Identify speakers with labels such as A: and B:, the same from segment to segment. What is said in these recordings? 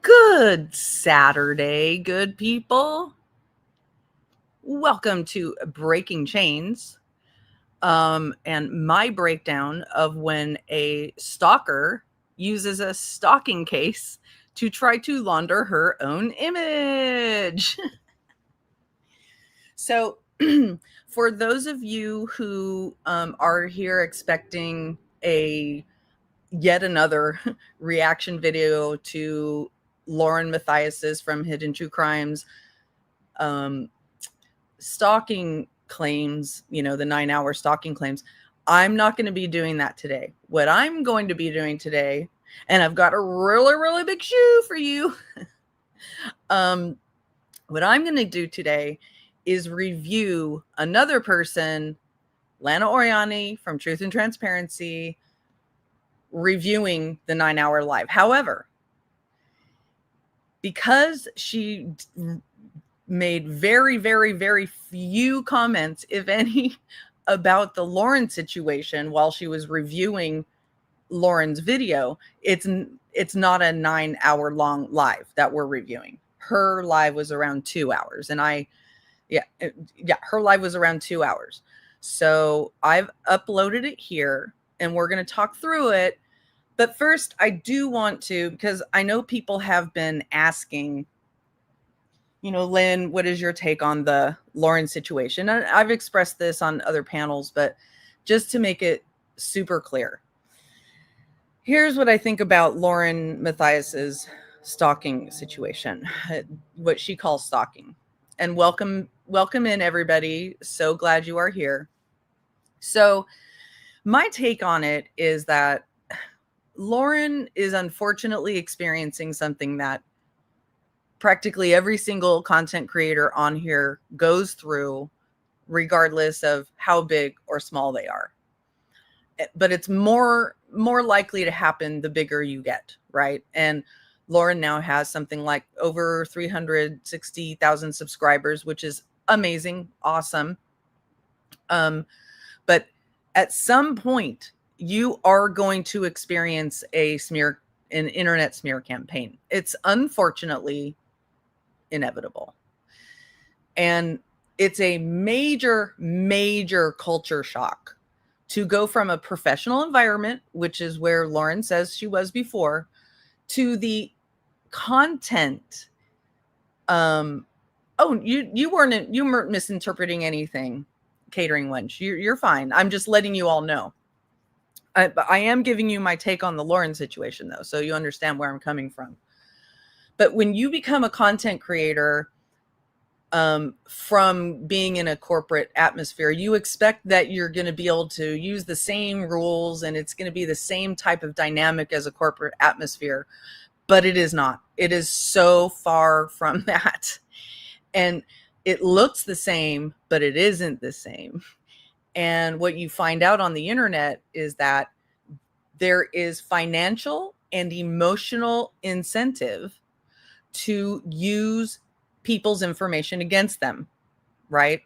A: Good Saturday, good people. Welcome to Breaking Chains. And my breakdown of when a stalker uses a stalking case to try to launder her own image. So, for those of you who are here expecting yet another reaction video to Lauren Matthias's from Hidden True Crimes stalking claims, the 9-hour stalking claims, I'm not going to be doing that today. What I'm going to be doing today, and I've got a really, really big shoe for you. What I'm going to do today is review another person, Lana Oriani from Truth and Transparency, reviewing the 9-hour live. However, because she made very, very, very few comments, if any, about the Lauren situation while she was reviewing Lauren's video, it's not a 9-hour long live that we're reviewing. Her live was around 2 hours, and her live was around 2 hours. So I've uploaded it here, and we're going to talk through it. But first, I do want to, because I know people have been asking, Lynn, what is your take on the Lauren situation? And I've expressed this on other panels, but just to make it super clear, here's what I think about Lauren Matthias's stalking situation, what she calls stalking. And welcome in, everybody. So glad you are here. So my take on it is that Lauren is unfortunately experiencing something that practically every single content creator on here goes through, regardless of how big or small they are. But it's more likely to happen the bigger you get, right? And Lauren now has something like over 360,000 subscribers, which is amazing, awesome. But at some point, you are going to experience an internet smear campaign. It's unfortunately inevitable. And it's a major, major culture shock to go from a professional environment, which is where Lauren says she was before, to the content. You weren't misinterpreting anything, catering wench. You're fine. I'm just letting you all know. But I am giving you my take on the Lauren situation, though, so you understand where I'm coming from. But when you become a content creator from being in a corporate atmosphere, you expect that you're going to be able to use the same rules and it's going to be the same type of dynamic as a corporate atmosphere. But it is not. It is so far from that. And it looks the same, but it isn't the same. And what you find out on the internet is that there is financial and emotional incentive to use people's information against them, right?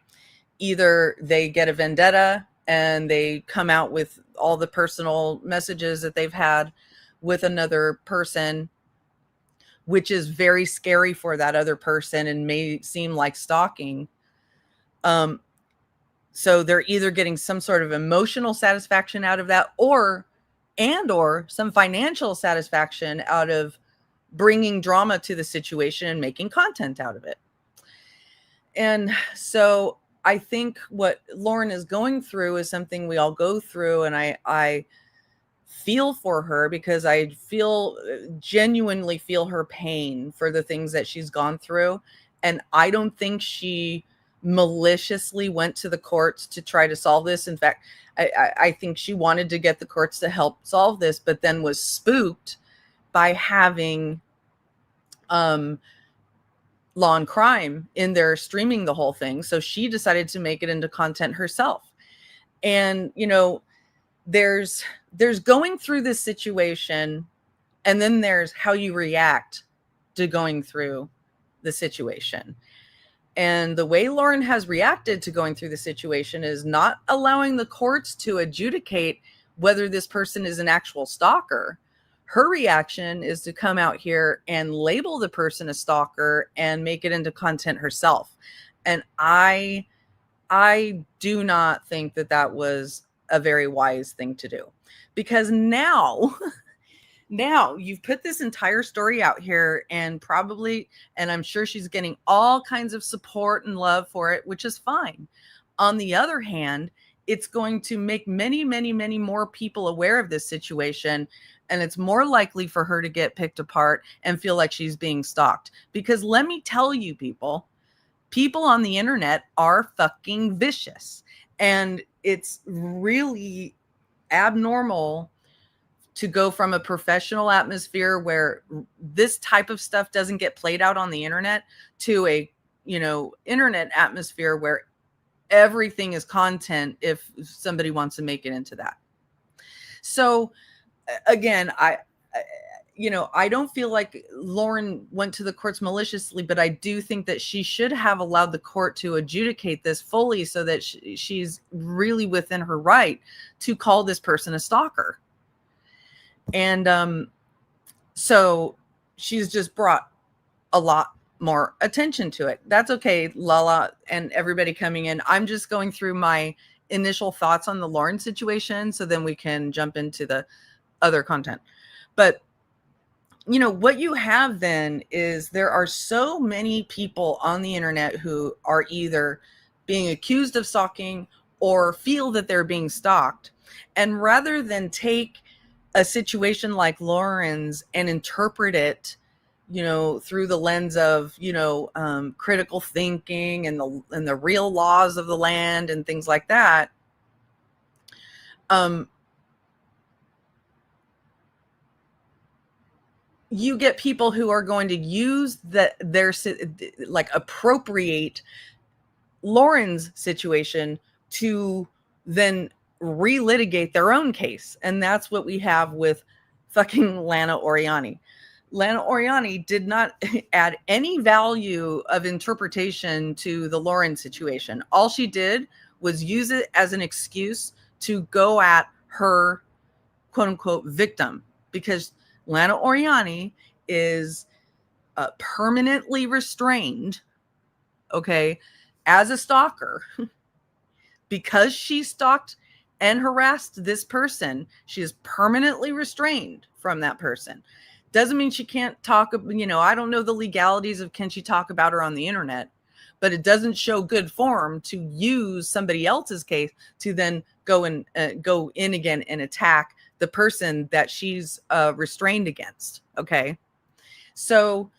A: Either they get a vendetta and they come out with all the personal messages that they've had with another person, which is very scary for that other person and may seem like stalking. So they're either getting some sort of emotional satisfaction out of that or some financial satisfaction out of bringing drama to the situation and making content out of it. And so I think what Lauren is going through is something we all go through. And I feel for her because I genuinely feel her pain for the things that she's gone through. And I don't think she maliciously went to the courts to try to solve this. In fact, I think she wanted to get the courts to help solve this, but then was spooked by having Law and Crime in there streaming the whole thing. So she decided to make it into content herself. And, there's going through this situation, and then there's how you react to going through the situation. And the way Lauren has reacted to going through the situation is not allowing the courts to adjudicate whether this person is an actual stalker. Her reaction is to come out here and label the person a stalker and make it into content herself. And I do not think that that was a very wise thing to do, because now you've put this entire story out here, and I'm sure she's getting all kinds of support and love for it, which is fine. On the other hand, it's going to make many, many, many more people aware of this situation. And it's more likely for her to get picked apart and feel like she's being stalked. Because let me tell you, people on the internet are fucking vicious. And it's really abnormal to go from a professional atmosphere where this type of stuff doesn't get played out on the internet to a, internet atmosphere where everything is content if somebody wants to make it into that. So again, I don't feel like Lauren went to the courts maliciously, but I do think that she should have allowed the court to adjudicate this fully so that she's really within her right to call this person a stalker. And so she's just brought a lot more attention to it. That's okay, Lala and everybody coming in. I'm just going through my initial thoughts on the Lauren situation, so then we can jump into the other content. But what you have then is there are so many people on the internet who are either being accused of stalking or feel that they're being stalked. And rather than take a situation like Lauren's and interpret it, through the lens of, critical thinking and the real laws of the land and things like that, you get people who are going to use appropriate Lauren's situation to then relitigate their own case. And that's what we have with fucking Lana Oriani. Lana Oriani did not add any value of interpretation to the Lauren situation. All she did was use it as an excuse to go at her quote unquote victim, because Lana Oriani is permanently restrained, okay, as a stalker. Because she stalked and harassed this person, she is permanently restrained from that person. Doesn't mean she can't talk, I don't know the legalities of can she talk about her on the internet, but it doesn't show good form to use somebody else's case to then go in again and attack the person that she's restrained against. Okay. So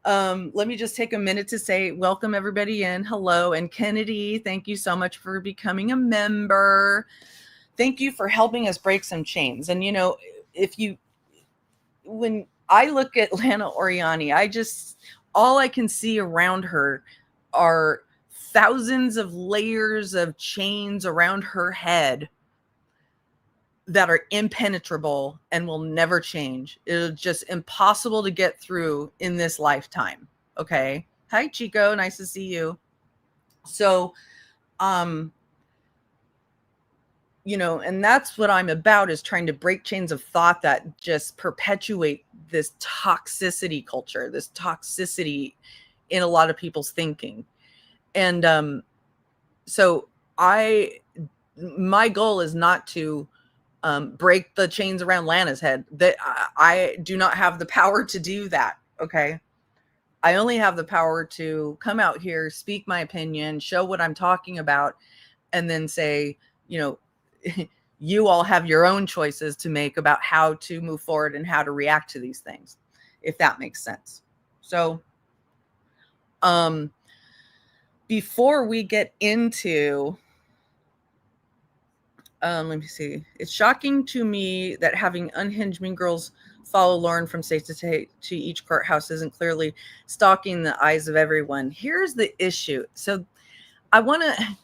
A: let me just take a minute to say welcome everybody in. Hello. And Kennedy, thank you so much for becoming a member. Thank you for helping us break some chains. And, when I look at Lana Oriani, all I can see around her are thousands of layers of chains around her head that are impenetrable and will never change. It's just impossible to get through in this lifetime. Okay. Hi, Chico. Nice to see you. So, and that's what I'm about, is trying to break chains of thought that just perpetuate this toxicity culture, this toxicity in a lot of people's thinking. And so my goal is not to break the chains around Lana's head. That I do not have the power to do that. Okay. I only have the power to come out here, speak my opinion, show what I'm talking about, and then say, you all have your own choices to make about how to move forward and how to react to these things, if that makes sense. So, before we get into, let me see. It's shocking to me that having unhinged mean girls follow Lauren from state to state to each courthouse isn't clearly stalking the eyes of everyone. Here's the issue. So I want to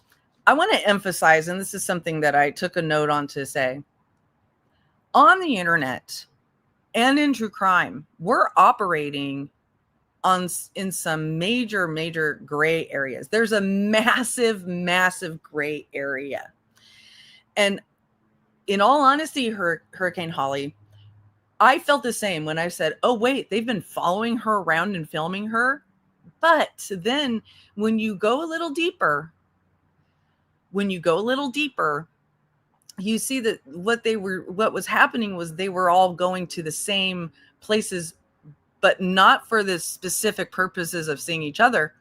A: emphasize, and this is something that I took a note on to say, on the internet and in true crime, we're operating in some major gray areas. There's a massive gray area. And in all honesty, Hurricane Holly, I felt the same when I said, oh, wait, they've been following her around and filming her. But then when you go a little deeper, you see that what was happening was they were all going to the same places, but not for the specific purposes of seeing each other,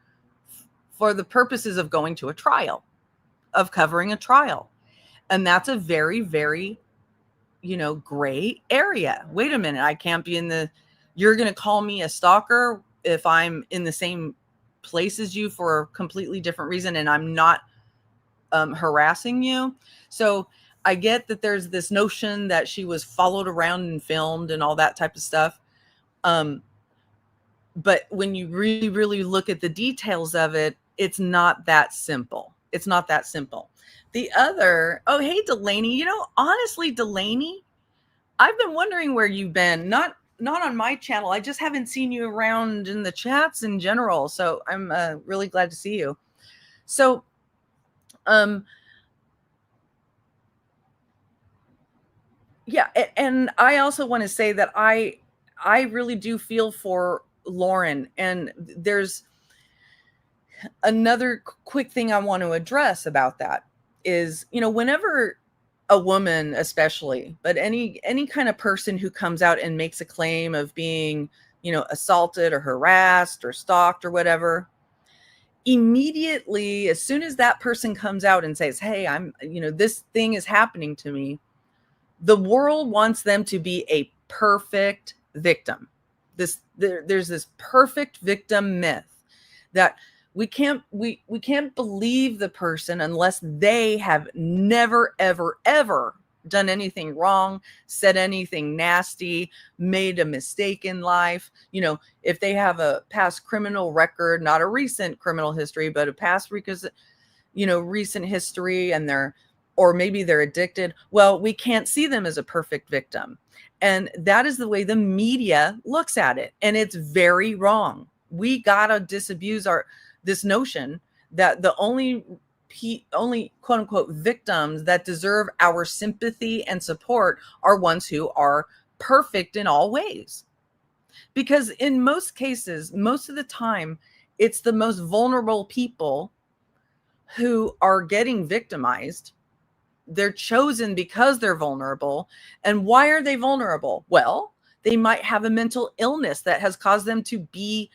A: for the purposes of going to a trial, of covering a trial. And that's a very, very, gray area. Wait a minute. I can't be you're going to call me a stalker if I'm in the same place as you for a completely different reason and I'm not harassing you. So I get that there's this notion that she was followed around and filmed and all that type of stuff. But when you really, really look at the details of it, it's not that simple. It's not that simple. The other, oh, hey, Delaney, honestly, Delaney, I've been wondering where you've been. Not on my channel. I just haven't seen you around in the chats in general. So I'm really glad to see you. So, yeah. And I also want to say that I really do feel for Lauren. And there's another quick thing I want to address about that is, whenever a woman, especially, but any kind of person who comes out and makes a claim of being, assaulted or harassed or stalked or whatever, immediately, as soon as that person comes out and says, hey, I'm, this thing is happening to me, the world wants them to be a perfect victim. There's this perfect victim myth that we can't believe the person unless they have never, ever, ever done anything wrong, said anything nasty, made a mistake in life. If they have a past criminal record, not a recent criminal history, but a past recent history, or maybe they're addicted. Well, we can't see them as a perfect victim. And that is the way the media looks at it. And it's very wrong. We got to disabuse this notion that the only quote unquote victims that deserve our sympathy and support are ones who are perfect in all ways. Because in most cases, most of the time, it's the most vulnerable people who are getting victimized. They're chosen because they're vulnerable. And why are they vulnerable? Well, they might have a mental illness that has caused them to be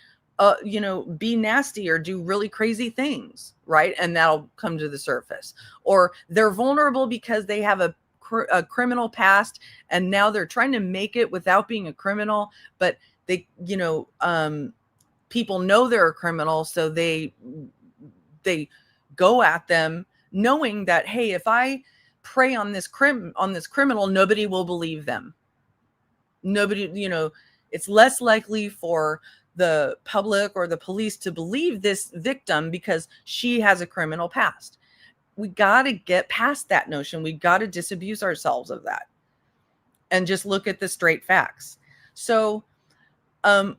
A: be nasty or do really crazy things, right? And that'll come to the surface. Or they're vulnerable because they have a criminal past and now they're trying to make it without being a criminal, but they, people know they're a criminal, so they go at them knowing that, hey, if I prey on this criminal, nobody will believe them. Nobody, it's less likely for the public or the police to believe this victim because she has a criminal past. We got to get past that notion. We got to disabuse ourselves of that and just look at the straight facts. So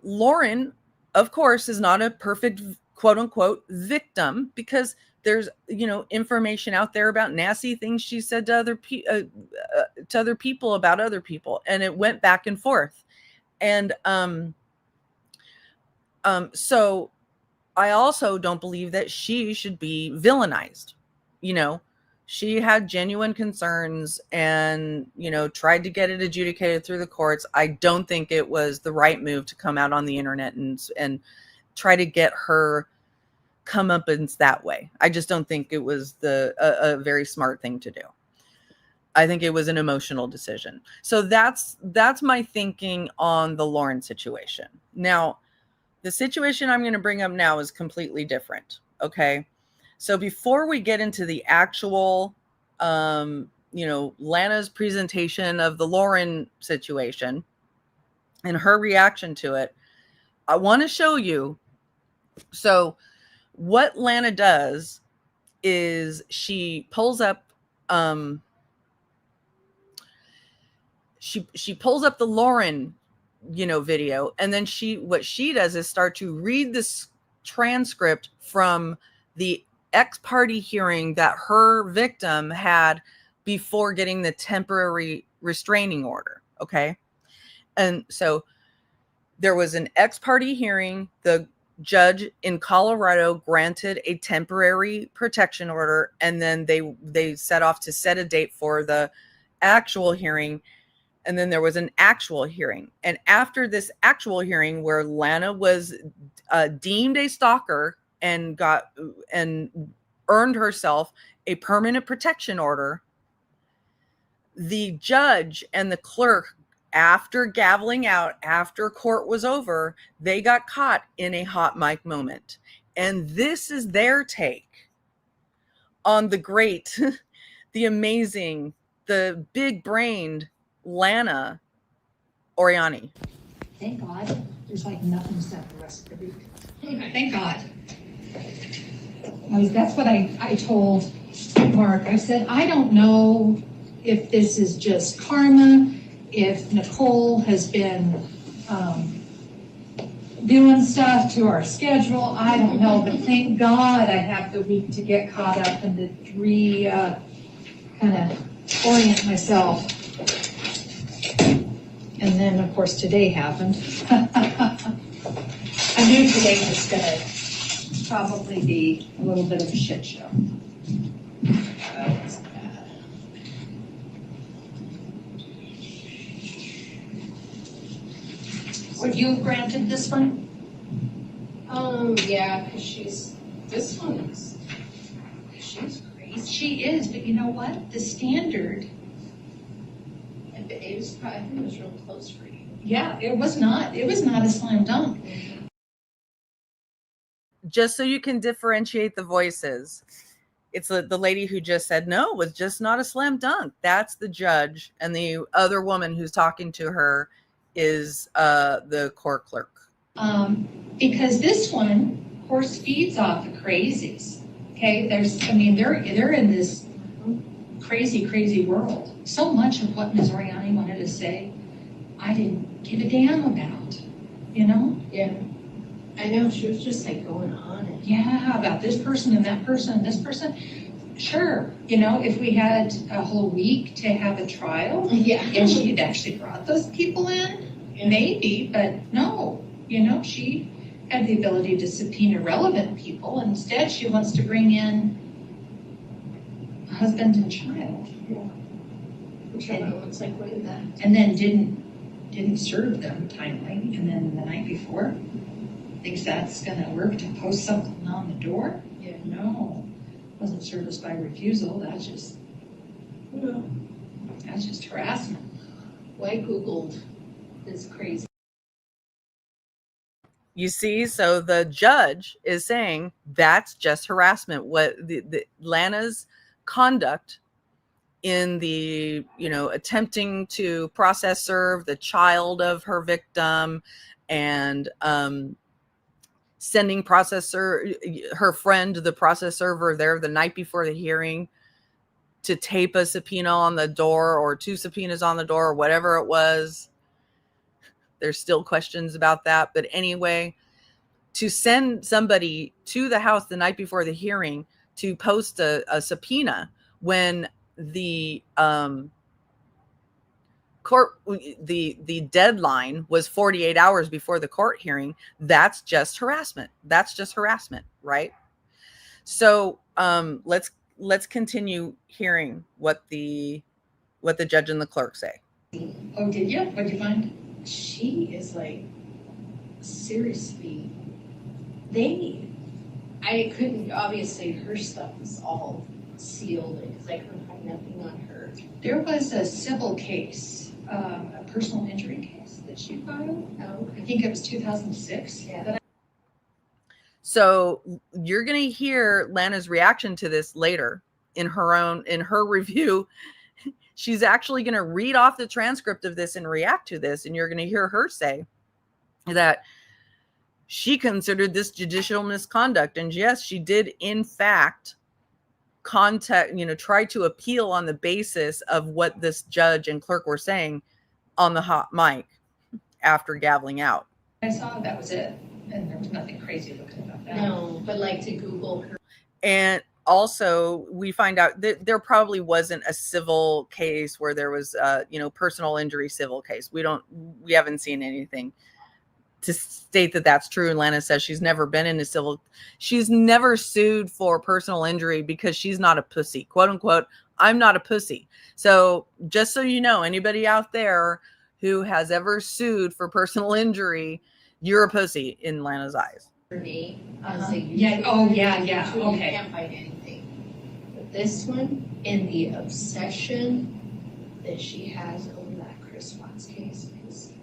A: Lauren, of course, is not a perfect quote unquote victim because there's, information out there about nasty things she said to other people about other people. And it went back and forth. And so I also don't believe that she should be villainized. She had genuine concerns and, tried to get it adjudicated through the courts. I don't think it was the right move to come out on the internet and try to get her comeuppance that way. I just don't think it was a very smart thing to do. I think it was an emotional decision. So that's my thinking on the Lauren situation. Now, the situation I'm going to bring up now is completely different. Okay. So before we get into the actual, Lana's presentation of the Lauren situation and her reaction to it, I want to show you. So what Lana does is she pulls up, she pulls up the Lauren video, and then what she does is start to read this transcript from the ex-parte hearing that her victim had before getting the temporary restraining order. Okay. And so there was an ex parte hearing. The judge in Colorado granted a temporary protection order, and then they set off to set a date for the actual hearing. And then there was an actual hearing. And after this actual hearing, where Lana was deemed a stalker and earned herself a permanent protection order, the judge and the clerk, after gaveling out, after court was over, they got caught in a hot mic moment. And this is their take on the great, the amazing, the big-brained Lana Oriani.
B: Thank God there's like nothing said the rest of the week. Thank God. That's what I told Mark. I said, I don't know if this is just karma, if Nicole has been doing stuff to our schedule. I don't know, but thank God I have the week to get caught up and to kind of orient myself. And then, of course, today happened. I knew today was going to probably be a little bit of a shit show. Would you have granted this one?
C: Yeah, because she's crazy.
B: She is, but you know what? The standard.
C: I think it was real close for you.
B: Yeah, it was not a slam dunk.
A: Just so you can differentiate the voices, it's the lady who just said no was just not a slam dunk. That's the judge, and the other woman who's talking to her is the court clerk.
B: Because this one horse feeds off the crazies. Okay, they're in this crazy world. So much of what Ms. Oriani wanted to say, I didn't give a damn about. You know?
C: Yeah. I know, she was just like going on and
B: about this person and that person and this person. Sure, if we had a whole week to have a trial, and she'd actually brought those people in, maybe, but no, she had the ability to subpoena relevant people. Instead, she wants to bring in a husband and child.
C: which I know it's like way back.
B: And then didn't serve them timely, and then the night before thinks that's gonna work to post something on the door.
C: Yeah.
B: No, wasn't service by refusal. That's just harassment.
C: Well, I Googled this crazy.
A: You see, so the judge is saying that's just harassment. What the Lana's conduct in the, attempting to process serve the child of her victim, and sending her friend, the process server, there the night before the hearing to tape a subpoena on the door, or 2 subpoenas on the door, or whatever it was. There's still questions about that. But anyway, to send somebody to the house the night before the hearing to post a subpoena when the the deadline was 48 hours before the court hearing, that's just harassment. That's just harassment, right? So let's continue hearing what the judge and the clerk say.
B: Oh, did you? What did you find?
C: She is like, seriously, I couldn't, obviously her stuff was all sealed because I couldn't find nothing on her.
B: There was a civil case, a personal injury case that she filed.
C: Oh,
B: I think it was 2006.
C: Yeah.
A: So you're going to hear Lana's reaction to this later in her review. She's actually going to read off the transcript of this and react to this. And you're going to hear her say that she considered this judicial misconduct. And yes, she did in fact try to appeal on the basis of what this judge and clerk were saying on the hot mic after gaveling out.
B: I saw that was it. And there was nothing crazy looking about that.
C: No, but like to Google her.
A: And also we find out that there probably wasn't a civil case where there was personal injury civil case. We haven't seen anything to state that that's true. And Lana says she's never been in a civil, she's never sued for personal injury because she's not a pussy, quote unquote. I'm not a pussy. So just so you know, anybody out there who has ever sued for personal injury, you're a pussy in Lana's eyes.
B: Yeah. Oh, yeah.
C: You
B: Okay.
C: can't find anything. But this one, in the obsession that she has over that Chris Watts case, is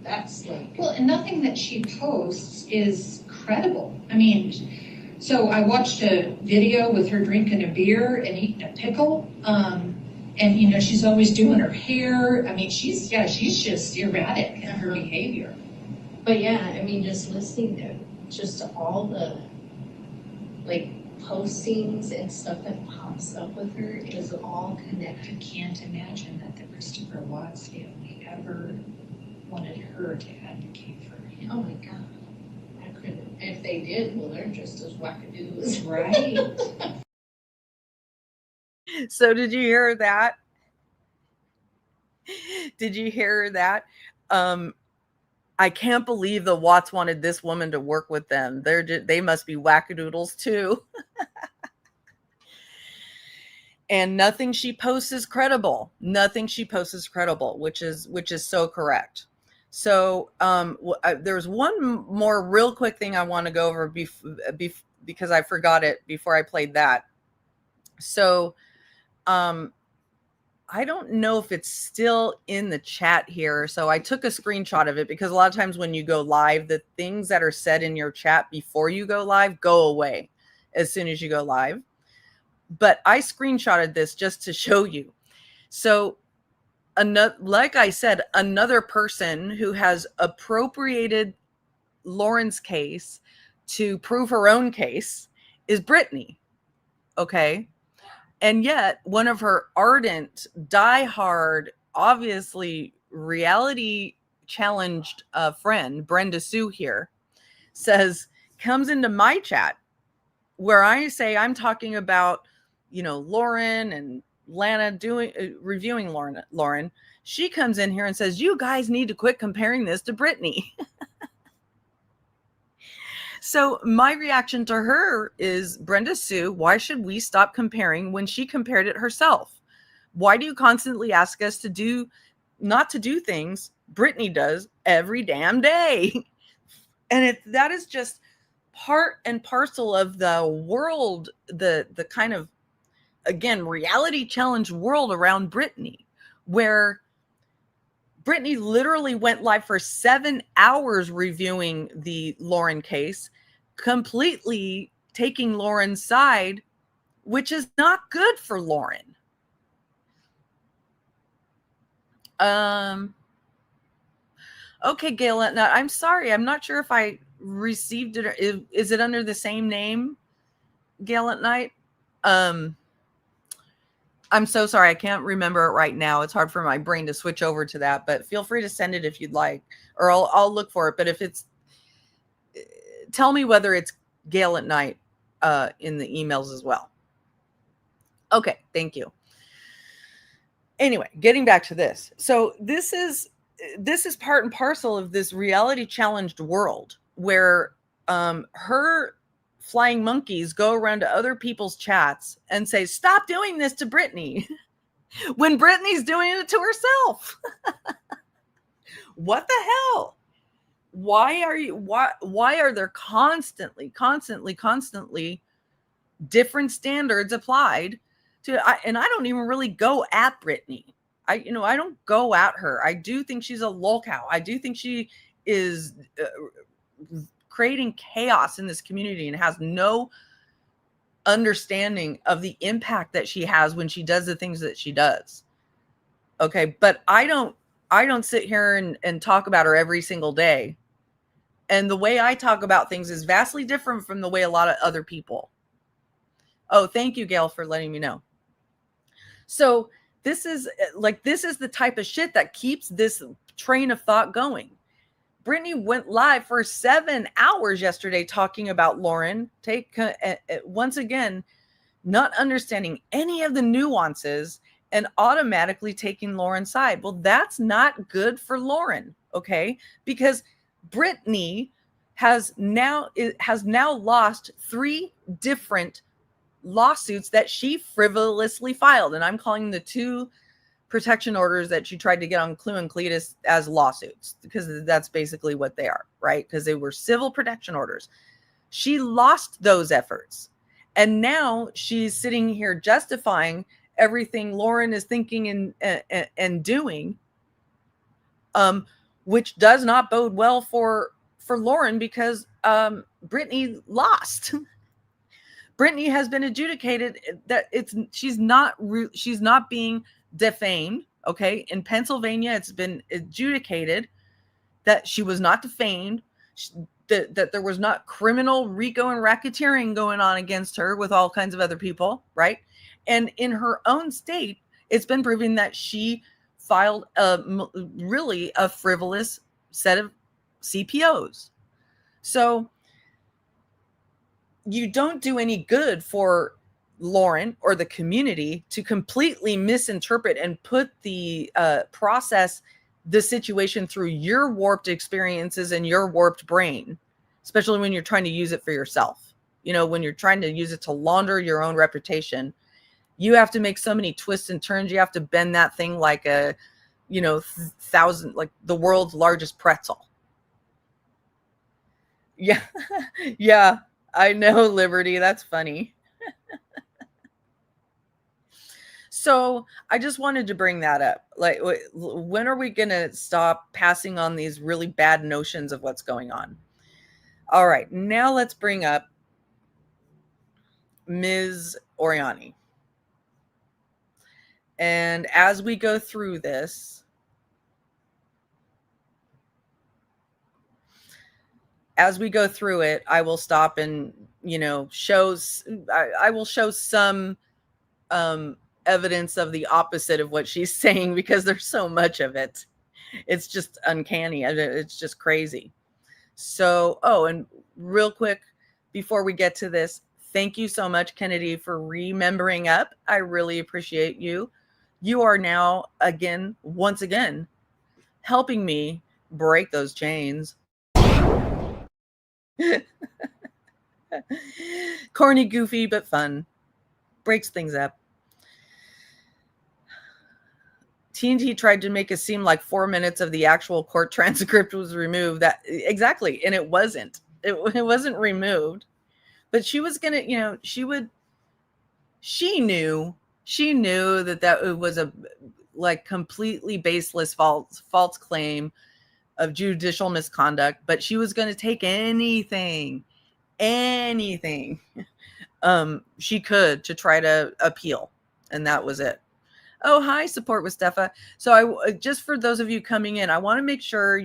C: that's like.
B: Well, and nothing that she posts is credible. I mean, so I watched a video with her drinking a beer and eating a pickle. And she's always doing her hair. I mean, she's just erratic in her behavior.
C: But yeah, I mean, just listening to just all the like postings and stuff that pops up with her is all connected.
B: I can't imagine that the Christopher Watts family ever wanted her to advocate for him.
C: Oh my God. I couldn't. If they did, well, they're just as wackadoos.
B: Right.
A: So did you hear that? Did you hear that? I can't believe the Watts wanted this woman to work with them. They must be wackadoodles too. And nothing she posts is credible. Nothing she posts is credible, which is so correct. So there's one more real quick thing I want to go over because I forgot it before I played that. So I don't know if it's still in the chat here. So I took a screenshot of it because a lot of times when you go live, the things that are said in your chat before you go live go away as soon as you go live. But I screenshotted this just to show you. So like I said, another person who has appropriated Lauren's case to prove her own case is Brittany. Okay. And yet one of her ardent, diehard, obviously reality challenged friend, Brenda Sue here, comes into my chat where I say I'm talking about, Lauren and Lana reviewing Lauren. She comes in here and says, you guys need to quit comparing this to Brittany. So my reaction to her is, Brenda Sue, why should we stop comparing when she compared it herself? Why do you constantly ask us not to do things Brittany does every damn day? And that is just part and parcel of the world, the kind of, again, reality challenge world around Brittany, where Brittany literally went live for 7 hours reviewing the Lauren case, completely taking Lauren's side, which is not good for Lauren. Okay, Gail, now, I'm sorry. I'm not sure if I received it. Is it under the same name, Gail at Night? I'm so sorry. I can't remember it right now. It's hard for my brain to switch over to that, but feel free to send it if you'd like, or I'll look for it. But if tell me whether it's Gail at Night in the emails as well. Okay, thank you. Anyway, getting back to this. So this is part and parcel of this reality challenged world where her flying monkeys go around to other people's chats and say, stop doing this to Brittany, when Brittany's doing it to herself. What the hell? Why are there constantly different standards applied to, and I don't even really go at Brittany. I don't go at her. I do think she's a lolcow. I do think she is creating chaos in this community and has no understanding of the impact that she has when she does the things that she does. Okay. But I don't sit here and talk about her every single day. And the way I talk about things is vastly different from the way a lot of other people. Oh, thank you, Gail, for letting me know. So this is the type of shit that keeps this train of thought going. Brittany went live for 7 hours yesterday talking about Lauren. Once again, not understanding any of the nuances and automatically taking Lauren's side. Well, that's not good for Lauren, okay? Because Brittany has now lost 3 different lawsuits that she frivolously filed, and I'm calling the 2 protection orders that she tried to get on Clue and Cletus as lawsuits, because that's basically what they are, right? Because they were civil protection orders. She lost those efforts, and now she's sitting here justifying everything Lauren is thinking and doing, which does not bode well for Lauren, because Brittany lost. Brittany has been adjudicated that she's not being defamed. Okay, in Pennsylvania, it's been adjudicated that she was not defamed, that there was not criminal RICO and racketeering going on against her with all kinds of other people, right? And in her own state, it's been proven that she filed really a frivolous set of CPOs. So you don't do any good for Lauren or the community to completely misinterpret and put the situation through your warped experiences and your warped brain, especially when you're trying to use it for yourself. You know, when you're trying to use it to launder your own reputation, you have to make so many twists and turns. You have to bend that thing like a, like the world's largest pretzel. Yeah. Yeah. I know, Liberty. That's funny. So I just wanted to bring that up. Like, when are we going to stop passing on these really bad notions of what's going on? All right. Now let's bring up Ms. Oriani. And as we go through this, I will stop and, I will show some evidence of the opposite of what she's saying, because there's so much of it. It's just uncanny. It's just crazy. So, and real quick, before we get to this, thank you so much, Kennedy, for remembering up. I really appreciate you. You are now, once again, helping me break those chains. Corny, goofy, but fun. Breaks things up. TNT tried to make it seem like 4 minutes of the actual court transcript was removed. That exactly, and it wasn't. It wasn't removed. But she was gonna, she knew that it was a completely baseless false claim of judicial misconduct, but she was going to take anything she could to try to appeal, and that was it. Oh, hi, support with Stefa. So just for those of you coming in, I want to make sure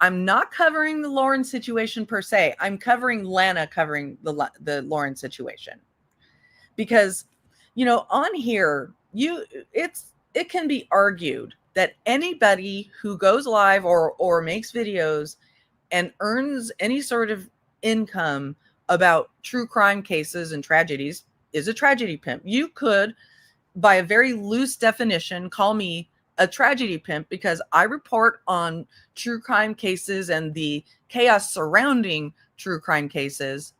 A: I'm not covering the Lauren situation per se. I'm covering Lana, covering the Lauren situation, because on here it can be argued that anybody who goes live or makes videos and earns any sort of income about true crime cases and tragedies is a tragedy pimp. You could, by a very loose definition, call me a tragedy pimp, because I report on true crime cases and the chaos surrounding true crime cases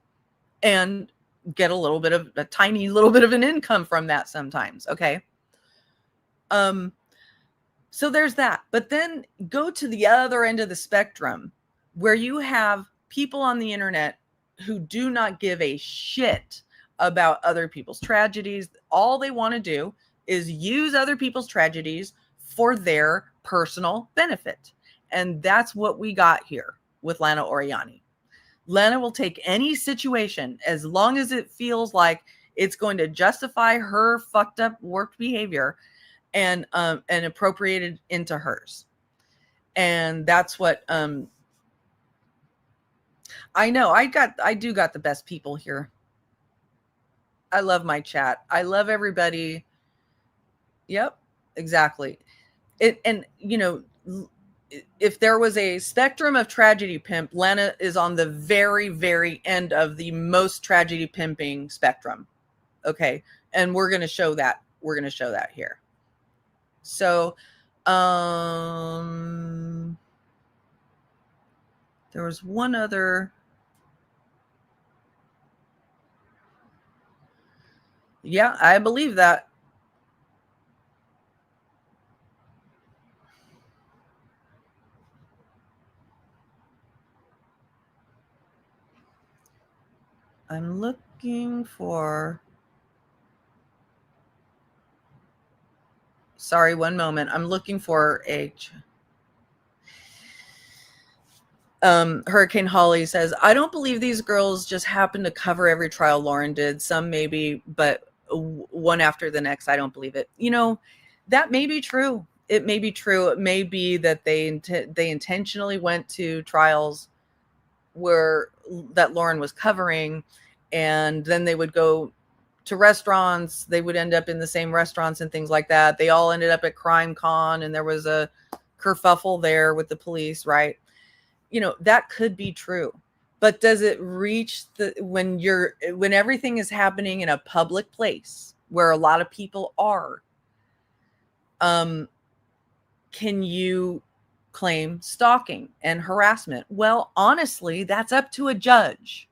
A: and get a tiny little bit of an income from that sometimes. Okay. So there's that. But then go to the other end of the spectrum, where you have people on the internet who do not give a shit about other people's tragedies. All they want to do is use other people's tragedies for their personal benefit. And that's what we got here with Lana Oriani. Lana will take any situation as long as it feels like it's going to justify her fucked up warped behavior and appropriate it into hers. And that's what I know. I do got the best people here. I love my chat. I love everybody. Yep, exactly. If there was a spectrum of tragedy pimp, Lana is on the very, very end of the most tragedy pimping spectrum. Okay. And we're going to show that. We're going to show that here. So, there was one other. Yeah, I believe that. I'm looking for. Sorry, one moment. I'm looking for a. Hurricane Holly says, I don't believe these girls just happened to cover every trial Lauren did. Some maybe, but one after the next. I don't believe it. You know, that may be true. It may be true. It may be that they intentionally went to trials where that Lauren was covering, and then they would go to restaurants. They would end up in the same restaurants and things like that. They all ended up at Crime Con, and there was a kerfuffle there with the police, right? You know, that could be true, but does it reach when everything is happening in a public place where a lot of people are, can you claim stalking and harassment? Well, honestly, that's up to a judge.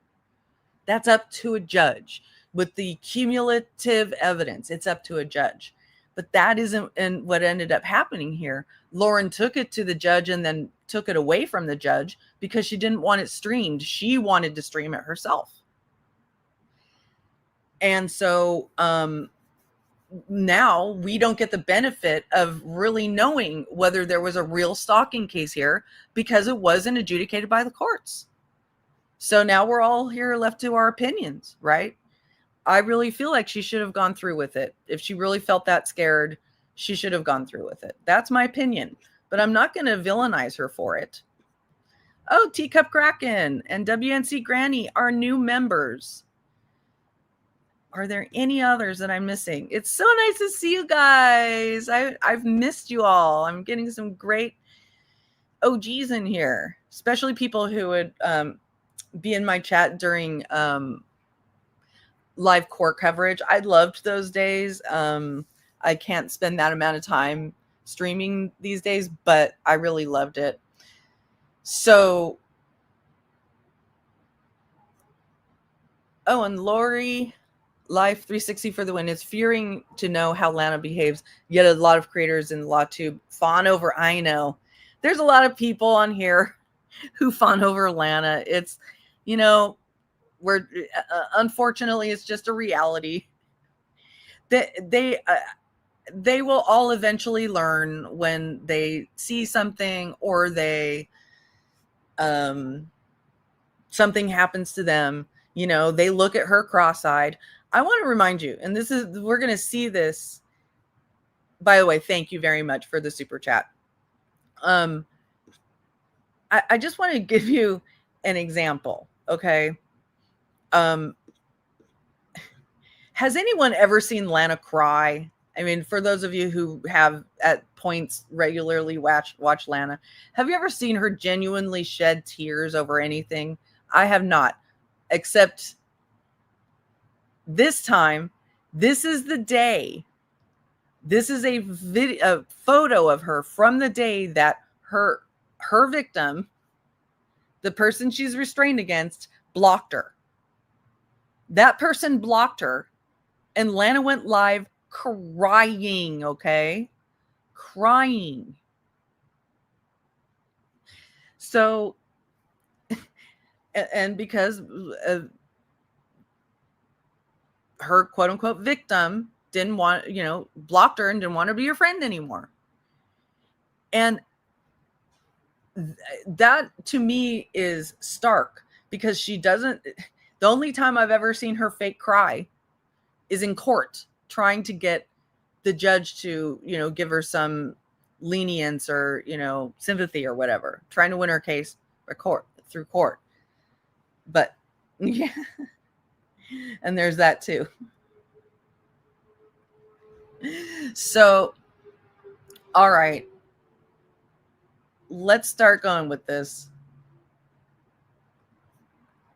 A: That's up to a judge. With the cumulative evidence, it's up to a judge. But that isn't and what ended up happening here. Lauren took it to the judge and then took it away from the judge because she didn't want it streamed. She wanted to stream it herself. And so now we don't get the benefit of really knowing whether there was a real stalking case here because it wasn't adjudicated by the courts. So now we're all here left to our opinions, right? I really feel like she should have gone through with it. If she really felt that scared, she should have gone through with it. That's my opinion, but I'm not going to villainize her for it. Oh, Teacup Kraken and WNC Granny are new members. Are there any others that I'm missing? It's so nice to see you guys. I've missed you all. I'm getting some great OGs in here, especially people who would be in my chat during live court coverage. I loved those days. I can't spend that amount of time streaming these days, but I really loved it. So, oh, and Lori Life 360 for the win. It's fearing to know how Lana behaves. Yet a lot of creators in LawTube fawn over. I know there's a lot of people on here who fawn over Lana. It's, you know, we're unfortunately it's just a reality that they will all eventually learn when they see something or they something happens to them. You know, they look at her cross-eyed. I want to remind you, and this is, we're going to see this. By the way, thank you very much for the super chat. I just want to give you an example. Okay. Has anyone ever seen Lana cry? I mean, for those of you who have at points regularly watch Lana, have you ever seen her genuinely shed tears over anything? I have not, except this time. This is the day. This is a photo of her from the day that her victim, the person she's restrained against, blocked her. That person blocked her, and Lana went live crying, okay? Crying. So, and because her quote unquote victim didn't want, blocked her and didn't want to be your friend anymore. And that to me is stark because she doesn't, the only time I've ever seen her fake cry is in court trying to get the judge to, give her some lenience or, sympathy or whatever, trying to win her case through court. But yeah, and there's that too. So, all right, let's start going with this.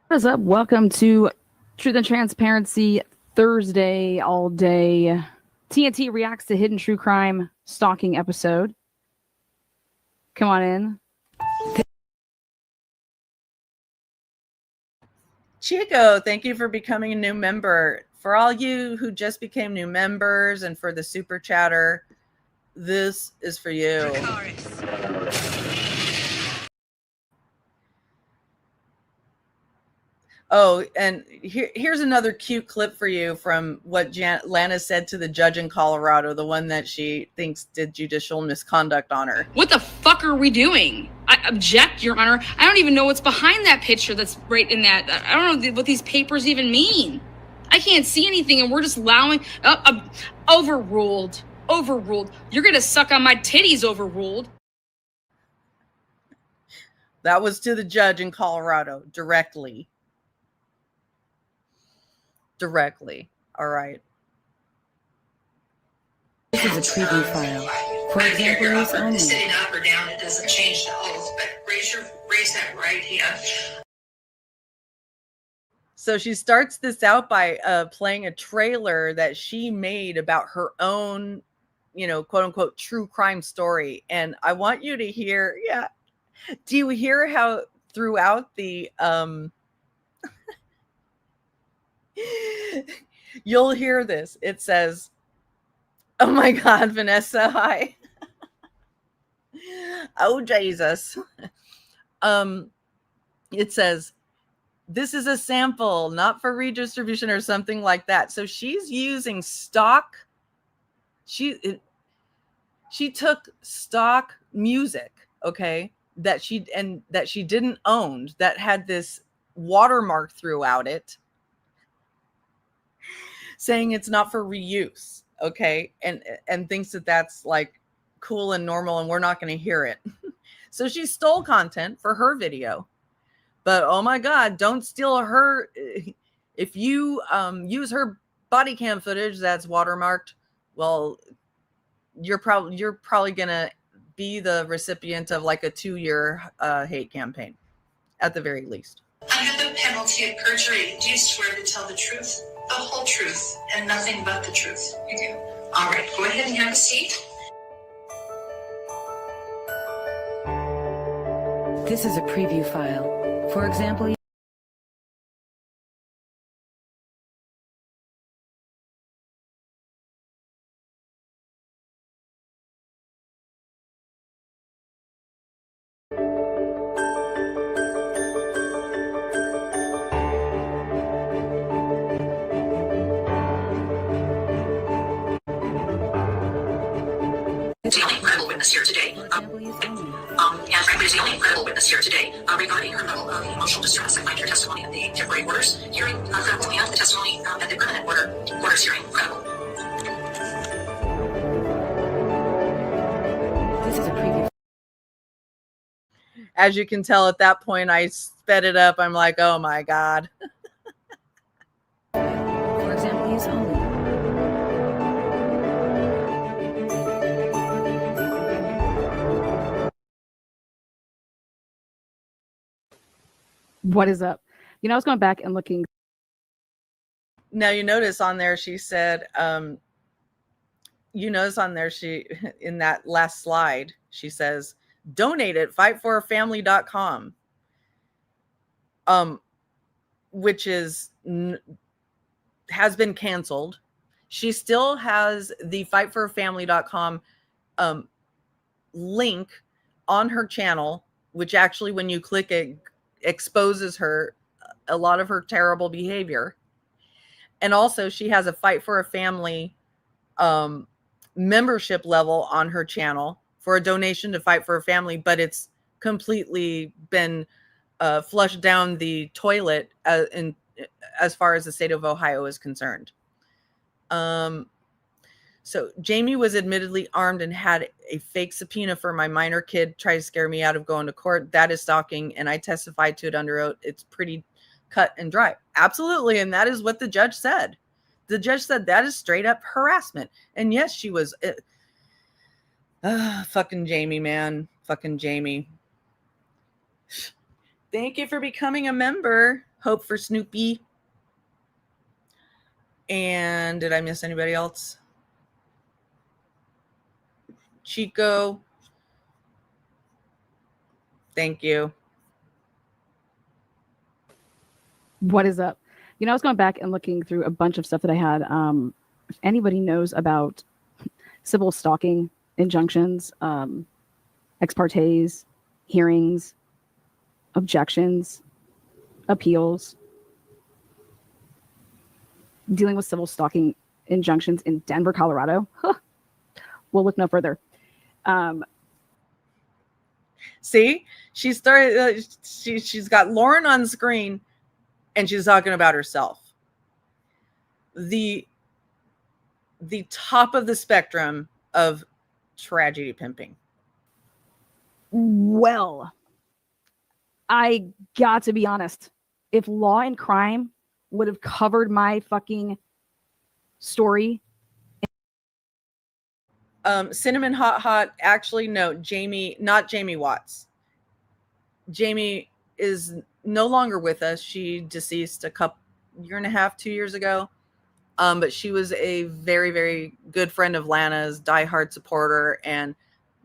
D: What is up? Welcome to Truth and Transparency Thursday all day. TNT reacts to hidden true crime stalking episode. Come on in.
A: Chico, thank you for becoming a new member. For all you who just became new members and for the super chatter, this is for you. Oh, and here's another cute clip for you from what Lana said to the judge in Colorado, the one that she thinks did judicial misconduct on her.
E: What the fuck are we doing? I object, Your Honor. I don't even know what's behind that picture that's right in that. I don't know what these papers even mean. I can't see anything, and we're just allowing... overruled. Overruled. You're going to suck on my titties, overruled.
A: That was to the judge in Colorado, directly. All right.
F: This is a preview file. For example, use only.
G: Sitting up or down, it doesn't change the oath, but raise that right hand.
A: So she starts this out by playing a trailer that she made about her own, quote unquote, true crime story. And I want you to hear, do you hear how throughout the, you'll hear this. It says, oh my God, Vanessa, hi. Oh, Jesus. It says, this is a sample, not for redistribution or something like that. So she's using stock. She took stock music, okay, that she didn't own, that had this watermark throughout it, saying it's not for reuse, okay, and thinks that that's like cool and normal, and we're not going to hear it. So she stole content for her video. But oh my God, don't steal her. If you use her body cam footage that's watermarked, well, you're probably gonna be the recipient of like a 2-year hate campaign, at the very least.
G: Under the penalty of perjury, do you swear to tell the truth, the whole truth, and nothing but the truth? You do. All right, go ahead and have a seat.
F: This is a preview file. For example,
G: The only credible witness here today. And frankly, is the only credible witness here today regarding her level of emotional distress. I find her testimony at the temporary orders hearing credible, and the testimony at the permanent orders hearing credible.
F: this is a preview.
A: As you can tell, at that point, I sped it up. I'm like, oh my God.
F: For example, use only.
D: What is up? I was going back and looking.
A: Now you notice on there, she said, in that last slide, she says, donate at fightforafamily.com, which has been canceled. She still has the fightforafamily.com link on her channel, which actually, when you click it, exposes a lot of her terrible behavior. And also she has a Fight for a Family membership level on her channel for a donation to Fight for a Family, but it's completely been flushed down the toilet as far as the state of Ohio is concerned. So Jamie was admittedly armed and had a fake subpoena for my minor kid, tried to scare me out of going to court. That is stalking, and I testified to it under oath. It's pretty cut and dry. Absolutely, and that is what the judge said. The judge said that is straight up harassment. And yes, she was... fucking Jamie, man. Fucking Jamie. Thank you for becoming a member. Hope for Snoopy. And did I miss anybody else? Chico. Thank you.
D: What is up? I was going back and looking through a bunch of stuff that I had. If anybody knows about civil stalking injunctions, ex partes, hearings, objections, appeals, dealing with civil stalking injunctions in Denver, Colorado, we'll look no further.
A: See, she started. She's got Lauren on screen, and she's talking about herself. The top of the spectrum of tragedy pimping.
D: Well, I got to be honest. If Law and Crime would have covered my fucking story.
A: Cinnamon Hot. Actually, no, not Jamie Watts. Jamie is no longer with us. She deceased a year and a half, 2 years ago. But she was a very, very good friend of Lana's, diehard supporter. And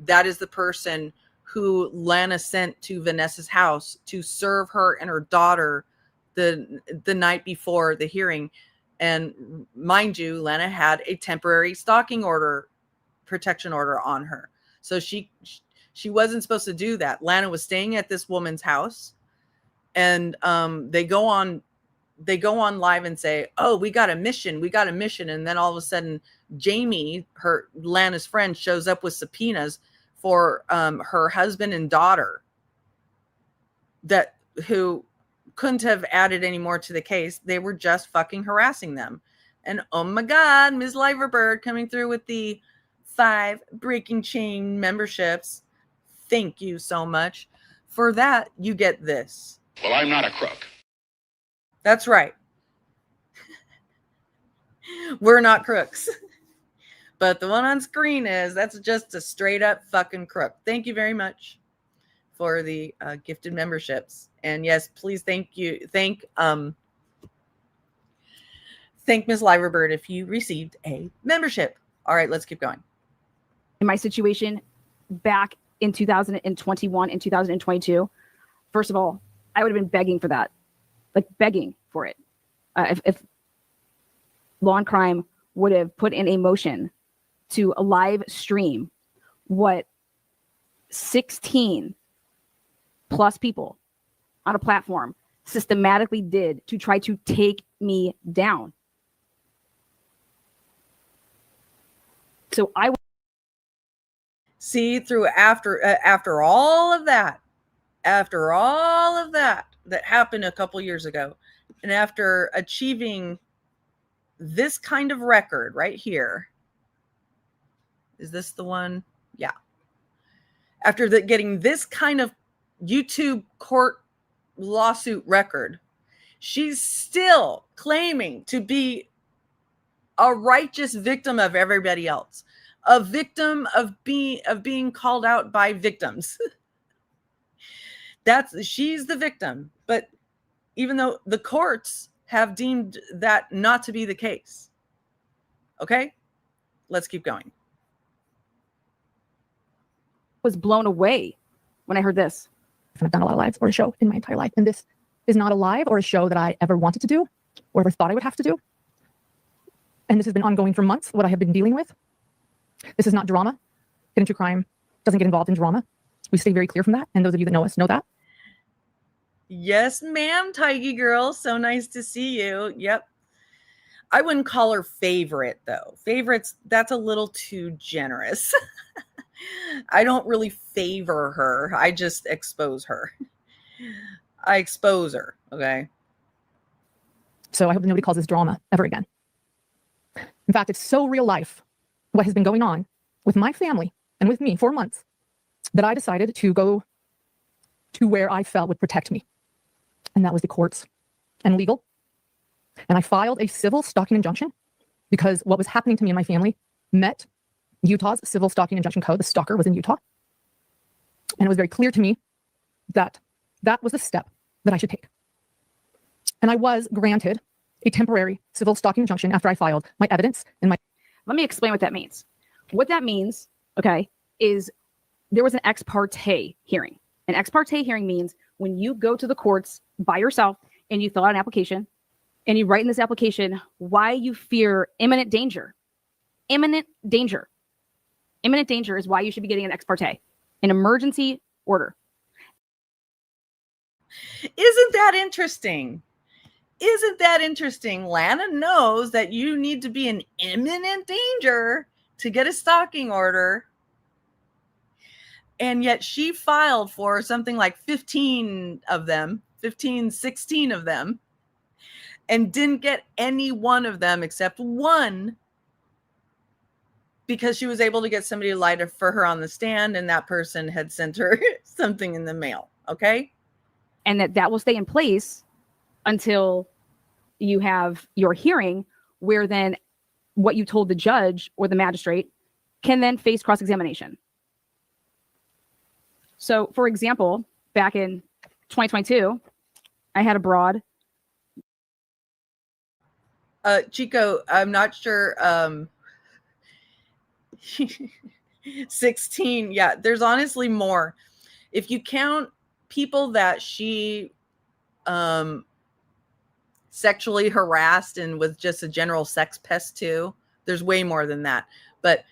A: that is the person who Lana sent to Vanessa's house to serve her and her daughter the night before the hearing. And mind you, Lana had a temporary stalking order, protection order on her. So she wasn't supposed to do that. Lana was staying at this woman's house, and they go on live and say, "Oh, we got a mission. And then all of a sudden, Jamie, Lana's friend, shows up with subpoenas for her husband and daughter who couldn't have added any more to the case. They were just fucking harassing them. And oh my God, Ms. Liverbird coming through with the 5 breaking chain memberships. Thank you so much. For that, you get this.
H: Well, I'm not a crook.
A: That's right. We're not crooks. But the one on screen that's just a straight up fucking crook. Thank you very much for the gifted memberships. And yes, please thank Ms. Liverbird if you received a membership. All right, let's keep going.
D: In my situation back in 2021 and 2022, first of all, I would have been begging for that. Like begging for it. If Law and Crime would have put in a motion to live stream what 16 plus people on a platform systematically did to try to take me down. So I
A: see through after all of that that happened a couple years ago, and after achieving this kind of record right here, is this the one? Yeah. After getting this kind of YouTube court lawsuit record, she's still claiming to be a righteous victim of everybody else, a victim of being called out by victims. She's the victim. But even though the courts have deemed that not to be the case. Okay, let's keep going.
D: Was blown away when I heard this.
I: I've done a lot of lives or a show in my entire life, and this is not a live or a show that I ever wanted to do or ever thought I would have to do. And this has been ongoing for months, what I have been dealing with. This is not drama. Hidden True Crime doesn't get involved in drama. We stay very clear from that, and those of you that know us know that.
A: Yes, ma'am, Tiggy girl. So nice to see you. Yep. I wouldn't call her favorite, though. Favorites, that's a little too generous. I don't really favor her. I just expose her. I expose her, okay?
I: So I hope nobody calls this drama ever again. In fact, it's so real life, what has been going on with my family and with me for months, that I decided to go to where I felt would protect me. And that was the courts and legal. And I filed a civil stalking injunction because what was happening to me and my family met Utah's civil stalking injunction code. The stalker was in Utah. And it was very clear to me that that was the step that I should take. And I was granted a temporary civil stalking injunction after I filed my evidence and my.
D: Let me explain what that means. What that means, okay, is there was an ex parte hearing. An ex parte hearing means when you go to the courts by yourself and you fill out an application and you write in this application why you fear imminent danger. Imminent danger. Imminent danger is why you should be getting an ex parte, an emergency order.
A: Isn't that interesting? Isn't that interesting? Lana knows that you need to be in imminent danger to get a stalking order. And yet she filed for something like 16 of them, and didn't get any one of them except one, because she was able to get somebody to lie for her on the stand, and that person had sent her something in the mail. Okay.
D: And that will stay in place until you have your hearing, where then what you told the judge or the magistrate can then face cross-examination. So, for example, back in 2022, I had a broad.
A: Chico, I'm not sure. 16. Yeah, there's honestly more. If you count people that she sexually harassed and was just a general sex pest too, there's way more than that. But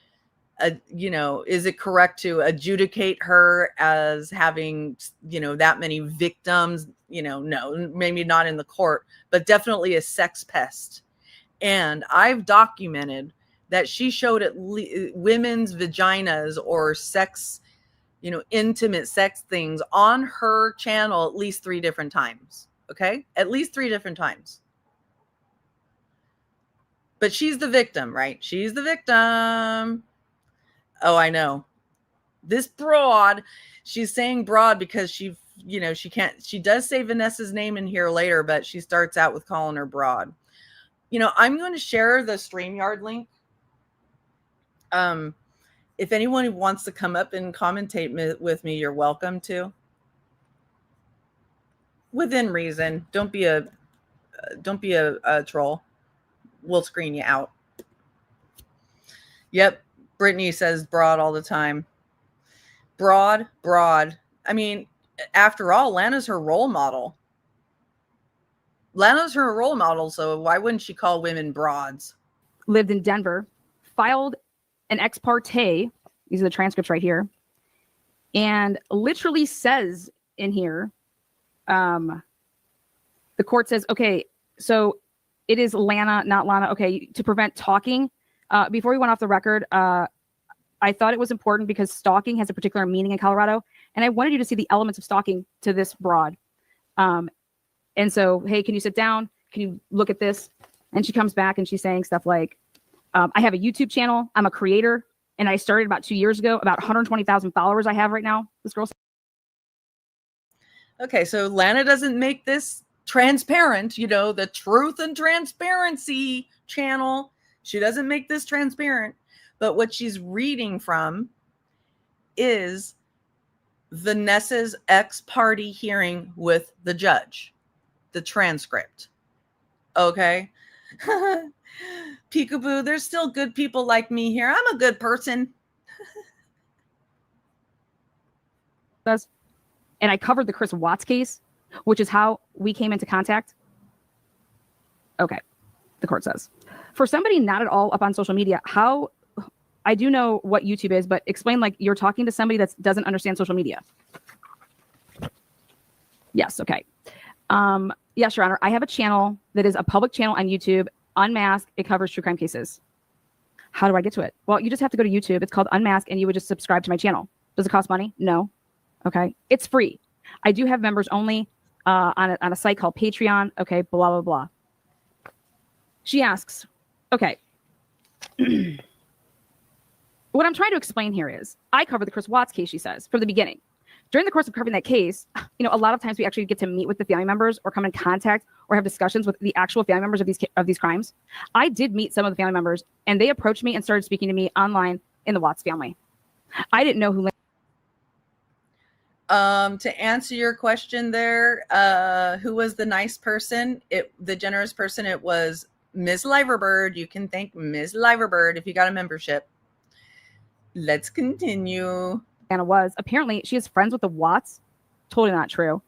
A: is it correct to adjudicate her as having, that many victims? No, maybe not in the court, but definitely a sex pest. And I've documented that she showed women's vaginas or sex, intimate sex things on her channel at least 3 different times. Okay. At least 3 different times. But she's the victim, right? She's the victim. Oh, I know. This broad, she's saying broad because she does say Vanessa's name in here later, but she starts out with calling her broad. I'm going to share the StreamYard link. If anyone wants to come up and commentate with me, you're welcome to. Within reason. Don't be a troll. We'll screen you out. Yep. Brittany says broad all the time. Broad. I mean, after all, Lana's her role model. So why wouldn't she call women broads?
D: Lived in Denver, filed an ex parte. These are the transcripts right here. And literally says in here, the court says, okay, so it is Lana, not Lana. Okay, to prevent talking. Before we went off the record, I thought it was important because stalking has a particular meaning in Colorado. And I wanted you to see the elements of stalking to this broad. And so, hey, can you sit down? Can you look at this? And she comes back and she's saying stuff like, I have a YouTube channel. I'm a creator. And I started about 2 years ago, about 120,000 followers I have right now. This girl.
A: Okay, so Lana doesn't make this transparent, the truth and transparency channel. She doesn't make this transparent. But what she's reading from is Vanessa's ex-parte hearing with the judge, the transcript. Okay. Peekaboo, there's still good people like me here. I'm a good person.
D: And I covered the Chris Watts case, which is how we came into contact. Okay. The court says, for somebody not at all up on social media, how, I do know what YouTube is, but explain like you're talking to somebody that doesn't understand social media. Yes. Okay. Yes, Your Honor. I have a channel that is a public channel on YouTube. Unmasked. It covers true crime cases. How do I get to it? Well, you just have to go to YouTube. It's called Unmasked, and you would just subscribe to my channel. Does it cost money? No. Okay. It's free. I do have members only on a site called Patreon. Okay. Blah, blah, blah. She asks, okay. What I'm trying to explain here is I covered the Chris Watts case, she says, from the beginning. During the course of covering that case, a lot of times we actually get to meet with the family members or come in contact or have discussions with the actual family members of these crimes. I did meet some of the family members, and they approached me and started speaking to me online in the Watts family. I didn't know who.
A: To answer your question there, who was the nice person? The generous person, it was Ms. Liverbird. You can thank Ms. Liverbird if you got a membership. Let's continue.
D: Anna was. Apparently, she is friends with the Watts. Totally not true.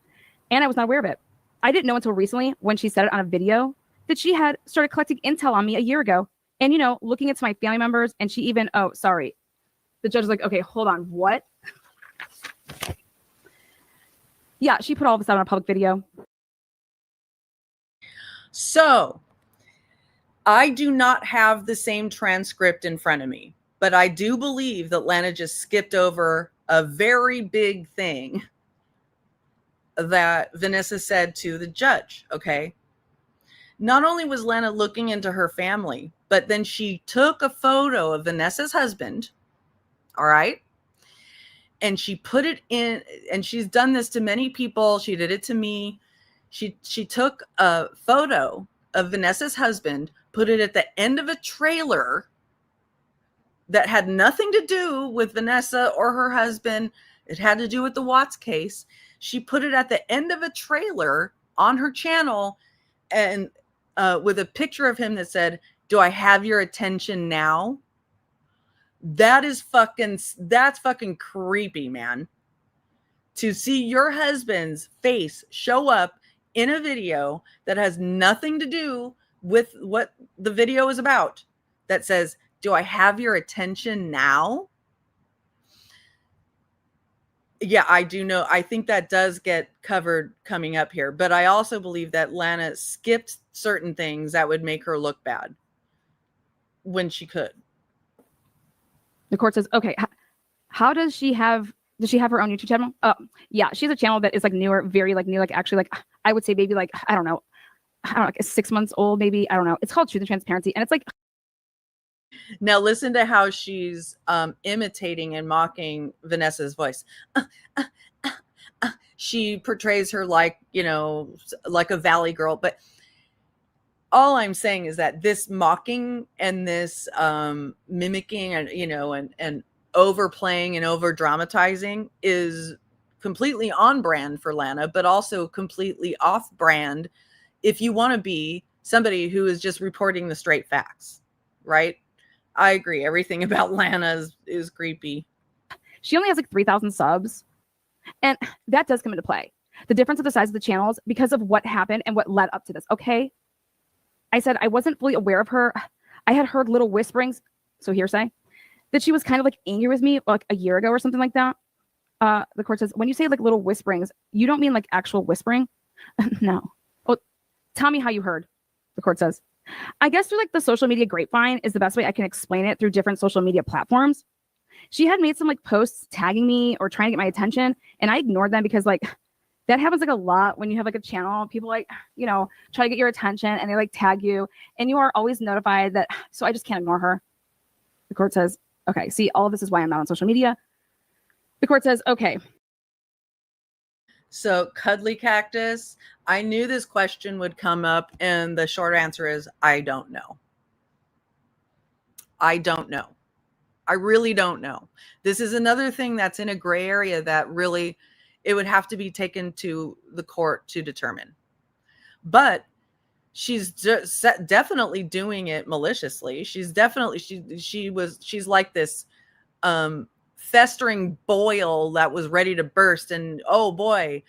D: And I was not aware of it. I didn't know until recently when she said it on a video that she had started collecting intel on me a year ago. And, looking into my family members, and she even, oh, sorry. The judge was like, okay, hold on, what? Yeah, she put all this out on a public video.
A: So, I do not have the same transcript in front of me, but I do believe that Lana just skipped over a very big thing that Vanessa said to the judge, okay? Not only was Lana looking into her family, but then she took a photo of Vanessa's husband, all right? And she put it in, and she's done this to many people. She did it to me. She took a photo of Vanessa's husband, put it at the end of a trailer that had nothing to do with Vanessa or her husband. It had to do with the Watts case. She put it at the end of a trailer on her channel, and with a picture of him that said, "Do I have your attention now?" That's fucking creepy, man. To see your husband's face show up in a video that has nothing to do with what the video is about, that says, "Do I have your attention now?" Yeah, I do know. I think that does get covered coming up here, but I also believe that Lana skipped certain things that would make her look bad when she could.
D: The court says, okay, how does she have her own YouTube channel? Yeah, she has a channel that is like newer, very like new, like actually like, I would say maybe like, I don't know, like 6 months old, maybe. I don't know. It's called Truth and Transparency. And it's like,
A: now listen to how she's imitating and mocking Vanessa's voice. She portrays her like, like a valley girl. But all I'm saying is that this mocking and this mimicking and, and overplaying and over dramatizing is completely on brand for Lana, but also completely off brand if you want to be somebody who is just reporting the straight facts, right? I agree. Everything about Lana is creepy.
D: She only has like 3,000 subs. And that does come into play. The difference of the size of the channels because of what happened and what led up to this. Okay. I said I wasn't fully aware of her. I had heard little whisperings, so hearsay, that she was kind of like angry with me like a year ago or something like that. The court says, when you say like little whisperings, you don't mean like actual whispering? No. Well, tell me how you heard, the court says. I guess through like the social media grapevine is the best way I can explain it, through different social media platforms. She had made some like posts tagging me or trying to get my attention, and I ignored them because like that happens like a lot when you have like a channel. People like, try to get your attention and they like tag you, and you are always notified that. So I just can't ignore her. The court says, okay, see, all of this is why I'm not on social media. The court says, okay.
A: So Cuddly Cactus, I knew this question would come up, and the short answer is, I don't know. I don't know. I really don't know. This is another thing that's in a gray area that really, it would have to be taken to the court to determine. But she's just definitely doing it maliciously. She's definitely, she's like this festering boil that was ready to burst. And oh boy,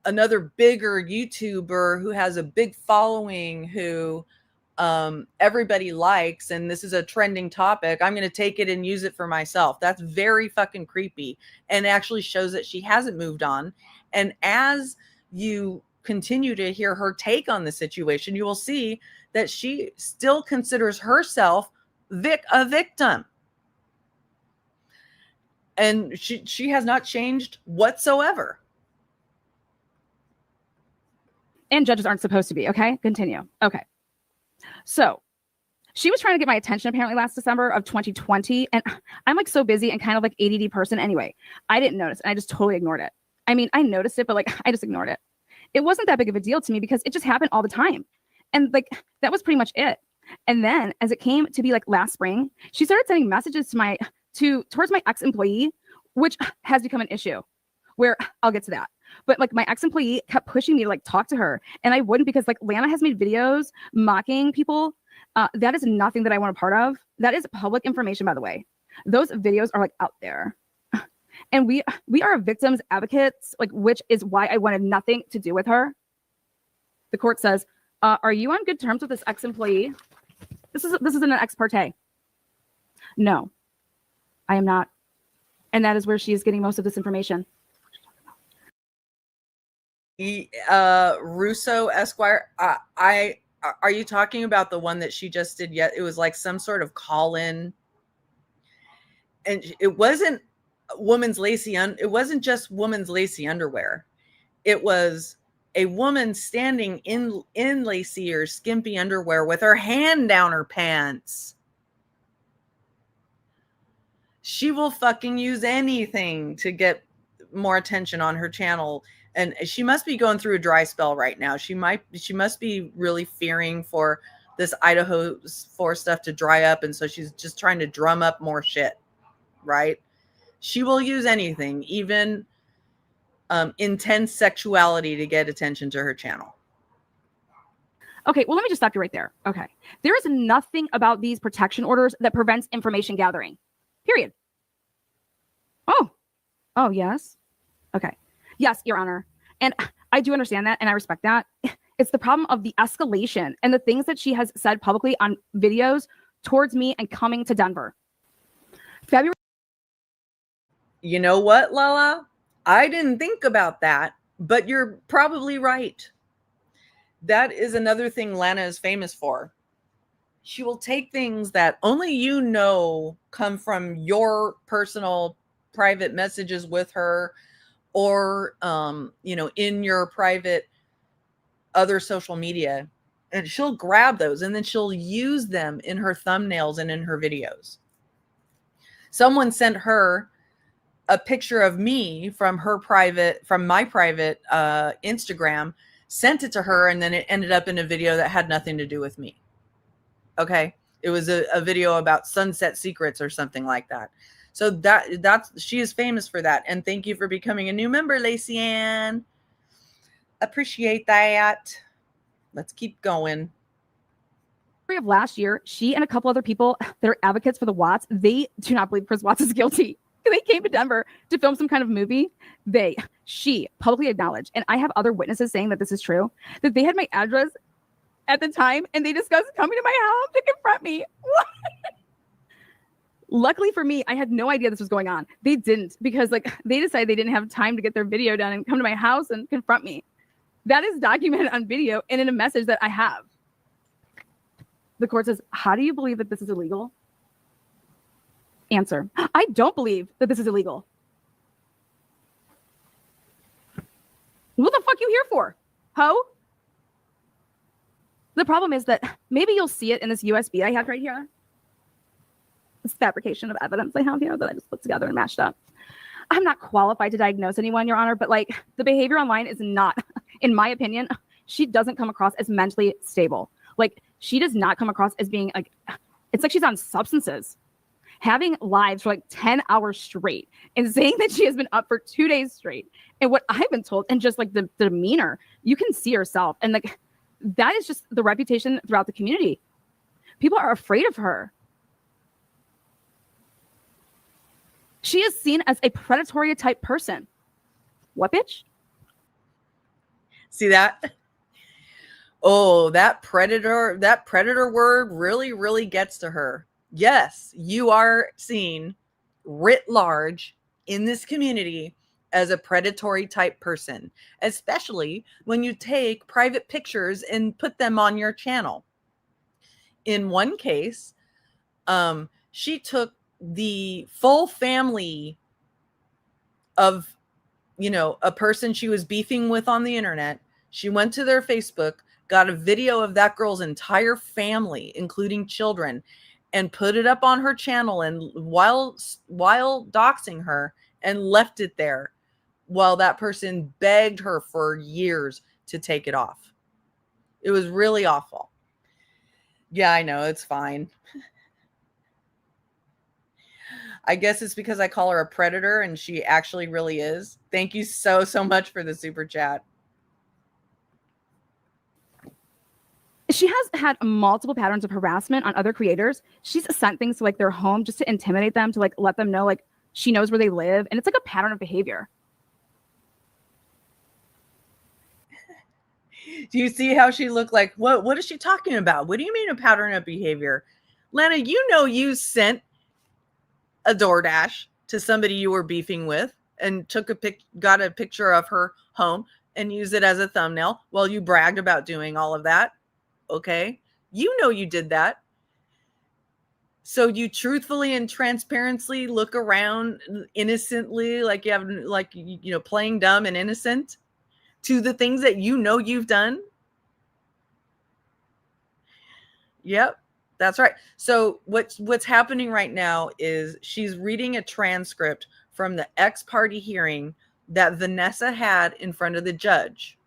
A: another bigger YouTuber who has a big following, who everybody likes, and this is a trending topic, I'm going to take it and use it for myself. That's very fucking creepy, and actually shows that she hasn't moved on. And as you continue to hear her take on the situation, you will see that she still considers herself a victim. And she has not changed whatsoever.
D: And judges aren't supposed to be. Okay, continue. Okay. So she was trying to get my attention apparently last December of 2020. And I'm like so busy and kind of like ADD person anyway. I didn't notice, and I just totally ignored it. I mean, I noticed it, but like I just ignored it. It wasn't that big of a deal to me because it just happened all the time. And like that was pretty much it. And then as it came to be like last spring, she started sending messages towards my ex-employee, which has become an issue. where I'll get to that. But like my ex-employee kept pushing me to like talk to her, and I wouldn't, because like Lana has made videos mocking people. That is nothing that I want a part of. That is public information, by the way. Those videos are like out there. And we are victims advocates, like, which is why I wanted nothing to do with her. The court says, are you on good terms with this ex-employee? This is an ex parte. No, I am not. And that is where she is getting most of this information.
A: Russo Esquire, are you talking about the one that she just did yet? It was like some sort of call-in, and it wasn't it wasn't just woman's lacy underwear. It was a woman standing in lacy or skimpy underwear with her hand down her pants. She will fucking use anything to get more attention on her channel. And she must be going through a dry spell right now. She must be really fearing for this Idaho 4 stuff to dry up. And so she's just trying to drum up more shit, right? She will use anything, even intense sexuality, to get attention to her channel.
D: Okay, well, let me just stop you right there. Okay. There is nothing about these protection orders that prevents information gathering. Period. Oh, yes. Okay. Yes, Your Honor. And I do understand that, and I respect that. It's the problem of the escalation and the things that she has said publicly on videos towards me and coming to Denver. February.
A: You know what, Lala? I didn't think about that, but you're probably right. That is another thing Lana is famous for. She will take things that only you know come from your personal private messages with her, or in your private other social media, and she'll grab those and then she'll use them in her thumbnails and in her videos. Someone sent her a picture of me from my private Instagram, sent it to her, and then it ended up in a video that had nothing to do with me. Okay. It was a video about sunset secrets or something like that. So she is famous for that. And thank you for becoming a new member, Lacey Ann. Appreciate that. Let's keep going.
D: Of last year, she and a couple other people that are advocates for the Watts, they do not believe Chris Watts is guilty. They came to Denver to film some kind of movie. She publicly acknowledged, and I have other witnesses saying that this is true, that they had my address at the time and they discussed coming to my house to confront me. What? Luckily for me, I had no idea this was going on. They didn't, because they decided they didn't have time to get their video done and come to my house and confront me. That is documented on video and in a message that I have. The court says, how do you believe that this is illegal? Answer, I don't believe that this is illegal. What the fuck you here for, ho? The problem is that maybe you'll see it in this USB I have right here. This fabrication of evidence I have here that I just put together and mashed up. I'm not qualified to diagnose anyone, Your Honor, but the behavior online is not, in my opinion, she doesn't come across as mentally stable. She does not come across as being it's like she's on substances. Having lives for 10 hours straight and saying that she has been up for 2 days straight. And what I've been told, and just the demeanor, you can see herself. And that is just the reputation throughout the community. People are afraid of her. She is seen as a predatory type person. What, bitch?
A: See that? Oh, that predator word really, really gets to her. Yes, you are seen writ large in this community as a predatory type person, especially when you take private pictures and put them on your channel. In one case, she took the full family of, a person she was beefing with on the internet. She went to their Facebook, got a video of that girl's entire family, including children, and put it up on her channel, and while doxing her, and left it there while that person begged her for years to take it off. It was really awful. Yeah, I know, it's fine. I guess it's because I call her a predator and she actually really is. Thank you so much for the super chat.
D: She has had multiple patterns of harassment on other creators. She's sent things to like their home just to intimidate them, to like let them know like she knows where they live. And it's like a pattern of behavior.
A: Do you see how she looked like? What is she talking about? What do you mean a pattern of behavior? Lana, you know you sent a DoorDash to somebody you were beefing with and got a picture of her home and used it as a thumbnail while you bragged about doing all of that. Okay. You know you did that. So you truthfully and transparently look around innocently, like you have, like, you know, playing dumb and innocent to the things that you know you've done. Yep, that's right. So what's happening right now is she's reading a transcript from the ex-parte hearing that Vanessa had in front of the judge,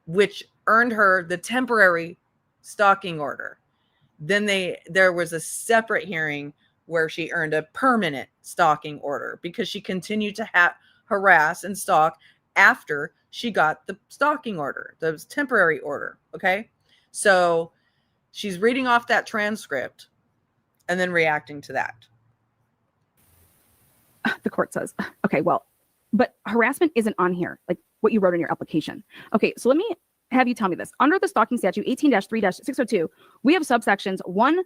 A: which earned her the temporary stalking order. Then there was a separate hearing where she earned a permanent stalking order because she continued to harass and stalk after she got the stalking order, the temporary order. Okay. So she's reading off that transcript and then reacting to that.
D: The court says, okay, well, but harassment isn't on here, like what you wrote in your application. Okay, so let me have you tell me this. Under the stalking statute 18-3-602, we have subsections 1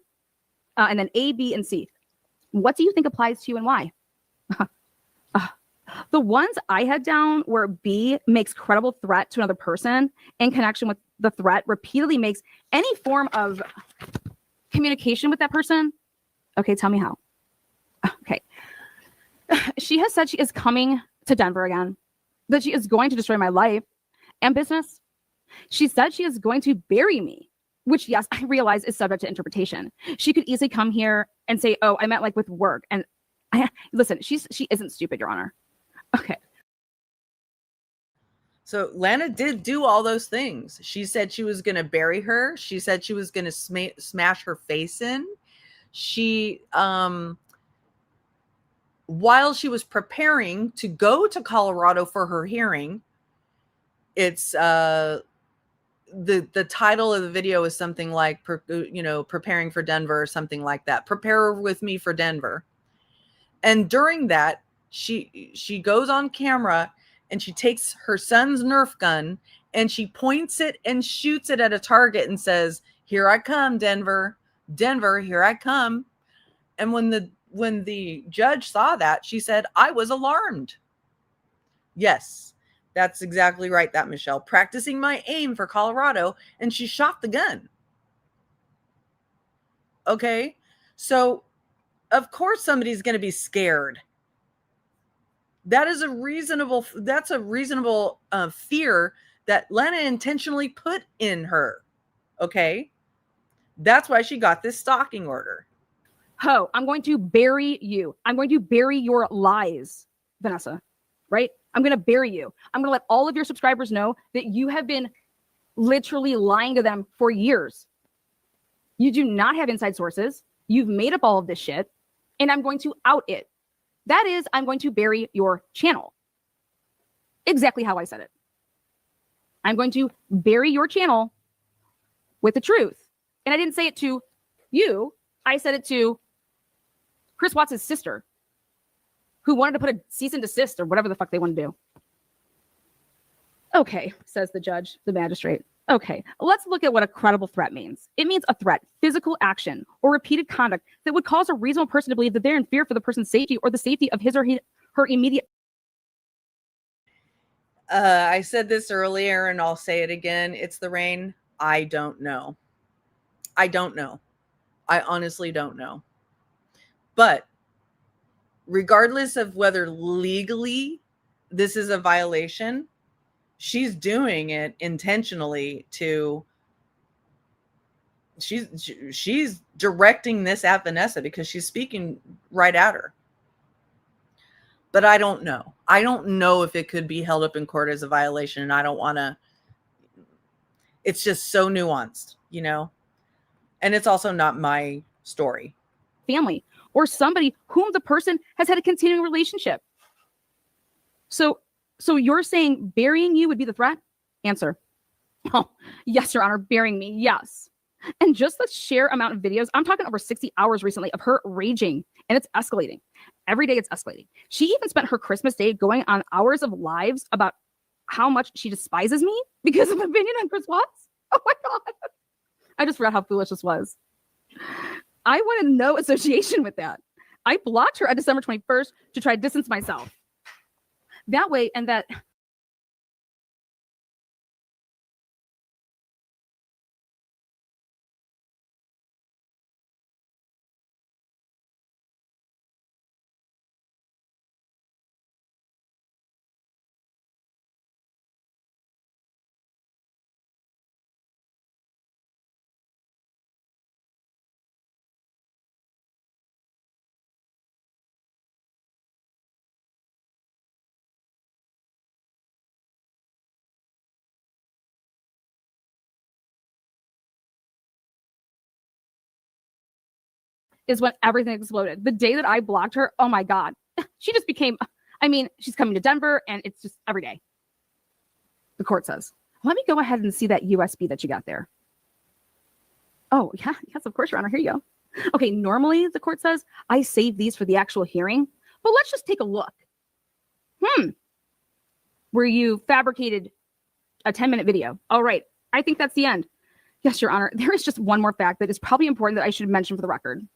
D: and then A, B, and C. What do you think applies to you and why? The ones I had down were B, makes credible threat to another person in connection with the threat, repeatedly makes any form of communication with that person. Okay, tell me how. Okay. She has said she is coming to Denver again, that she is going to destroy my life and business. She said she is going to bury me, which, yes, I realize is subject to interpretation. She could easily come here and say, oh, I meant like with work. And listen, she isn't stupid, Your Honor. Okay.
A: So Lana did do all those things. She said she was going to bury her. She said she was going to smash her face in. She, while she was preparing to go to Colorado for her hearing, it's the title of the video is something like, preparing for Denver or something like that. Prepare with me for Denver. And during that, she goes on camera and she takes her son's Nerf gun and she points it and shoots it at a target and says, "Here I come, Denver. Denver, here I come." And when the judge saw that, she said, "I was alarmed." Yes, that's exactly right, that Michelle. Practicing my aim for Colorado, and she shot the gun. Okay, so of course somebody's going to be scared. That's a reasonable fear that Lana intentionally put in her. Okay, that's why she got this stalking order.
D: Ho, I'm going to bury you. I'm going to bury your lies, Vanessa, right? I'm going to bury you. I'm going to let all of your subscribers know that you have been literally lying to them for years. You do not have inside sources. You've made up all of this shit, and I'm going to out it. That is, I'm going to bury your channel. Exactly how I said it. I'm going to bury your channel with the truth. And I didn't say it to you. I said it to Chris Watts' sister, who wanted to put a cease and desist or whatever the fuck they want to do. Okay, says the judge, the magistrate. Okay, let's look at what a credible threat means. It means a threat, physical action, or repeated conduct that would cause a reasonable person to believe that they're in fear for the person's safety or the safety of his or her immediate.
A: I said this earlier and I'll say it again. It's the rain. I don't know. I don't know. I honestly don't know. But regardless of whether legally this is a violation, she's doing it intentionally she's directing this at Vanessa because she's speaking right at her. But I don't know. I don't know if it could be held up in court as a violation, and I don't want to. It's just so nuanced, And it's also not my story.
D: family or somebody whom the person has had a continuing relationship. So you're saying burying you would be the threat? Answer. Oh, yes, Your Honor, burying me, yes. And just the sheer amount of videos, I'm talking over 60 hours recently of her raging, and it's escalating. Every day it's escalating. She even spent her Christmas day going on hours of lives about how much she despises me because of an opinion on Chris Watts. Oh my God. I just read how foolish this was. I wanted no association with that. I blocked her on December 21st to try to distance myself. That way, and that is when everything exploded. The day that I blocked her, oh my God, she just became, I mean, she's coming to Denver and it's just every day. The court says, let me go ahead and see that USB that you got there. Oh, yeah, yes, of course, Your Honor, here you go. Okay, normally the court says, I save these for the actual hearing, but let's just take a look. Where you fabricated a 10-minute video. All right, I think that's the end. Yes, Your Honor, there is just one more fact that is probably important that I should mention for the record.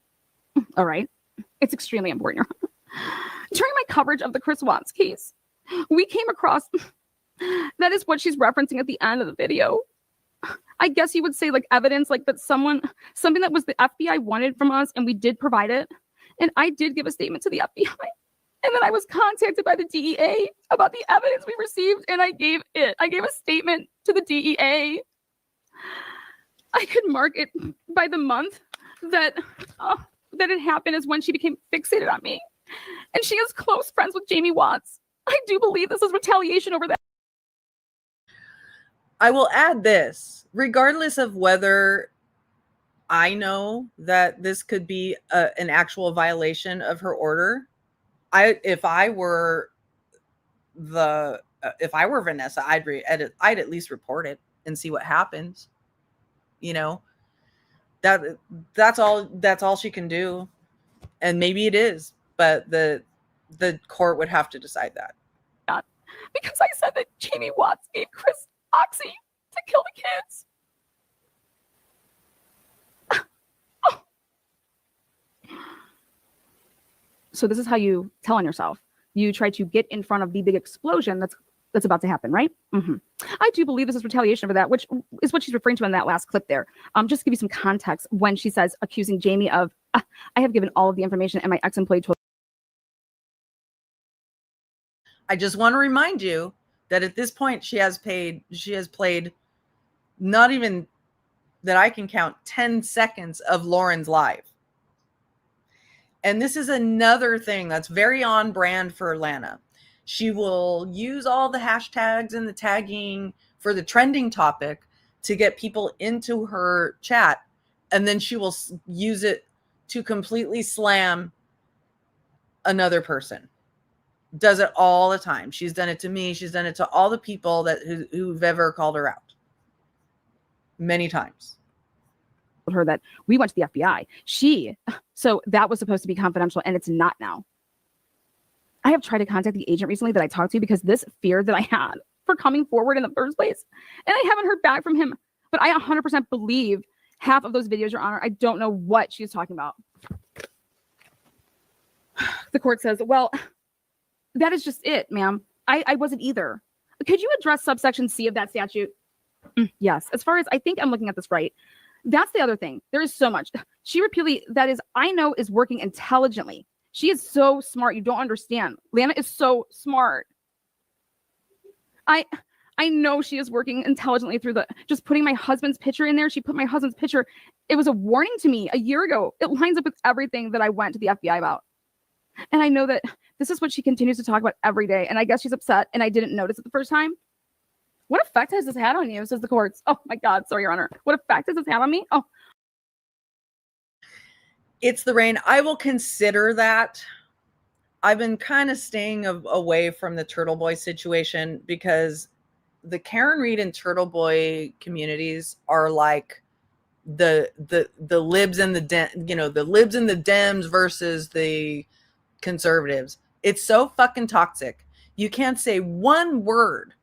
D: All right. It's extremely important, Your Honor. During my coverage of the Chris Watts case, we came across, that is what she's referencing at the end of the video. I guess you would say like evidence, like that something that was the FBI wanted from us and we did provide it. And I did give a statement to the FBI. And then I was contacted by the DEA about the evidence we received and I gave a statement to the DEA. I could mark it by the month that it happened is when she became fixated on me. And she is close friends with Jamie Watts. I do believe this is retaliation over that.
A: I will add this, regardless of whether I know that this could be an actual violation of her order. If I were Vanessa, I'd at least report it and see what happens. You know, that's all she can do, and maybe it is, but the court would have to decide that.
D: Because I said that Jamie Watts gave Chris Oxy to kill the kids. Oh. So this is how you tell on yourself. You try to get in front of the big explosion that's about to happen, right? I do believe this is retaliation for that, which is what she's referring to in that last clip there. Just to give you some context, when she says accusing Jamie of, I have given all of the information and my ex-employee told.
A: I just want to remind you that at this point she has played not even that I can count 10 seconds of Lauren's live. And this is another thing that's very on brand for Lana. She will use all the hashtags and the tagging for the trending topic to get people into her chat. And then she will use it to completely slam another person. Does it all the time. She's done it to me. She's done it to all the people who've ever called her out. Many times.
D: Her that we went to the FBI. So that was supposed to be confidential and it's not now. I have tried to contact the agent recently that I talked to because this fear that I had for coming forward in the first place. And I haven't heard back from him, but I 100% believe half of those videos, Your Honor. I don't know what she's talking about. The court says, well, that is just it, ma'am. I wasn't either. Could you address subsection C of that statute? Yes. As far as I think I'm looking at this right. That's the other thing. There is so much. She repeatedly, that is, I know is working intelligently. She is so smart. You don't understand. Lana is so smart. I know she is working intelligently through just putting my husband's picture in there. She put my husband's picture. It was a warning to me a year ago. It lines up with everything that I went to the FBI about. And I know that this is what she continues to talk about every day. And I guess she's upset and I didn't notice it the first time. What effect has this had on you, says the courts? Oh my God, sorry, Your Honor. What effect has this had on me? Oh.
A: It's the rain. I will consider that. I've been kind of staying away from the Turtle Boy situation because the Karen Reed and Turtle Boy communities are like the libs and the libs and the Dems versus the conservatives. It's so fucking toxic. You can't say one word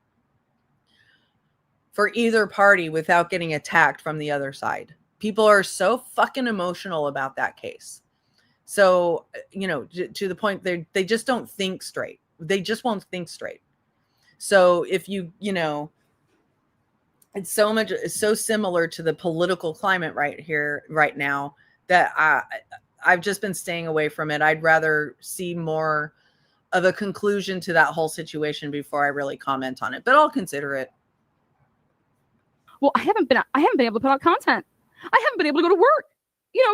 A: for either party without getting attacked from the other side. People are so fucking emotional about that case. So, to the point, they just don't think straight. They just won't think straight. So if it's so similar to the political climate right now that I've just been staying away from it. I'd rather see more of a conclusion to that whole situation before I really comment on it, but I'll consider it.
D: Well, I haven't been able to put out content. I haven't been able to go to work.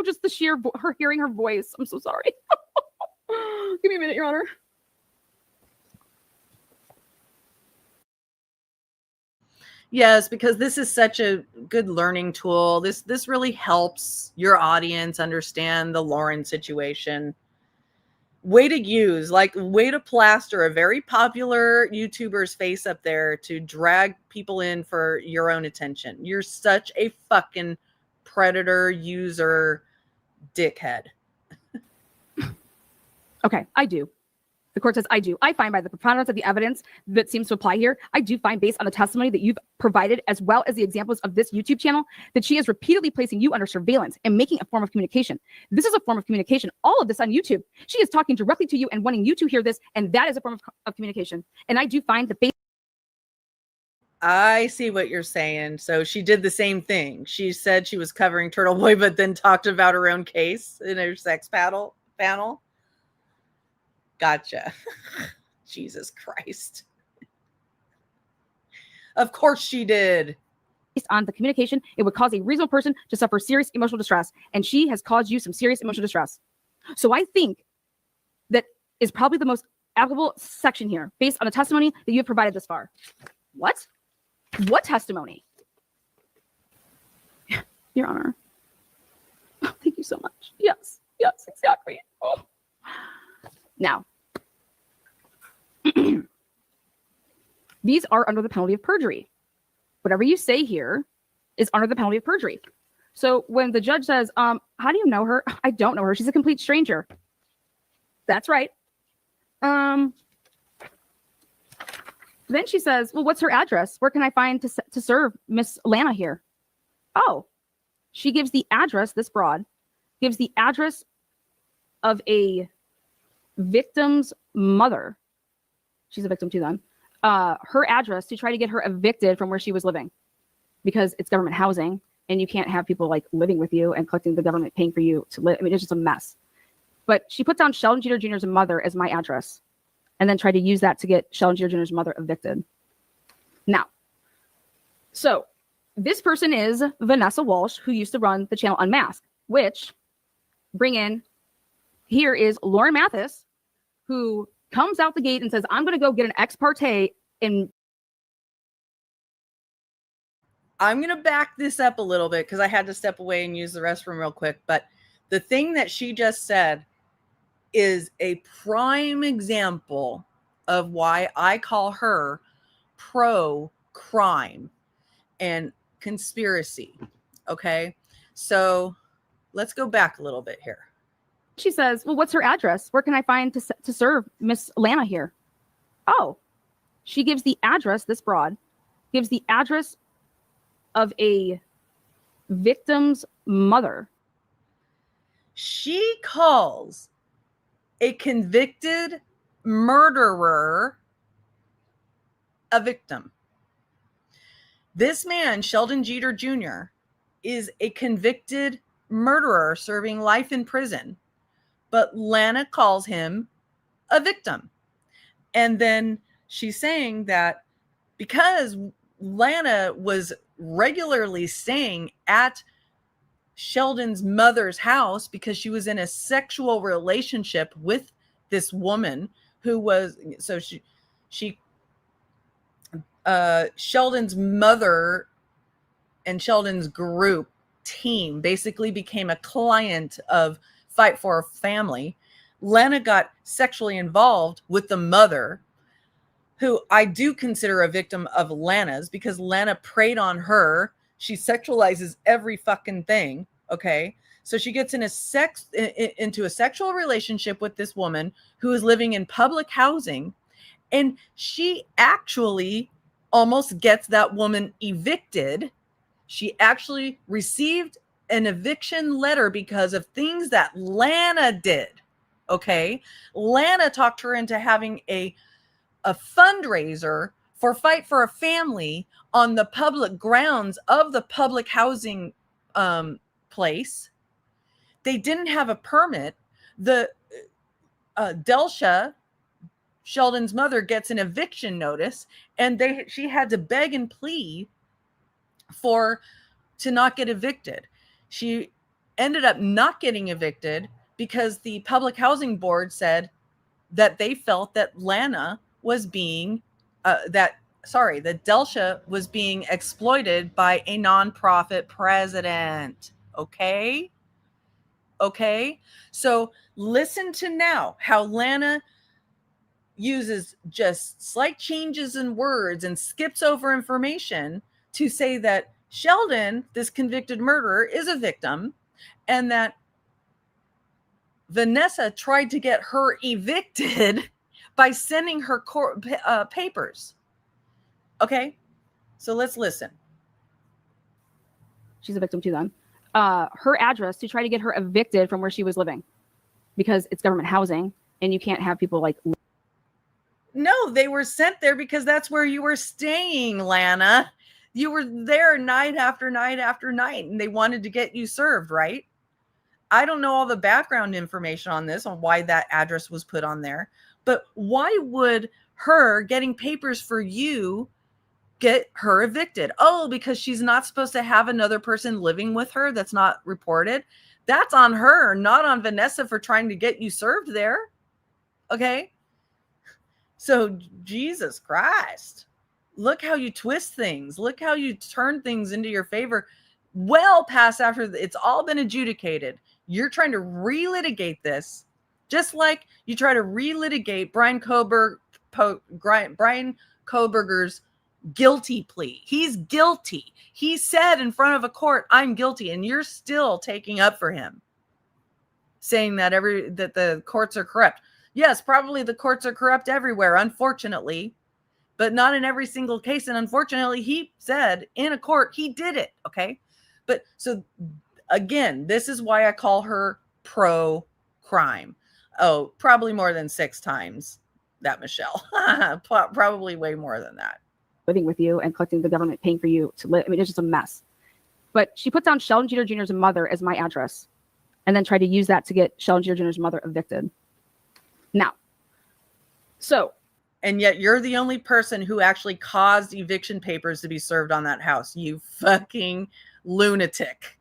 D: Just the sheer her hearing her voice. I'm so sorry. Give me a minute, Your Honor.
A: Yes, because this is such a good learning tool. This really helps your audience understand the Lauren situation. Way to plaster a very popular YouTuber's face up there to drag people in for your own attention. You're such a fucking predator user dickhead.
D: Okay, I do. The court says I do. I find by the preponderance of the evidence that seems to apply here, I do find based on the testimony that you've provided, as well as the examples of this YouTube channel, that she is repeatedly placing you under surveillance and making a form of communication. This is a form of communication. All of this on YouTube. She is talking directly to you and wanting you to hear this, and that is a form of communication. And I do find that based
A: I see what you're saying. So she did the same thing. She said she was covering Turtle Boy, but then talked about her own case in her sex panel. Gotcha. Jesus Christ. Of course she did.
D: based on the communication, it would cause a reasonable person to suffer serious emotional distress. And she has caused you some serious emotional distress. So I think that is probably the most applicable section here based on the testimony that you have provided this far. What? What testimony? Your Honor. Oh, thank you so much. Yes, exactly. Oh. Now, these are under the penalty of perjury. Whatever you say here is under the penalty of perjury. So when the judge says, how do you know her? I don't know her. She's a complete stranger. That's right. Then she says, well, what's her address? Where can I find to serve Miss Lana here? Oh, she gives the address, this broad, gives the address of a victim's mother. She's a victim too then. Her address to try to get her evicted from where she was living because it's government housing and you can't have people like living with you and collecting the government paying for you to live. I mean, it's just a mess. But she put down Sheldon Jeter Jr.'s mother as my address and then tried to use that to get Sheldon Jeter Jr.'s mother evicted. Now, so this person is Vanessa Walsh, who used to run the channel Unmasked, which here is Lauren Mathis, who comes out the gate and says, I'm going to go get an ex parte in.
A: I'm going to back this up a little bit because I had to step away and use the restroom real quick. But the thing that she just said is a prime example of why I call her pro-crime and conspiracy. Okay, so let's go back a little bit here.
D: She says, well, what's her address? Where can I find to serve Miss Lana here? Oh, she gives the address, this broad, gives the address of a victim's mother.
A: She calls a convicted murderer a victim. This man, Sheldon Jeter Jr., is a convicted murderer serving life in prison. But Lana calls him a victim. And then she's saying that because Lana was regularly staying at Sheldon's mother's house because she was in a sexual relationship with this woman who was, so Sheldon's mother and Sheldon's group team basically became a client of Fight for a Family, Lana got sexually involved with the mother, who I do consider a victim of Lana's, because Lana preyed on her. She sexualizes every fucking thing. Okay. So she gets into a sexual relationship with this woman who is living in public housing. And she actually almost gets that woman evicted. She actually received an eviction letter because of things that Lana did. Okay. Lana talked her into having a fundraiser for Fight for a Family on the public grounds of the public housing place. They didn't have a permit. The Delsha, Sheldon's mother, gets an eviction notice, and she had to beg and plead to not get evicted. She ended up not getting evicted because the public housing board said that they felt that Lana was being that Delsha was being exploited by a nonprofit president. Okay. So listen to now how Lana uses just slight changes in words and skips over information to say that Sheldon, this convicted murderer, is a victim, and that Vanessa tried to get her evicted by sending her papers. Okay, so let's listen.
D: She's a victim too then. Her address to try to get her evicted from where she was living, because it's government housing and you can't have people like.
A: No, they were sent there because that's where you were staying, Lana. You were there night after night after night, and they wanted to get you served, right? I don't know all the background information on this, on why that address was put on there, but why would her getting papers for you get her evicted? Oh, because she's not supposed to have another person living with her that's not reported. That's on her, not on Vanessa for trying to get you served there. Okay. So Jesus Christ, look how you twist things. Look how you turn things into your favor. Well past after it's all been adjudicated. You're trying to relitigate this, just like you try to relitigate Brian Kohberger's guilty plea. He's guilty. He said in front of a court, "I'm guilty," and you're still taking up for him, saying that that the courts are corrupt. Yes, probably the courts are corrupt everywhere, unfortunately, but not in every single case. And unfortunately, he said in a court he did it. Okay, but so again, this is why I call her pro-crime. Oh, probably more than 6 times that, Michelle. Probably way more than that.
D: Living with you and collecting the government paying for you to live. I mean, it's just a mess. But she put down Sheldon Jeter Jr.'s mother as my address, and then tried to use that to get Sheldon Jeter Jr.'s mother evicted. Now, so.
A: And yet you're the only person who actually caused eviction papers to be served on that house. You fucking lunatic.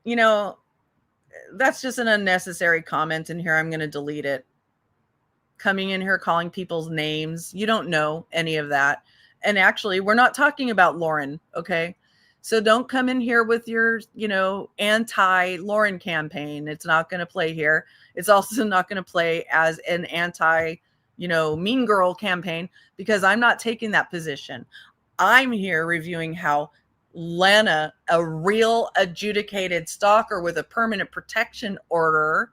A: You know, that's just an unnecessary comment in here. I'm going to delete it. Coming in here, calling people's names. You don't know any of that. And actually, we're not talking about Lauren, okay? So don't come in here with your, anti-Lauren campaign. It's not going to play here. It's also not going to play as an anti, mean girl campaign, because I'm not taking that position. I'm here reviewing how Lana, a real adjudicated stalker with a permanent protection order,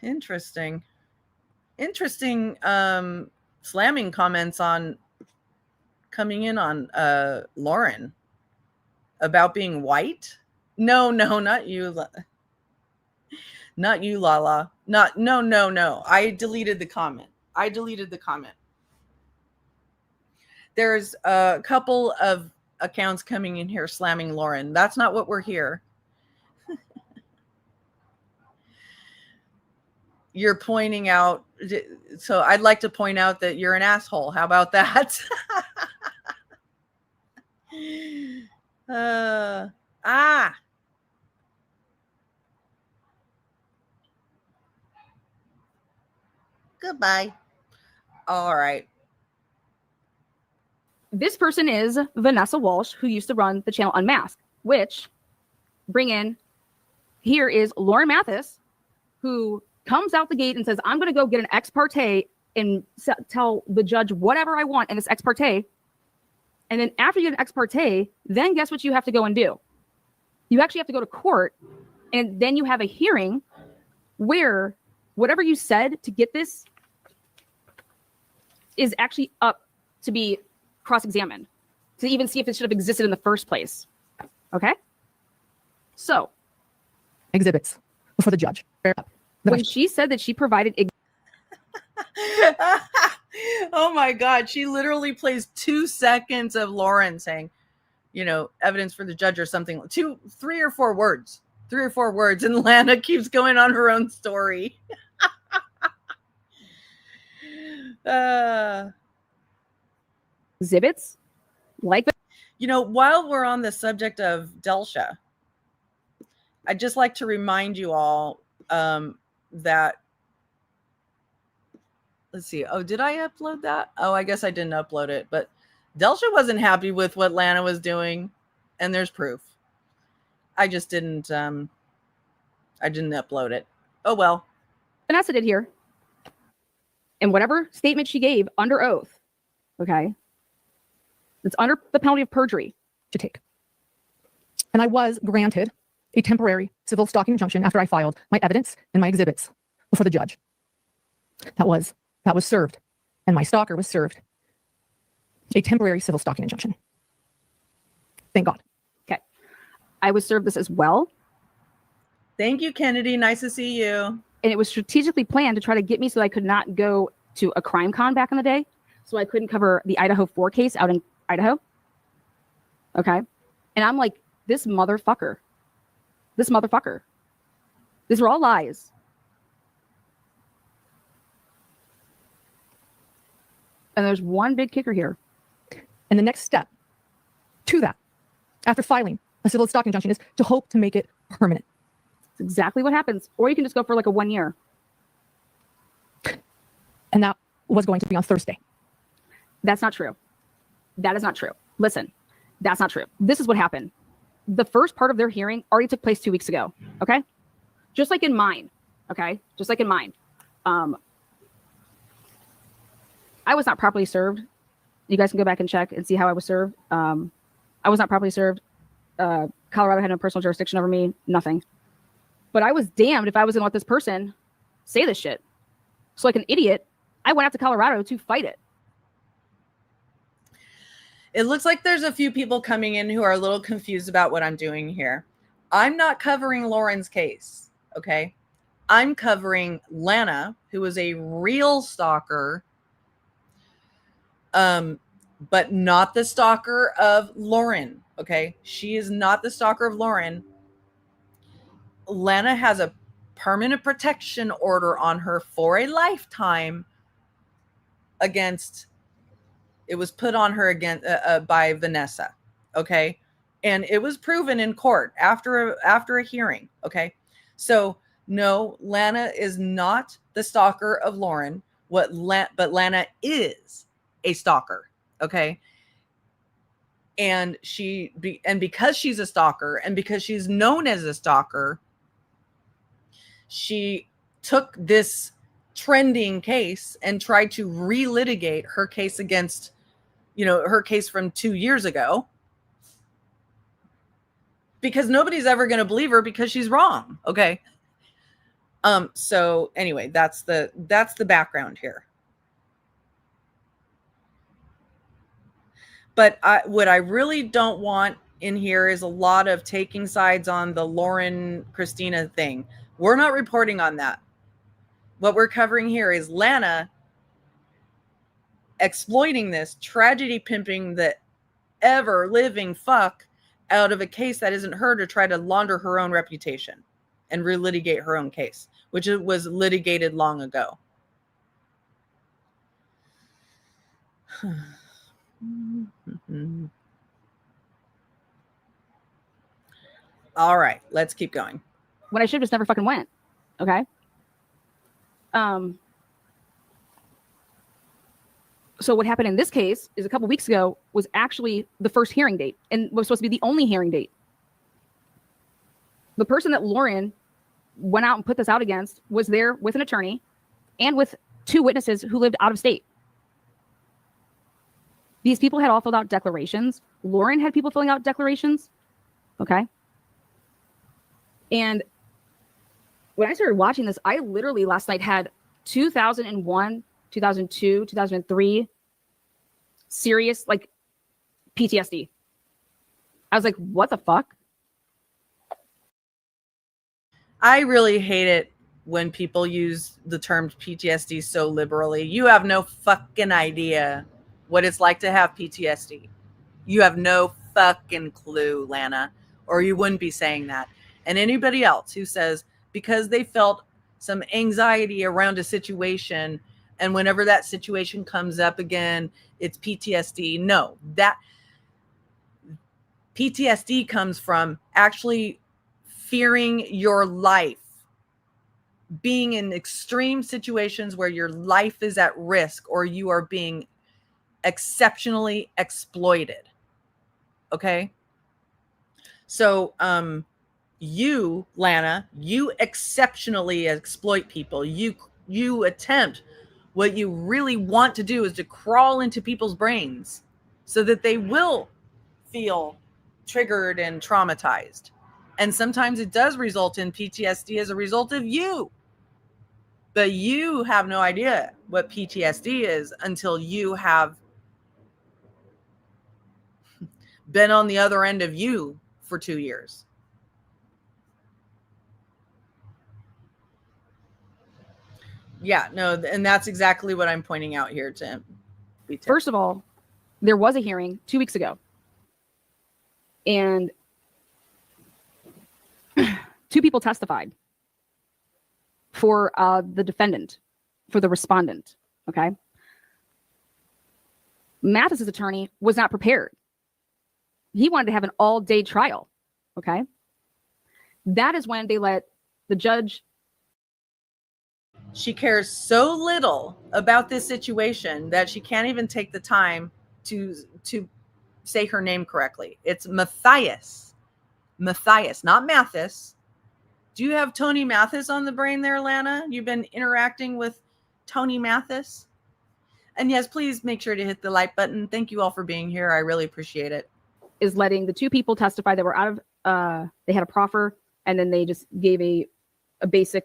A: interesting slamming comments on coming in on Lauren about being white. No, not you. Not you, Lala. No. I deleted the comment. There's a couple of accounts coming in here slamming Lauren. That's not what we're here. You're pointing out. So I'd like to point out that you're an asshole. How about that? Goodbye. All right.
D: This person is Vanessa Walsh, who used to run the channel Unmasked, which here is Lauren Mathis, who comes out the gate and says, I'm going to go get an ex parte and tell the judge whatever I want in this ex parte. And then after you get an ex parte, then guess what you have to go and do? You actually have to go to court, and then you have a hearing where whatever you said to get this is actually up to be cross-examined, to even see if it should have existed in the first place. Okay? So,
I: exhibits before the judge.
D: When she said that she provided
A: oh my God, she literally plays 2 seconds of Lauren saying, you know, evidence for the judge or something, 3 or 4 words, and Lana keeps going on her own story.
D: Exhibits like that.
A: You know, while we're on the subject of Delsha, I'd just like to remind you all that, let's see. Oh, did I upload that? Oh, I guess I didn't upload it, but Delsha wasn't happy with what Lana was doing, and there's proof. I just didn't upload it. Oh, well.
D: Vanessa did here. And whatever statement she gave under oath, okay, it's under the penalty of perjury
I: to take. And I was granted a temporary civil stalking injunction after I filed my evidence and my exhibits before the judge. That was served, and my stalker was served a temporary civil stalking injunction. Thank God.
D: Okay. I was served this as well.
A: Thank you, Kennedy. Nice to see you.
D: And it was strategically planned to try to get me so I could not go to a crime con back in the day. So I couldn't cover the Idaho 4 case out in Idaho. Okay. And I'm like, this motherfucker. These are all lies. And there's one big kicker here.
I: And the next step to that, after filing a civil stalking injunction, is to hope to make it permanent.
D: That's exactly what happens. Or you can just go for like a 1 year.
I: And that was going to be on Thursday.
D: That's not true. That is not true. Listen, that's not true. This is what happened. The first part of their hearing already took place 2 weeks ago. Okay. Just like in mine. Okay. Just like in mine. I was not properly served. You guys can go back and check and see how I was served. I was not properly served. Colorado had no personal jurisdiction over me. Nothing. But I was damned if I was going to let this person say this shit. So like an idiot, I went out to Colorado to fight it.
A: It looks like there's a few people coming in who are a little confused about what I'm doing here. I'm not covering Lauren's case, okay? I'm covering Lana, who is a real stalker, but not the stalker of Lauren, okay? She is not the stalker of Lauren. Lana has a permanent protection order on her for a lifetime against... It was put on her again by Vanessa, okay? And it was proven in court after a hearing, okay? So, no, Lana is not the stalker of Lauren, but Lana is a stalker, okay? And because she's a stalker and because she's known as a stalker, she took this trending case and tried to relitigate her case against, her case from 2 years ago, because nobody's ever going to believe her because she's wrong. Okay. So anyway, that's the background here. But what I really don't want in here is a lot of taking sides on the Lauren Christina thing. We're not reporting on that. What we're covering here is Lana exploiting this, tragedy pimping the ever living fuck out of a case that isn't her to try to launder her own reputation and relitigate her own case, which it was litigated long ago. All right, let's keep going.
D: When I should have just never fucking went. Okay. So what happened in this case is a couple weeks ago was actually the first hearing date and was supposed to be the only hearing date. The person that Lauren went out and put this out against was there with an attorney and with 2 witnesses who lived out of state. These people had all filled out declarations. Lauren had people filling out declarations. Okay. And when I started watching this, I literally last night had 2001, 2002, 2003 serious like PTSD. I was like, what the fuck?
A: I really hate it when people use the term PTSD so liberally. You have no fucking idea what it's like to have PTSD. You have no fucking clue, Lana, or you wouldn't be saying that. And anybody else who says because they felt some anxiety around a situation and whenever that situation comes up again, it's PTSD. No, that PTSD comes from actually fearing your life, being in extreme situations where your life is at risk or you are being exceptionally exploited. Okay. So, you, Lana, you exceptionally exploit people. You attempt what you really want to do is to crawl into people's brains so that they will feel triggered and traumatized. And sometimes it does result in PTSD as a result of you. But you have no idea what PTSD is until you have been on the other end of you for 2 years. Yeah, no, and that's exactly what I'm pointing out here, Tim.
D: First of all, there was a hearing 2 weeks ago. And 2 people testified for the defendant, for the respondent. Okay. Mathis's attorney was not prepared. He wanted to have an all-day trial. Okay. That is when they let the judge.
A: She cares so little about this situation that she can't even take the time to say her name correctly. It's Matthias. Matthias, not Mathis. Do you have Tony Mathis on the brain there, Lana? You've been interacting with Tony Mathis? And yes, please make sure to hit the like button. Thank you all for being here. I really appreciate it.
D: Is letting the 2 people testify that were out of, they had a proffer, and then they just gave a basic,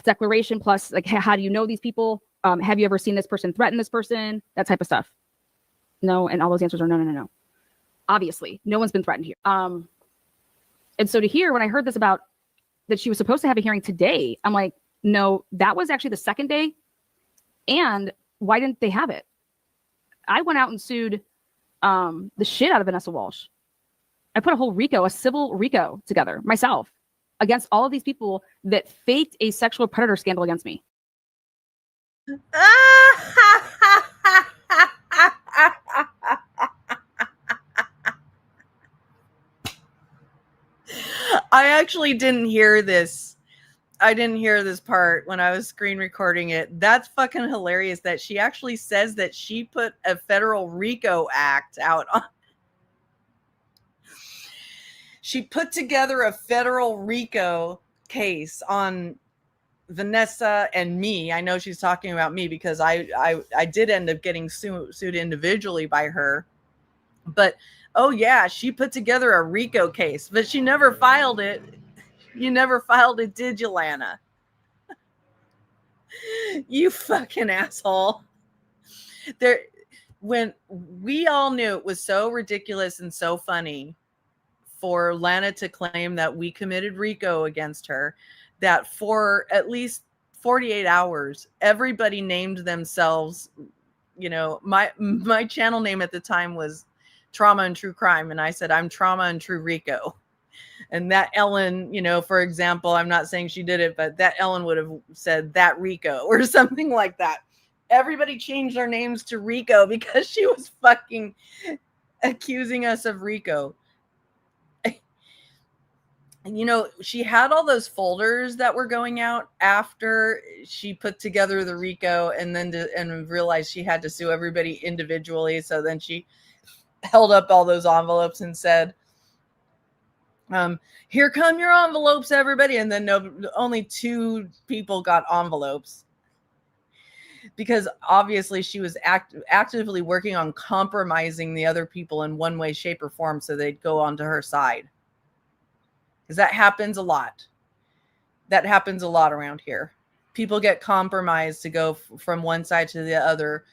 D: declaration plus like, how do you know these people? Have you ever seen this person threaten this person? That type of stuff. No. And all those answers are no. Obviously, no one's been threatened here. And so to hear when I heard this about that she was supposed to have a hearing today, I'm like, no, that was actually the second day. And why didn't they have it? I went out and sued the shit out of Vanessa Walsh. I put a whole RICO, a civil RICO together myself against all of these people that faked a sexual predator scandal against me.
A: I actually didn't hear this. I didn't hear this part when I was screen recording it. That's fucking hilarious that she actually says that she put a federal RICO act out on. She put together a federal RICO case on Vanessa and me. I know she's talking about me because I did end up getting sued individually by her. But, oh yeah, she put together a RICO case, but she never filed it. You never filed it, did you, Lana? You fucking asshole. When we all knew it was so ridiculous and so funny for Lana to claim that we committed RICO against her, that for at least 48 hours, everybody named themselves, my channel name at the time was Trauma and True Crime. And I said, I'm Trauma and True RICO. And that Ellen, for example, I'm not saying she did it, but that Ellen would have said that RICO or something like that. Everybody changed their names to RICO because she was fucking accusing us of RICO. you know, she had all those folders that were going out after she put together the RICO, and then and realized she had to sue everybody individually. So then she held up all those envelopes and said, here come your envelopes, everybody. And then only 2 people got envelopes, because obviously she was actively working on compromising the other people in one way, shape, or form so they'd go onto her side. Because that happens a lot. That happens a lot around here. People get compromised to go from one side to the other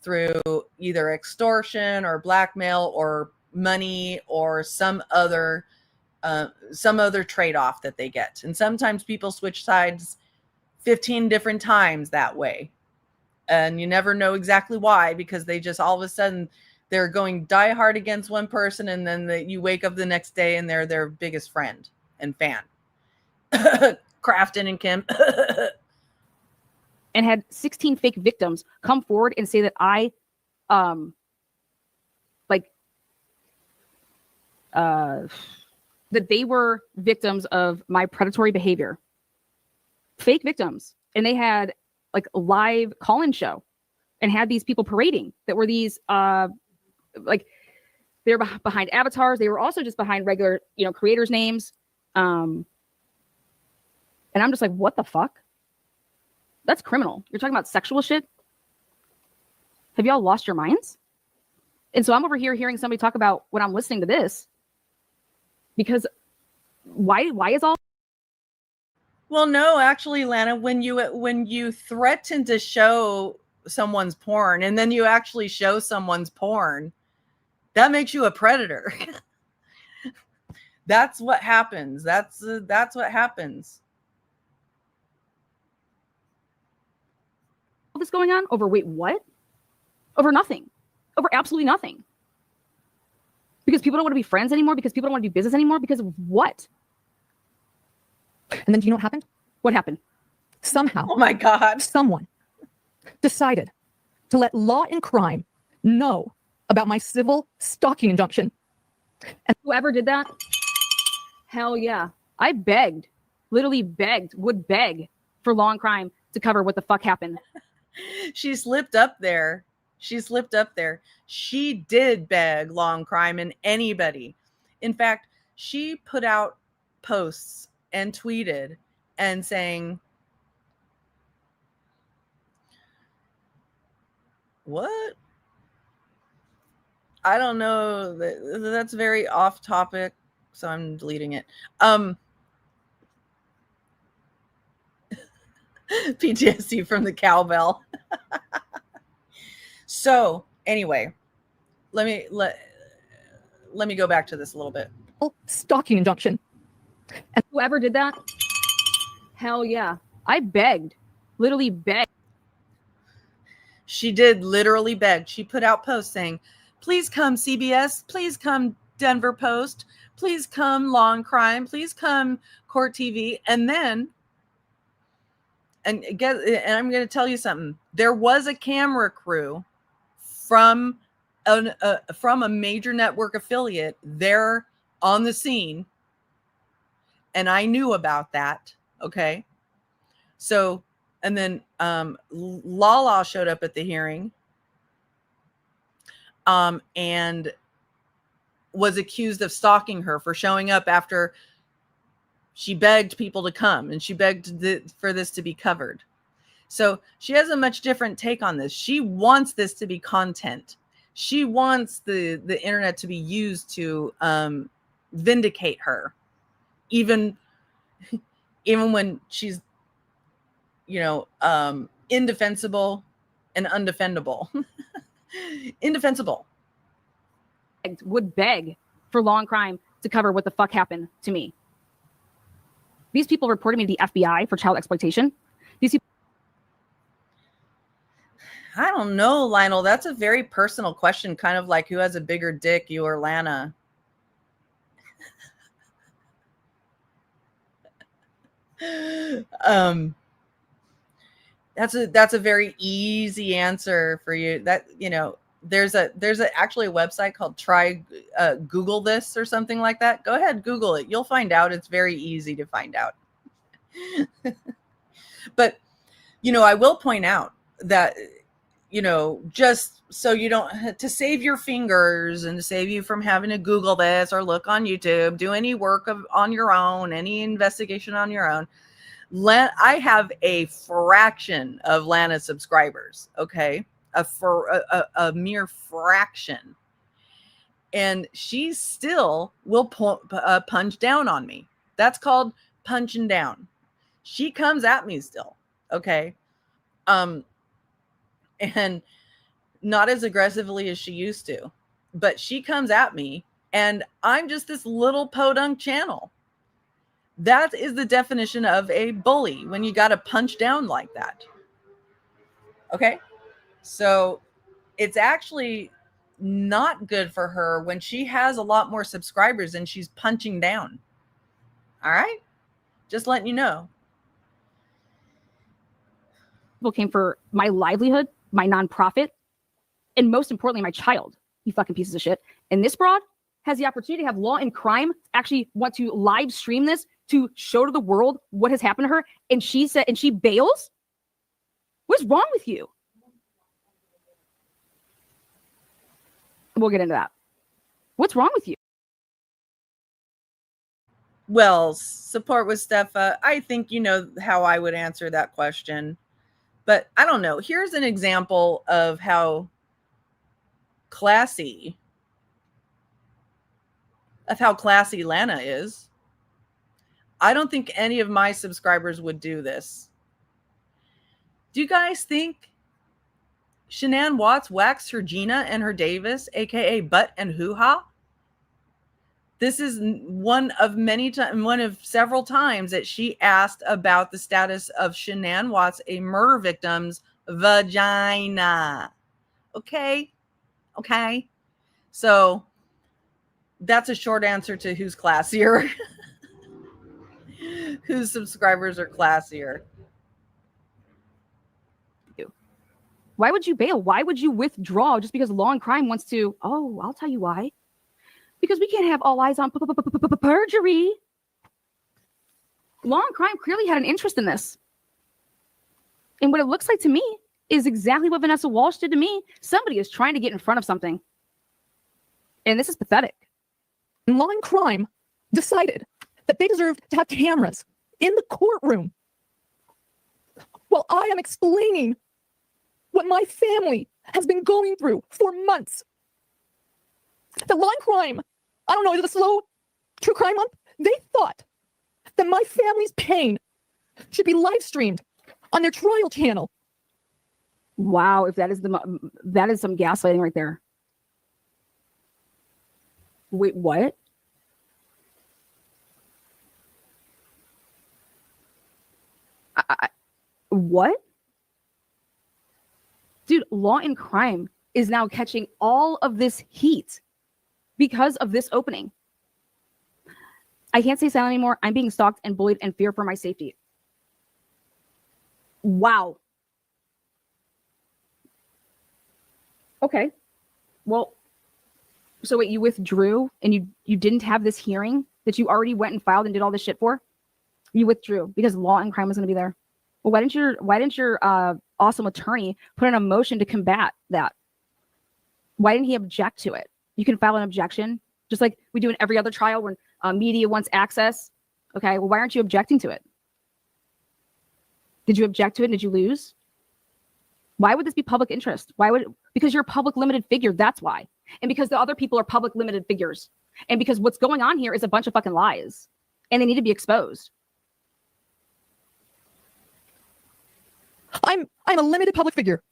A: through either extortion or blackmail or money or some other trade-off that they get. And sometimes people switch sides 15 different times that way. And you never know exactly why, because they just all of a sudden they're going die hard against one person, and then you wake up the next day and they're their biggest friend and fan. Crafton and Kim.
D: And had 16 fake victims come forward and say that I that they were victims of my predatory behavior. Fake victims. And they had like a live call-in show and had these people parading that were these like they're behind avatars. They were also just behind regular, creators' names. And I'm just like, what the fuck? That's criminal. You're talking about sexual shit? Have y'all lost your minds? And so I'm over here hearing somebody talk about when I'm listening to this, because why is all?
A: Well, no, actually, Lana, when you threaten to show someone's porn and then you actually show someone's porn, that makes you a predator. That's what happens. That's what happens.
D: All this going on over, wait, what? Over nothing. Over absolutely nothing. Because people don't want to be friends anymore, because people don't want to do business anymore, because of what?
I: And then do you know what happened?
D: What happened?
I: Somehow,
A: Oh my God,
I: someone decided to let Law and Crime know about my civil stalking injunction.
D: And whoever did that, hell yeah. I begged, literally begged, would beg for Law and Crime to cover what the fuck happened.
A: She slipped up there. She did beg Law and Crime and anybody. In fact, she put out posts and tweeted and saying, what? I don't know. That's very off topic, so I'm deleting it. PTSD from the cowbell. So anyway, let me go back to this a little bit.
I: Stalking injunction.
D: And whoever did that, hell yeah. I begged, literally begged.
A: She did literally beg. She put out posts saying, please come CBS, please come Denver Post, please come Law and Crime, please come Court TV. And then, and I'm going to tell you something. There was a camera crew from a major network affiliate there on the scene, and I knew about that. Okay, so and then Lala showed up at the hearing, and was accused of stalking her for showing up after she begged people to come, and she begged for this to be covered. So she has a much different take on this. She wants this to be content. She wants the internet to be used to vindicate her, even when she's, indefensible and undefendable. Indefensible.
D: Would beg for Law and Crime to cover what the fuck happened to me. These people reported me to the FBI for child exploitation. These people.
A: I don't know, Lionel. That's a very personal question, kind of like who has a bigger dick, you or Lana. That's a very easy answer for you. That, there's actually a website called Try Google This or something like that. Go ahead, Google it. You'll find out. It's very easy to find out. But, I will point out that, just so you don't, to save your fingers and to save you from having to Google this or look on YouTube, do any work on your own, any investigation on your own. I have a fraction of Lana's subscribers, okay? A mere fraction. And she still will punch down on me. That's called punching down. She comes at me still, okay? And not as aggressively as she used to, but she comes at me and I'm just this little podunk channel. That is the definition of a bully, when you got to punch down like that. Okay? So it's actually not good for her when she has a lot more subscribers and she's punching down. All right? Just letting you know.
D: People came for my livelihood, my nonprofit, and most importantly, my child, you fucking pieces of shit. And this broad has the opportunity to have law and crime actually want to live stream this to show to the world what has happened to her. And she said, and she bails? What's wrong with you? We'll get into that. What's wrong with you?
A: Well, support with Steffa. I think you know how I would answer that question. But I don't know. Here's an example of how classy Lana is. I don't think any of my subscribers would do this. Do you guys think Shanann Watts waxed her Gina and her Davis, aka Butt and Hoo-Ha? This is one of several times that she asked about the status of Shanann Watts, a murder victim's vagina. Okay. So that's a short answer to who's classier. Whose subscribers are classier.
D: Why would you bail? Why would you withdraw just because law and crime wants to? Oh, I'll tell you why. Because we can't have all eyes on perjury. Law and crime clearly had an interest in this. And what it looks like to me is exactly what Vanessa Walsh did to me. Somebody is trying to get in front of something. And this is pathetic.
I: Law and crime decided that they deserved to have cameras in the courtroom while I am explaining what my family has been going through for months. The law and crime, I don't know, is it a slow true crime month? They thought that my family's pain should be live streamed on their trial channel.
D: Wow, if that is some gaslighting right there. Wait, what? What? Dude, law and crime is now catching all of this heat because of this opening. I can't stay silent anymore. I'm being stalked and bullied and fear for my safety. Wow. Okay. Well, so wait, you withdrew and you didn't have this hearing that you already went and filed and did all this shit for? You withdrew because law and crime was going to be there. Well, why didn't your awesome attorney put in a motion to combat that? Why didn't he object to it? You can file an objection, just like we do in every other trial when media wants access. Okay, well, why aren't you objecting to it? Did you object to it and did you lose? Why would this be public interest? Because you're a public limited figure, that's why. And because the other people are public limited figures. And because what's going on here is a bunch of fucking lies. And they need to be exposed.
I: I'm a limited public figure.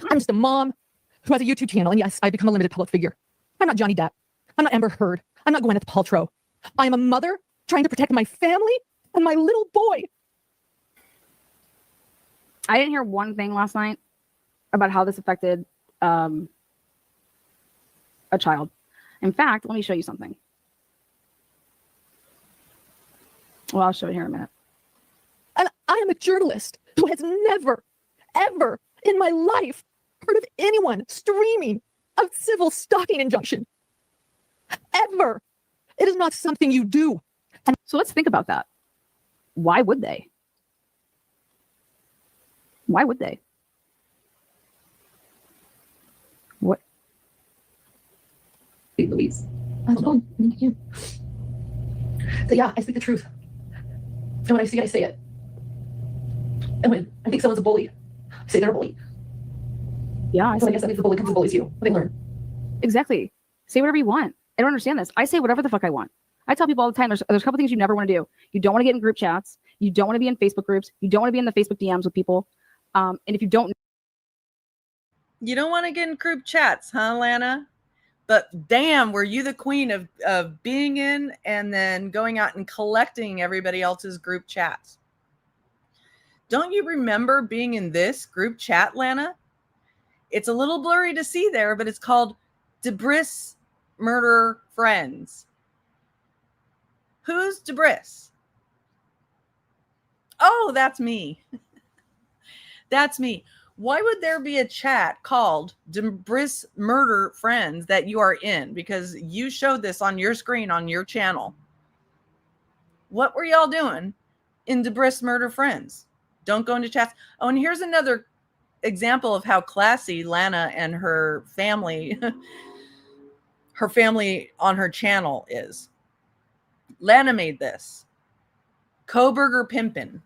I: I'm just a mom who has a YouTube channel. And yes, I've become a limited public figure. I'm not Johnny Depp. I'm not Amber Heard. I'm not Gwyneth Paltrow. I am a mother trying to protect my family and my little boy.
D: I didn't hear one thing last night about how this affected a child. In fact, let me show you something. Well, I'll show it here in a minute.
I: And I am a journalist who has never, ever in my life heard of anyone streaming a civil stalking injunction. Ever. It is not something you do.
D: And so let's think about that. Why would they? Why would they? What?
I: Hey, Louise. I don't know. Thank you. So yeah, I speak the truth. And when I see it, I say it. And when I think someone's a bully, I say they're a bully.
D: Yeah,
I: I guess that means the bully comes and bullies you. What they learn.
D: Exactly. Say whatever you want. I don't understand this. I say whatever the fuck I want. I tell people all the time, there's a couple things you never want to do. You don't want to get in group chats. You don't want to be in Facebook groups. You don't want to be in the Facebook DMs with people. And if you don't
A: want to get in group chats, huh, Lana? But damn, were you the queen of being in and then going out and collecting everybody else's group chats? Don't you remember being in this group chat, Lana? It's a little blurry to see there, but it's called Debris Murder Friends. Who's Debris? Oh, that's me. That's me. Why would there be a chat called Debris Murder Friends that you are in? Because you showed this on your screen on your channel. What were y'all doing in Debris Murder Friends? Don't go into chats. Oh, and here's another example of how classy Lana and her family, her family on her channel is. Lana made this. Coburger Pimpin'.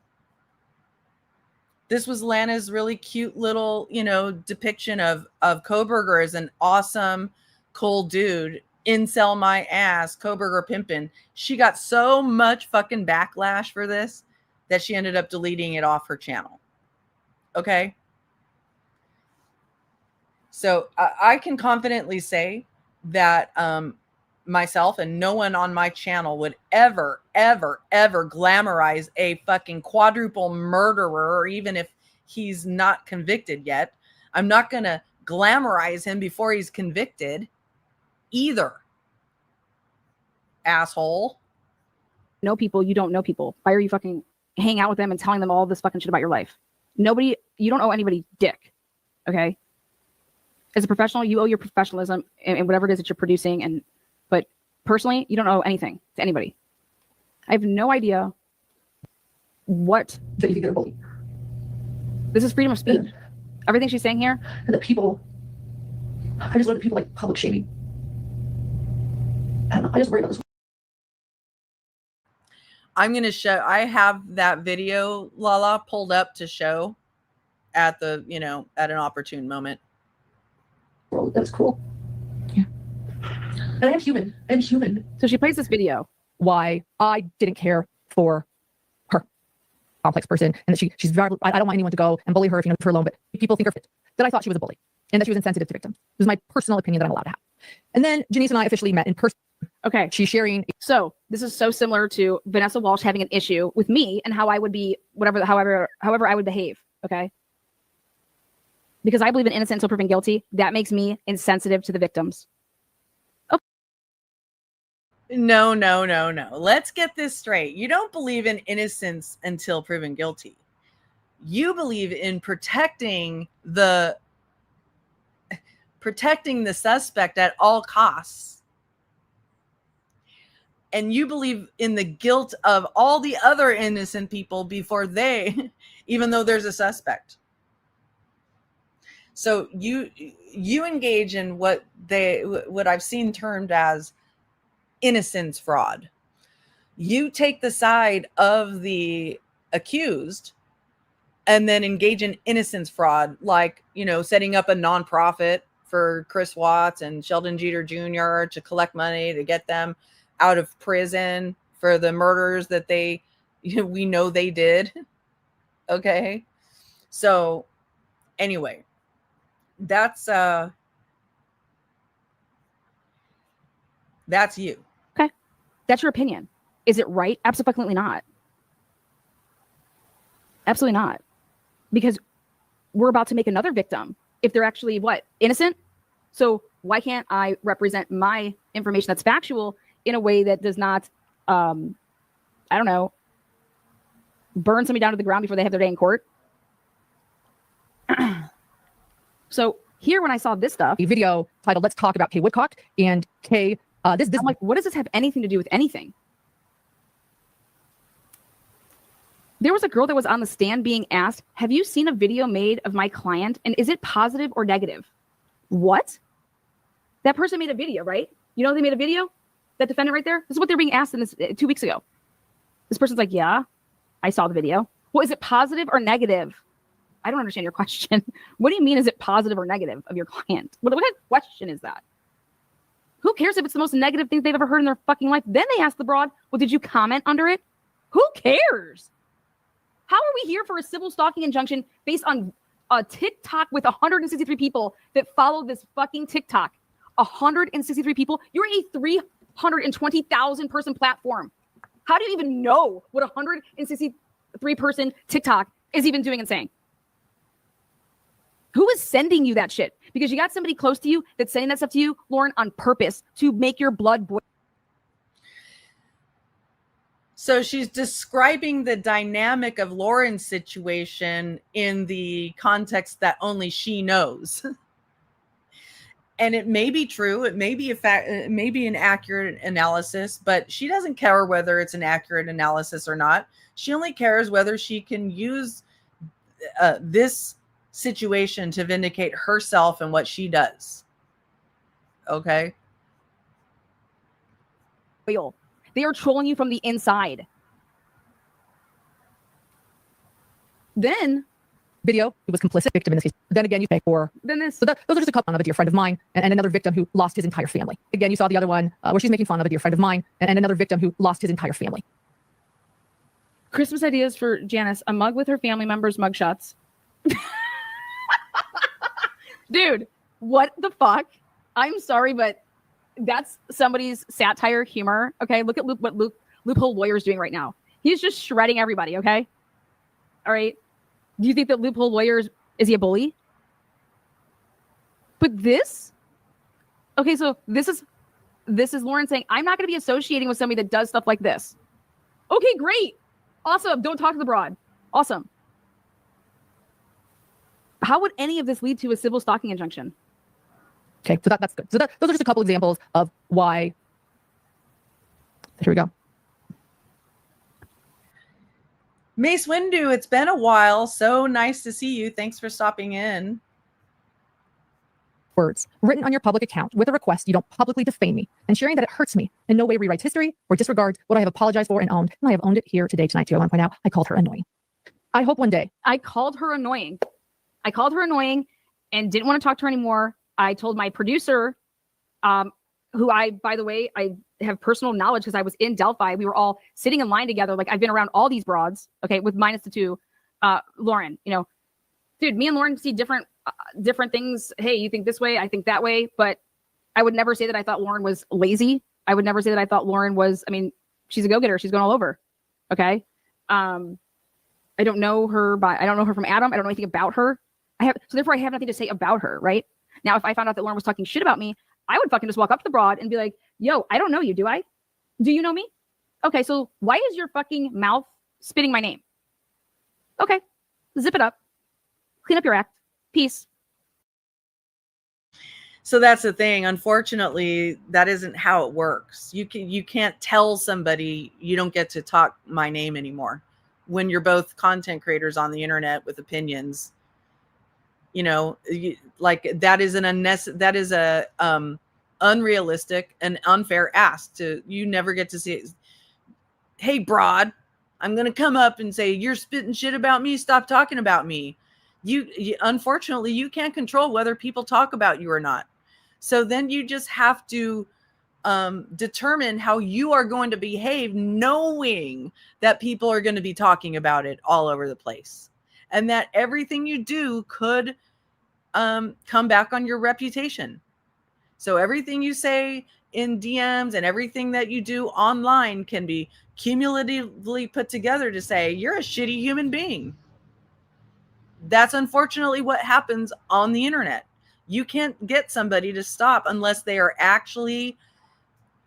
A: This was Lana's really cute little, depiction of Coburger as an awesome, cool dude. Incel my ass, Coburger Pimpin'. She got so much fucking backlash for this that she ended up deleting it off her channel. Okay? So I can confidently say that myself and no one on my channel would ever glamorize a fucking quadruple murderer, or even if he's not convicted yet. I'm not going to glamorize him before he's convicted either. Asshole.
D: know people, you don't know people. Why are you fucking hanging out with them and telling them all this fucking shit about your life? You don't owe anybody dick. Okay? As a professional, you owe your professionalism and whatever it is that you're producing. But personally, you don't owe anything to anybody. I have no idea what.
I: That you think they're a bully.
D: This is freedom of speech. Everything she's saying here.
I: And that people, I just learned that people like public shaming. I don't know. I just worry about this.
A: I'm going to show, I have that video, Lala, pulled up to show at the, at an opportune moment.
I: World. That's cool. Yeah. And I am human. I'm human.
D: So she plays this video.
I: Why I didn't care for her. Complex person. And that she's very, I don't want anyone to go and bully her if you know her alone, but people think her fit. That I thought she was a bully and that she was insensitive to victims. It was my personal opinion that I'm allowed to have. And then Janice and I officially met in person.
D: Okay.
I: She's sharing.
D: So this is so similar to Vanessa Walsh having an issue with me and how I would be however I would behave. Okay. Because I believe in innocent until proven guilty. That makes me insensitive to the victims.
A: Okay. No. Let's get this straight. You don't believe in innocence until proven guilty. You believe in protecting the suspect at all costs. And you believe in the guilt of all the other innocent people before they, even though there's a suspect. So you engage in what I've seen termed as innocence fraud. You take the side of the accused and then engage in innocence fraud, like, setting up a nonprofit for Chris Watts and Sheldon Jeter Jr. to collect money to get them out of prison for the murders that we know they did. Okay. So anyway, that's you.
D: Okay. That's your opinion. Is it right? Absolutely not. Absolutely not. Because we're about to make another victim if they're actually innocent. So why can't I represent my information that's factual in a way that does not, burn somebody down to the ground before they have their day in court? So Here, when I saw this stuff,
I: a video titled "Let's Talk About Kay Woodcock" and Kay. This
D: I'm like, what does this have anything to do with anything? There was a girl that was on the stand being asked, have you seen a video made of my client? And is it positive or negative? What? That person made a video, right? You know, they made a video? That defendant right there? This is what they're being asked in this 2 weeks ago. This person's like, yeah, I saw the video. Well, is it positive or negative? I don't understand your question. What do you mean, is it positive or negative of your client? What kind of question is that? Who cares if it's the most negative thing they've ever heard in their fucking life? Then they ask the broad, well, did you comment under it? Who cares? How are we here for a civil stalking injunction based on a TikTok with 163 people that follow this fucking TikTok? 163 people? You're a 320,000 person platform. How do you even know what 163 person TikTok is even doing and saying? Who is sending you that shit? Because you got somebody close to you that's saying that stuff to you, Lauren, on purpose to make your blood boil.
A: So she's describing the dynamic of Lauren's situation in the context that only she knows. And it may be true. It may be a fact. It may be an accurate analysis, but she doesn't care whether it's an accurate analysis or not. She only cares whether she can use this situation to vindicate herself and what she does. Okay.
D: They are trolling you from the inside. Then
I: video, who was complicit victim in this case. Then again, you pay for.
D: Then this.
I: So those are just a couple of a dear friend of mine and another victim who lost his entire family. Again, you saw the other one where she's making fun of a dear friend of mine and another victim who lost his entire family.
D: Christmas ideas for Janice: a mug with her family members' mugshots. Dude, what the fuck? I'm sorry, but that's somebody's satire humor. Okay, look at what Loophole Lawyer is doing right now. He's just shredding everybody. Okay, all right. Do you think that Loophole Lawyer is he a bully? But this, okay, so this is Lauren saying, I'm not going to be associating with somebody that does stuff like this. Okay, great, awesome. Don't talk to the broad. Awesome. How would any of this lead to a civil stalking injunction?
I: Okay, so that's good. So those are just a couple examples of why. Here we go.
A: Mace Windu, it's been a while. So nice to see you. Thanks for stopping in.
I: Words written on your public account with a request you don't publicly defame me, and sharing that it hurts me in no way rewrites history or disregards what I have apologized for and owned. And I have owned it here today, tonight, too. I want to point out I called her annoying. I hope one day.
D: I called her annoying and didn't want to talk to her anymore. I told my producer, who by the way, I have personal knowledge because I was in Delphi. We were all sitting in line together. Like, I've been around all these broads, okay, with minus the two. Lauren, you know, dude, me and Lauren see different things. Hey, you think this way, I think that way. But I would never say that I thought Lauren was lazy. I would never say that I thought Lauren was, I mean, she's a go-getter. She's going all over. Okay. I don't know her I don't know her from Adam. I don't know anything about her. So therefore I have nothing to say about her, right? Now, if I found out that Lauren was talking shit about me, I would fucking just walk up to the broad and be like, yo, I don't know you, do I? Do you know me? Okay, so why is your fucking mouth spitting my name? Okay, zip it up. Clean up your act. Peace.
A: So that's the thing. Unfortunately, that isn't how it works. You can't tell somebody you don't get to talk my name anymore when you're both content creators on the internet with opinions. You know, like that is a unrealistic and unfair ask. To you never get to see it. Hey, broad, I'm gonna come up and say you're spitting shit about me. Stop talking about me. You unfortunately you can't control whether people talk about you or not. So then you just have to determine how you are going to behave, knowing that people are going to be talking about it all over the place, and that everything you do could come back on your reputation. So everything you say in DMs and everything that you do online can be cumulatively put together to say you're a shitty human being. That's unfortunately what happens on the internet. You can't get somebody to stop unless they are actually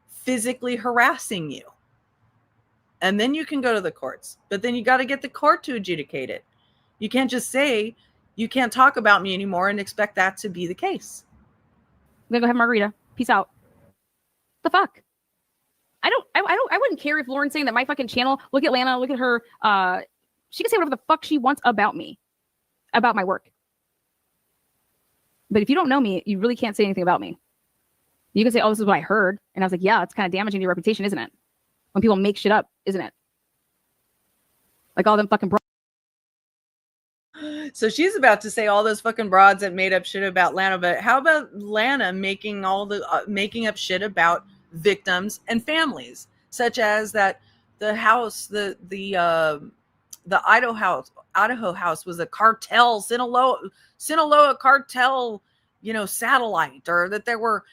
A: physically harassing you. And then you can go to the courts. But then you got to get the court to adjudicate it. You can't just say you can't talk about me anymore and expect that to be the case.
D: I'm gonna go have a margarita. Peace out. The fuck? I wouldn't care if Lauren's saying that my fucking channel, look at Lana, look at her, she can say whatever the fuck she wants about me, about my work. But if you don't know me, you really can't say anything about me. You can say, oh, this is what I heard. And I was like, yeah, it's kind of damaging to your reputation, isn't it? When people make shit up, isn't it? Like all them fucking
A: So she's about to say all those fucking broads that made up shit about Lana, but how about Lana making all the making up shit about victims and families, such as that the house, the Idaho house was a cartel, Sinaloa cartel, satellite, or that there were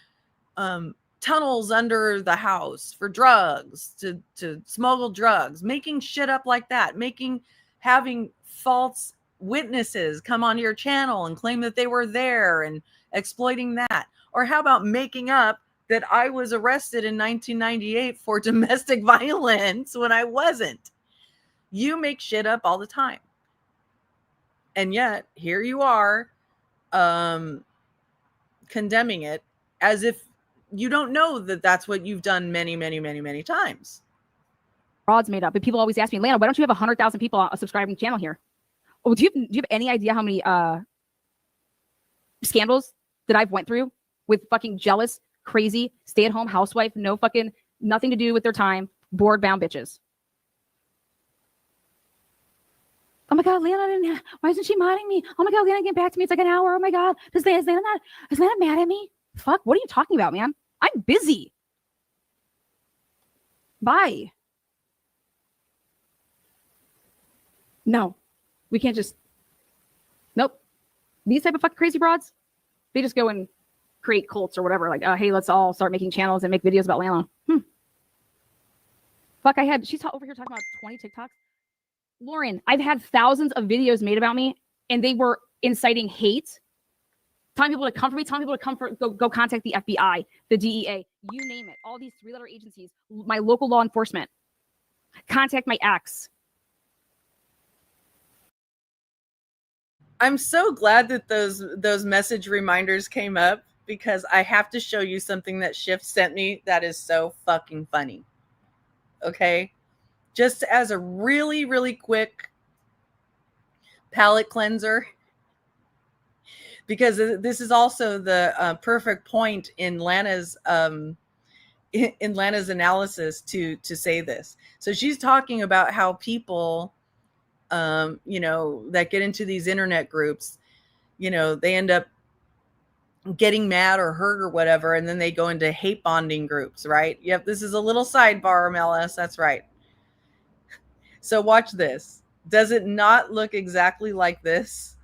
A: tunnels under the house for drugs to smuggle drugs, making shit up like that, having false witnesses come on your channel and claim that they were there and exploiting that. Or how about making up that I was arrested in 1998 for domestic violence when I wasn't? You make shit up all the time. And yet here you are condemning it as if you don't know that that's what you've done many, many, many, many times.
D: broads made up. But people always ask me, Lana, why don't you have 100,000 people subscribing to the channel here? Oh, do you have any idea how many scandals that I've went through with fucking jealous, crazy, stay-at-home housewife, nothing to do with their time, board-bound bitches? Oh my God, Lana why isn't she modding me? Oh my God, Lana getting back to me. It's like an hour. Oh my God. Is Lana mad at me? Fuck, what are you talking about, man? I'm busy. Bye. No, we can't just, nope. These type of fucking crazy broads, they just go and create cults or whatever. Like, hey, let's all start making channels and make videos about Lana. Fuck, she's over here talking about 20 TikToks. Lauren, I've had thousands of videos made about me, and they were inciting hate, telling people to come for me, telling people to go contact the FBI, the DEA, you name it. All these three-letter agencies, my local law enforcement, contact my ex.
A: I'm so glad that those message reminders came up, because I have to show you something that Shift sent me that is so fucking funny. Okay? Just as a really, really quick palate cleanser, because this is also the perfect point in Lana's analysis to say this. So she's talking about how people, that get into these internet groups, they end up getting mad or hurt or whatever, and then they go into hate bonding groups, right? Yep, this is a little sidebar, MLS. That's right. So watch this. Does it not look exactly like this?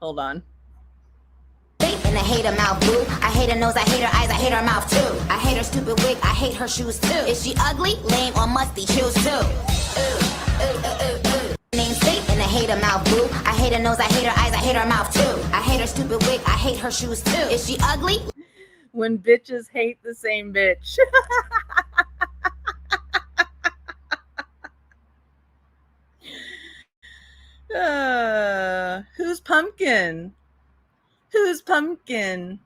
A: Hold on.
H: And I hate her mouth, boo. I hate her nose, I hate her eyes, I hate her mouth too. I hate her stupid wig, I hate her shoes too. Is she ugly, lame, or musty? Choose too. Name state, and I hate her mouth, boo. I hate her nose, I hate her eyes, I hate her mouth too. I hate her stupid wig, I hate her shoes too. Is she ugly?
A: When bitches hate the same bitch. Who's Pumpkin? Who's Pumpkin?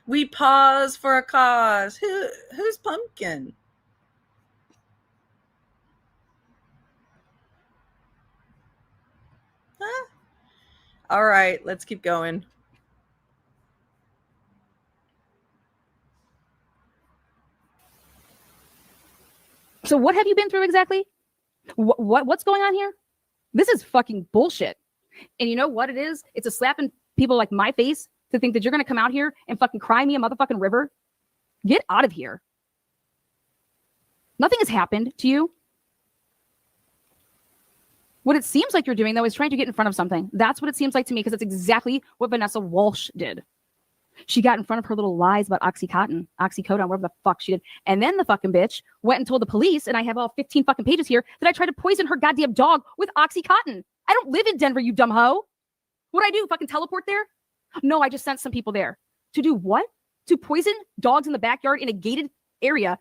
A: We pause for a cause. Who's Pumpkin? Huh? All right, let's keep going.
D: So what have you been through exactly? What's going on here? This is fucking bullshit. And you know what it is? It's a slap in people like my face to think that you're going to come out here and fucking cry me a motherfucking river. Get out of here. Nothing has happened to you. What it seems like you're doing, though, is trying to get in front of something. That's what it seems like to me, because it's exactly what Vanessa Walsh did. She got in front of her little lies about oxycodone, whatever the fuck she did. And then the fucking bitch went and told the police, and I have all 15 fucking pages here, that I tried to poison her goddamn dog with oxycodone. I don't live in Denver, you dumb hoe. What'd I do? Fucking teleport there? No, I just sent some people there. To do what? To poison dogs in the backyard in a gated area.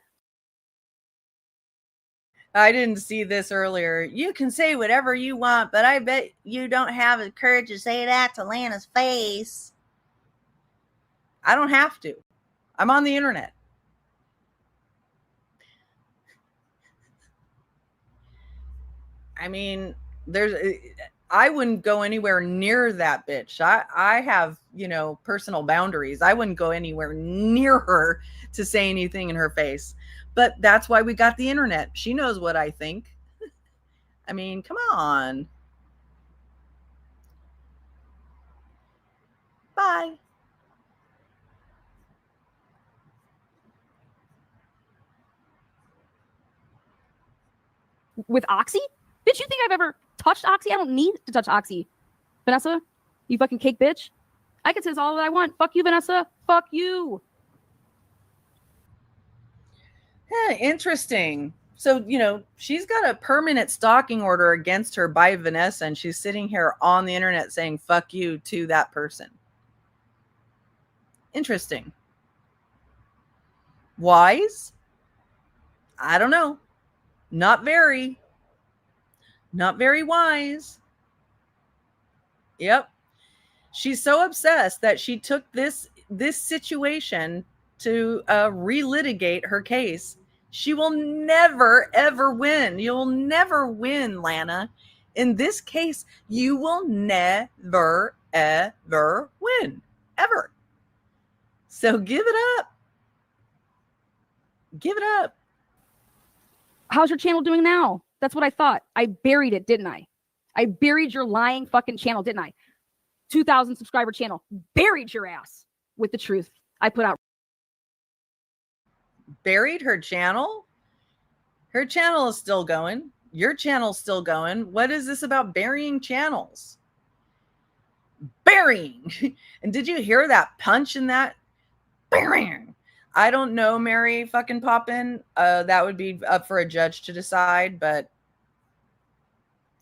A: I didn't see this earlier. You can say whatever you want, but I bet you don't have the courage to say that to Lana's face. I don't have to. I'm on the internet. I mean, I wouldn't go anywhere near that bitch. I have, personal boundaries. I wouldn't go anywhere near her to say anything in her face. But that's why we got the internet. She knows what I think. I mean, come on. Bye.
D: With Oxy? Bitch, you think I've ever touched Oxy? I don't need to touch Oxy. Vanessa, you fucking cake bitch. I can say this all that I want. Fuck you, Vanessa. Fuck you.
A: Interesting. So, she's got a permanent stalking order against her by Vanessa, and she's sitting here on the internet saying fuck you to that person. Interesting. Wise? I don't know. Not very wise. Yep. She's so obsessed that she took this situation to relitigate her case. She will never, ever win. You'll never win, Lana. In this case, you will never, ever win. Ever. So give it up. Give it up.
D: How's your channel doing now? That's what I thought. I buried it, didn't I? I buried your lying fucking channel, didn't I? 2,000 subscriber channel. Buried your ass with the truth I put out.
A: Buried her channel? Her channel is still going. Your channel's still going. What is this about burying channels? Burying. And did you hear that punch in that? Burying. I don't know, Mary fucking Poppin. That would be up for a judge to decide, but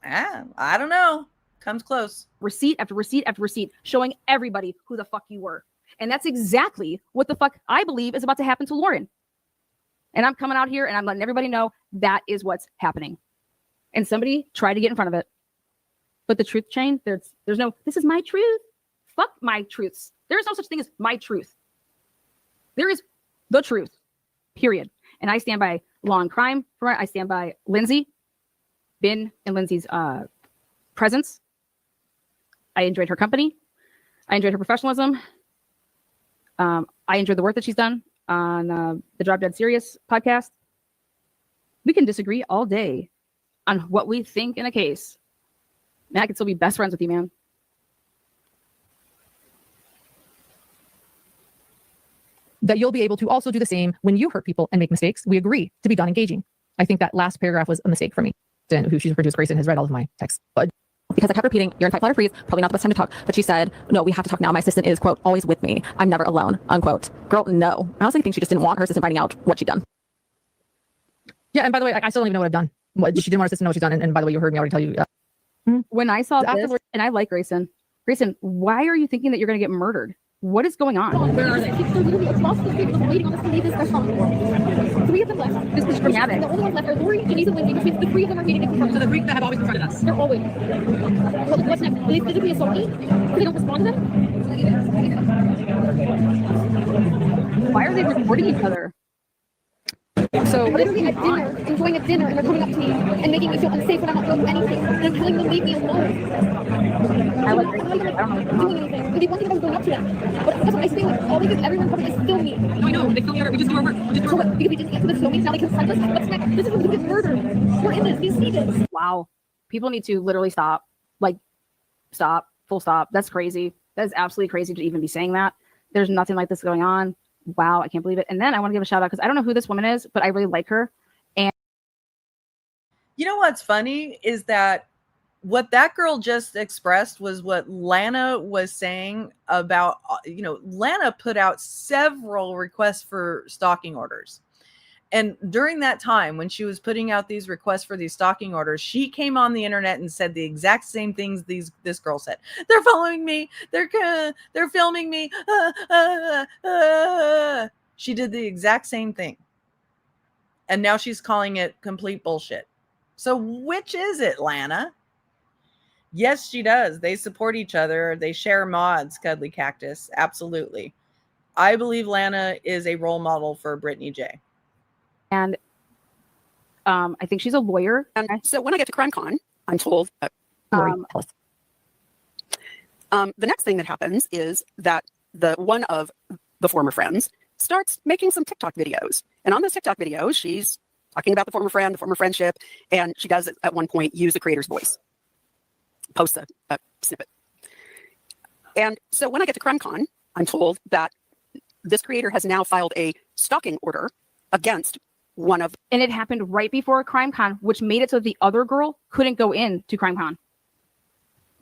A: I don't know. Comes close.
D: Receipt after receipt after receipt showing everybody who the fuck you were. And that's exactly what the fuck I believe is about to happen to Lauren. And I'm coming out here and I'm letting everybody know that is what's happening. And somebody tried to get in front of it. But the truth chain, there's no, this is my truth. Fuck my truths. There is no such thing as my truth. There is the truth, period. And I stand by law and crime for it. I stand by Lindsay, been in Lindsay's presence. I enjoyed her company. I enjoyed her professionalism. I enjoyed the work that she's done on the Drop Dead Serious podcast. We can disagree all day on what we think in a case. Man, I could still be best friends with you, man.
I: That you'll be able to also do the same when you hurt people and make mistakes. We agree to be done engaging. I think that last paragraph was a mistake for me. Who she's produced, Grayson, has read all of my texts. But
J: because I kept repeating, you're in fight, flight, or freeze, probably not the best time to talk. But she said, no, we have to talk now. My assistant is, quote, always with me. I'm never alone, unquote. Girl, no. I honestly think she just didn't want her assistant finding out what she'd done.
I: Yeah, and by the way, I still don't even know what I've done. She didn't want her assistant to know what she's done. And by the way, you heard me already tell you.
D: When I saw this, and I like Grayson. Grayson, why are you thinking that you're going to get murdered? What is going on?
I: Where are they?
K: They're literally across the street from waiting on us to leave this restaurant. 3 of them left.
D: This is dramatic.
K: The only ones left are Lori, Denise, and Lindsay, which means the 3 of them are meeting in front
I: So
K: of
I: the
K: us.
I: 3 that have always confronted us.
K: They're always. But what's next? Do they physically assault me? So they don't respond to them?
D: Why are they recording each other?
K: So we're literally at dinner, enjoying a dinner, and they're coming up to me and making me feel unsafe when I'm not doing anything. And I'm telling them, leave me alone.
D: I like Grayson. I don't know what's going
K: Doing
D: on.
K: anything. It'd be one thing if I was going up to them. But that's what I say, like, all they did, everyone probably just film me.
I: No, I know. They film her. We just do our work. We just do
K: So
I: our work.
K: what, because we didn't get to the filming, now they confront us? What's next? This is when we get murdered. We're in this. We see this.
D: Wow. People need to literally stop. Like, stop. Full stop. That's crazy. That is absolutely crazy to even be saying that. There's nothing like this going on. Wow, I can't believe it. And then I want to give a shout out because I don't know who this woman is, but I really like her. And
A: You know what's funny is that what that girl just expressed was what Lana was saying about, Lana put out several requests for stalking orders. And during that time, when she was putting out these requests for these stalking orders, she came on the internet and said the exact same things this girl said. They're following me. They're filming me. She did the exact same thing. And now she's calling it complete bullshit. So which is it, Lana? Yes, she does. They support each other. They share mods, Cuddly Cactus. Absolutely. I believe Lana is a role model for Brittany J.
D: And I think she's a lawyer.
L: And so when I get to CrimeCon, I'm told, the next thing that happens is that one of the former friends starts making some TikTok videos. And on this TikTok video, she's talking about the former friend, the former friendship, and she does at one point use the creator's voice. Posts a snippet. And so when I get to CrimeCon, I'm told that this creator has now filed a stalking order against one of...
D: And it happened right before CrimeCon, which made it so the other girl couldn't go in to CrimeCon.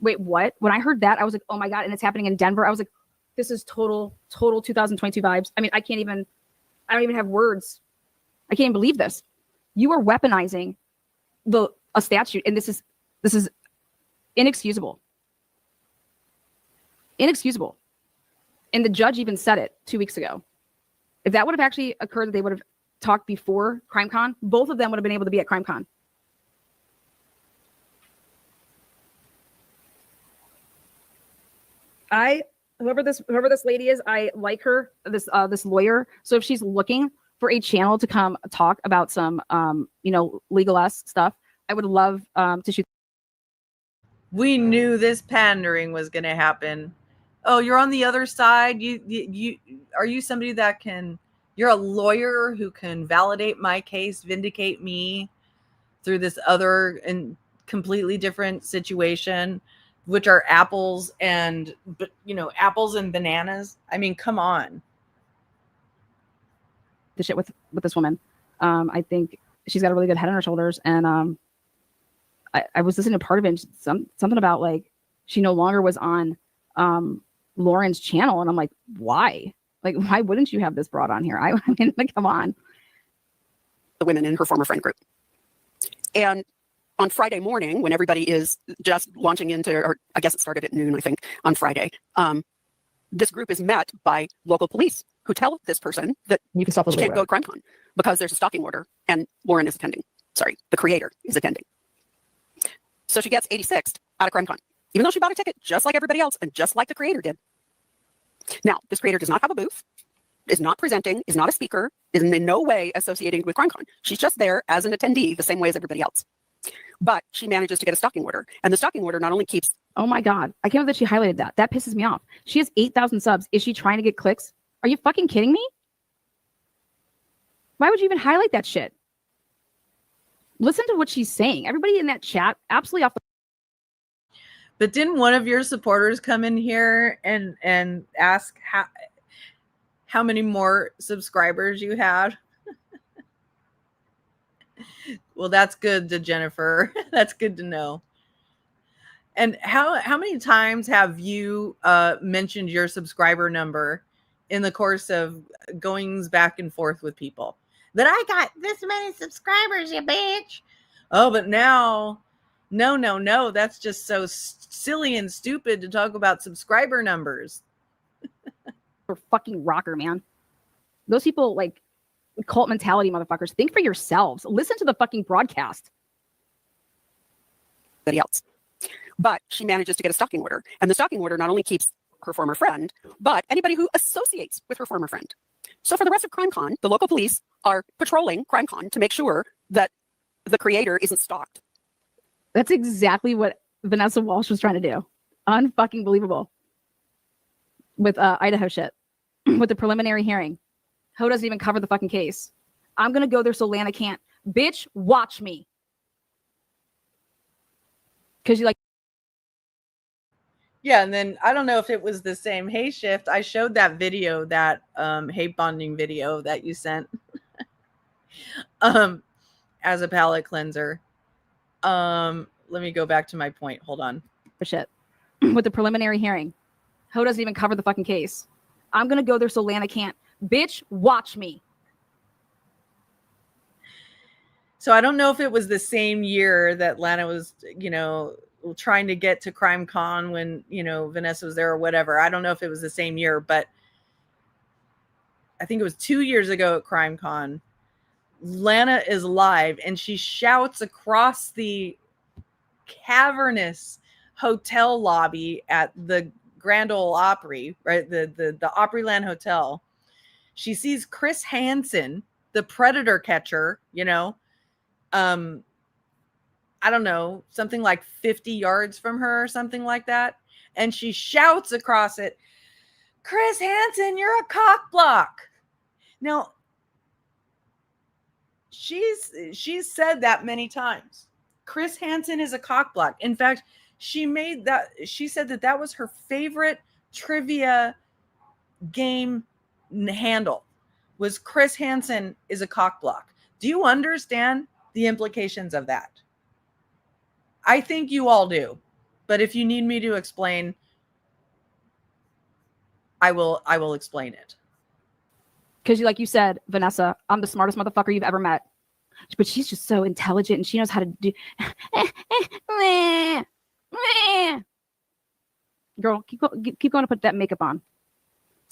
D: Wait, what? When I heard that, I was like, oh my God, and it's happening in Denver. I was like, this is total 2022 vibes. I mean, I don't even have words. I can't even believe this. You are weaponizing a statute, and this is inexcusable. Inexcusable. And the judge even said it 2 weeks ago. If that would have actually occurred, that they would have talked before CrimeCon, both of them would have been able to be at CrimeCon. Whoever this lady is, I like her, this lawyer. So if she's looking for a channel to come talk about some legal-ass stuff, I would love to shoot.
A: We knew this pandering was going to happen. Oh, you're on the other side. You are you somebody that can? You're a lawyer who can validate my case, vindicate me through this other and completely different situation, which are apples and bananas. I mean, come on.
D: The shit with this woman. I think she's got a really good head on her shoulders, and I was listening to part of it, and something about like she no longer was on Lauren's channel, and I'm like, why? Like, why wouldn't you have this brought on here? I mean, like, come on.
L: The women in her former friend group. And on Friday morning, when everybody is just launching into, or I guess it started at noon, I think, on Friday, this group is met by local police who tell this person that
I: you can stop
L: she can't go to CrimeCon because there's a stalking order and Lauren is attending. Sorry, the creator is attending. So she gets 86th out of CrimeCon, even though she bought a ticket just like everybody else and just like the creator did. Now, this creator does not have a booth, is not presenting, is not a speaker, is in no way associated with CrimeCon. She's just there as an attendee the same way as everybody else. But she manages to get a stalking order. And the stalking order not only keeps...
D: Oh my God. I can't believe that she highlighted that. That pisses me off. She has 8,000 subs. Is she trying to get clicks? Are you fucking kidding me? Why would you even highlight that shit? Listen to what she's saying. Everybody in that chat, absolutely off the...
A: But didn't one of your supporters come in here and ask how many more subscribers you had? Well, that's good to Jennifer. That's good to know. And how many times have you mentioned your subscriber number in the course of goings back and forth with people? That I got this many subscribers, you bitch. Oh, but now, no. That's just so silly and stupid to talk about subscriber numbers.
D: For fucking rocker, man. Those people, like, cult mentality motherfuckers. Think for yourselves. Listen to the fucking broadcast.
L: Anybody else. But she manages to get a stalking order. And the stalking order not only keeps her former friend, but anybody who associates with her former friend. So for the rest of CrimeCon, the local police are patrolling CrimeCon to make sure that the creator isn't stalked.
D: That's exactly what Vanessa Walsh was trying to do. Unfucking believable. With Idaho shit. With the preliminary hearing. Ho doesn't even cover the fucking case. I'm going to go there so Lana can't. Bitch, watch me. Because you like...
A: Yeah, and then I don't know if it was the same Hey Shift. I showed that video, that hate bonding video that you sent as a palate cleanser. Let me go back to my point. Hold on.
D: Shit. With the preliminary hearing. Ho doesn't even cover the fucking case. I'm going to go there so Lana can't. Bitch, watch me.
A: So I don't know if it was the same year that Lana was, trying to get to CrimeCon when, Vanessa was there or whatever. I don't know if it was the same year, but I think it was 2 years ago at CrimeCon. Lana is live and she shouts across the cavernous hotel lobby at the Grand Ole Opry, right? The Opryland Hotel. She sees Chris Hansen, the predator catcher, I don't know, something like 50 yards from her or something like that. And she shouts across it, Chris Hansen, you're a cock block. Now, she's said that many times. Chris Hansen is a cock block. In fact, she said that was her favorite trivia game handle, was Chris Hansen is a cock block. Do you understand the implications of that? I think you all do. But if you need me to explain, I will explain it.
D: Because like you said, Vanessa, I'm the smartest motherfucker you've ever met. But she's just so intelligent and she knows how to do. Girl, keep going to put that makeup on.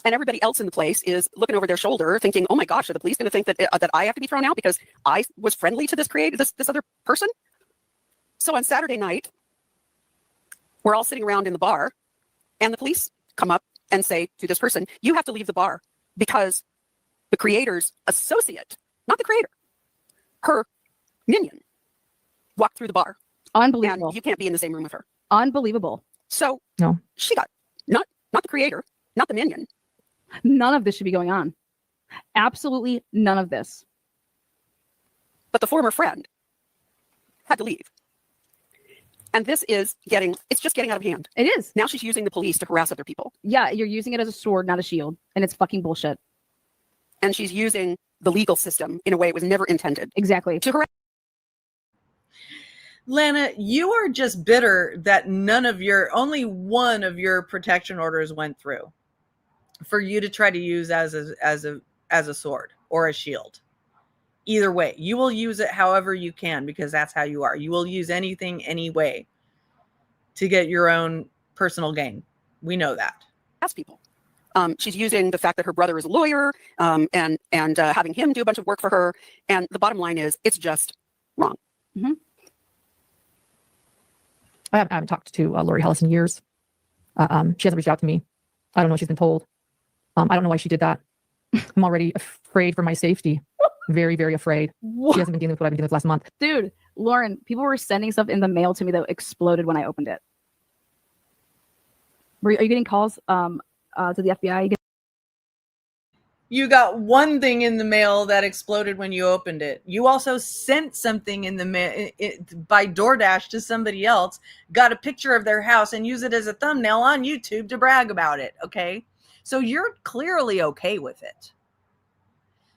L: And everybody else in the place is looking over their shoulder thinking, oh my gosh, are the police going to think that I have to be thrown out because I was friendly to this other person? So on Saturday night, we're all sitting around in the bar and the police come up and say to this person, you have to leave the bar because the creator's associate, not the creator, her minion, walked through the bar.
D: Unbelievable.
L: And you can't be in the same room with her.
D: Unbelievable.
L: So
I: no,
L: she got not the creator, not the minion.
D: None of this should be going on. Absolutely none of this.
L: But the former friend had to leave. And this is it's just getting out of hand.
D: It is.
L: Now she's using the police to harass other people.
D: Yeah, you're using it as a sword, not a shield. And it's fucking bullshit.
L: And she's using the legal system in a way it was never intended.
D: Exactly.
L: To harass.
A: Lana, you are just bitter that only one of your protection orders went through for you to try to use as a sword or a shield. Either way, you will use it however you can because that's how you are. You will use anything, any way to get your own personal gain. We know that.
L: Ask people. She's using the fact that her brother is a lawyer and having him do a bunch of work for her. And the bottom line is it's just wrong.
D: Mm-hmm.
I: I haven't talked to Lori Hellis in years. She hasn't reached out to me. I don't know what she's been told. I don't know why she did that. I'm already afraid for my safety. Very, very afraid.
D: What?
I: She hasn't been dealing with what I've been dealing with last month.
D: Dude, Lauren, people were sending stuff in the mail to me that exploded when I opened it. Are you getting calls to the FBI?
A: You got one thing in the mail that exploded when you opened it. You also sent something in the mail by DoorDash to somebody else, got a picture of their house and use it as a thumbnail on YouTube to brag about it. Okay. So you're clearly okay with it.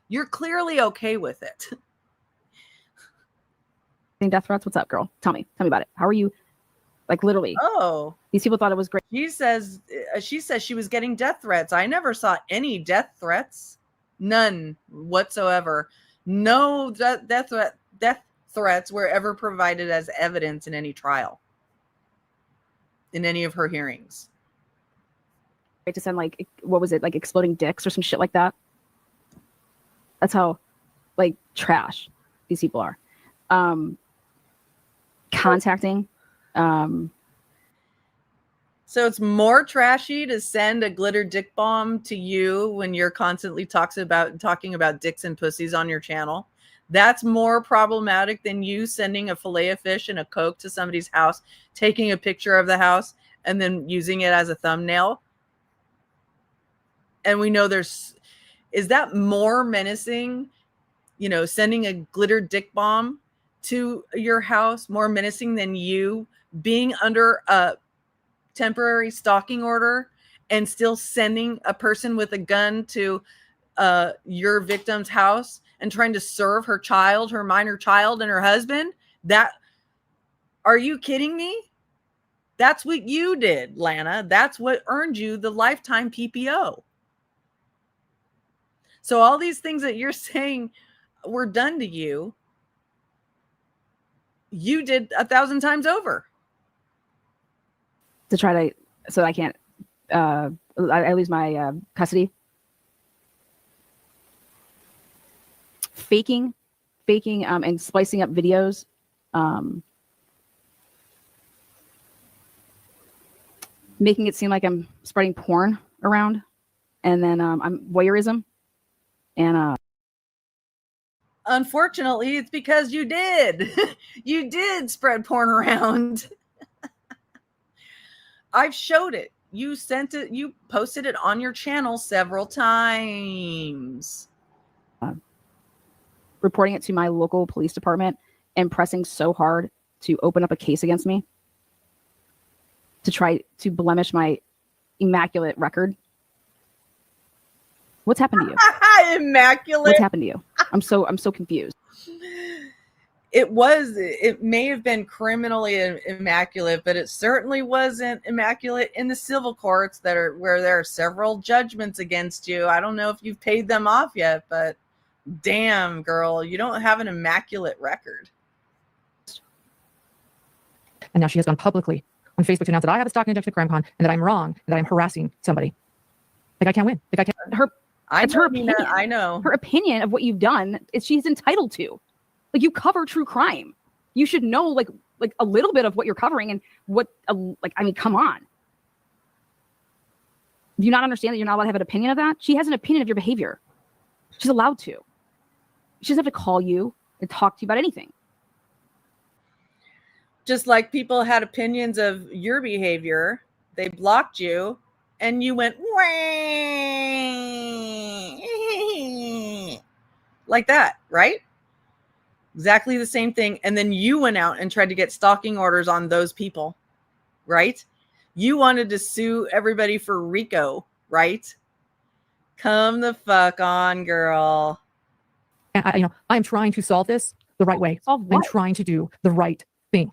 A: You're clearly okay with it.
D: Death threats? What's up, girl? Tell me about it. How are you? Like literally.
A: Oh,
D: these people thought it was great.
A: She says she was getting death threats. I never saw any death threats. None whatsoever. No death threats were ever provided as evidence in any trial. In any of her hearings.
D: To send like, what was it? Like exploding dicks or some shit like that. That's how like trash these people are. Contacting.
A: So it's more trashy to send a glitter dick bomb to you when you're constantly talking about dicks and pussies on your channel. That's more problematic than you sending a fillet of fish and a Coke to somebody's house, taking a picture of the house, and then using it as a thumbnail. And we know is that more menacing, sending a glitter dick bomb to your house, more menacing than you being under a temporary stalking order and still sending a person with a gun to your victim's house and trying to serve her child, her minor child, and her husband? Are you kidding me? That's what you did, Lana. That's what earned you the lifetime PPO. So all these things that you're saying were done to you, you did 1,000 times over.
D: To try to, so I can't, I lose my custody. Faking faking and splicing up videos. Making it seem like I'm spreading porn around, and then I'm voyeurism, and
A: unfortunately, it's because you did. You did spread porn around. I've showed it. You sent it. You posted it on your channel several times.
D: Reporting it to my local police department and pressing so hard to open up a case against me to try to blemish my immaculate record. What's happened to you?
A: Immaculate.
D: What's happened to you? I'm so confused.
A: It may have been criminally immaculate, but it certainly wasn't immaculate in the civil courts where there are several judgments against you. I don't know if you've paid them off yet, but damn, girl, you don't have an immaculate record.
I: And now she has gone publicly on Facebook to announce that I have a stalking injunction at CrimeCon and that I'm wrong, and that I'm harassing somebody. Like, I can't win. Like, I can't.
D: It's her opinion.
A: I know.
D: Her opinion of what you've done is she's entitled to. Like, you cover true crime. You should know like a little bit of what you're covering and what I mean, come on. Do you not understand that you're not allowed to have an opinion of that? She has an opinion of your behavior. She's allowed to. She doesn't have to call you and talk to you about anything.
A: Just like people had opinions of your behavior, they blocked you, and you went like that, right? Exactly the same thing. And then you went out and tried to get stalking orders on those people, right? You wanted to sue everybody for RICO, right? Come the fuck on, girl.
I: And I'm trying to solve this the right way. I'm trying to do the right thing.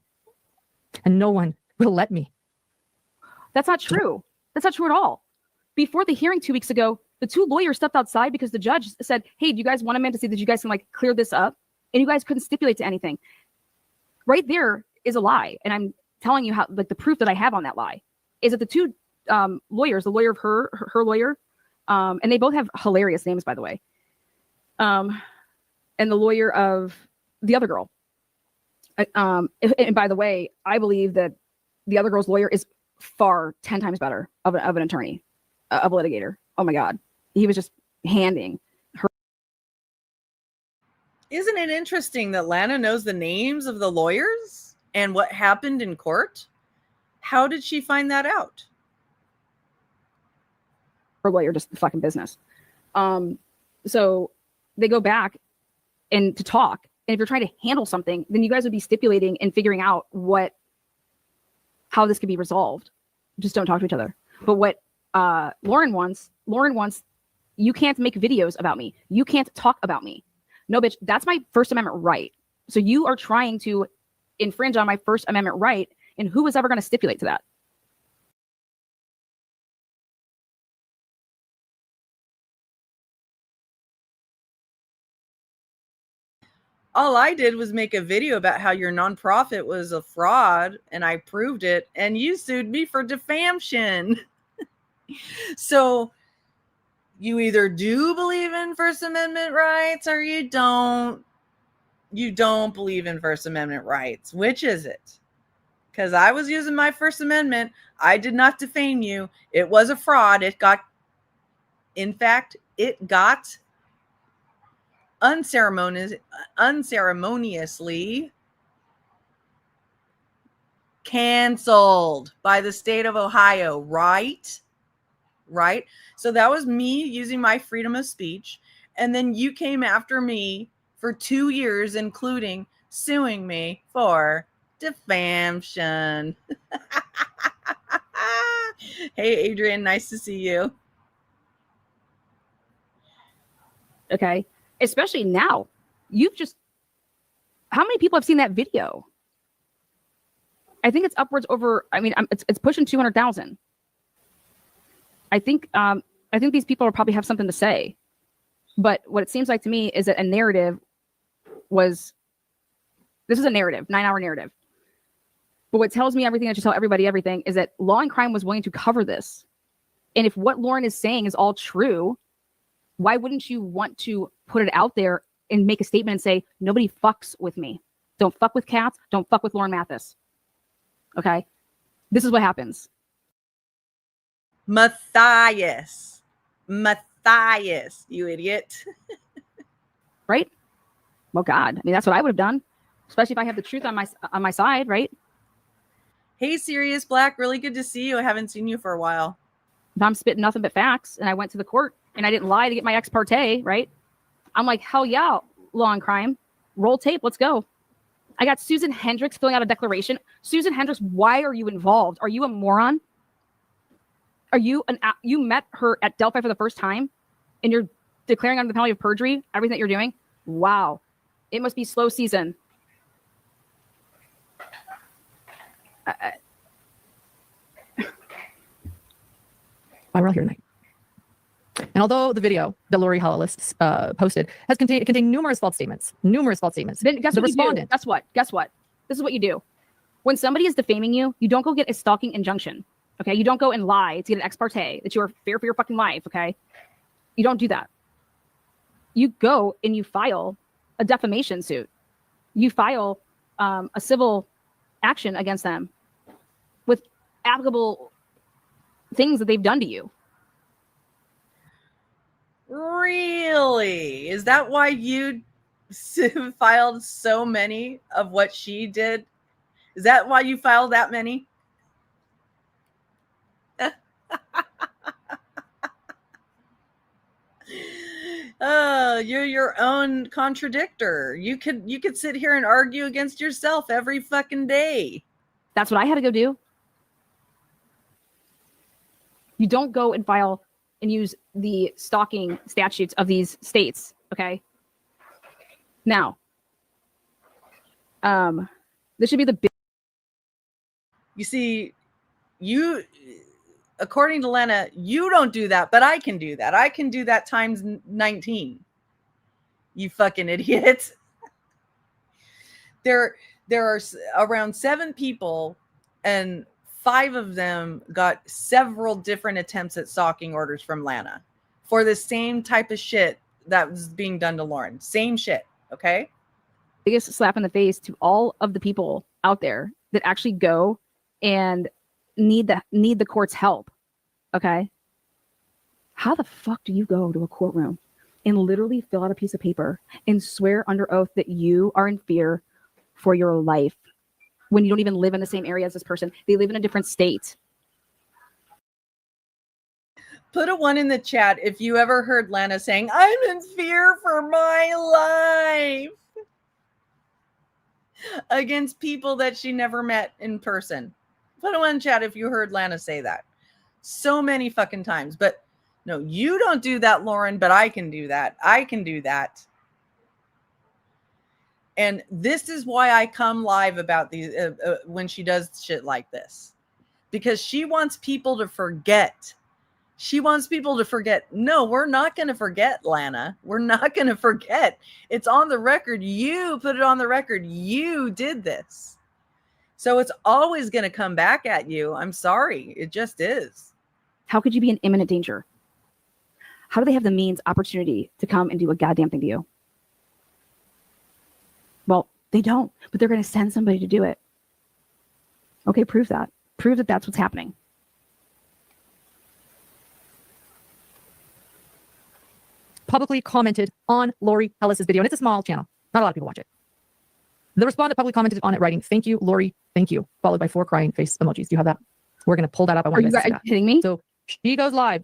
I: And no one will let me.
D: That's not true. That's not true at all. Before the hearing 2 weeks ago, the two lawyers stepped outside because the judge said, hey, do you guys want a man to see that you guys can clear this up? And you guys couldn't stipulate to anything. Right there is a lie. And I'm telling you how, the proof that I have on that lie is that the two lawyers, the lawyer of her lawyer, and they both have hilarious names, by the way. And the lawyer of the other girl. And by the way, I believe that the other girl's lawyer is far 10 times better of an attorney, of a litigator. Oh my God. He was just handing her.
A: Isn't it interesting that Lana knows the names of the lawyers and what happened in court? How did she find that out?
D: Her lawyer, just the fucking business. So they go back and to talk. And if you're trying to handle something, then you guys would be stipulating and figuring out how this could be resolved. Just don't talk to each other. But what Lauren wants, you can't make videos about me. You can't talk about me. No, bitch, that's my First Amendment right. So you are trying to infringe on my First Amendment right, and who is ever going to stipulate to that?
A: All I did was make a video about how your nonprofit was a fraud, and I proved it, and you sued me for defamation. So you either do believe in First Amendment rights or you don't. You don't believe in First Amendment rights. Which is it? Because I was using my First Amendment. I did not defame you. It was a fraud. It got unceremoniously canceled by the state of Ohio, right? Right? So that was me using my freedom of speech. And then you came after me for 2 years, including suing me for defamation. Hey, Adrian, nice to see you.
D: Okay. Especially now. How many people have seen that video? I think it's upwards over, it's pushing 200,000. I think these people probably have something to say. But what it seems like to me is that this is a narrative, 9-hour narrative. But what tells me everything, I should tell everybody everything, is that Law and Crime was willing to cover this. And if what Lauren is saying is all true, why wouldn't you want to put it out there and make a statement and say, nobody fucks with me. Don't fuck with cats. Don't fuck with Lauren Mathis. Okay? This is what happens.
A: Matthias, you idiot.
D: Right? Well, God, I mean, that's what I would have done, especially if I have the truth on my side, right?
A: Hey, Sirius Black, really good to see you. I haven't seen you for a while.
D: If I'm spitting nothing but facts and I went to the court and I didn't lie to get my ex parte, right? I'm like, hell yeah, law and crime. Roll tape, let's go. I got Susan Hendricks filling out a declaration. Susan Hendricks, why are you involved? Are you a moron? Are you you met her at Delphi for the first time and you're declaring under the penalty of perjury everything that you're doing? Wow. It must be slow season.
I: Why we're all here tonight. And although the video that Lori Hollis posted has contained numerous false statements,
D: then guess what you do? Guess what? This is what you do. When somebody is defaming you, you don't go get a stalking injunction. Okay, you don't go and lie to get an ex parte that you are fair for your fucking life. Okay, you don't do that. You go and you file a defamation suit. You file a civil action against them with applicable things that they've done to you.
A: Really? Is that why you filed so many of what she did? Is that why you filed that many? Oh, you're your own contradictor. You could sit here and argue against yourself every fucking day.
D: That's what I had to go do. You don't go and file and use the stalking statutes of these states, okay? Now, this should be the big.
A: You see, according to Lana, you don't do that, but I can do that. I can do that times 19. You fucking idiot. There are around 7 people, and 5 of them got several different attempts at stalking orders from Lana for the same type of shit that was being done to Lauren. Same shit, okay?
D: Biggest slap in the face to all of the people out there that actually go and need the court's help, okay? How the fuck do you go to a courtroom and literally fill out a piece of paper and swear under oath that you are in fear for your life when you don't even live in the same area as this person? They live in a different state.
A: Put a 1 in the chat if you ever heard Lana saying, I'm in fear for my life against people that she never met in person. Put a 1 in chat if you heard Lana say that. So many fucking times. But no, you don't do that, Lauren, but I can do that. I can do that. And this is why I come live about these when she does shit like this. Because she wants people to forget. She wants people to forget. No, we're not going to forget, Lana. We're not going to forget. It's on the record. You put it on the record. You did this. So it's always going to come back at you. I'm sorry. It just is.
D: How could you be in imminent danger? How do they have the means, opportunity to come and do a goddamn thing to you? Well, they don't, but they're going to send somebody to do it. Okay, prove that. Prove that that's what's happening.
I: Publicly commented on Lori Ellis's video, and it's a small channel. Not a lot of people watch it. The respondent publicly commented on it, writing, "Thank you, Lori, thank you," followed by 4 crying face emojis. Do you have that? We're going to pull that up. I want you guys to see that.
D: Are you kidding me?
I: So she goes live,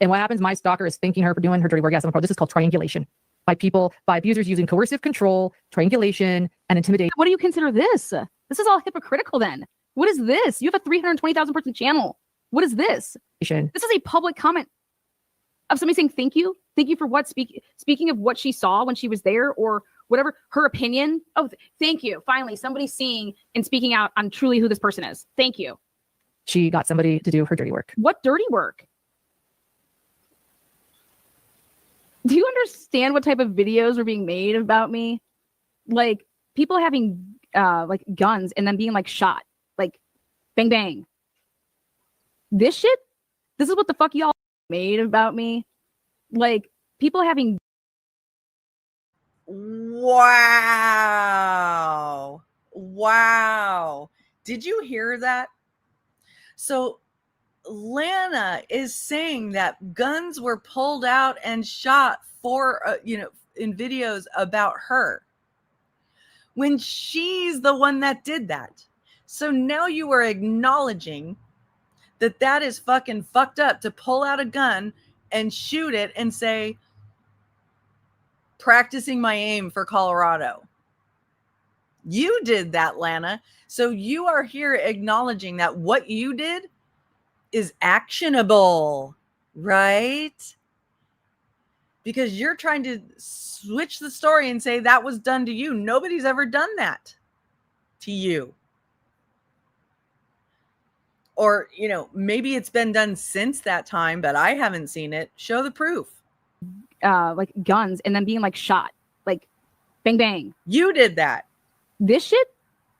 I: and what happens? My stalker is thanking her for doing her dirty work. Yes, this is called triangulation by abusers using coercive control, triangulation, and intimidation.
D: What do you consider this? This is all hypocritical then. What is this? You have a 320,000 person channel. What is this? This is a public comment of somebody saying thank you. Thank you for what? Speaking of what she saw when she was there or whatever, her opinion. Oh, thank you. Finally, somebody seeing and speaking out on truly who this person is. Thank you.
I: She got somebody to do her dirty work.
D: What dirty work? Do you understand what type of videos are being made about me? Like people having like guns and then being like shot, like bang, bang. This shit, this is what the fuck y'all made about me. Like people having.
A: Wow. Wow. Did you hear that? So Lana is saying that guns were pulled out and shot for, in videos about her when she's the one that did that. So now you are acknowledging that that is fucking fucked up to pull out a gun and shoot it and say, practicing my aim for Colorado. You did that, Lana. So you are here acknowledging that what you did is actionable, right? Because you're trying to switch the story and say that was done to you. Nobody's ever done that to you. Or, maybe it's been done since that time, but I haven't seen it. Show the proof.
D: Like guns and then being like shot, like bang, bang.
A: You did that.
D: This shit?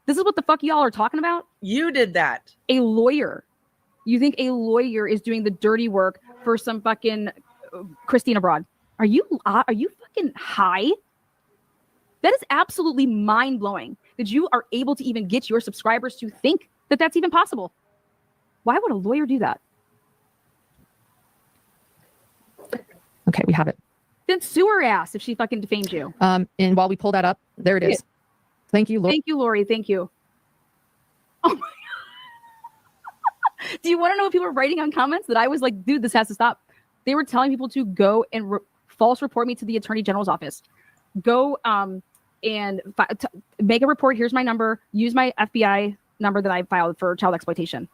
D: This is what the fuck y'all are talking about?
A: You did that.
D: A lawyer. You think a lawyer is doing the dirty work for some fucking Christina Broad? Are you fucking high? That is absolutely mind-blowing that you are able to even get your subscribers to think that that's even possible. Why would a lawyer do that?
I: Okay, we have it.
D: Then sue her ass if she fucking defamed you.
I: And while we pull that up, there it is. Thank you, Lori.
D: Thank you, Lori. Thank you. Oh my God. Do you want to know what people were writing on comments that I was like, dude, this has to stop? They were telling people to go and false report me to the Attorney General's office. Go and make a report. Here's my number. Use my FBI number that I filed for child exploitation.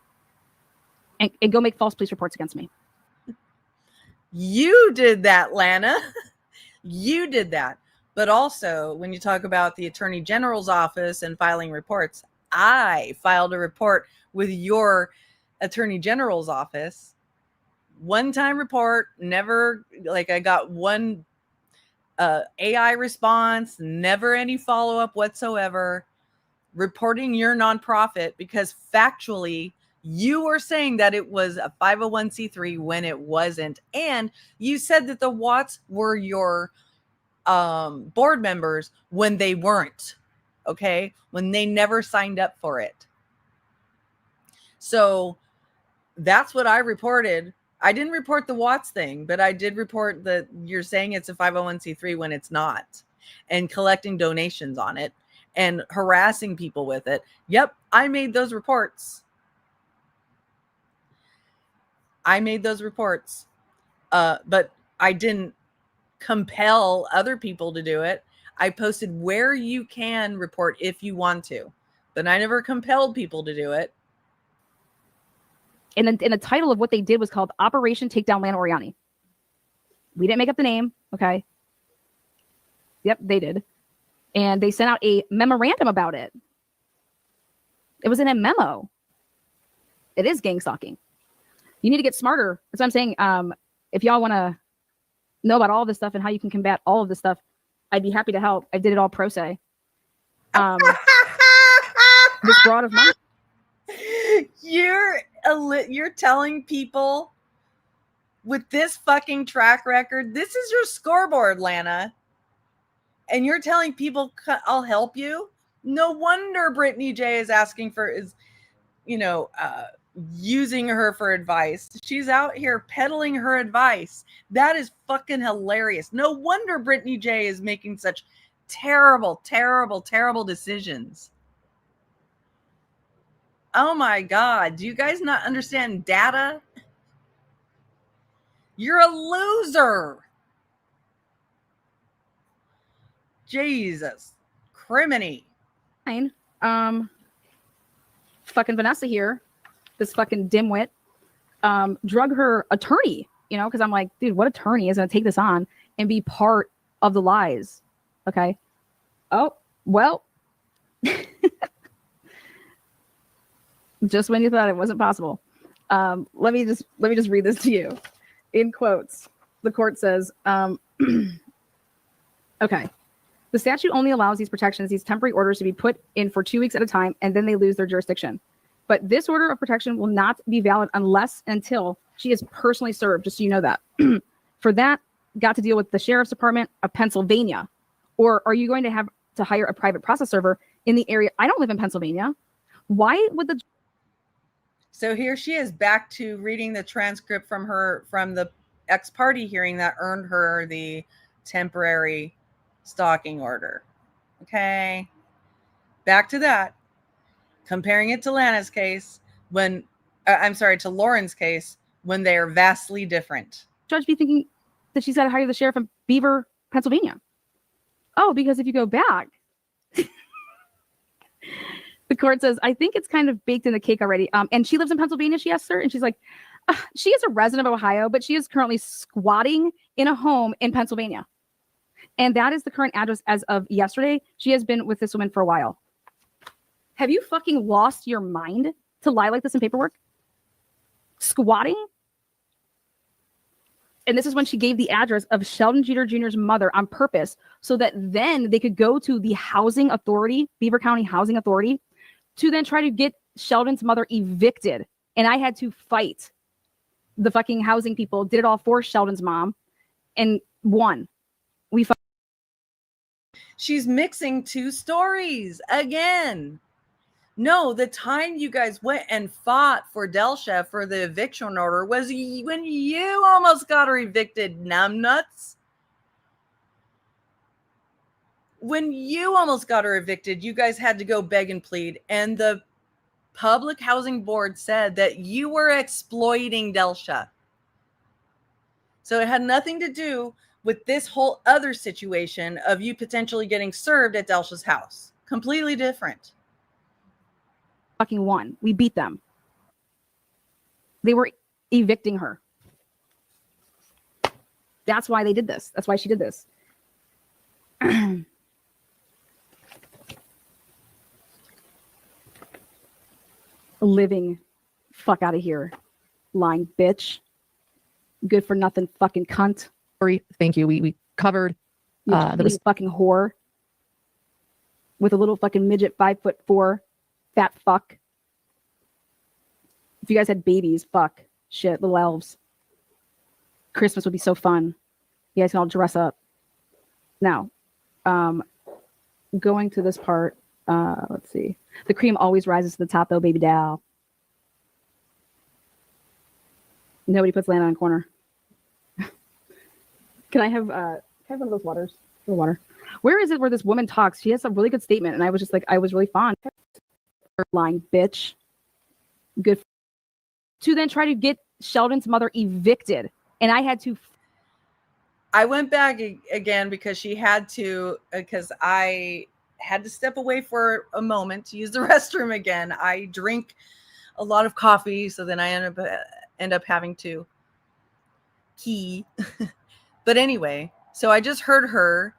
D: And go make false police reports against me.
A: You did that, Lana. You did that. But also, when you talk about the Attorney General's office and filing reports, I filed a report with your Attorney General's office. One-time report, never, like I got one AI response, never any follow-up whatsoever, reporting your nonprofit because factually, you were saying that it was a 501c3 when it wasn't. And you said that the Watts were your board members when they weren't. Okay. When they never signed up for it. So that's what I reported. I didn't report the Watts thing, but I did report that you're saying it's a 501c3 when it's not, and collecting donations on it and harassing people with it. Yep. I made those reports. But I didn't compel other people to do it. I posted where you can report if you want to, but I never compelled people to do it.
D: And the title of what they did was called Operation Takedown Lana Oriani. We didn't make up the name, okay? Yep, they did. And they sent out a memorandum about it. It was in a memo. It is gang stalking. You need to get smarter. That's what I'm saying. If y'all want to know about all this stuff and how you can combat all of this stuff, I'd be happy to help. I did it all pro se. This broad of mine.
A: You're telling people with this fucking track record, this is your scoreboard, Lana. And you're telling people I'll help you. No wonder Brittany J is asking for using her for advice. She's out here peddling her advice. That is fucking hilarious. No wonder Brittany J is making such terrible, terrible, terrible decisions. Oh my God. Do you guys not understand data? You're a loser. Jesus. Criminy.
D: Fine. Fucking Vanessa here, this fucking dimwit, drug her attorney, because I'm like, dude, what attorney is going to take this on and be part of the lies? Okay. Oh, well, just when you thought it wasn't possible. Let me just read this to you in quotes. The court says, okay. The statute only allows these protections, these temporary orders, to be put in for 2 weeks at a time, and then they lose their jurisdiction. But this order of protection will not be valid until she is personally served, just so you know that. For that, got to deal with the Sheriff's Department of Pennsylvania. Or are you going to have to hire a private process server in the area? I don't live in Pennsylvania. Why would the...
A: So here she is back to reading the transcript from the ex-party hearing that earned her the temporary stalking order. Okay. Back to that. Comparing it to Lana's case to Lauren's case when they are vastly different.
D: Judge be thinking that she's got to hire the sheriff in Beaver, Pennsylvania? Oh, because if you go back, the court says, I think it's kind of baked in the cake already. And she lives in Pennsylvania, she asks her, and she's like, she is a resident of Ohio, but she is currently squatting in a home in Pennsylvania. And that is the current address as of yesterday. She has been with this woman for a while. Have you fucking lost your mind to lie like this in paperwork? Squatting? And this is when she gave the address of Sheldon Jeter Jr.'s mother on purpose so that then they could go to the housing authority, Beaver County Housing Authority, to then try to get Sheldon's mother evicted. And I had to fight the fucking housing people, did it all for Sheldon's mom, and won.
A: She's mixing two stories again. No, the time you guys went and fought for Delsha for the eviction order was when you almost got her evicted, numbnuts. When you almost got her evicted, you guys had to go beg and plead. And the public housing board said that you were exploiting Delsha. So it had nothing to do with this whole other situation of you potentially getting served at Delsha's house. Completely different.
D: Fucking won. We beat them. They were evicting her. That's why they did this. That's why she did this. Living fuck out of here. Lying bitch. Good for nothing fucking cunt.
I: Thank you. We covered
D: the fucking whore with a little fucking midget 5'4" fat fuck. If you guys had babies, fuck. Shit, little elves. Christmas would be so fun. You guys can all dress up. Now, going to this part, let's see. The cream always rises to the top though, baby doll. Nobody puts Lana in a corner. Can I have one of those waters? The water. Where is it where this woman talks? She has a really good statement, and I was just like, I was really fond. Lying bitch. Good. To then try to get Sheldon's mother evicted, and I had to.
A: I went back again because she had to, because I had to step away for a moment to use the restroom again. I drink a lot of coffee, so then I end up having to key. But anyway, so I just heard her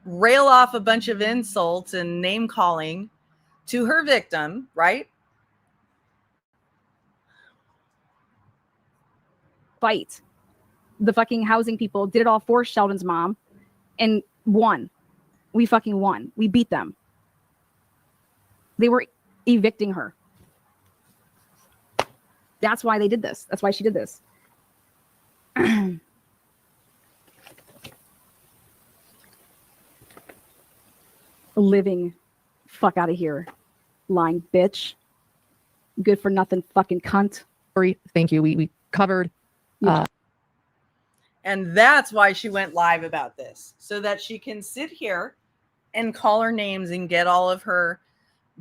A: rail off a bunch of insults and name calling to her victim, right?
D: Fight. The fucking housing people did it all for Sheldon's mom and won. We fucking won. We beat them. They were evicting her. That's why they did this. That's why she did this. Living fuck out of here. Lying bitch. Good for nothing fucking cunt.
I: Thank you. We covered.
A: And that's why she went live about this, so that she can sit here and call her names and get all of her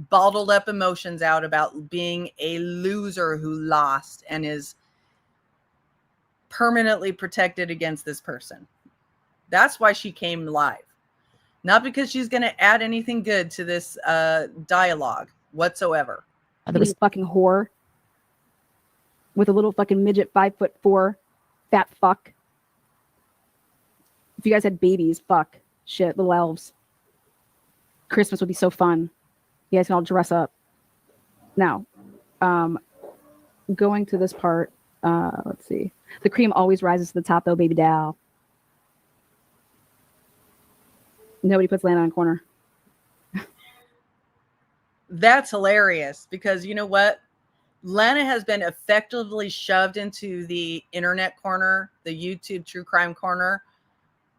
A: bottled up emotions out about being a loser who lost and is permanently protected against this person. That's why she came live. Not because she's going to add anything good to this dialogue whatsoever.
D: This fucking whore with a little fucking midget 5'4" fat fuck. If you guys had babies, fuck. Shit, little elves. Christmas would be so fun. You guys can all dress up. Now, going to this part, let's see. The cream always rises to the top though, baby doll. Nobody puts Lana in a corner.
A: That's hilarious because you know what? Lana has been effectively shoved into the internet corner, the YouTube true crime corner,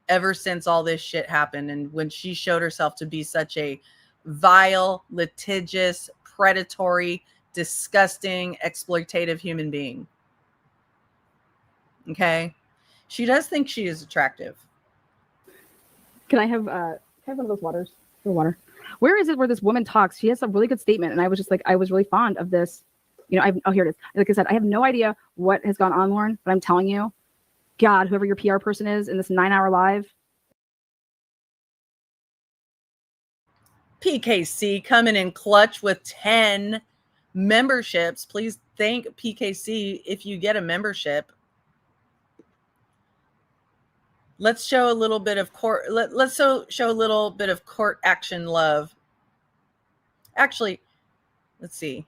A: ever since all this shit happened, and when she showed herself to be such a vile, litigious, predatory, disgusting, exploitative human being. Okay? She does think she is attractive.
D: Can I have one of those waters? The water. Where is it where this woman talks? She has a really good statement, and I was just like, I was really fond of this. You know, oh, here it is. Like I said, I have no idea what has gone on, Lauren, but I'm telling you, God, whoever your PR person is in this 9-hour live.
A: PKC coming in clutch with 10 memberships. Please thank PKC if you get a membership. Let's show a little bit of court. Let's show a little bit of court action love. Actually, let's see.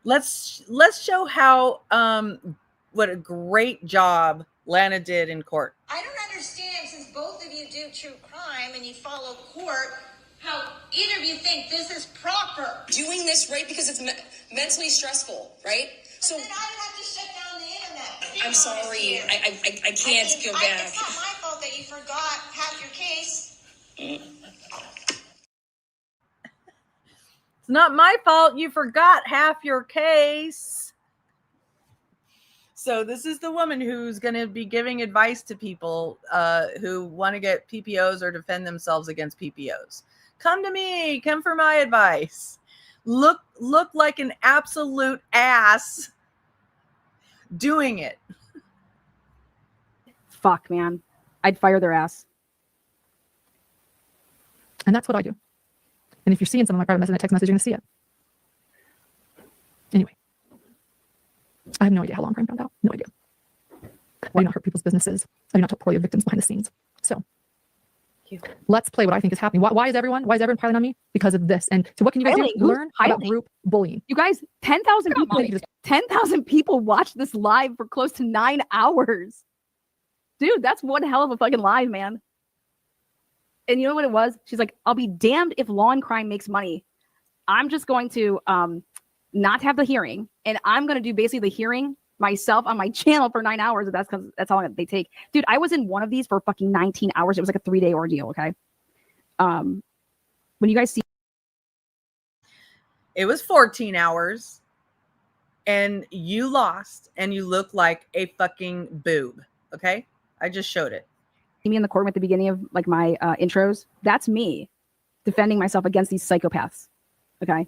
A: Let's show how what a great job Lana did in court.
M: I don't understand, since both of you do true crime and you follow court, how either of you think this is proper.
N: Doing this, right, because it's mentally stressful, right? So
M: then I would have to shut down the internet.
N: I'm sorry, I can't go back.
M: It's not my fault that you forgot half your case.
A: It's not my fault you forgot half your case. So this is the woman who's going to be giving advice to people who want to get PPOs or defend themselves against PPOs. Come to me. Come for my advice. Look like an absolute ass doing it.
D: Fuck, man. I'd fire their ass.
I: And that's what I do. And if you're seeing some of my private message and text message, you're going to see it. Anyway, I have no idea how long Crime found out. No idea. I do not hurt people's businesses. I do not talk poorly of victims behind the scenes. So let's play what I think is happening. Why is everyone piling on me? Because of this. And so what can you guys do? Learn about group bullying.
D: You guys, 10,000 people. 10,000 people watched this live for close to 9 hours. Dude, that's one hell of a fucking live, man. And you know what it was? She's like, I'll be damned if law and crime makes money. I'm just going to not have the hearing, and I'm going to do basically the hearing myself on my channel for 9 hours. That's because that's how long they take. Dude, I was in one of these for fucking 19 hours. It was like a 3-day ordeal, okay? When you guys see...
A: It was 14 hours, and you lost, and you look like a fucking boob, okay? I just showed it.
D: Me in the courtroom at the beginning of like my intros, that's me defending myself against these psychopaths. Okay.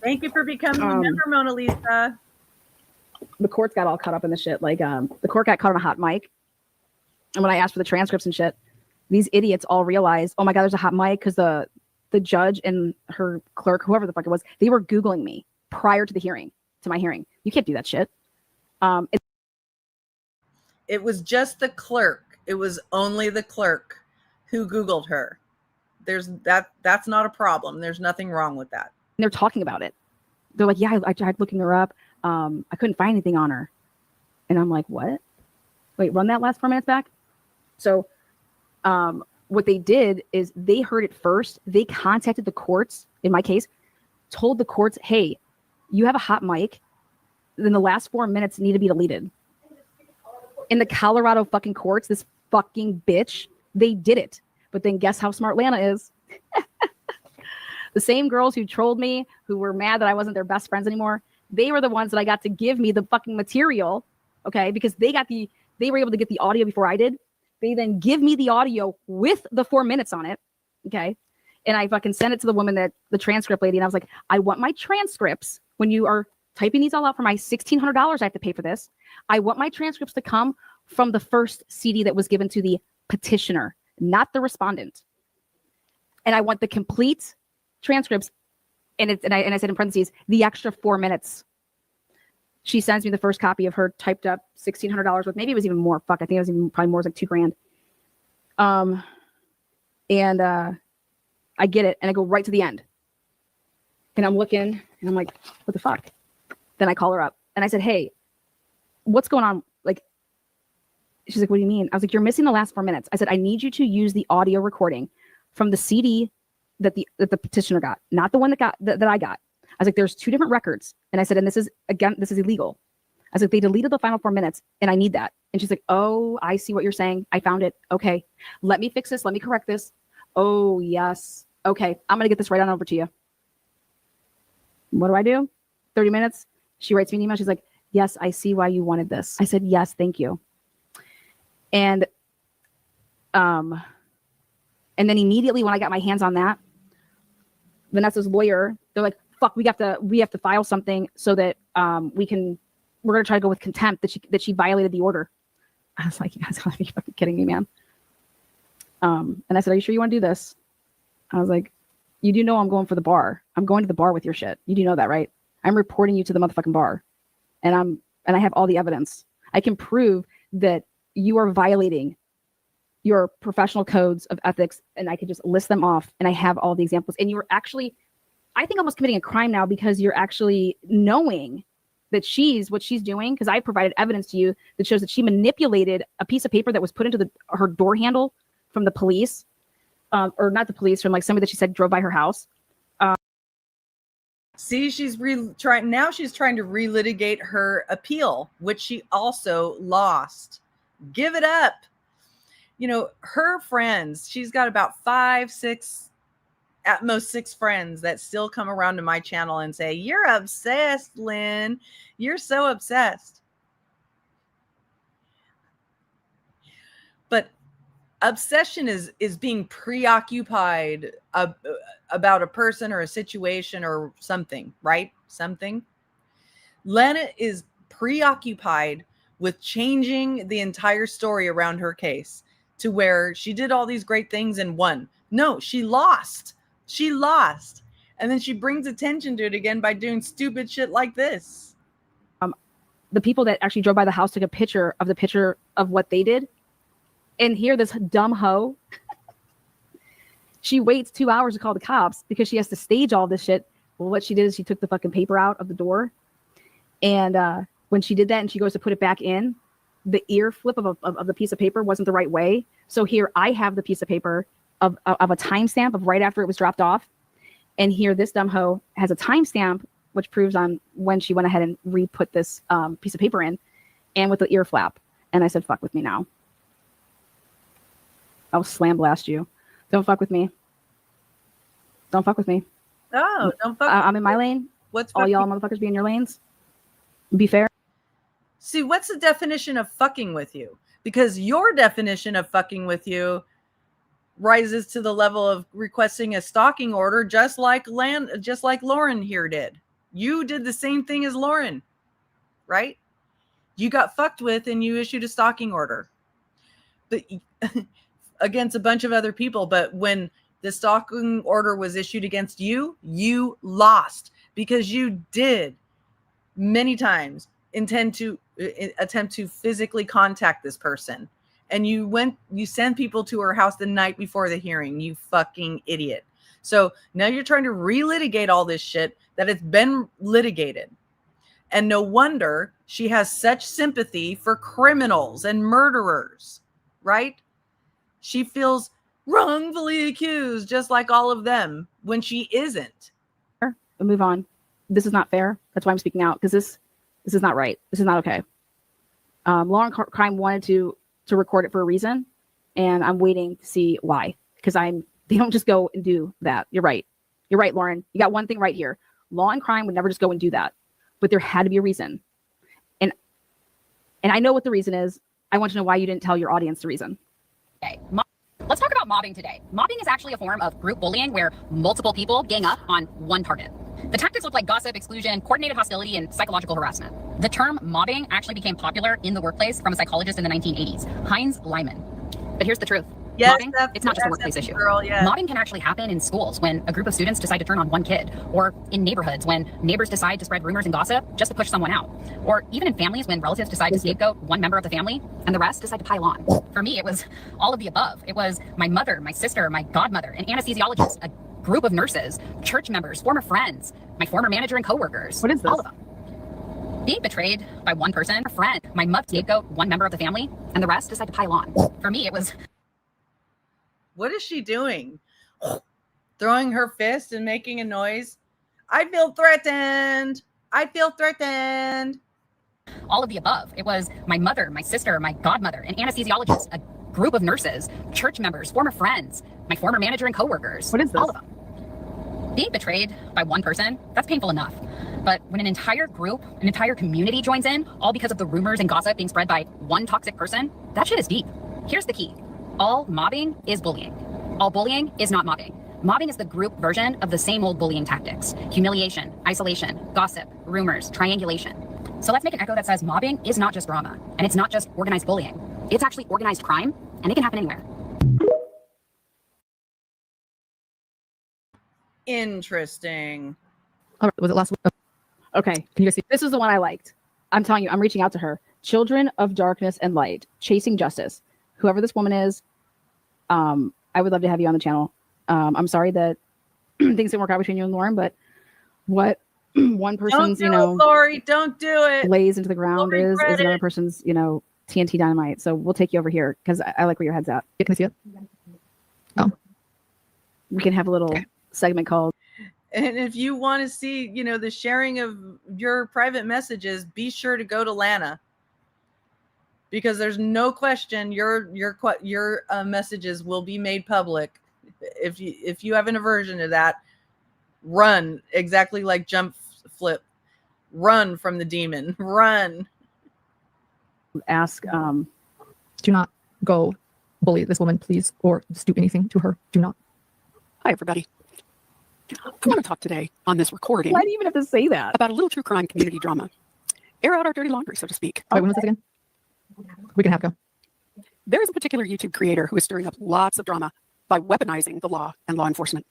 A: Thank you for becoming a member, Mona Lisa.
D: The courts got all caught up in the shit. Like the court got caught on a hot mic. And when I asked for the transcripts and shit, these idiots all realized, oh my God, there's a hot mic, because the judge and her clerk, whoever the fuck it was, they were Googling me prior to the hearing, to my hearing. You can't do that shit.
A: It was just the clerk. It was only the clerk who Googled her. That's not a problem. There's nothing wrong with that.
D: And they're talking about it. They're like, yeah, I tried looking her up. I couldn't find anything on her. And I'm like, what? Wait, run that last 4 minutes back. So what they did is they heard it first. They contacted the courts, in my case, told the courts, hey, you have a hot mic. Then the last 4 minutes need to be deleted. In the Colorado fucking courts, this fucking bitch, they did it. But then guess how smart Lana is? The same girls who trolled me, who were mad that I wasn't their best friends anymore, they were the ones that I got to give me the fucking material, okay? Because they were able to get the audio before I did. They then give me the audio with the 4 minutes on it, okay? And I fucking sent it to the woman, the transcript lady, and I was like, I want my transcripts when you are typing these all out for my $1,600 I have to pay for this. I want my transcripts to come from the first CD that was given to the petitioner, not the respondent. And I want the complete transcripts. And I said in parentheses, the extra 4 minutes. She sends me the first copy of her typed up $1,600 with, maybe it was even more. Fuck, I think it was even probably more, it was like $2,000. And I get it, and I go right to the end. And I'm looking, and I'm like, what the fuck? Then I call her up, and I said, hey, what's going on? Like, she's like, what do you mean? I was like, you're missing the last 4 minutes. I said, I need you to use the audio recording from the CD that the petitioner got, not the one that I got. was like, there's 2 different records. And I said, and this is illegal. I was like, they deleted the final 4 minutes and I need that. And she's like, oh, I see what you're saying. I found it. Okay. Let me fix this. Let me correct this. Oh, yes. Okay. I'm going to get this right on over to you. What do I do? 30 minutes. She writes me an email. She's like, yes, I see why you wanted this. I said, yes, thank you. And then immediately when I got my hands on that, Vanessa's lawyer, they're like, fuck, we have to file something so that we're going to try to go with contempt that she violated the order. I was like, you guys gotta be fucking kidding me, man. And I said, are you sure you want to do this? I was like, you do know I'm going for the bar. I'm going to the bar with your shit. You do know that, right? I'm reporting you to the motherfucking bar. And I have all the evidence. I can prove that you are violating your professional codes of ethics, and I could just list them off, and I have all the examples. And you're actually, I think, almost committing a crime now because you're actually knowing that what she's doing, because I provided evidence to you that shows that she manipulated a piece of paper that was put into her door handle from the police, or not the police, from like somebody that she said drove by her house.
A: See, she's trying to relitigate her appeal, which she also lost. Give it up. You know, her friends, she's got about 5, 6, at most 6 friends that still come around to my channel and say, you're obsessed, Lynn. You're so obsessed. But obsession is being preoccupied about a person or a situation or something, right? Something. Lana is preoccupied with changing the entire story around her case to where she did all these great things and won. No, she lost. She lost. And then she brings attention to it again by doing stupid shit like this.
D: The people that actually drove by the house took a picture of what they did. And here, this dumb hoe, she waits 2 hours to call the cops because she has to stage all this shit. Well, what she did is she took the fucking paper out of the door. And when she did that and she goes to put it back in, the ear flip of the piece of paper wasn't the right way. So here I have the piece of paper of a timestamp of right after it was dropped off. And here this dumb hoe has a timestamp, which proves on when she went ahead and re-put this piece of paper in, and with the ear flap. And I said, fuck with me now. I'll slam blast you. Don't fuck with me. Don't fuck with me.
A: Oh, don't fuck.
D: I'm in my lane.
A: What's
D: all y'all motherfuckers be in your lanes? Be fair.
A: See, what's the definition of fucking with you? Because your definition of fucking with you rises to the level of requesting a stalking order, just like Lauren here did. You did the same thing as Lauren, right? You got fucked with and you issued a stalking order, but against a bunch of other people. But when the stalking order was issued against you, you lost because you did many times attempt to physically contact this person. And you sent people to her house the night before the hearing, you fucking idiot. So now you're trying to relitigate all this shit that it's been litigated. And no wonder she has such sympathy for criminals and murderers, right? She feels wrongfully accused, just like all of them, when she isn't.
D: We'll move on. This is not fair. That's why I'm speaking out, because this is not right. This is not okay. Law and Crime wanted to record it for a reason, and I'm waiting to see why. Because they don't just go and do that. You're right. You're right, Lauren. You got one thing right here. Law and Crime would never just go and do that, but there had to be a reason. And I know what the reason is. I want to know why you didn't tell your audience the reason.
O: Okay. Let's talk about mobbing today. Mobbing is actually a form of group bullying where multiple people gang up on one target. The tactics look like gossip, exclusion, coordinated hostility, and psychological harassment. The term mobbing actually became popular in the workplace from a psychologist in the 1980s, Heinz Lyman. But here's the truth.
A: Yes,
O: mobbing, it's not just a workplace issue.
A: Girl, yeah.
O: Mobbing can actually happen in schools when a group of students decide to turn on one kid, or in neighborhoods when neighbors decide to spread rumors and gossip just to push someone out, or even in families when relatives decide to scapegoat one member of the family and the rest decide to pile on. For me, it was all of the above. It was my mother, my sister, my godmother, an anesthesiologist, a group of nurses, church members, former friends, my former manager and coworkers.
D: What is this?
O: All of them. Being betrayed by one person, a friend, my mother, scapegoat one member of the family, and the rest decide to pile on. For me, it was...
A: What is she doing? Throwing her fist and making a noise? I feel threatened. I feel threatened.
O: All of the above. It was my mother, my sister, my godmother, an anesthesiologist, a group of nurses, church members, former friends, my former manager and coworkers.
D: What is this?
O: All of them. Being betrayed by one person, that's painful enough. But when an entire group, an entire community joins in, all because of the rumors and gossip being spread by one toxic person, that shit is deep. Here's the key. All mobbing is bullying. All bullying is not mobbing. Mobbing is the group version of the same old bullying tactics. Humiliation, isolation, gossip, rumors, triangulation. So let's make an echo that says mobbing is not just drama, and it's not just organized bullying. It's actually organized crime, and it can happen anywhere.
A: Interesting.
I: All right, was it last week?
D: Okay.
I: Can you guys see?
D: This is the one I liked. I'm telling you, I'm reaching out to her. Children of darkness and light, chasing justice. Whoever this woman is, I would love to have you on the channel. I'm sorry that things didn't work out between you and Lauren, but what one person's,
A: Lori, don't do it.
D: lays into the ground
A: Lori,
D: is
A: regret
D: another
A: it.
D: person's, TNT dynamite. So we'll take you over here because I like where your head's at.
I: Yeah, can I see it? Oh,
D: We can have a little segment called
A: And if you want to see, the sharing of your private messages, be sure to go to Lana, because there's no question your messages will be made public. If you have an aversion to that, run, exactly like jump flip. Run from the demon. Run.
D: ask.
I: do not go bully this woman, please, or just do anything to her. Do not.
L: Hi, everybody. I want to talk today on this recording
D: Why do you even have to say that?
L: about a little true crime community drama. Air out our dirty laundry, so to speak.
I: Wait, when was this again? We can have go.
L: There is a particular YouTube creator who is stirring up lots of drama by weaponizing the law and law enforcement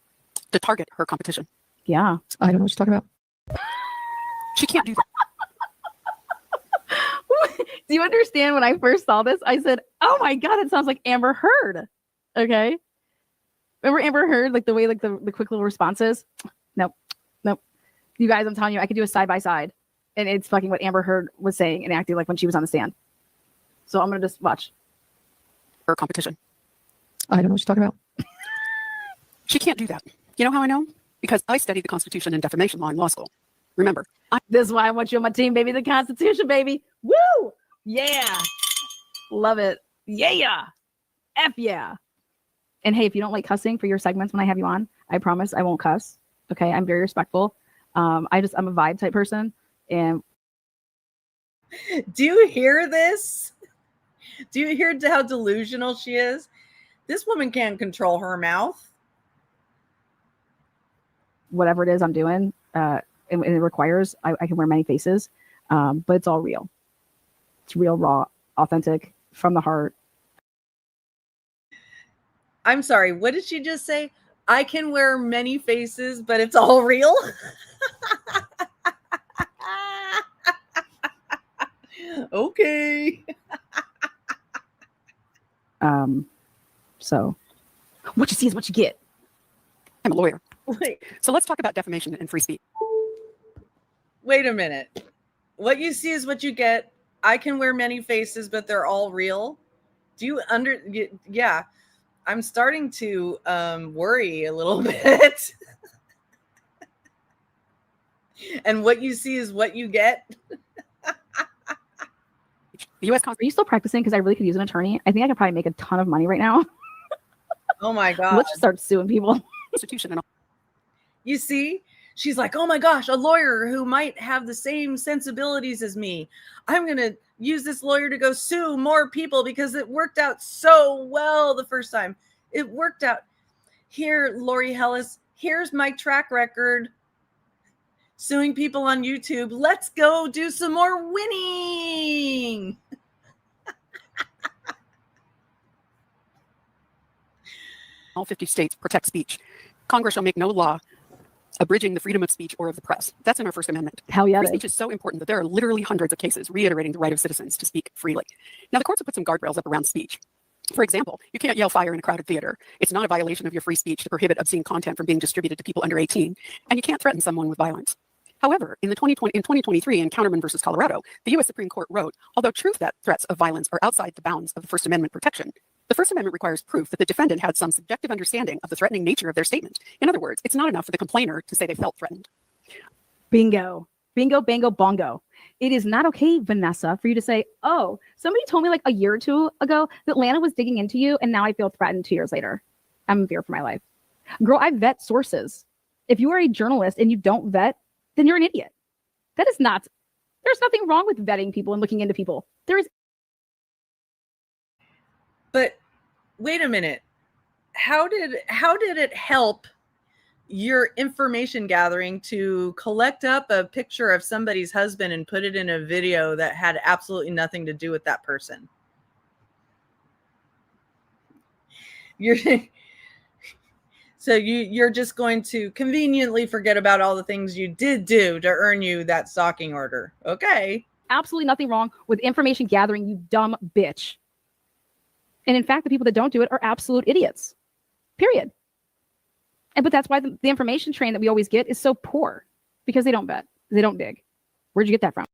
L: to target her competition.
D: Yeah.
I: I don't know what you're talking about.
L: She can't do that.
D: Do you understand when I first saw this? I said, oh my God, it sounds like Amber Heard. Okay. Remember Amber Heard, like the way, like the quick little responses? Nope. You guys, I'm telling you, I could do a side by side, and it's fucking what Amber Heard was saying and acting like when she was on the stand. So I'm going to just watch.
L: Her competition.
I: I don't know what you're talking about.
L: She can't do that. You know how I know? Because I studied the Constitution and defamation law in law school. Remember,
D: This is why I want you on my team, baby. The Constitution, baby. Woo! Yeah. Love it. Yeah. F yeah. And hey, if you don't like cussing for your segments when I have you on, I promise I won't cuss. Okay. I'm very respectful. I'm a vibe type person. And
A: Do you hear this? Do you hear how delusional she is? This woman can't control her mouth.
D: whatever it is I'm doing, and it requires, I can wear many faces, but it's all real. It's real, raw, authentic, from the heart.
A: I'm sorry, what did she just say? I can wear many faces, but it's all real? Okay.
D: So what you see is what you get.
L: I'm a lawyer.
A: Wait.
L: So let's talk about defamation and free speech.
A: Wait a minute. What you see is what you get. I can wear many faces, but they're all real. Do you yeah. I'm starting to worry a little bit. And what you see is what you get.
L: The U.S.
D: Are you still practicing? Because I really could use an attorney. I think I could probably make a ton of money right now.
A: Oh my God.
D: Let's just start suing people.
L: Constitution and all.
A: You see, she's like, oh my gosh, a lawyer who might have the same sensibilities as me. I'm going to use this lawyer to go sue more people because it worked out so well the first time. It worked out. Here, Lori Hellis, here's my track record suing people on YouTube. Let's go do some more winning.
L: All 50 states protect speech. Congress shall make no law abridging the freedom of speech or of the press. That's in our First Amendment.
D: Hell yeah.
L: Free speech is so important that there are literally hundreds of cases reiterating the right of citizens to speak freely. Now, the courts have put some guardrails up around speech. For example, you can't yell fire in a crowded theater. It's not a violation of your free speech to prohibit obscene content from being distributed to people under 18, and you can't threaten someone with violence. However, in 2023, in Counterman versus Colorado, the U.S. Supreme Court wrote, although true that threats of violence are outside the bounds of the First Amendment protection, the First Amendment requires proof that the defendant had some subjective understanding of the threatening nature of their statement. In other words, it's not enough for the complainer to say they felt threatened.
D: Bingo. Bingo, bango, bongo. It is not okay, Vanessa, for you to say, oh, somebody told me like a year or two ago that Lana was digging into you, and now I feel threatened 2 years later. I'm in fear for my life. Girl, I vet sources. If you are a journalist and you don't vet, then you're an idiot. That is not, there's nothing wrong with vetting people and looking into people. There is.
A: But wait a minute. How did it help your information gathering to collect up a picture of somebody's husband and put it in a video that had absolutely nothing to do with that person? You're just going to conveniently forget about all the things you did do to earn you that stalking order. Okay.
D: Absolutely nothing wrong with information gathering, you dumb bitch. And in fact, the people that don't do it are absolute idiots. Period. But that's why the information train that we always get is so poor, because they don't vet. They don't dig. Where'd you get that from?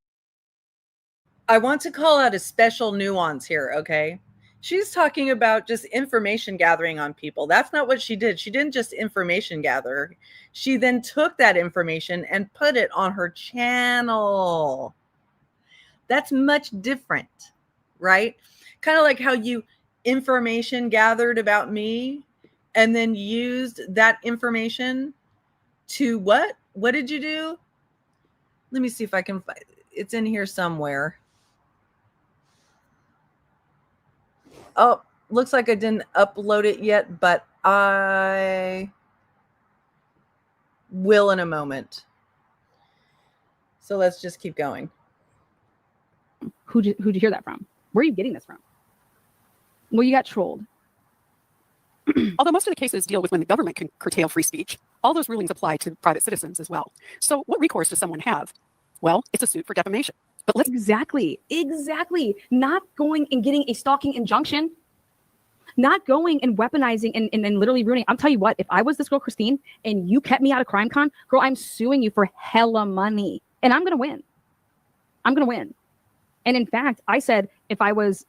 A: I want to call out a special nuance here, okay? She's talking about just information gathering on people. That's not what she did. She didn't just information gather. She then took that information and put it on her channel. That's much different, right? Kind of like how you information gathered about me and then used that information to what? What did you do? Let me see if I can find it. It's in here somewhere. Oh, looks like I didn't upload it yet, but I will in a moment. So let's just keep going.
D: Who'd you hear that from? Where are you getting this from? Well, you got trolled.
L: Although most of the cases deal with when the government can curtail free speech, all those rulings apply to private citizens as well. So what recourse does someone have? Well, it's a suit for defamation. But let's
D: exactly. Not going and getting a stalking injunction. Not going and weaponizing and literally ruining. I'll tell you what, if I was this girl, Christine, and you kept me out of CrimeCon, girl, I'm suing you for hella money. And I'm going to win. I'm going to win. And in fact, I said, if I was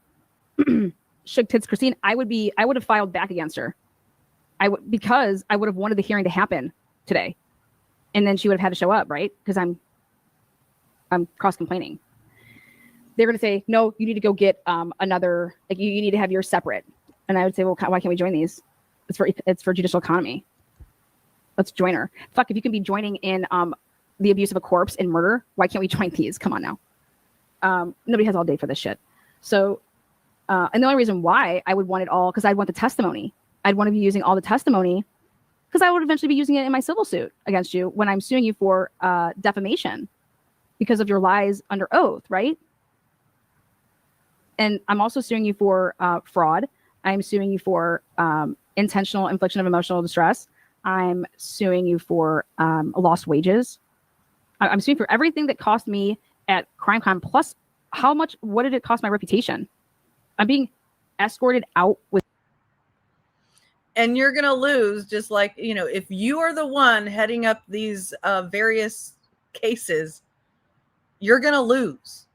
D: Shook Tits Christine, I would have filed back against her. Because I would have wanted the hearing to happen today. And then she would have had to show up, right? Because I'm cross complaining. They're going to say, no, you need to go get another, like you need to have yours separate. And I would say, well, why can't we join these? It's for judicial economy. Let's join her. Fuck, if you can be joining in the abuse of a corpse and murder, why can't we join these? Come on now. Nobody has all day for this shit. So, and the only reason why I would want it all, because I'd want the testimony. I'd want to be using all the testimony, because I would eventually be using it in my civil suit against you when I'm suing you for defamation because of your lies under oath, right? And I'm also suing you for fraud. I'm suing you for intentional infliction of emotional distress. I'm suing you for lost wages. I'm suing for everything that cost me at CrimeCon, plus what did it cost my reputation? I'm being escorted out with.
A: And you're going to lose, just like, if you are the one heading up these various cases, you're going to lose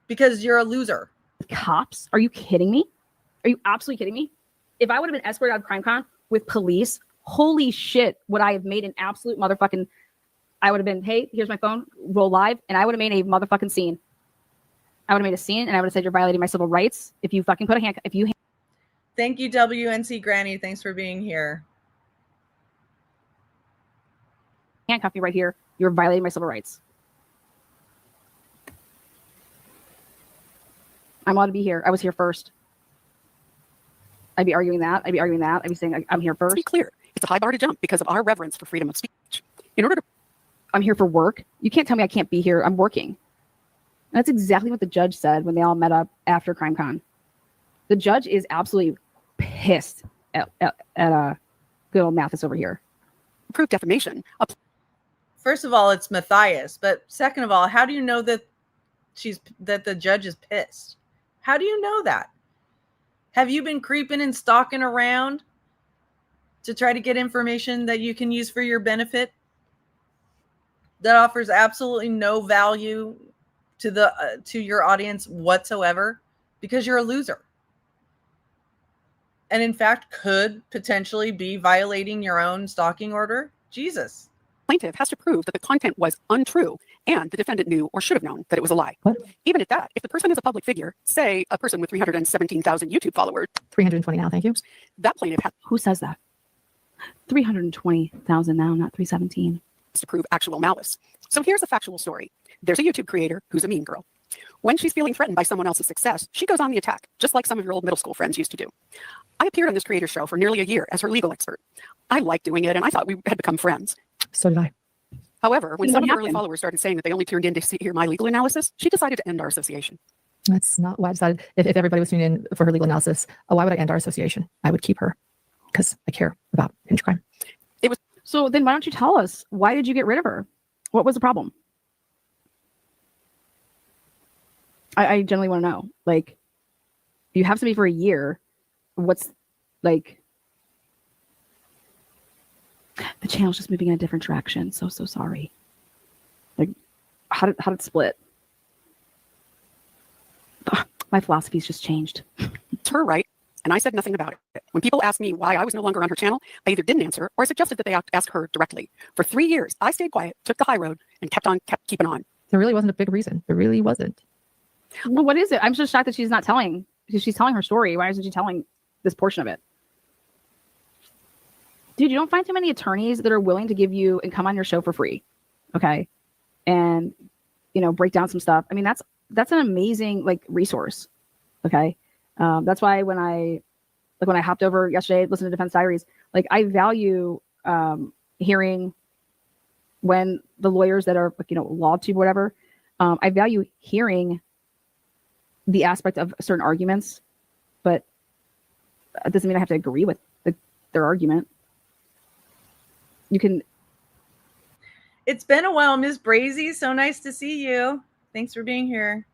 A: because you're a loser.
D: Cops? Are you kidding me? Are you absolutely kidding me? If I would have been escorted out of CrimeCon with police, holy shit, would I have made an absolute motherfucking, I would have been, hey, here's my phone, roll live, and I would have made a motherfucking scene. I would have made a scene, and I would have said, you're violating my civil rights. If you fucking put a hand,
A: Thank you, WNC Granny. Thanks for being here.
D: handcuff me right here, you're violating my civil rights. I'm allowed to be here. I was here first. I'd be arguing that. I'd be saying I'm here first.
L: To be clear, it's a high bar to jump because of our reverence for freedom of speech.
D: I'm here for work. You can't tell me I can't be here. I'm working. And that's exactly what the judge said when they all met up after CrimeCon. The judge is absolutely pissed at good old Mathis over here.
L: Proof defamation.
A: First of all, it's Matthias. But second of all, how do you know that the judge is pissed? How do you know that? Have you been creeping and stalking around to try to get information that you can use for your benefit that offers absolutely no value to your audience whatsoever, because you're a loser? And in fact, could potentially be violating your own stalking order? Jesus.
L: Plaintiff has to prove that the content was untrue and the defendant knew or should have known that it was a lie.
I: What?
L: Even at that, if the person is a public figure, say a person with 317,000 YouTube followers,
I: 320 now, thank you.
L: that plaintiff has
D: Who says that? 320,000 now, not 317.
L: to prove actual malice. So here's a factual story. There's a YouTube creator who's a mean girl. When she's feeling threatened by someone else's success, she goes on the attack, just like some of your old middle school friends used to do. I appeared on this creator's show for nearly a year as her legal expert. I liked doing it, and I thought we had become friends.
I: So did I.
L: However, when
D: What
L: some of her early
D: happened?
L: followers started saying that they only tuned in to hear my legal analysis, she decided to end our association.
I: That's not why I decided. If everybody was tuning in for her legal analysis, why would I end our association? I would keep her because I care about hate crime.
D: So then why don't you tell us? Why did you get rid of her? What was the problem? I generally want to know. Like, you have somebody for a year. What's like? The channel's just moving in a different direction. So sorry. Like, how did it split? Ugh, my philosophy's just changed.
L: It's her right, and I said nothing about it. When people asked me why I was no longer on her channel, I either didn't answer or I suggested that they ask her directly. For 3 years, I stayed quiet, took the high road, and kept keeping on.
I: There really wasn't a big reason. There really wasn't.
D: Well, what is it? I'm just shocked that she's not telling. Because she's telling her story. Why isn't she telling this portion of it? Dude, you don't find too many attorneys that are willing to give you and come on your show for free. Okay. And, break down some stuff. I mean, that's an amazing resource. Okay. That's why when I hopped over yesterday, listened to Defense Diaries, I value hearing when the lawyers that are law tube or whatever, I value hearing the aspect of certain arguments, but it doesn't mean I have to agree with their argument. You can.
A: It's been a while, Miss Brazy. So nice to see you. Thanks for being here.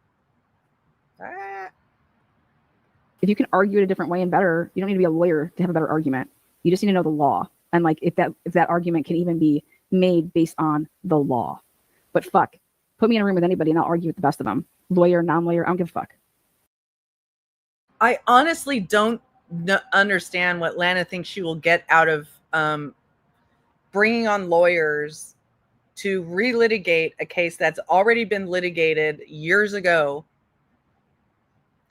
D: If you can argue it a different way and better, you don't need to be a lawyer to have a better argument. You just need to know the law. And if that argument can even be made based on the law. But fuck, put me in a room with anybody and I'll argue with the best of them. Lawyer, non-lawyer, I don't give a fuck.
A: I honestly don't understand what Lana thinks she will get out of bringing on lawyers to relitigate a case that's already been litigated years ago.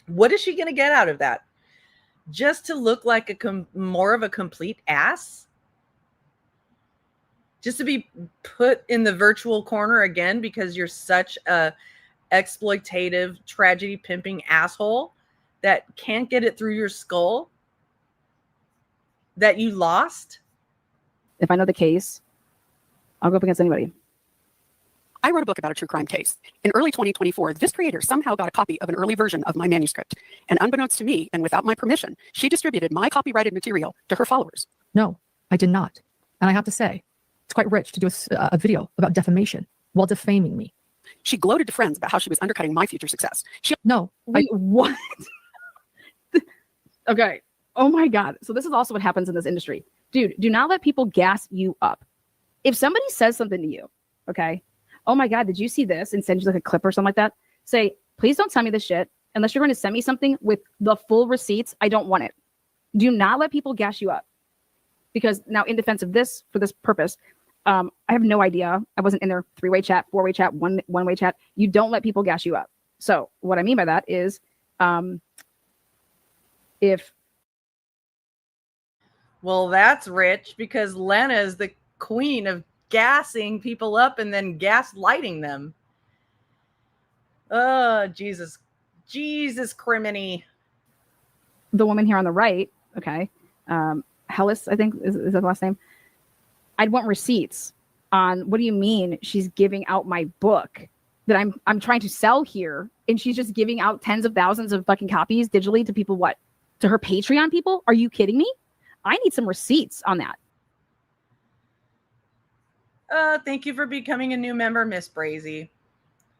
A: What is she going to get out of that? Just to look like more of a complete ass? Just to be put in the virtual corner again because you're such a exploitative, tragedy pimping asshole that can't get it through your skull that you lost?
D: If I know the case, I'll go up against anybody.
L: I wrote a book about a true crime case. In early 2024, this creator somehow got a copy of an early version of my manuscript. And unbeknownst to me, and without my permission, she distributed my copyrighted material to her followers.
I: No, I did not. And I have to say, it's quite rich to do a video about defamation while defaming me.
L: She gloated to friends about how she was undercutting my future success.
D: Wait, what? Okay. Oh my God. So this is also what happens in this industry. Dude, do not let people gas you up. If somebody says something to you, okay, oh my God, did you see this? And send you a clip or something like that. Say, please don't tell me this shit. Unless you're going to send me something with the full receipts, I don't want it. Do not let people gas you up. Because now in defense of this, for this purpose, I have no idea. I wasn't in their 3-way chat, 4-way chat, one-way chat. You don't let people gas you up. So what I mean by that is
A: Well, that's rich because Lana is the queen of gassing people up and then gaslighting them. Oh, Jesus criminy.
D: The woman here on the right, okay, Hellis, I think is that the last name. I'd want receipts on what do you mean she's giving out my book that I'm trying to sell here, and she's just giving out tens of thousands of fucking copies digitally to people. What? To her Patreon people? Are you kidding me? I need some receipts on that.
A: Thank you for becoming a new member, Miss Brazy.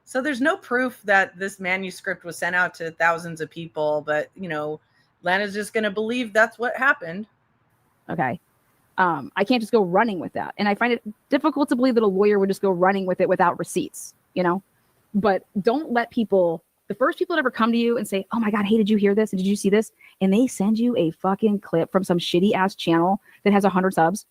A: So there's no proof that this manuscript was sent out to thousands of people, but Lana's just going to believe that's what happened.
D: Okay. I can't just go running with that. And I find it difficult to believe that a lawyer would just go running with it without receipts, but don't let the first people that ever come to you and say, oh my God, hey, did you hear this? And did you see this? And they send you a fucking clip from some shitty ass channel that has 100 subs.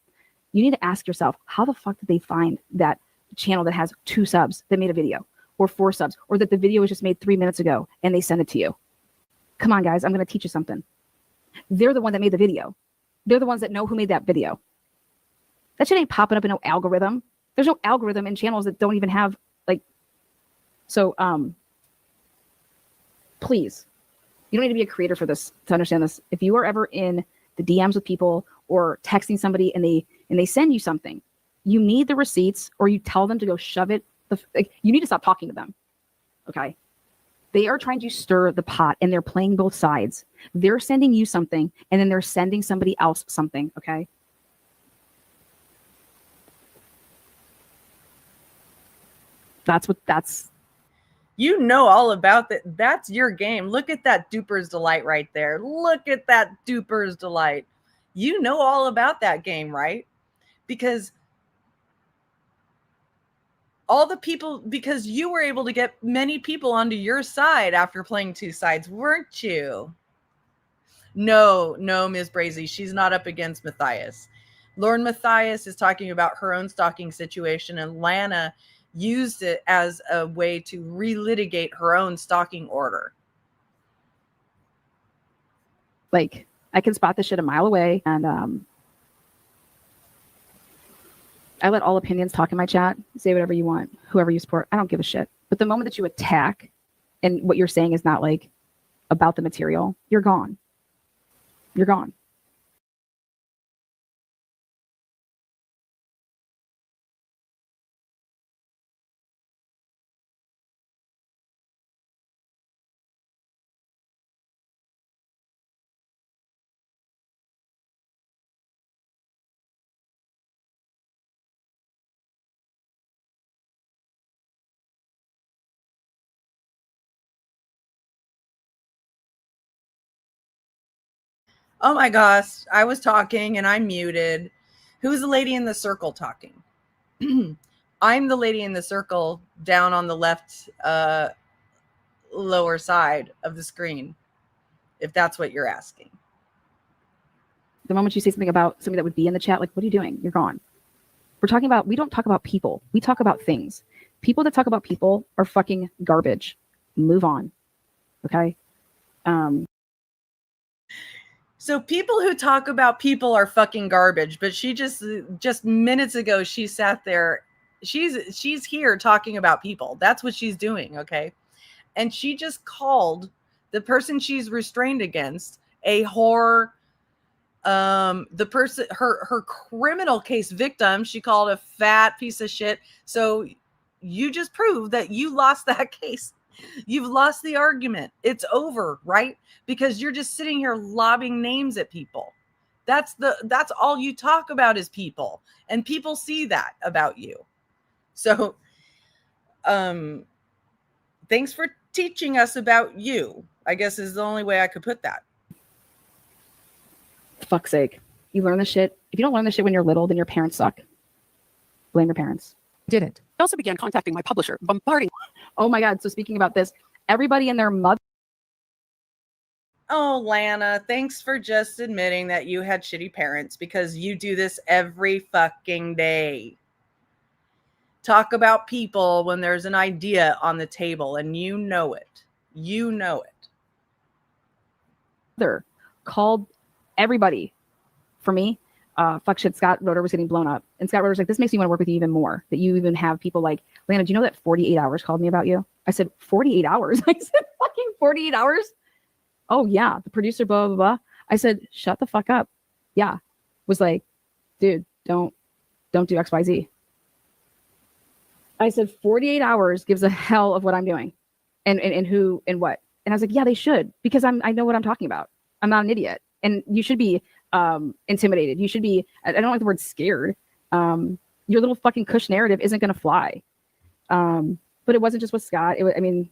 D: You need to ask yourself, how the fuck did they find that channel that has 2 subs that made a video, or 4 subs, or that the video was just made 3 minutes ago and they send it to you? Come on, guys, I'm going to teach you something. They're the one that made the video. They're the ones that know who made that video. That shit ain't popping up in no algorithm. There's no algorithm in channels that don't even have like, so please, you don't need to be a creator for this to understand this. If you are ever in the DMs with people or texting somebody and they send you something, you need the receipts, or you tell them to go shove it. You need to stop talking to them. Okay. They are trying to stir the pot and they're playing both sides. They're sending you something and then they're sending somebody else something. Okay. That's
A: you know all about that. That's your game. Look at that duper's delight right there. Look at that duper's delight. You know all about that game, right? Because because you were able to get many people onto your side after playing 2 sides, weren't you? No, Ms. Brazy, she's not up against Matthias. Lauren Matthias is talking about her own stalking situation, and Lana used it as a way to relitigate her own stalking order.
D: like, I can spot this shit a mile away, and I let all opinions talk in my chat. Say whatever you want, whoever you support. I don't give a shit. But the moment that you attack and what you're saying is not like about the material, you're gone. You're gone.
A: Oh my gosh, I was talking and I'm muted. Who's the lady in the circle talking? I'm the lady in the circle down on the left lower side of the screen, if that's what you're asking.
D: The moment you say something about somebody that would be in the chat, like, what are you doing? You're gone. We don't talk about people. We talk about things. People that talk about people are fucking garbage. Move on. Okay?
A: So people who talk about people are fucking garbage, but she just minutes ago, she sat there. She's here talking about people. That's what she's doing, okay? And she just called the person she's restrained against a whore. The person, her criminal case victim, she called a fat piece of shit. So you just proved that you lost that case. You've lost the argument. It's over, right? Because you're just sitting here lobbing names at people. That's all you talk about is people, and people see that about you. So, thanks for teaching us about you, I guess is the only way I could put that.
D: Fuck's sake. You learn this shit. If you don't learn this shit when you're little, then your parents suck. Blame your parents.
I: Didn't.
L: I also began contacting my publisher, bombarding.
D: Oh my God. So speaking about this, everybody and their mother.
A: Oh, Lana, thanks for just admitting that you had shitty parents, because you do this every fucking day. Talk about people when there's an idea on the table and you know it. You know it.
D: Mother called everybody for me. Fuck shit, Scott Roeder was getting blown up. And Scott Roeder's like, this makes me want to work with you even more. That you even have people like, Lana, do you know that 48 Hours called me about you? I said, 48 hours? I said, fucking 48 hours? Oh yeah, the producer, blah, blah, blah. I said, shut the fuck up. Yeah. Was like, dude, don't do XYZ. I said, 48 hours gives a hell of what I'm doing and who and what. And I was like, yeah, they should, because I know what I'm talking about. I'm not an idiot. And you should be intimidated. You should be, I don't like the word scared. Your little fucking Kush narrative isn't going to fly. But it wasn't just with Scott. It was, I mean,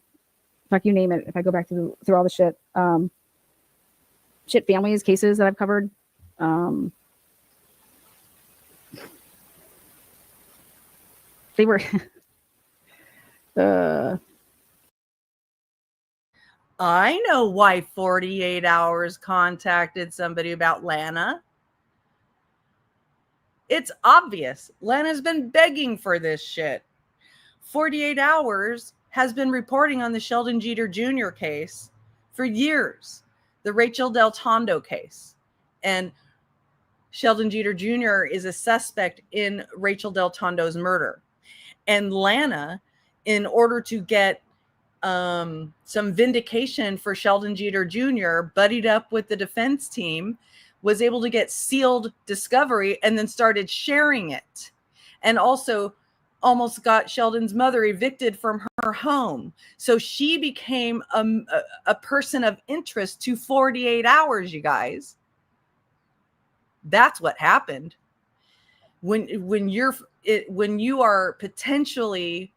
D: fuck, you name it. If I go back through all the shit, families, cases that I've covered. They were,
A: I know why 48 Hours contacted somebody about Lana. It's obvious. Lana's been begging for this shit. 48 Hours has been reporting on the Sheldon Jeter Jr. case for years, the Rachel Del Tondo case. And Sheldon Jeter Jr. is a suspect in Rachel Del Tondo's murder. And Lana, in order to get some vindication for Sheldon Jeter Jr., buddied up with the defense team, was able to get sealed discovery and then started sharing it. And also almost got Sheldon's mother evicted from her home. So she became a person of interest to 48 Hours, you guys. That's what happened. When you are potentially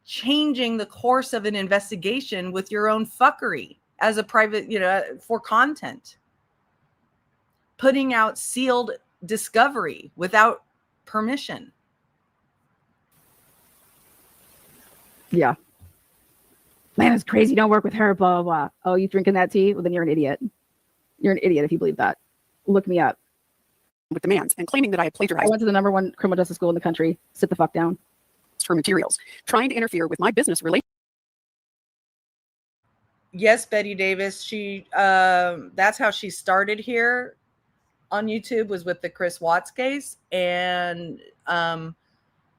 A: changing the course of an investigation with your own fuckery as a private, for content, putting out sealed discovery without permission.
D: Yeah. Lana's crazy. Don't work with her. Blah, blah, blah. Oh, you drinking that tea? Well, then you're an idiot. You're an idiot if you believe that. Look me up.
L: With demands and claiming that I had plagiarized.
D: I went to the #1 criminal justice school in the country. Sit the fuck down.
L: Her materials, trying to interfere with my business relationship.
A: Yes, Betty Davis. She that's how she started here on YouTube, was with the Chris Watts case, and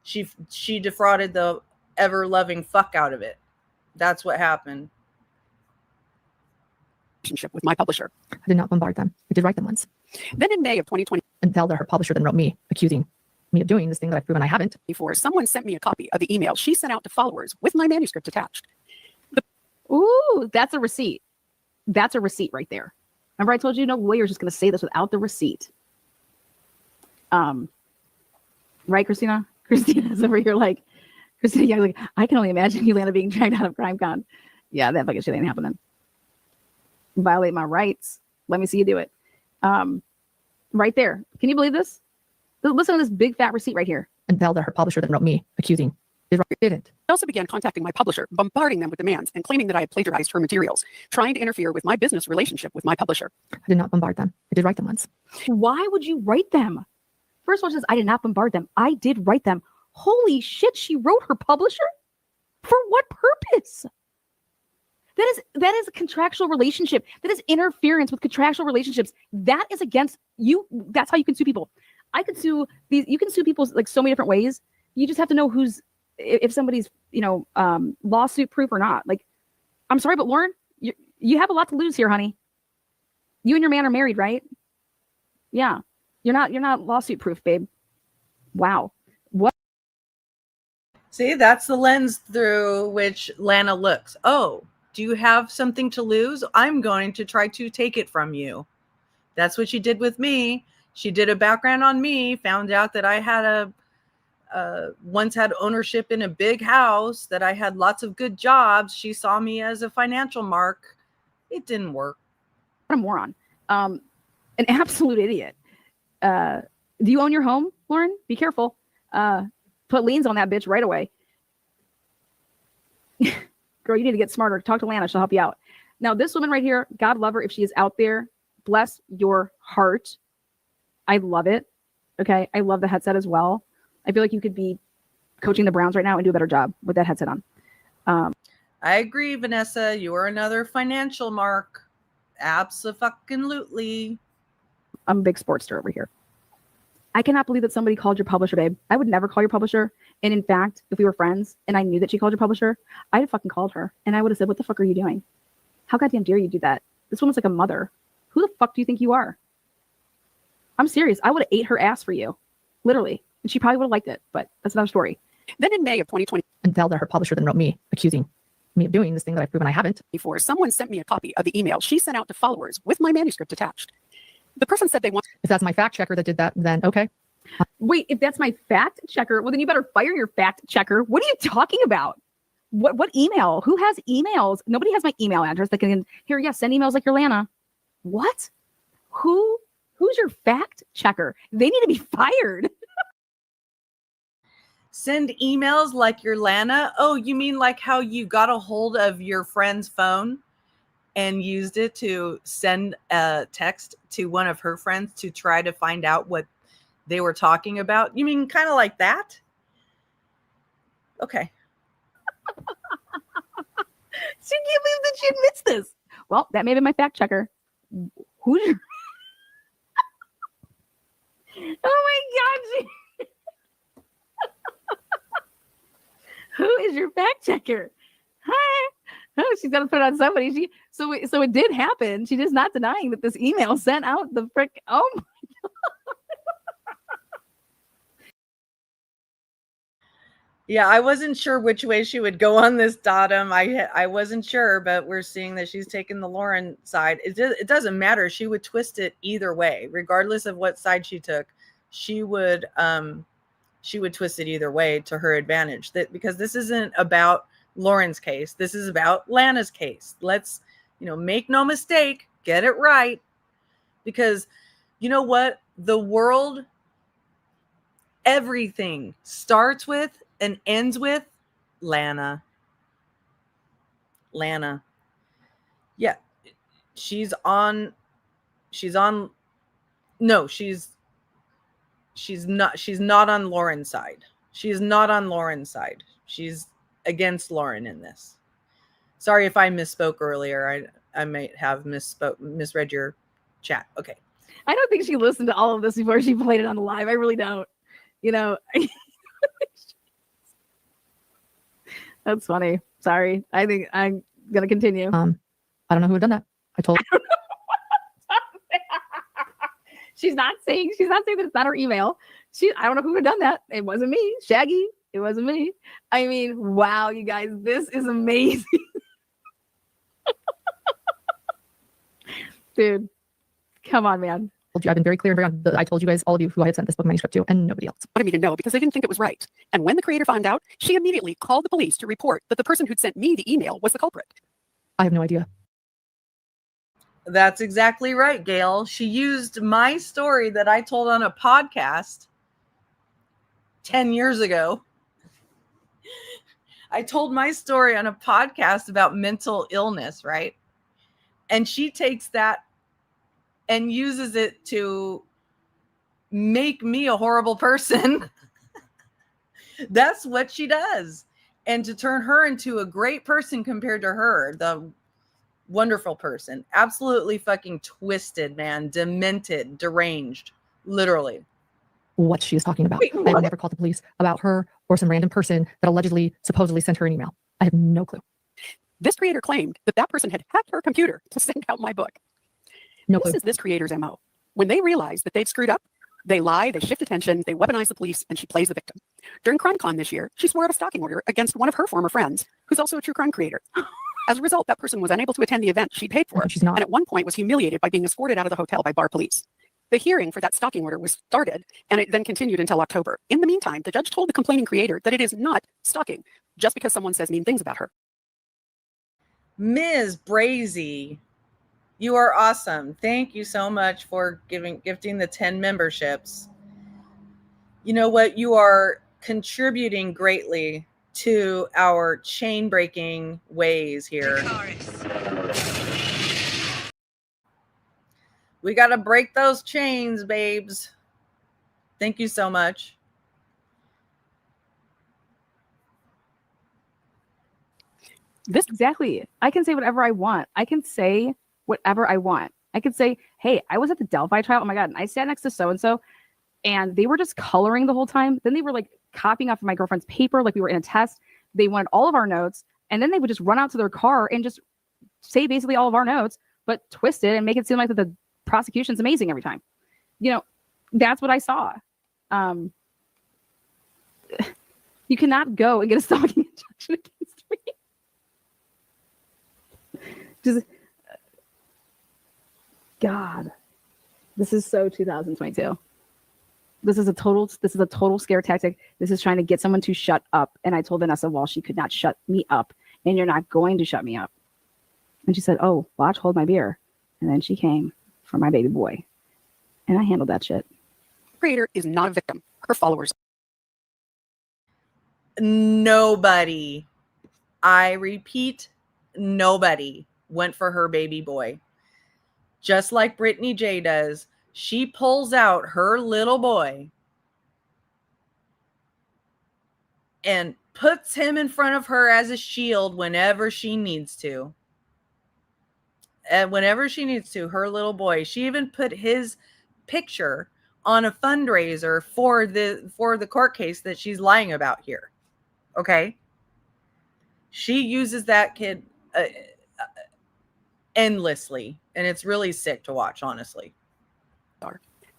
A: she defrauded the ever loving fuck out of it. That's what happened.
L: Relationship with my publisher.
I: I did not bombard them. I did write them once.
L: Then in May of 2020,
I: and tell her publisher then wrote me, accusing me of doing this thing that I've proven I haven't.
L: Before someone sent me a copy of the email she sent out to followers with my manuscript attached.
D: Ooh, that's a receipt. That's a receipt right there. Remember I told you no lawyer's just going to say this without the receipt. Right, Christina? Christina's over here like, Christina, yeah, like, I can only imagine you, Lana, being dragged out of CrimeCon. Yeah, that fucking shit ain't happening. Violate my rights. Let me see you do it. Right there. Can you believe this? Listen to this big fat receipt right here.
I: And tell her publisher then wrote me, accusing didn't.
L: I also began contacting my publisher, bombarding them with demands and claiming that I had plagiarized her materials, trying to interfere with my business relationship with my publisher.
I: I did not bombard them. I did write them once.
D: Why would you write them? First one says, I did not bombard them. I did write them. Holy shit, she wrote her publisher? For what purpose? That is a contractual relationship. That is interference with contractual relationships. That is against you. That's how you can sue people. I could sue these. You can sue people like so many different ways. You just have to know if somebody's, lawsuit proof or not. Like, I'm sorry, but Lauren, you have a lot to lose here, honey. You and your man are married, right? Yeah. You're not lawsuit proof, babe. Wow. What?
A: See, that's the lens through which Lana looks. Oh, do you have something to lose? I'm going to try to take it from you. That's what she did with me. She did a background on me, found out that I had once had ownership in a big house, that I had lots of good jobs. She saw me as a financial mark. It didn't work.
D: What a moron. An absolute idiot. Do you own your home, Lauren? Be careful. Put liens on that bitch right away. Girl, you need to get smarter. Talk to Lana. She'll help you out. Now, this woman right here, God love her if she is out there. Bless your heart. I love it. Okay. I love the headset as well. I feel like you could be coaching the Browns right now and do a better job with that headset on.
A: I agree, Vanessa. You are another financial mark. Abso-fucking-lutely.
D: I'm a big sportster over here. I cannot believe that somebody called your publisher, babe. I would never call your publisher. And in fact, if we were friends and I knew that she called your publisher, I'd have fucking called her. And I would have said, what the fuck are you doing? How goddamn dare you do that? This woman's like a mother. Who the fuck do you think you are? I'm serious. I would have ate her ass for you. Literally. And she probably would have liked it, but that's another story.
L: Then in May of 2020,
I: and tell her publisher then wrote me, accusing me of doing this thing that I've proven I haven't.
L: Before someone sent me a copy of the email she sent out to followers with my manuscript attached. The person said they want.
I: If that's my fact checker that did that, then okay.
D: Wait, if that's my fact checker, well, then you better fire your fact checker. What are you talking about? What email? Who has emails? Nobody has my email address that can here. Yes, send emails like your Lana. What? Who's your fact checker? They need to be fired.
A: Send emails like your Lana. Oh, you mean like how you got a hold of your friend's phone and used it to send a text to one of her friends to try to find out what they were talking about? You mean kind of like that? Okay.
D: She can't believe that she admits this. Well, that may be my fact checker. Who's your... Oh my God. Who is your fact checker? Hi. Oh, she's gonna put it on somebody. So it did happen. She is not denying that this email sent out the frick. Oh my God.
A: Yeah, I wasn't sure which way she would go on this, Dottam. I wasn't sure, but we're seeing that she's taken the Lauren side. It doesn't matter. She would twist it either way, regardless of what side she took. She would twist it either way to her advantage. Because this isn't about Lauren's case. This is about Lana's case. Let's, make no mistake, get it right. Because you know what? The world, everything starts with and ends with Lana. Yeah. She's not on Lauren's side. She is not on Lauren's side. She's against Lauren in this. Sorry if I misspoke earlier. I might have misread your chat. Okay.
D: I don't think she listened to all of this before she played it on the live. I really don't. That's funny. Sorry. I think I'm gonna continue.
I: I don't know who had done that. I told.
D: She's not saying that it's not her email. I don't know who had done that. It wasn't me. Shaggy. It wasn't me. I mean, wow, you guys, this is amazing. Dude, come on, man.
I: I've been very clear and very honest. I told you guys, all of you, who I had sent this book manuscript to, and nobody else
L: wanted me to know because they didn't think it was right. And when the creator found out, she immediately called the police to report that the person who'd sent me the email was the culprit.
I: I have no idea.
A: That's exactly right, Gail. She used my story that I told on a podcast 10 years ago. I told my story on a podcast about mental illness, right? And she takes that and uses it to make me a horrible person. That's what she does. And to turn her into a great person compared to her, the wonderful person. Absolutely fucking twisted, man. Demented, deranged, literally.
I: What she is talking about.
A: Wait,
I: I have never called the police about her or some random person that supposedly sent her an email. I have no clue.
L: This creator claimed that person had hacked her computer to send out my book.
I: No clue.
L: This is this creator's MO. When they realize that they've screwed up, they lie, they shift attention, they weaponize the police, and she plays the victim. During CrimeCon this year, she swore out a stalking order against one of her former friends, who's also a true crime creator. As a result, that person was unable to attend the event she paid for,
I: She's not.
L: and at one point was humiliated by being escorted out of the hotel by bar police. The hearing for that stalking order was started, and it then continued until October. In the meantime, the judge told the complaining creator that it is not stalking, just because someone says mean things about her.
A: Ms. Brazy, you are awesome. Thank you so much for gifting the 10 memberships. You know what? You are contributing greatly to our chain breaking ways here. We got to break those chains, babes. Thank you so much.
D: Exactly. I can say whatever I want. I can say, hey, I was at the Delphi trial. Oh my God. And I sat next to so-and-so and they were just coloring the whole time. Then they were like copying off of my girlfriend's paper. Like we were in a test. They wanted all of our notes. And then they would just run out to their car and just say basically all of our notes, but twist it and make it seem like that the prosecution's amazing every time. That's what I saw. You cannot go and get a stalking injunction against me. Just God, this is so 2022. This is a total scare tactic. This is trying to get someone to shut up. And I told Vanessa Wall she could not shut me up, and you're not going to shut me up. And she said, "Oh, watch, hold my beer." And then she came for my baby boy, and I handled that shit.
L: Creator is not a victim. Her followers.
A: Nobody, I repeat, nobody went for her baby boy. Just like Brittany J does, She pulls out her little boy and puts him in front of her as a shield whenever she needs to. And whenever she needs to, her little boy, she even put his picture on a fundraiser for the court case that she's lying about here. Okay? She uses that kid endlessly, and it's really sick to watch, honestly.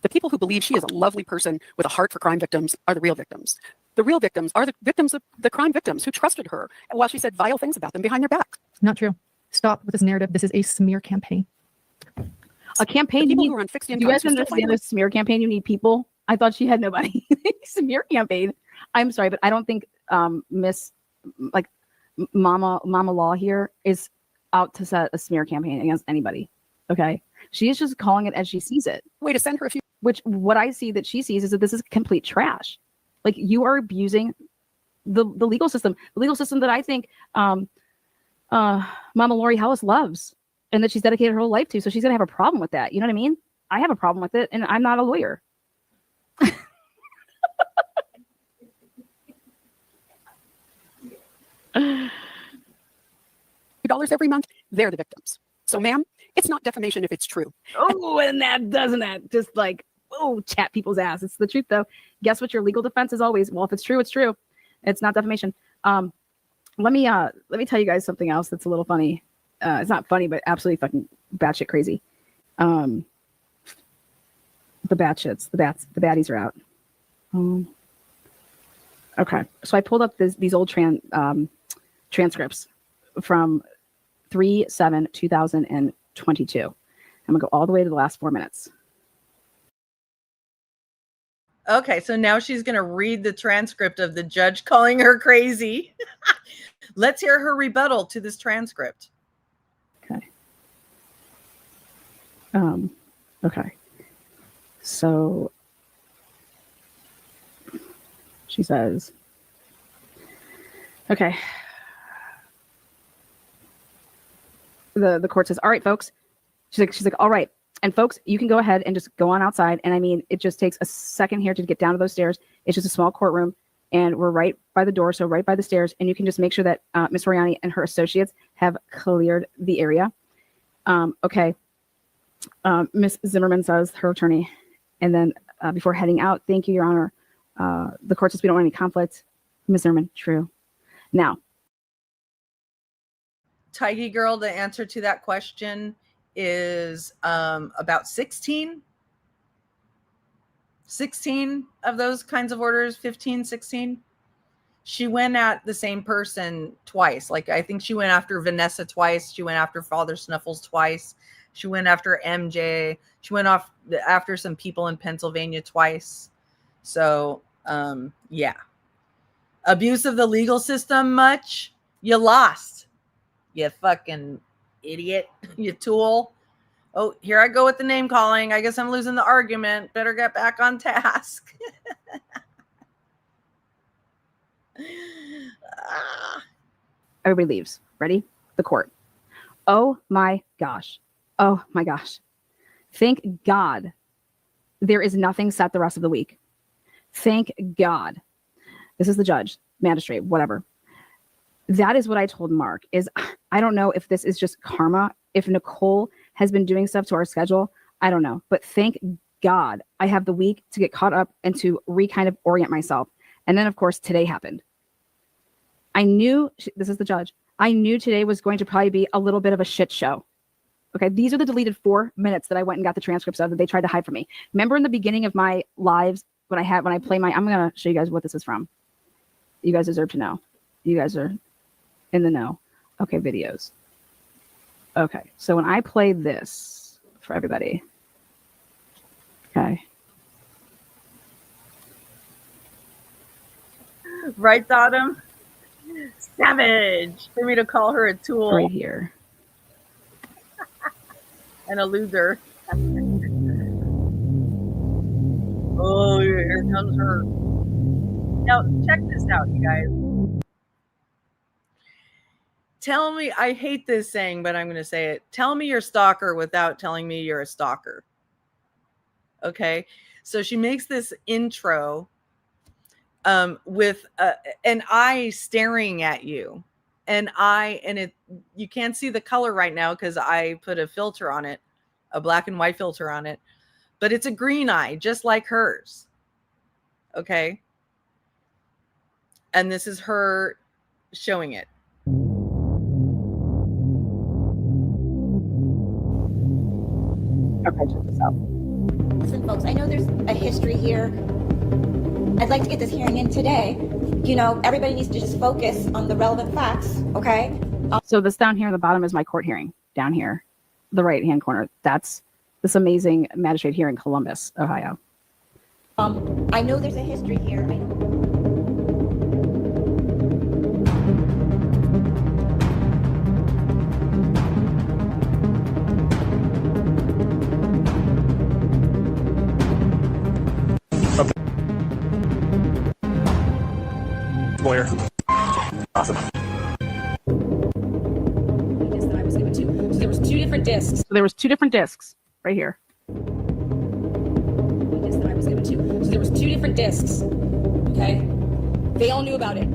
L: The people who believe she is a lovely person with a heart for crime victims are the real victims. The real victims are the victims of the crime victims who trusted her while she said vile things about them behind their back.
I: Not true. Stop with this narrative. This is a smear campaign.
D: A campaign?
L: People
D: you
L: who are on fixed
D: do you
L: incomes
D: guys understand a smear campaign? You need people. I thought she had nobody. Smear campaign. I'm sorry, but I don't think Miss like Mama Law here is out to set a smear campaign against anybody. Okay, she is just calling it as she sees it.
L: Way to send her a few.
D: Which what I see that she sees is that this is complete trash. Like you are abusing the legal system that I think Mama Lori Hallis loves and that she's dedicated her whole life to. So she's gonna have a problem with that. You know what I mean? I have a problem with it, and I'm not a lawyer.
L: $2 every month, they're the victims. So, ma'am, it's not defamation if it's true.
D: Oh, and that doesn't that just like chat people's ass. It's the truth though. Guess what your legal defense is always? Well, if it's true, it's true. It's not defamation. Let me tell you guys something else that's a little funny. It's not funny, but absolutely fucking batshit crazy. The baddies are out. Okay, so I pulled up these old transcripts from 3/7/2022. I'm gonna go all the way to the last 4 minutes.
A: Okay, so now she's going to read the transcript of the judge calling her crazy. Let's hear her rebuttal to this transcript.
D: Okay. Okay. So she says, okay. The court says, all right, folks. She's like, all right. And folks, you can go ahead and just go on outside. And I mean, it just takes a second here to get down to those stairs. It's just a small courtroom and we're right by the door. So right by the stairs. And you can just make sure that Miss Oriani and her associates have cleared the area. Okay. Miss Zimmerman says, her attorney. And then before heading out, thank you, Your Honor. The court says we don't want any conflict. Miss Zimmerman, true. Now.
A: Tidy girl, the answer to that question is about 16 of those kinds of orders, 15, 16. She went at the same person twice. Like, I think she went after Vanessa twice. She went after Father Snuffles twice. She went after MJ. She went off after some people in Pennsylvania twice. So, yeah. Abuse of the legal system much? You lost. You fucking idiot. You tool. Oh, here I go with the name calling. I guess I'm losing the argument. Better get back on task.
D: Everybody leaves. Ready? The court. Oh my gosh. Oh my gosh. Thank God there is nothing set the rest of the week. Thank God. This is the judge, magistrate, whatever. That is what I told Mark is I don't know if this is just karma, if Nicole has been doing stuff to our schedule. I don't know. But thank God I have the week to get caught up and to kind of orient myself. And then, of course, today happened. I knew, this is the judge, I knew today was going to probably be a little bit of a shit show. Okay, these are the deleted 4 minutes that I went and got the transcripts of that they tried to hide from me. Remember in the beginning of my lives when I play my, I'm going to show you guys what this is from. You guys deserve to know. You guys are in the know. Okay, videos. Okay, so when I play this for everybody, okay.
A: Right, Autumn? Savage for me to call her a tool.
D: Right here.
A: And a loser. Oh, here comes her. Now, check this out, you guys. Tell me, I hate this saying, but I'm going to say it. Tell me you're a stalker without telling me you're a stalker. Okay. So she makes this intro with an eye staring at you. And you can't see the color right now because I put a filter on it, a black and white filter on it, but it's a green eye, just like hers. Okay. And this is her showing it.
P: Okay, check this out.
Q: Listen, folks, I know there's a history here. I'd like to get this hearing in today. You know, everybody needs to just focus on the relevant facts, okay?
D: So this down here at the bottom is my court hearing. Down here, the right-hand corner. That's this amazing magistrate here in Columbus, Ohio.
Q: I know there's a history here.
P: Lawyer. Awesome.
O: That I was given to. So there was two different discs.
D: So there was two different discs right here.
O: That I was given to. So there was two different discs. Okay. They all knew about it.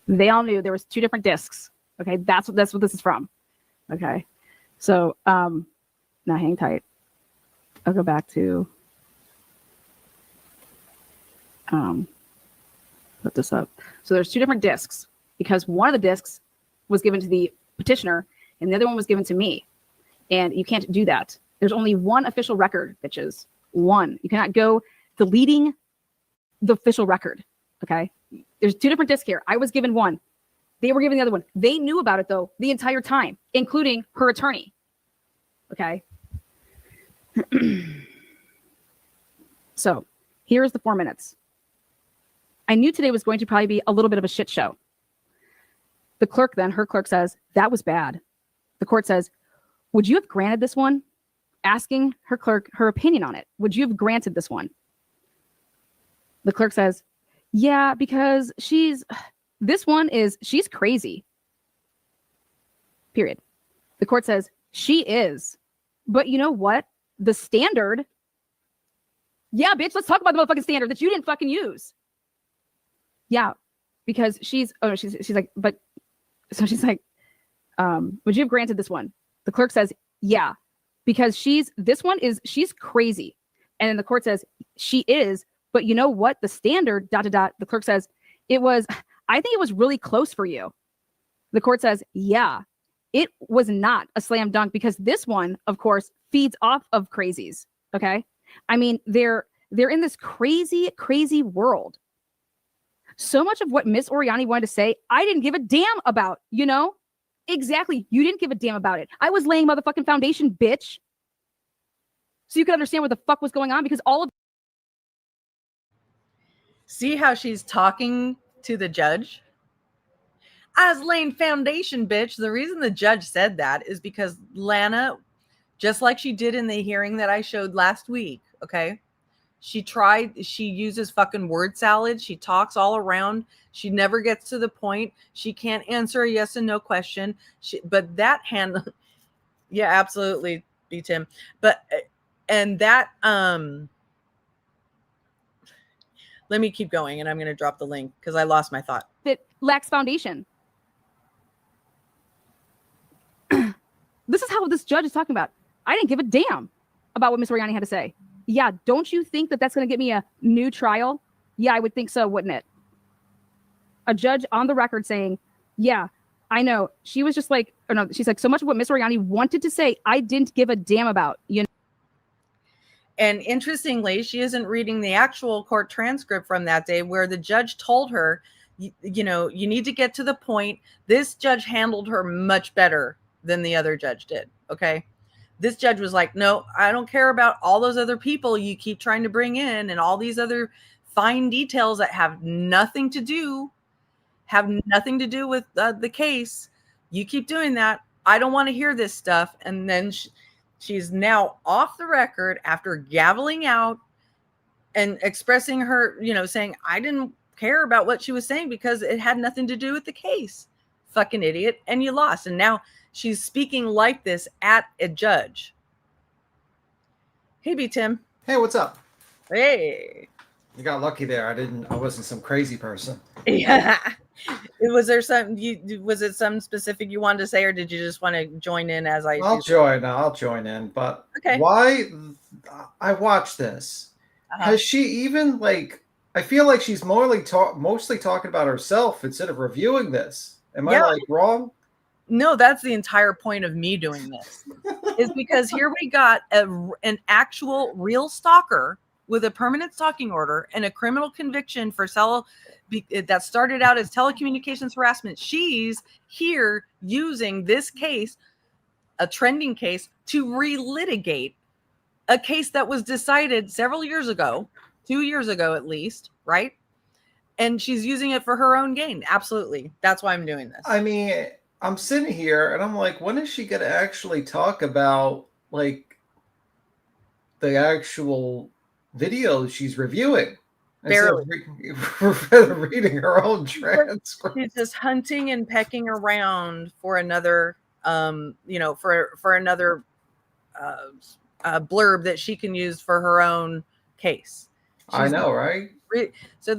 D: They all knew there was two different discs. Okay, that's what this is from. Okay, so now hang tight. I'll go back to put this up. So there's two different discs because one of the discs was given to the petitioner and the other one was given to me. And you can't do that. There's only one official record, bitches. One. You cannot go deleting the official record. Okay. There's two different discs here. I was given one. They were given the other one. They knew about it though the entire time, including her attorney. Okay. So here's the 4 minutes. I knew today was going to probably be a little bit of a shit show. The clerk then, her clerk says, that was bad. The court says, would you have granted this one? Asking her clerk her opinion on it. Would you have granted this one? The clerk says, yeah, because she's crazy. Period. The court says, she is. But you know what? The standard. Yeah, bitch, let's talk about the motherfucking standard that you didn't fucking use. Yeah, because she's like, but so she's like, would you have granted this one? The clerk says, yeah, because she's crazy. And then the court says, she is, but you know what? The standard, ... The clerk says, I think it was really close for you. The court says, yeah, it was not a slam dunk because this one, of course, feeds off of crazies. Okay. I mean, they're in this crazy, crazy world. So much of what Miss Oriani wanted to say, I didn't give a damn about, you know? Exactly. You didn't give a damn about it. I was laying motherfucking foundation, bitch. So you could understand what the fuck was going on because all of.
A: See how she's talking to the judge? I was laying foundation, bitch. The reason the judge said that is because Lana, just like she did in the hearing that I showed last week, okay? She uses fucking word salad. She talks all around. She never gets to the point. She can't answer a yes and no question. But that yeah, absolutely, B. Tim. But, and that, let me keep going and I'm going to drop the link because I lost my thought.
D: It lacks foundation. This is how this judge is talking about. I didn't give a damn about what Miss Oriani had to say. Yeah, don't you think that that's going to get me a new trial? Yeah, I would think so, wouldn't it? A judge on the record saying, yeah, I know. She was just like, or no, she's like, so much of what Miss Oriani wanted to say, I didn't give a damn about, you know?
A: And interestingly, she isn't reading the actual court transcript from that day where the judge told her, you know, you need to get to the point. This judge handled her much better than the other judge did, okay? This judge was like, no, I don't care about all those other people you keep trying to bring in and all these other fine details that have nothing to do with the case. You keep doing that. I don't want to hear this stuff. And then she's now off the record after gaveling out and expressing her, you know, saying, I didn't care about what she was saying because it had nothing to do with the case. Fucking idiot. And you lost. And now she's speaking like this at a judge. Hey, B Tim.
R: Hey, what's up?
A: Hey.
R: You got lucky there. I wasn't some crazy person.
A: Yeah. Was there was it some specific you wanted to say, or did you just want to join in as I
R: I'll join in, but
A: okay.
R: Why I watched this. Has she even I feel like she's mostly talking about herself instead of reviewing this. Am I wrong?
A: No, that's the entire point of me doing this. Is because here we got an actual real stalker with a permanent stalking order and a criminal conviction for that started out as telecommunications harassment. She's here using this case, a trending case, to relitigate a case that was decided several years ago, 2 years ago at least, right? And she's using it for her own gain. Absolutely. That's why I'm doing this.
R: I mean, I'm sitting here and I'm like, when is she going to actually talk about the actual videos she's reviewing?
A: Barely.
R: Reading her own transcript.
A: She's just hunting and pecking around for another, for another blurb that she can use for her own case.
R: I know, right?
A: So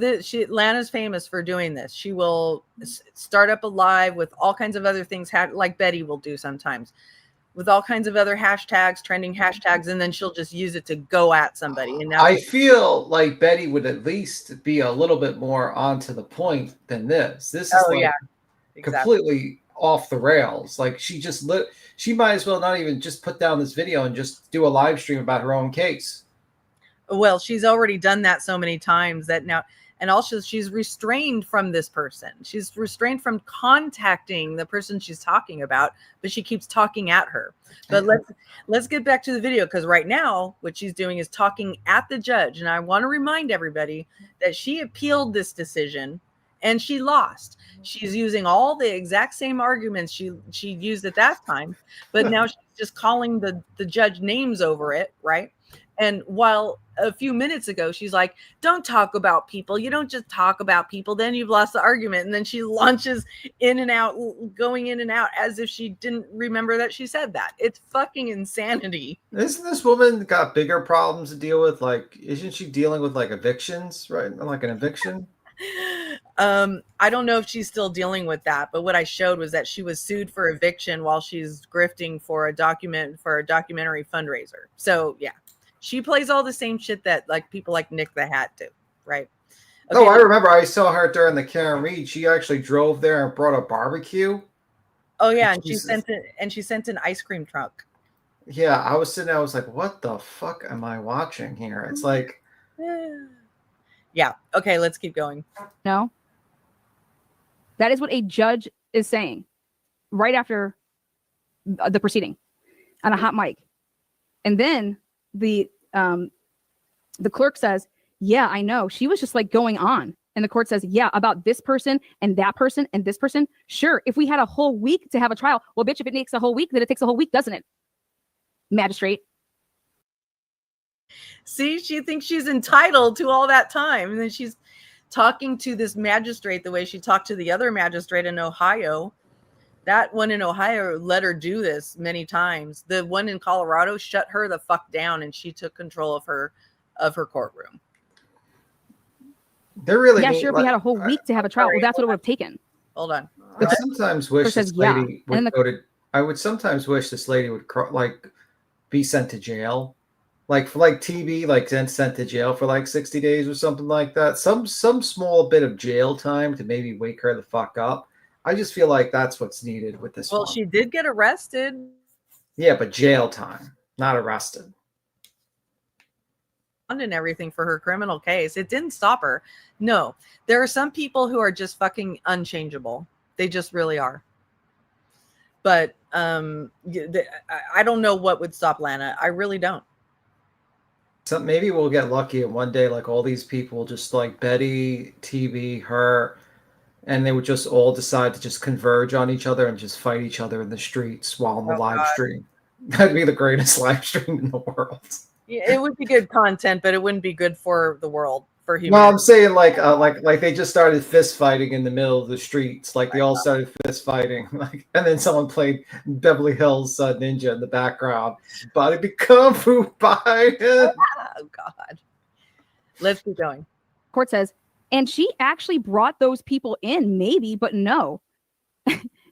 A: Lana's famous for doing this. She will start up a live with all kinds of other things, like Betty will do sometimes, with all kinds of other hashtags, trending hashtags, and then she'll just use it to go at somebody. And now
R: I feel like Betty would at least be a little bit more onto the point than this. This is completely off the rails. Like she might as well not even just put down this video and just do a live stream about her own case.
A: Well, she's already done that so many times that now, and also she's restrained from this person. She's restrained from contacting the person she's talking about, but she keeps talking at her. But let's get back to the video, because right now what she's doing is talking at the judge. And I want to remind everybody that she appealed this decision and she lost. She's using all the exact same arguments she used at that time, but now she's just calling the judge names over it, right? And while a few minutes ago, she's like, don't talk about people. You don't just talk about people. Then you've lost the argument. And then she launches in and out, going in and out as if she didn't remember that she said that. It's fucking insanity.
R: Isn't this woman got bigger problems to deal with? Isn't she dealing with evictions, right? Like an eviction?
A: I don't know if she's still dealing with that, but what I showed was that she was sued for eviction while she's grifting for a documentary fundraiser. So yeah. She plays all the same shit that people like Nick the Hat do, right?
R: Okay. Oh, I remember I saw her during the Karen Reed. She actually drove there and brought a barbecue.
A: Oh yeah, and she sent an ice cream truck.
R: Yeah, I was sitting there, I was like, what the fuck am I watching here? It's like
A: yeah, okay, let's keep going.
D: No. That is what a judge is saying right after the proceeding on a hot mic. And then the clerk says, yeah, I know. She was just going on. And the court says, yeah, about this person and that person and this person. Sure. If we had a whole week to have a trial, well, bitch, if it takes a whole week, then it takes a whole week, doesn't it? Magistrate.
A: See, she thinks she's entitled to all that time. And then she's talking to this magistrate the way she talked to the other magistrate in Ohio. That one in Ohio let her do this many times. The one in Colorado shut her the fuck down, and she took control of her courtroom.
R: They're really
D: sure. If we had a whole week to have a trial, well, that's what it would have taken.
A: Hold on.
R: I sometimes wish this lady would go to. I would sometimes wish this lady would be sent to jail, for TB, then sent to jail for 60 days or something like that. Some small bit of jail time to maybe wake her the fuck up. I just feel like that's what's needed with this.
A: Well, she did get arrested.
R: Yeah, but jail time, not arrested.
A: And everything for her criminal case. It didn't stop her. No, there are some people who are just fucking unchangeable. They just really are. But I don't know what would stop Lana. I really don't.
R: So maybe we'll get lucky and one day all these people just Betty, TB, her, and they would just all decide to just converge on each other and just fight each other in the streets while on the live stream. That'd be the greatest live stream in the world.
A: Yeah, it would be good content, but it wouldn't be good for the world, for
R: No,
A: humanity.
R: I'm saying like they just started fist fighting in the middle of the streets. Like they all started fist fighting. Like, and then someone played Beverly Hills Ninja in the background. Body become Fu Biden.
A: Oh God. Let's keep going.
D: Court says, and she actually brought those people in, maybe, but no.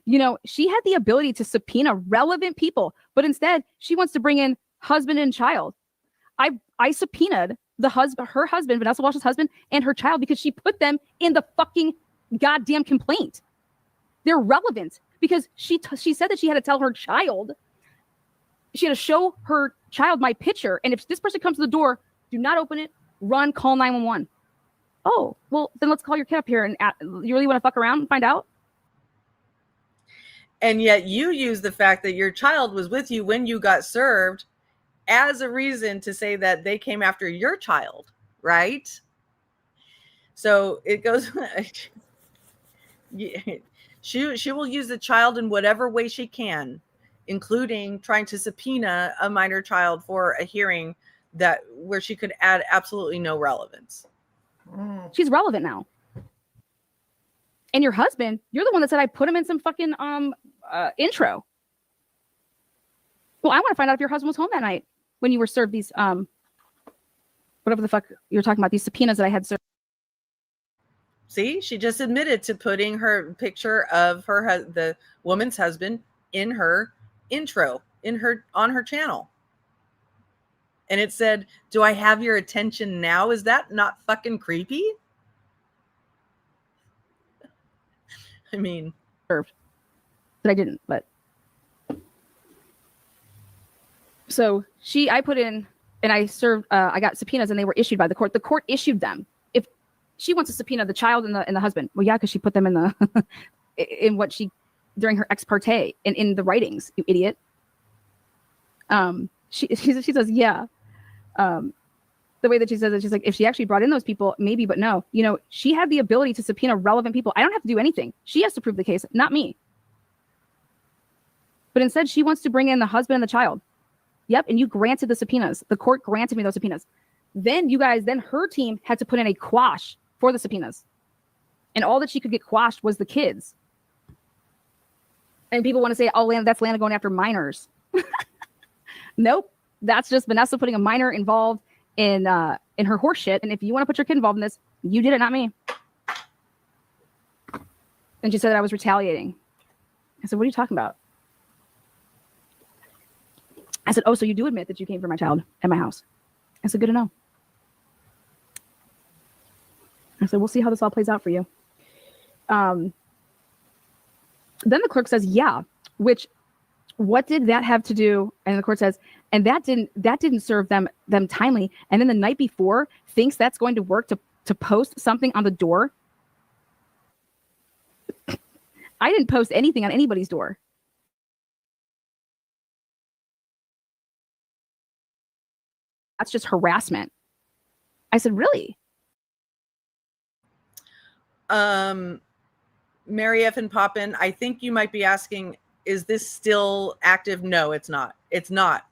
D: You know, she had the ability to subpoena relevant people, but instead she wants to bring in husband and child. I subpoenaed her husband, Vanessa Walsh's husband, and her child because she put them in the fucking goddamn complaint. They're relevant because she said that she had to tell her child, she had to show her child my picture, and if this person comes to the door, do not open it, run, call 911. Oh, well, then let's call your kid up here and you really want to fuck around and find out?
A: And yet you use the fact that your child was with you when you got served as a reason to say that they came after your child, right? So it goes, she will use the child in whatever way she can, including trying to subpoena a minor child for a hearing where she could add absolutely no relevance.
D: She's relevant now. And your husband, you're the one that said I put him in some fucking intro. Well, I want to find out if your husband was home that night when you were served these whatever the fuck you're talking about, these subpoenas that I had served.
A: See, she just admitted to putting her picture of the woman's husband in her intro on her channel. And it said, "Do I have your attention now?" Is that not fucking creepy? I mean,
D: served. But I didn't, but so I put in and I served I got subpoenas and they were issued by the court. The court issued them. If she wants to subpoena the child and the husband, well, yeah, because she put them in the in what she during her ex parte in the writings, you idiot. She says, yeah. The way that she says it, she's like, if she actually brought in those people, maybe, but no. You know, she had the ability to subpoena relevant people. I don't have to do anything. She has to prove the case, not me. But instead, she wants to bring in the husband and the child. Yep, and you granted the subpoenas. The court granted me those subpoenas. Then her team had to put in a quash for the subpoenas. And all that she could get quashed was the kids. And people want to say, oh, that's Lana going after minors. Nope. That's just Vanessa putting a minor involved in her horse shit. And if you want to put your kid involved in this, you did it, not me. And she said that I was retaliating. I said, what are you talking about? I said, oh, so you do admit that you came for my child at my house. I said, good to know. I said, we'll see how this all plays out for you. Then the clerk says, yeah, which what did that have to do? And the court says, and that didn't serve them timely. And then the night before thinks that's going to work to post something on the door. I didn't post anything on anybody's door. That's just harassment. I said, really?
A: Mary F. and Poppin, I think you might be asking, is this still active? No, it's not. It's not.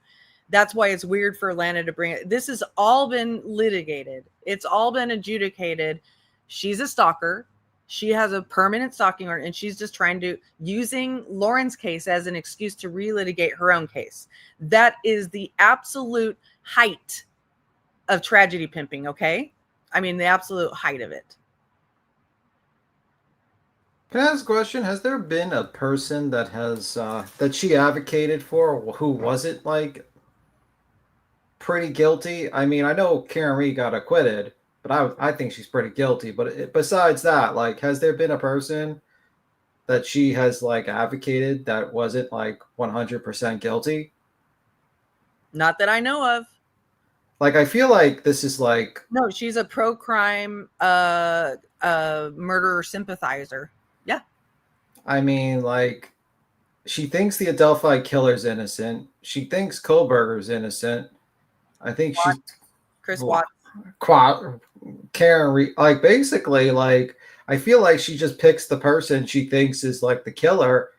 A: That's why it's weird for Lana to bring it. This has all been litigated. It's all been adjudicated. She's a stalker. She has a permanent stalking order, and she's just trying to using Lauren's case as an excuse to relitigate her own case. That is the absolute height of tragedy pimping. Okay. I mean, the absolute height of it.
R: Can I ask a question? Has there been a person that has that she advocated for who wasn't like pretty guilty? I mean, I know Karen Reed got acquitted, but I think she's pretty guilty. But besides that, like, has there been a person that she has like advocated that wasn't like 100% guilty?
A: Not that I know of.
R: Like, I feel like this is like,
A: no, she's a pro-crime murder sympathizer. Yeah.
R: I mean, like, she thinks the Adelphi killer's innocent. She thinks Kohlberger's innocent. I think she's
A: Chris Watts.
R: Karen Reed. Like, basically, like, I feel like she just picks the person she thinks is like the killer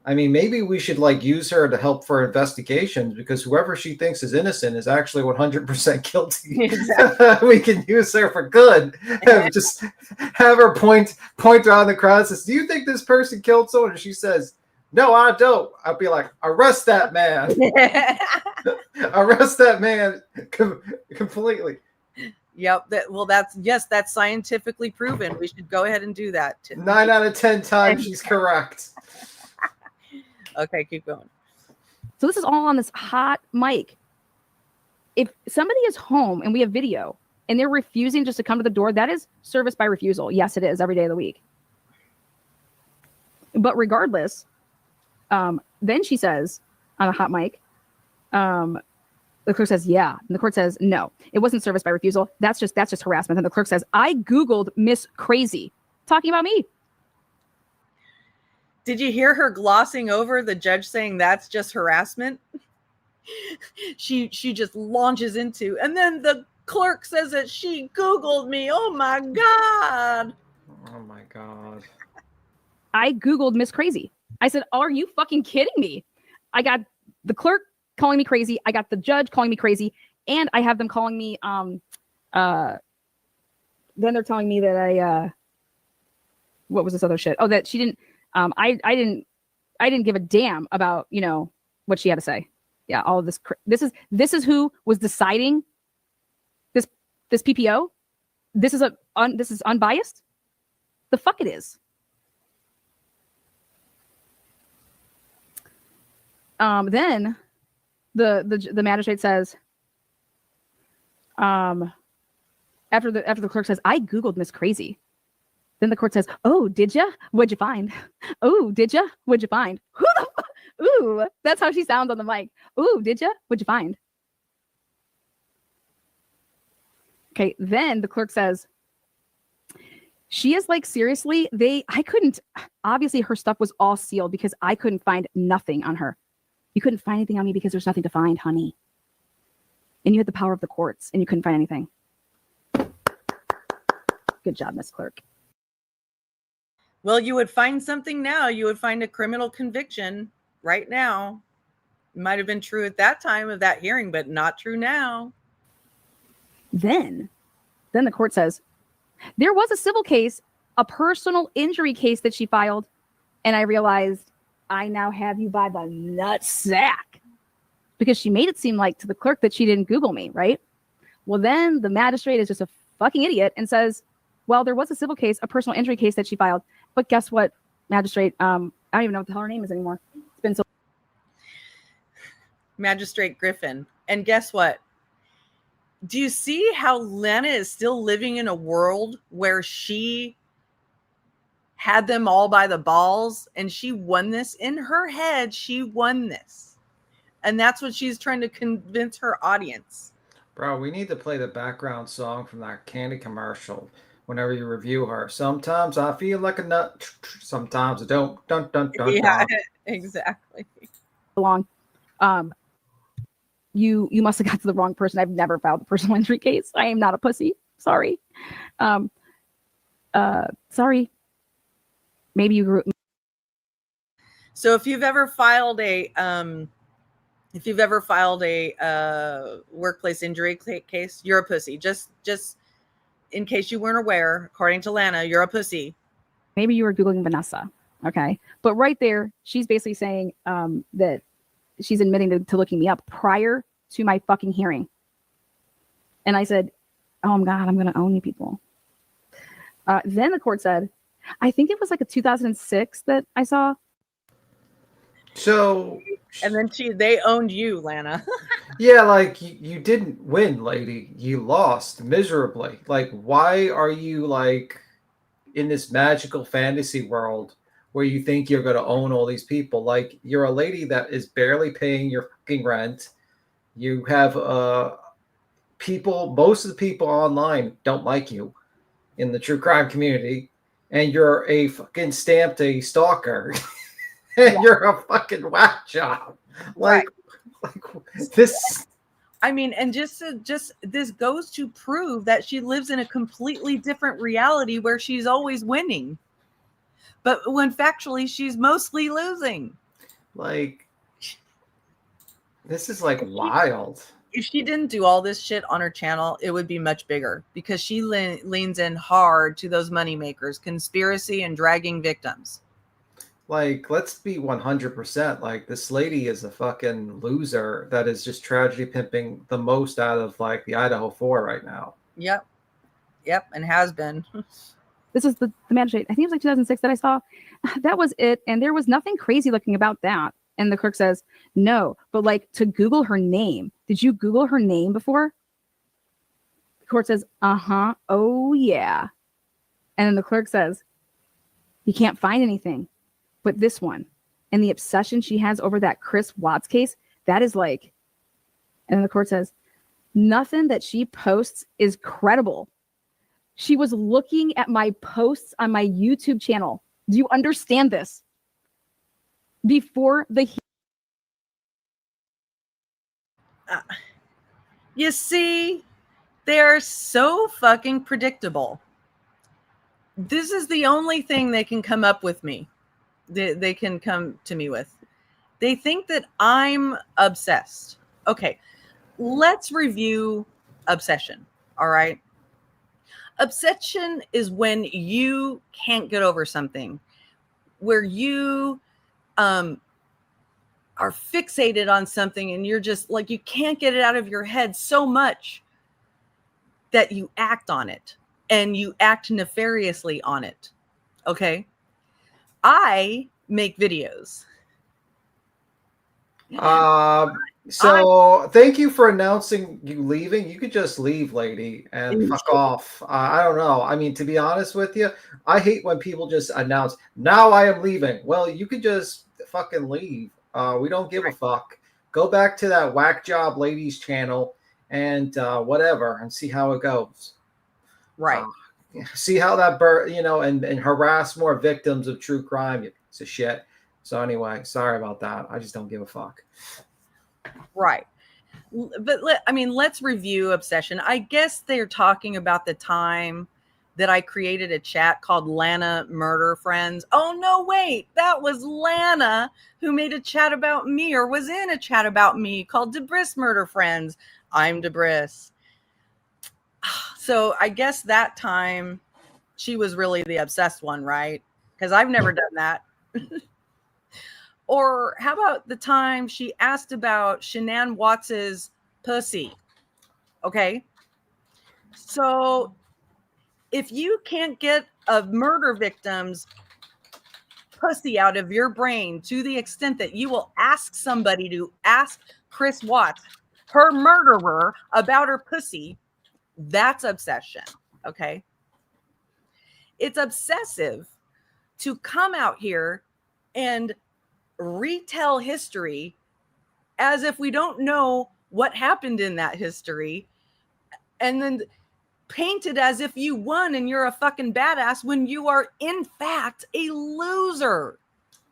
R: I mean, maybe we should like use her to help for investigations, because whoever she thinks is innocent is actually 100% guilty.
A: Exactly.
R: We can use her for good. Just have her point around the crowd and says, "Do you think this person killed someone?" And she says, "No, I don't." I'll be like, "Arrest that man." Arrest that man completely.
A: Yep. That's scientifically proven. We should go ahead and do that.
R: 9 out of 10 times she's correct.
A: Okay, keep going.
D: So this is all on this hot mic. If somebody is home and we have video and they're refusing just to come to the door, that is service by refusal. Yes, it is every day of the week. But regardless, then she says on a hot mic, the clerk says, yeah. And the court says, no, it wasn't service by refusal. That's just harassment. And the clerk says, I Googled Miss Crazy, talking about me.
A: Did you hear her glossing over the judge saying that's just harassment? She just launches into, and then the clerk says that she Googled me. Oh my God.
R: Oh my God.
D: I Googled Miss Crazy. I said, are you fucking kidding me? I got the clerk calling me crazy. I got the judge calling me crazy. And I have them calling me, then they're telling me that what was this other shit? Oh, that she didn't, I didn't give a damn about, what she had to say. Yeah. All of this. This is who was deciding this PPO. This is unbiased. The fuck it is. Then the magistrate says, after the clerk says, I Googled Miss Crazy. Then the court says, oh, did ya? What'd you find? Oh, did ya? What'd you find? Who the fuck? Ooh, that's how she sounds on the mic. Ooh, did ya? What'd you find? Okay, then the clerk says, she is like, seriously, obviously her stuff was all sealed because I couldn't find nothing on her. You couldn't find anything on me because there's nothing to find, honey. And you had the power of the courts and you couldn't find anything. Good job, Miss Clerk.
A: Well, you would find something now. You would find a criminal conviction right now. It might have been true at that time of that hearing, but not true now.
D: Then the court says, there was a civil case, a personal injury case that she filed. And I realized I now have you by the nutsack, because she made it seem like to the clerk that she didn't Google me, right? Well, then the magistrate is just a fucking idiot and says, well, there was a civil case, a personal injury case that she filed. But guess what, magistrate? I don't even know what the hell her name is anymore. It's been so.
A: Magistrate Griffin. And guess what? Do you see how Lana is still living in a world where she had them all by the balls and she won this in her head? She won this. And that's what she's trying to convince her audience.
R: Bro, we need to play the background song from that candy commercial whenever you review her. Sometimes I feel like a nut. Sometimes I don't. Dun, dun, dun,
A: yeah,
R: dun.
A: Exactly.
D: Long. You must have got to the wrong person. I've never filed a personal injury case. I am not a pussy. Sorry. Sorry. Maybe you grew.
A: So if you've ever filed a workplace injury case, you're a pussy. Just in case you weren't aware, according to Lana, you're a pussy.
D: Maybe you were Googling Vanessa. Okay. But right there, she's basically saying that she's admitting to looking me up prior to my fucking hearing. And I said, oh my God, I'm going to own you people. Then the court said, I think it was like a 2006 that I saw.
R: So,
A: and then they owned you, Lana.
R: Yeah, like you didn't win, lady. You lost miserably. Like, why are you like in this magical fantasy world where you think you're going to own all these people? Like, you're a lady that is barely paying your fucking rent. You have most of the people online don't like you in the true crime community, and you're a fucking stamped a stalker. And you're a fucking whack job. Like this.
A: I mean, and just this goes to prove that she lives in a completely different reality where she's always winning, but when factually she's mostly losing.
R: Like, this is like wild.
A: If she didn't do all this shit on her channel, it would be much bigger because she leans in hard to those moneymakers, conspiracy and dragging victims.
R: Like, let's be 100%. Like, this lady is a fucking loser that is just tragedy pimping the most out of like the Idaho 4 right now.
A: Yep. And has been.
D: This is the magistrate. I think it was like 2006 that I saw. That was it. And there was nothing crazy looking about that. And the clerk says, no, but like to Google her name. Did you Google her name before? The court says, uh-huh. Oh, yeah. And then the clerk says, you can't find anything but this one. And the obsession she has over that Chris Watts case, that is like, and then the court says, nothing that she posts is credible. She was looking at my posts on my YouTube channel. Do you understand this? Before the
A: you see, they're so fucking predictable. This is the only thing they can come up with me. They can come to me with. They think that I'm obsessed. Okay, let's review obsession. All right. Obsession is when you can't get over something, where you are fixated on something and you're just like, you can't get it out of your head so much that you act on it and you act nefariously on it. Okay. I make videos.
R: So thank you for announcing you leaving. You could just leave, lady, and fuck off. I don't know. I mean, to be honest with you, I hate when people just announce, now I am leaving. Well, you could just fucking leave. We don't give a fuck. Go back to that whack job ladies channel and whatever, and see how it goes.
A: Right.
R: See how that and harass more victims of true crime. It's a shit. So anyway, sorry about that. I just don't give a fuck.
A: Right. But let's review obsession. I guess they're talking about the time that I created a chat called Lana Murder Friends. Oh, no, wait. That was Lana who made a chat about me or was in a chat about me called Debris Murder Friends. I'm Debris. So I guess that time she was really the obsessed one, right? Because I've never done that. Or how about the time she asked about Shanann Watts's pussy? Okay. So if you can't get a murder victim's pussy out of your brain to the extent that you will ask somebody to ask Chris Watts, her murderer, about her pussy, that's obsession. Okay. It's obsessive to come out here and retell history as if we don't know what happened in that history and then paint it as if you won and you're a fucking badass when you are in fact a loser.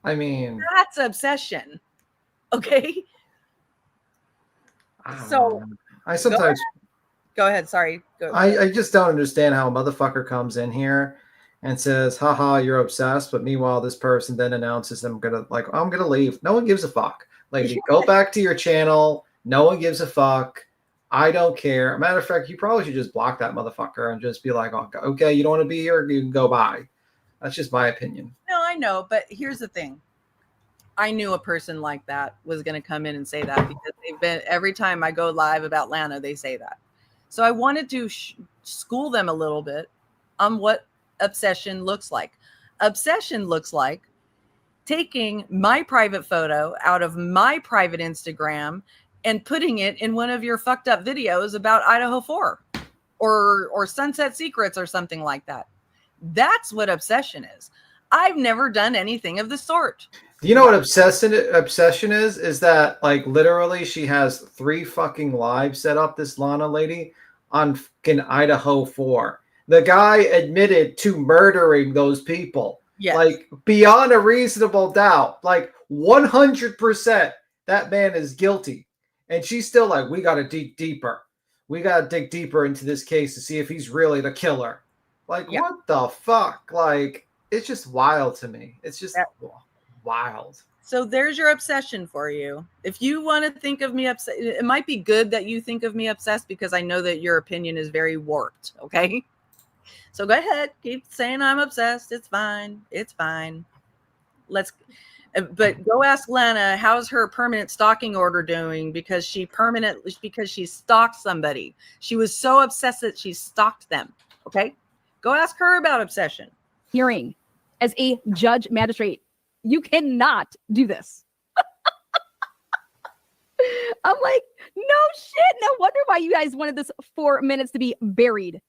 R: I mean,
A: that's obsession. Okay. So
R: I sometimes
A: go ahead. Sorry. Go.
R: I just don't understand how a motherfucker comes in here and says, haha, you're obsessed. But meanwhile, this person then announces I'm going to leave. No one gives a fuck. Lady, go back to your channel. No one gives a fuck. I don't care. Matter of fact, you probably should just block that motherfucker and just be like, oh, okay, you don't want to be here? You can go by. That's just my opinion.
A: No, I know. But here's the thing. I knew a person like that was going to come in and say that because they've been, every time I go live about Lana, they say that. So I wanted to school them a little bit on what obsession looks like. Obsession looks like taking my private photo out of my private Instagram and putting it in one of your fucked up videos about Idaho 4 or Sunset Secrets or something like that. That's what obsession is. I've never done anything of the sort.
R: You know what obsession is? Is that like literally she has 3 fucking lives set up, this Lana lady, on fucking Idaho 4. The guy admitted to murdering those people.
A: Yes.
R: Like beyond a reasonable doubt. Like 100% that man is guilty. And she's still like, we got to dig deeper. We got to dig deeper into this case to see if he's really the killer. Like, what the fuck? Like, it's just wild to me. It's just wild.
A: So there's your obsession for you. If you want to think of me upset, it might be good that you think of me obsessed because I know that your opinion is very warped. Okay. So go ahead. Keep saying I'm obsessed. It's fine. It's fine. But go ask Lana, how's her permanent stalking order doing? Because she stalked somebody. She was so obsessed that she stalked them. Okay. Go ask her about obsession.
D: Hearing as a judge magistrate, you cannot do this. I'm like, no shit. No wonder why you guys wanted this 4 minutes to be buried.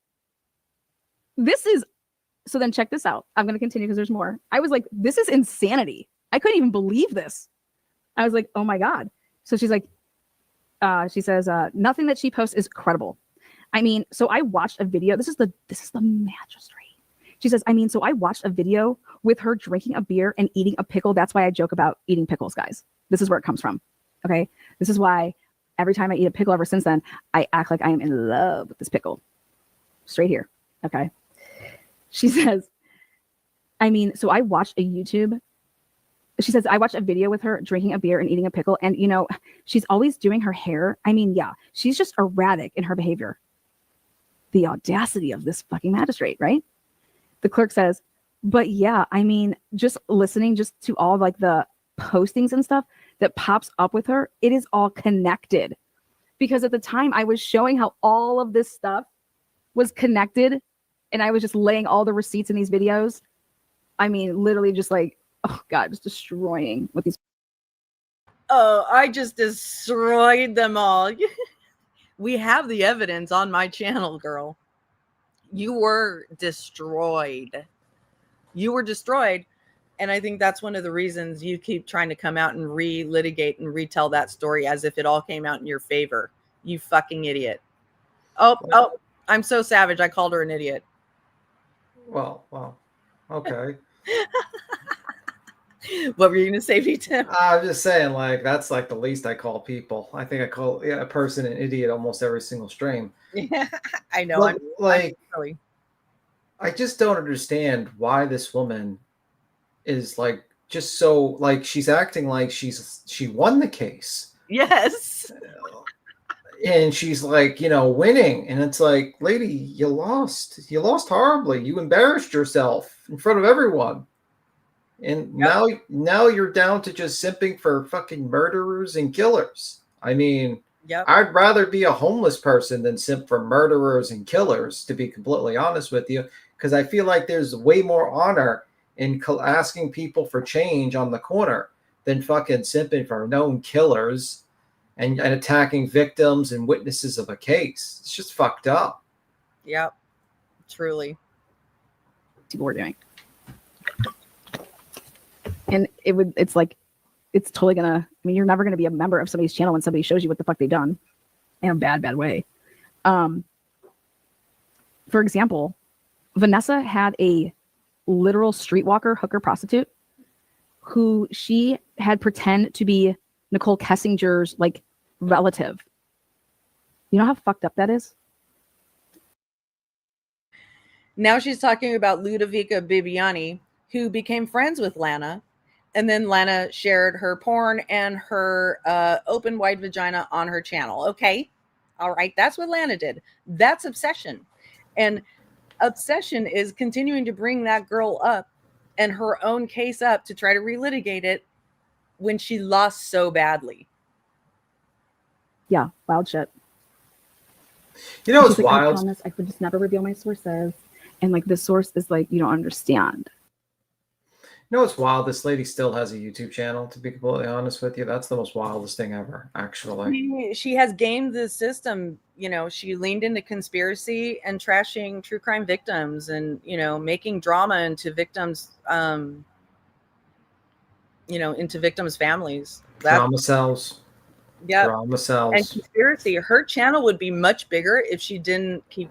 D: So then check this out. I'm going to continue because there's more. I was like, this is insanity. I couldn't even believe this. I was like, oh my God. So she's like, she says, nothing that she posts is credible. I mean, so I watched a video. This is the magistrate. She says, I mean, so I watched a video with her drinking a beer and eating a pickle. That's why I joke about eating pickles, guys. This is where it comes from. Okay. This is why every time I eat a pickle ever since then, I act like I am in love with this pickle. Straight here. Okay. She says, I mean, so I watched a YouTube. She says, I watched a video with her drinking a beer and eating a pickle. And, you know, she's always doing her hair. I mean, yeah, she's just erratic in her behavior. The audacity of this fucking magistrate, right? The clerk says, but yeah, I mean, just listening just to all like the postings and stuff that pops up with her, it is all connected. Because at the time I was showing how all of this stuff was connected and I was just laying all the receipts in these videos. I mean, literally just like, oh God, just destroying what these.
A: Oh, I just destroyed them all. We have the evidence on my channel, girl. You were destroyed. You were destroyed. And I think that's one of the reasons you keep trying to come out and re-litigate and retell that story as if it all came out in your favor. You fucking idiot. Oh, I'm so savage. I called her an idiot.
R: Well, okay.
A: What were you going to say, V-Tim?
R: I'm just saying, like, that's like the least I call people. I think I call a person an idiot almost every single stream.
A: Yeah, I know.
R: But,
A: I'm silly.
R: I just don't understand why this woman is like just so like she's acting like she won the case.
A: Yes.
R: And she's like, you know, winning. And it's like, lady, you lost. You lost horribly. You embarrassed yourself in front of everyone. And now you're down to just simping for fucking murderers and killers. I mean, I'd rather be a homeless person than simp for murderers and killers, to be completely honest with you, because I feel like there's way more honor in asking people for change on the corner than fucking simping for known killers and attacking victims and witnesses of a case. It's just fucked up.
A: Yep. Truly.
D: People were doing. And it's like, it's totally gonna, I mean, you're never gonna be a member of somebody's channel when somebody shows you what the fuck they've done in a bad way. For example, Vanessa had a literal streetwalker hooker prostitute who she had pretend to be Nicole Kessinger's like relative. You know how fucked up that is?
A: Now she's talking about Ludovica Bibiani, who became friends with Lana. And then Lana shared her porn and her open wide vagina on her channel. Okay. All right. That's what Lana did. That's obsession. And obsession is continuing to bring that girl up and her own case up to try to relitigate it when she lost so badly.
D: Yeah. Wild shit.
R: You know, it's
D: like,
R: wild.
D: I promise I could just never reveal my sources. And like the source is like, you don't understand.
R: You know, it's wild. This lady still has a YouTube channel, to be completely honest with you. That's the most wildest thing ever, actually.
A: She has gamed the system. You know, she leaned into conspiracy and trashing true crime victims and, you know, making drama into victims, into victims' families.
R: Drama cells.
A: Yeah.
R: Drama cells.
A: And conspiracy. Her channel would be much bigger if she didn't keep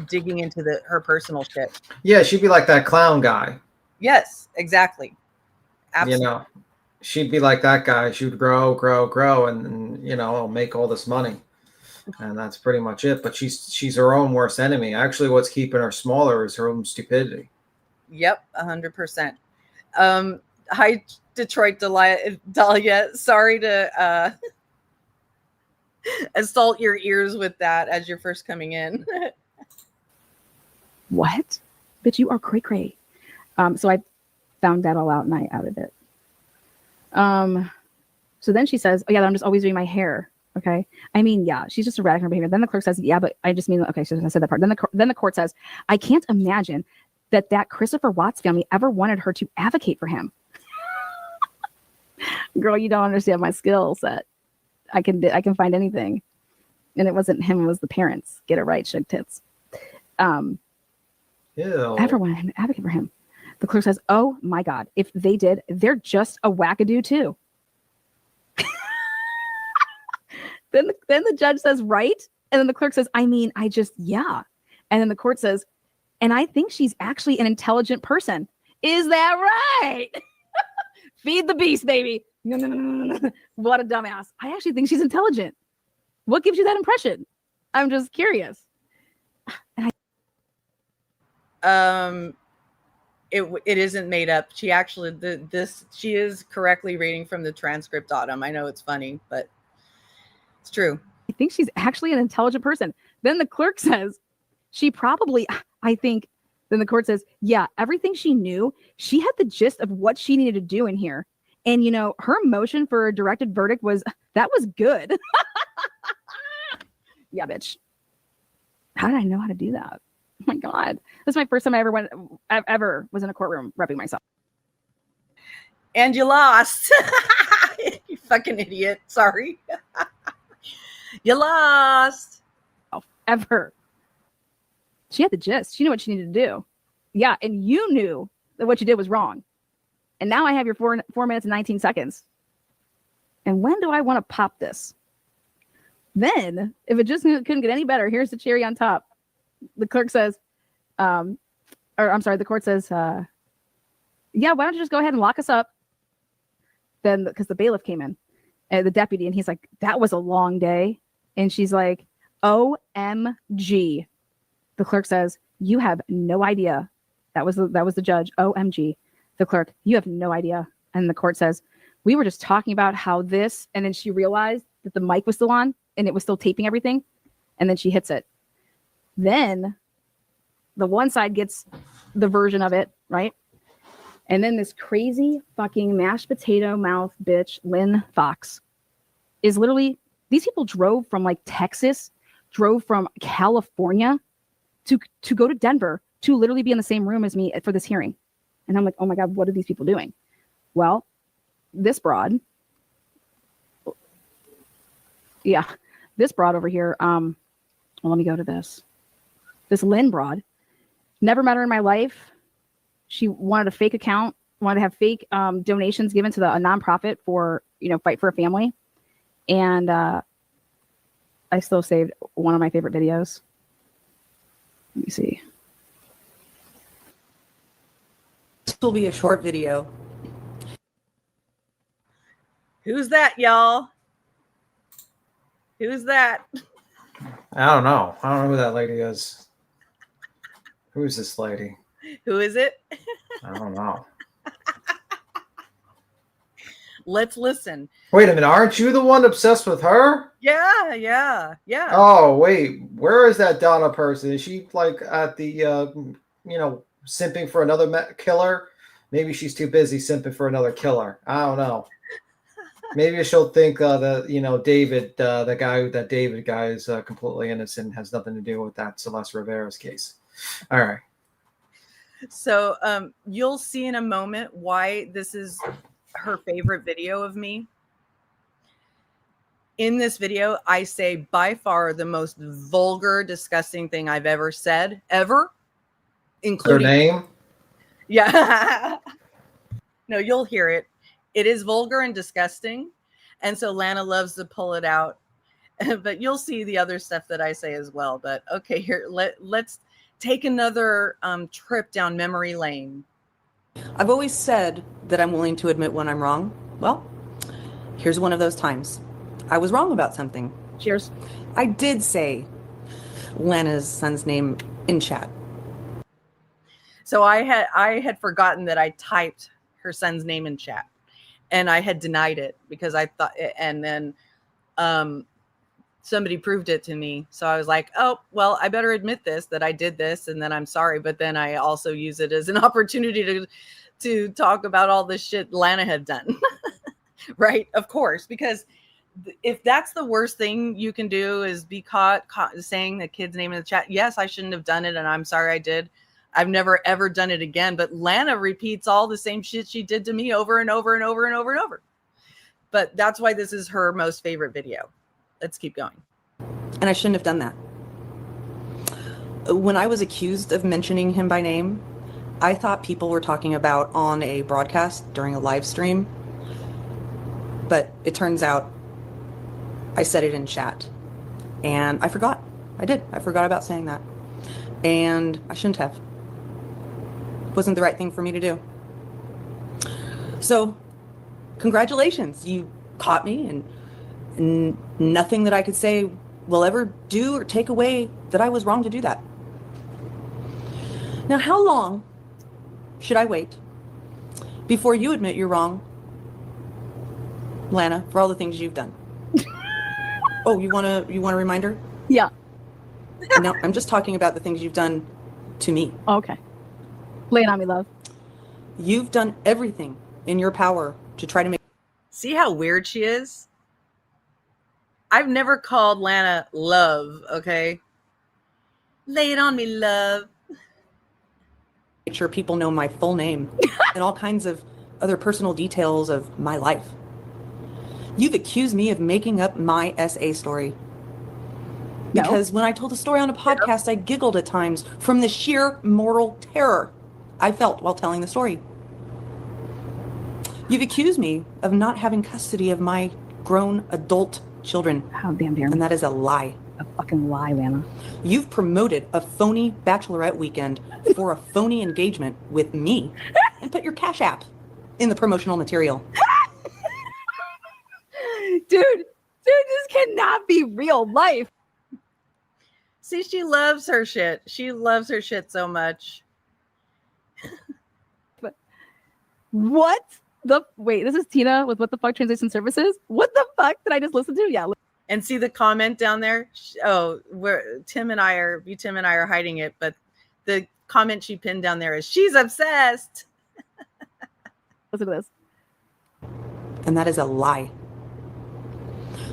A: digging into her personal shit.
R: Yeah, she'd be like that clown guy.
A: Yes, exactly. Absolutely.
R: You know, she'd be like that guy. She would grow, and you know, make all this money, and that's pretty much it. But she's her own worst enemy. Actually, what's keeping her smaller is her own stupidity.
A: Yep, 100%. Hi, Detroit Dahlia. Sorry to assault your ears with that as you're first coming in.
D: What? Bitch, you are cray cray. So I found that all out and I outed it. So then she says, oh yeah, I'm just always doing my hair. Okay. I mean, yeah, she's just erratic in her behavior. Then the clerk says, yeah, but I just mean, okay, so I said that part. Then the court says, I can't imagine that Christopher Watts family ever wanted her to advocate for him. Girl, you don't understand my skill set. I can find anything. And it wasn't him, it was the parents. Get it right, shug tits. Ever wanted him to advocate for him. The clerk says, oh my God, if they did, they're just a wackadoo too. Then the judge says, right? And then the clerk says, yeah. And then the court says, and I think she's actually an intelligent person. Is that right? Feed the beast, baby. No. What a dumbass. I actually think she's intelligent. What gives you that impression? I'm just curious.
A: It isn't made up. She actually she is correctly reading from the transcript, Autumn. I know it's funny, but it's true.
D: I think she's actually an intelligent person. Then the clerk says, then the court says, yeah, everything she knew, she had the gist of what she needed to do in here. And, her motion for a directed verdict was good. Yeah, bitch. How did I know how to do that? Oh my God. This is my first time I ever was in a courtroom repping myself.
A: And you lost. You fucking idiot. Sorry. You lost.
D: Ever. She had the gist. She knew what she needed to do. Yeah, and you knew that what you did was wrong. And now I have your 4 minutes and 19 seconds. And when do I want to pop this? Then, if it just couldn't get any better, here's the cherry on top. The clerk says, the court says, yeah, why don't you just go ahead and lock us up? Then, because the bailiff came in, the deputy, and he's like, that was a long day. And she's like, OMG. The clerk says, you have no idea. That was the judge. OMG. The clerk, you have no idea. And the court says, we were just talking about how this, and then she realized that the mic was still on and it was still taping everything. And then she hits it. Then the one side gets the version of it, right? And then this crazy fucking mashed potato mouth bitch, Lynn Fox, is literally, these people drove from like Texas, drove from California to go to Denver to literally be in the same room as me for this hearing. And I'm like, oh my God, what are these people doing? Well, this broad over here, well, let me go to this. This Lynn broad, never met her in my life. She wanted a fake account, wanted to have fake donations given to a nonprofit for, Fight for a Family. And I still saved one of my favorite videos. Let me see.
S: This will be a short video.
A: Who's that, y'all? Who's that?
R: I don't know. I don't know who that lady is. Who is this lady?
A: Who is it?
R: I don't know.
A: Let's listen.
R: Wait a minute. Aren't you the one obsessed with her?
A: Yeah.
R: Oh, wait. Where is that Donna person? Is she like at the, simping for another killer? Maybe she's too busy simping for another killer. I don't know. Maybe she'll think that, David, that David guy is completely innocent, has nothing to do with that Celeste Rivera's case. All right.
A: So you'll see in a moment why this is her favorite video of me. In this video, I say by far the most vulgar, disgusting thing I've ever said, ever, including
R: her name.
A: Yeah. No, you'll hear it. It is vulgar and disgusting. And so Lana loves to pull it out. But you'll see the other stuff that I say as well. But okay, here, let's take another trip down memory lane.
S: I've always said that I'm willing to admit when I'm wrong. Well, here's one of those times. I was wrong about something.
D: Cheers.
S: I did say Lana's son's name in chat.
A: So I had forgotten that I typed her son's name in chat. And I had denied it because I thought, and then somebody proved it to me. So I was like, oh, well, I better admit this, that I did this, and then I'm sorry. But then I also use it as an opportunity to talk about all this shit Lana had done. Right? Of course, because if that's the worst thing you can do is be caught saying the kid's name in the chat. Yes, I shouldn't have done it, and I'm sorry I did. I've never ever done it again. But Lana repeats all the same shit she did to me over and over and over and over and over. But that's why this is her most favorite video. Let's keep going.
S: And I shouldn't have done that. When I was accused of mentioning him by name, I thought people were talking about on a broadcast during a live stream. But it turns out I said it in chat. And I forgot. I did. I forgot about saying that. And I shouldn't have. It wasn't the right thing for me to do. So, congratulations. You caught me, and nothing that I could say will ever do or take away that I was wrong to do that. Now, how long should I wait before you admit you're wrong, Lana, for all the things you've done? Oh, you want a reminder?
D: Yeah.
S: No, I'm just talking about the things you've done to me.
D: Okay. Lay it on me, love.
S: You've done everything in your power to try to make...
A: See how weird she is? I've never called Lana love, okay? Lay it on me, love.
S: Make sure people know my full name and all kinds of other personal details of my life. You've accused me of making up my SA story. Because when I told the story on a podcast, I giggled at times from the sheer moral terror I felt while telling the story. You've accused me of not having custody of my grown adult children.
D: How damn dare.
S: And that is a lie.
D: A fucking lie, Lana.
S: You've promoted a phony bachelorette weekend for a phony engagement with me and put your Cash App in the promotional material.
D: Dude, this cannot be real life.
A: See, she loves her shit. She loves her shit so much.
D: But what the... Wait, this is Tina with What the Fuck Translation Services? What the fuck did I just listen to? Yeah.
A: And see the comment down there? Oh, where Tim and I are hiding it, but the comment she pinned down there is, she's obsessed.
D: Listen to this.
S: And that is a lie.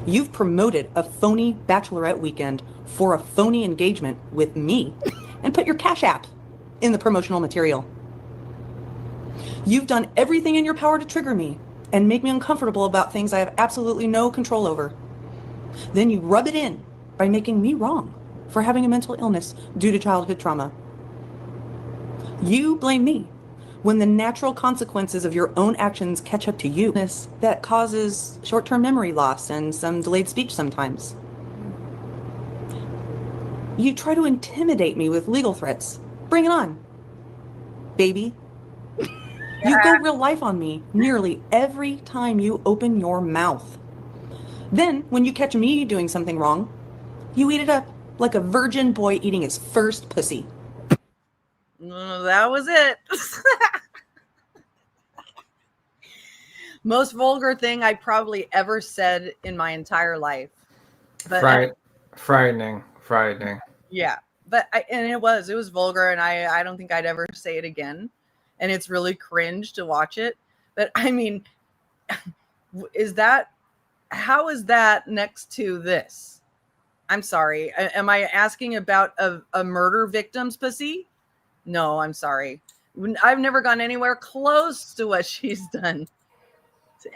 S: You've promoted a phony bachelorette weekend for a phony engagement with me and put your Cash App in the promotional material. You've done everything in your power to trigger me and make me uncomfortable about things I have absolutely no control over. Then you rub it in by making me wrong for having a mental illness due to childhood trauma. You blame me when the natural consequences of your own actions catch up to you. That causes short-term memory loss and some delayed speech sometimes. You try to intimidate me with legal threats. Bring it on, baby. You go real life on me nearly every time you open your mouth. Then, when you catch me doing something wrong, you eat it up like a virgin boy eating his first pussy.
A: That was it. Most vulgar thing I probably ever said in my entire life. But
R: frightening.
A: Yeah, but it was vulgar, and I don't think I'd ever say it again. And it's really cringe to watch it. But I mean, how is that next to this? I'm sorry. Am I asking about a murder victim's pussy? No, I'm sorry. I've never gone anywhere close to what she's done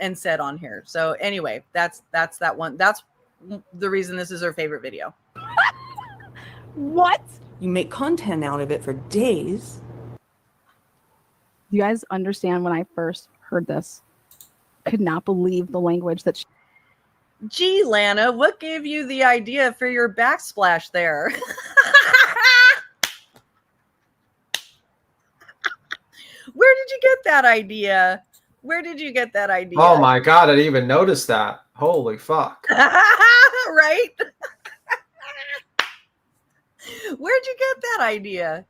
A: and said on here. So anyway, that's that one. That's the reason this is her favorite video.
D: What?
S: You make content out of it for days.
D: Do you guys understand when I first heard this? I could not believe the language that
A: Gee, Lana, what gave you the idea for your backsplash there? Where did you get that idea? Oh
R: my God, I didn't even notice that. Holy fuck.
A: Right? Where'd you get that idea?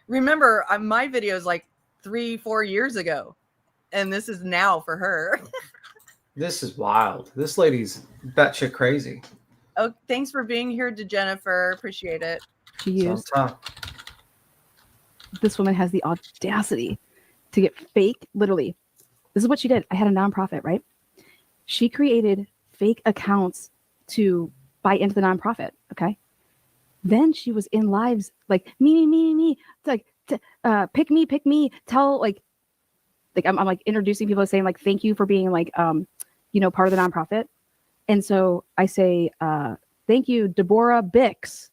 A: Remember, my video is like 3-4 years ago. and this is now for her.
R: This is wild. This lady's batshit crazy.
A: Oh, thanks for being here, to Jennifer. Appreciate it.
D: She used. This woman has the audacity to get fake. Literally, this is what she did. I had a nonprofit, right? She created fake accounts to buy into the nonprofit. Okay. Then she was in lives like me. It's like pick me. Tell like I'm like introducing people, saying like thank you for being like part of the nonprofit. And so I say thank you, Deborah Bix,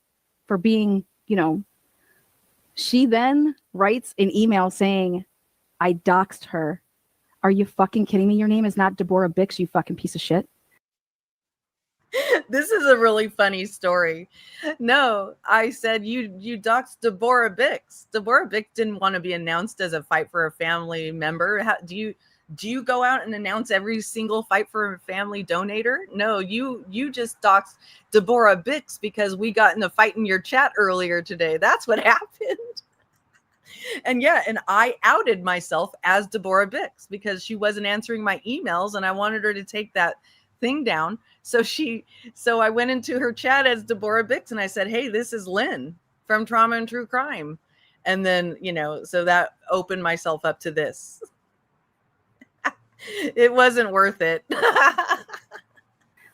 D: for being She then writes an email saying I doxed her. Are you fucking kidding me? Your name is not Deborah Bix, you fucking piece of shit.
A: This is a really funny story. No, I said you doxed Deborah Bix. Deborah Bix didn't want to be announced as a Fight for a Family member. Do you go out and announce every single Fight for a Family donator? No, you just doxed Deborah Bix because we got in a fight in your chat earlier today. That's what happened. And I outed myself as Deborah Bix because she wasn't answering my emails and I wanted her to take that thing down. So I went into her chat as Deborah Bix and I said, hey, this is Lynn from Trauma and True Crime. And then, so that opened myself up to this. It wasn't worth it.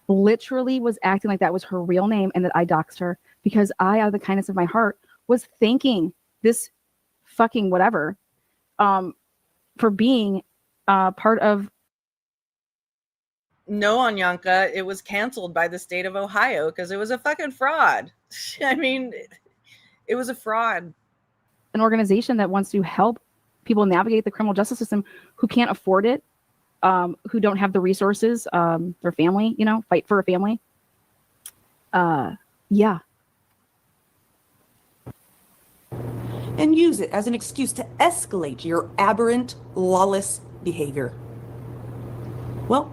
D: Literally was acting like that was her real name and that I doxed her because I, out of the kindness of my heart, was thanking this fucking whatever for being part of.
A: No, Anyanka, it was canceled by the state of Ohio because it was a fucking fraud. I mean, it was a fraud.
D: An organization that wants to help people navigate the criminal justice system who can't afford it, who don't have the resources, their family, fight for a family. Yeah.
S: And use it as an excuse to escalate your aberrant, lawless behavior. Well,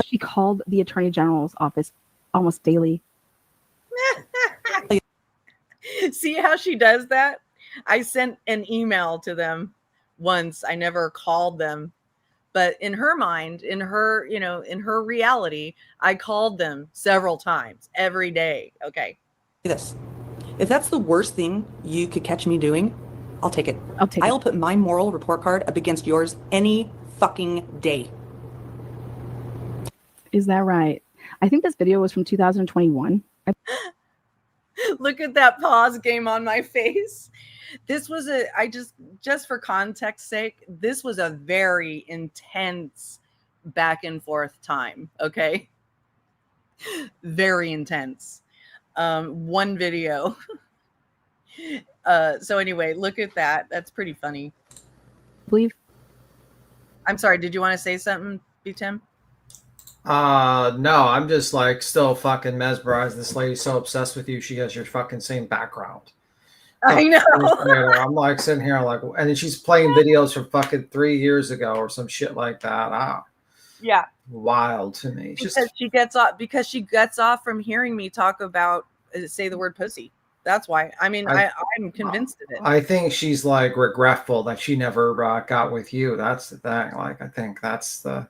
D: she called the Attorney General's office almost daily.
A: See how she does that? I sent an email to them once. I never called them. But in her mind, in her reality, I called them several times every day. Okay.
S: This. If that's the worst thing you could catch me doing, I'll take it. I'll put my moral report card up against yours any fucking day.
D: Is that right? I think this video was from 2021.
A: Look at that pause game on my face. This was just for context sake, this was a very intense back and forth time. Okay. Very intense. One video. So anyway, look at that. That's pretty funny. I'm sorry. Did you want to say something, B-Tim?
R: No, I'm just like still fucking mesmerized. This lady's so obsessed with you. She has your fucking same background.
A: I know.
R: I'm like sitting here like, and then she's playing videos from fucking 3 years ago or some shit like that.
A: Yeah.
R: Wild to me.
A: Because she gets off from hearing me talk about say the word pussy. That's why. I mean, I'm convinced of it.
R: I think she's like regretful that she never got with you. That's the thing. Like, I think that's the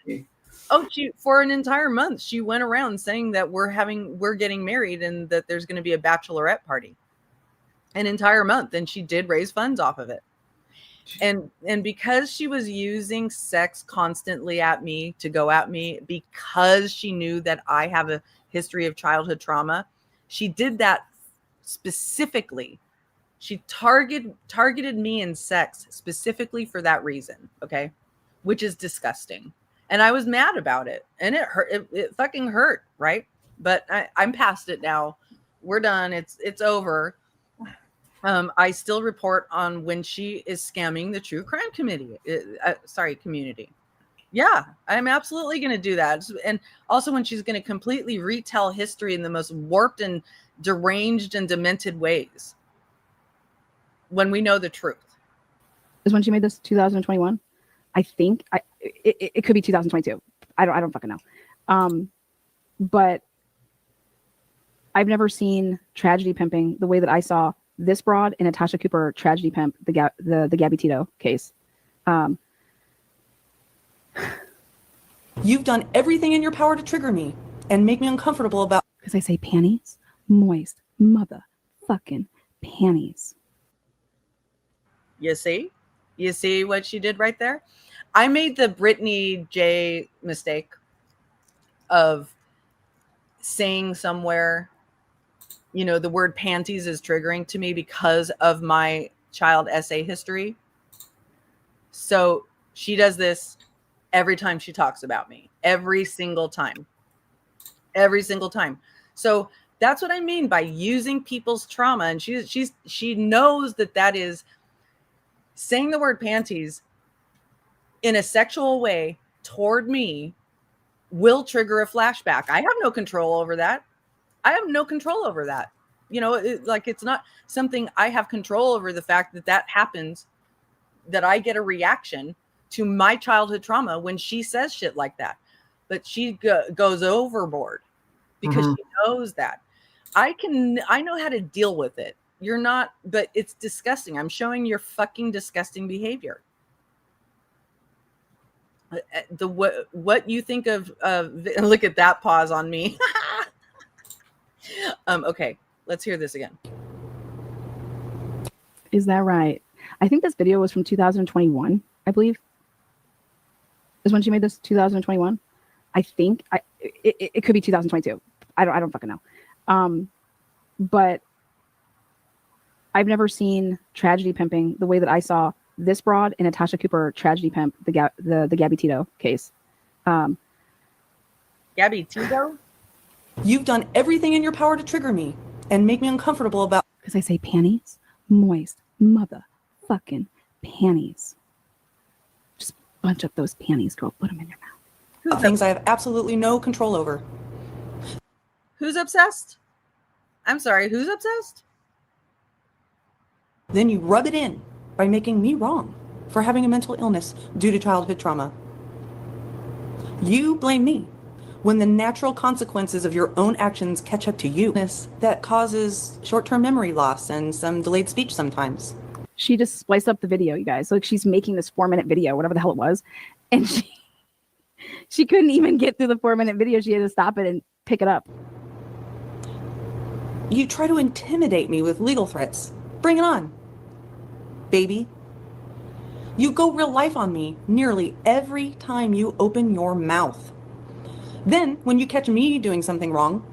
R: key.
A: Oh, for an entire month, she went around saying that we're getting married and that there's going to be a bachelorette party. An entire month, and she did raise funds off of it. And because she was using sex constantly at me to go at me, because she knew that I have a history of childhood trauma, she did that specifically. She targeted me in sex specifically for that reason. Okay, which is disgusting. And I was mad about it, and it hurt. It fucking hurt, right? But I'm past it now. We're done. It's over. I still report on when she is scamming the true crime community. Yeah, I'm absolutely going to do that. And also when she's going to completely retell history in the most warped and deranged and demented ways. When we know the truth.
D: Is when she made this 2021? I think it could be 2022. I don't fucking know. But I've never seen tragedy pimping the way that I saw this broad and Natasha Cooper tragedy pimp, the Gabby Tito case.
S: You've done everything in your power to trigger me and make me uncomfortable about.
D: Because I say panties, moist, motherfucking panties.
A: You see? You see what she did right there? I made the Brittany J mistake of saying somewhere, you know, the word panties is triggering to me because of my child essay history. So she does this every time she talks about me, every single time. So that's what I mean by using people's trauma. And she knows that is saying the word panties in a sexual way toward me will trigger a flashback. I have no control over that. You know, it's not something I have control over, the fact that happens, that I get a reaction to my childhood trauma when she says shit like that. But she goes overboard because she knows that. I know how to deal with it. You're not, but it's disgusting. I'm showing your fucking disgusting behavior. What you think of look at that pause on me. Okay, let's hear this again.
D: Is that right? I think this video was from 2021, I believe. Is when she made this, 2021. I think it could be 2022. I don't fucking know. But I've never seen tragedy pimping the way that I saw this broad in Natasha Cooper tragedy pimp, the Gabby Tito case.
A: Gabby Tito?
S: You've done everything in your power to trigger me and make me uncomfortable about.
D: Because I say panties, moist, motherfucking panties. Just bunch up those panties, girl. Put them in your mouth.
S: Things I have absolutely no control over.
A: Who's obsessed? I'm sorry, who's obsessed?
S: Then you rub it in by making me wrong for having a mental illness due to childhood trauma. You blame me when the natural consequences of your own actions catch up to you. That causes short-term memory loss and some delayed speech sometimes.
D: She just spliced up the video, you guys. Like, she's making this 4-minute video, whatever the hell it was. And she couldn't even get through the 4-minute video. She had to stop it and pick it up.
S: You try to intimidate me with legal threats. Bring it on, baby. You go real life on me nearly every time you open your mouth. Then, when you catch me doing something wrong,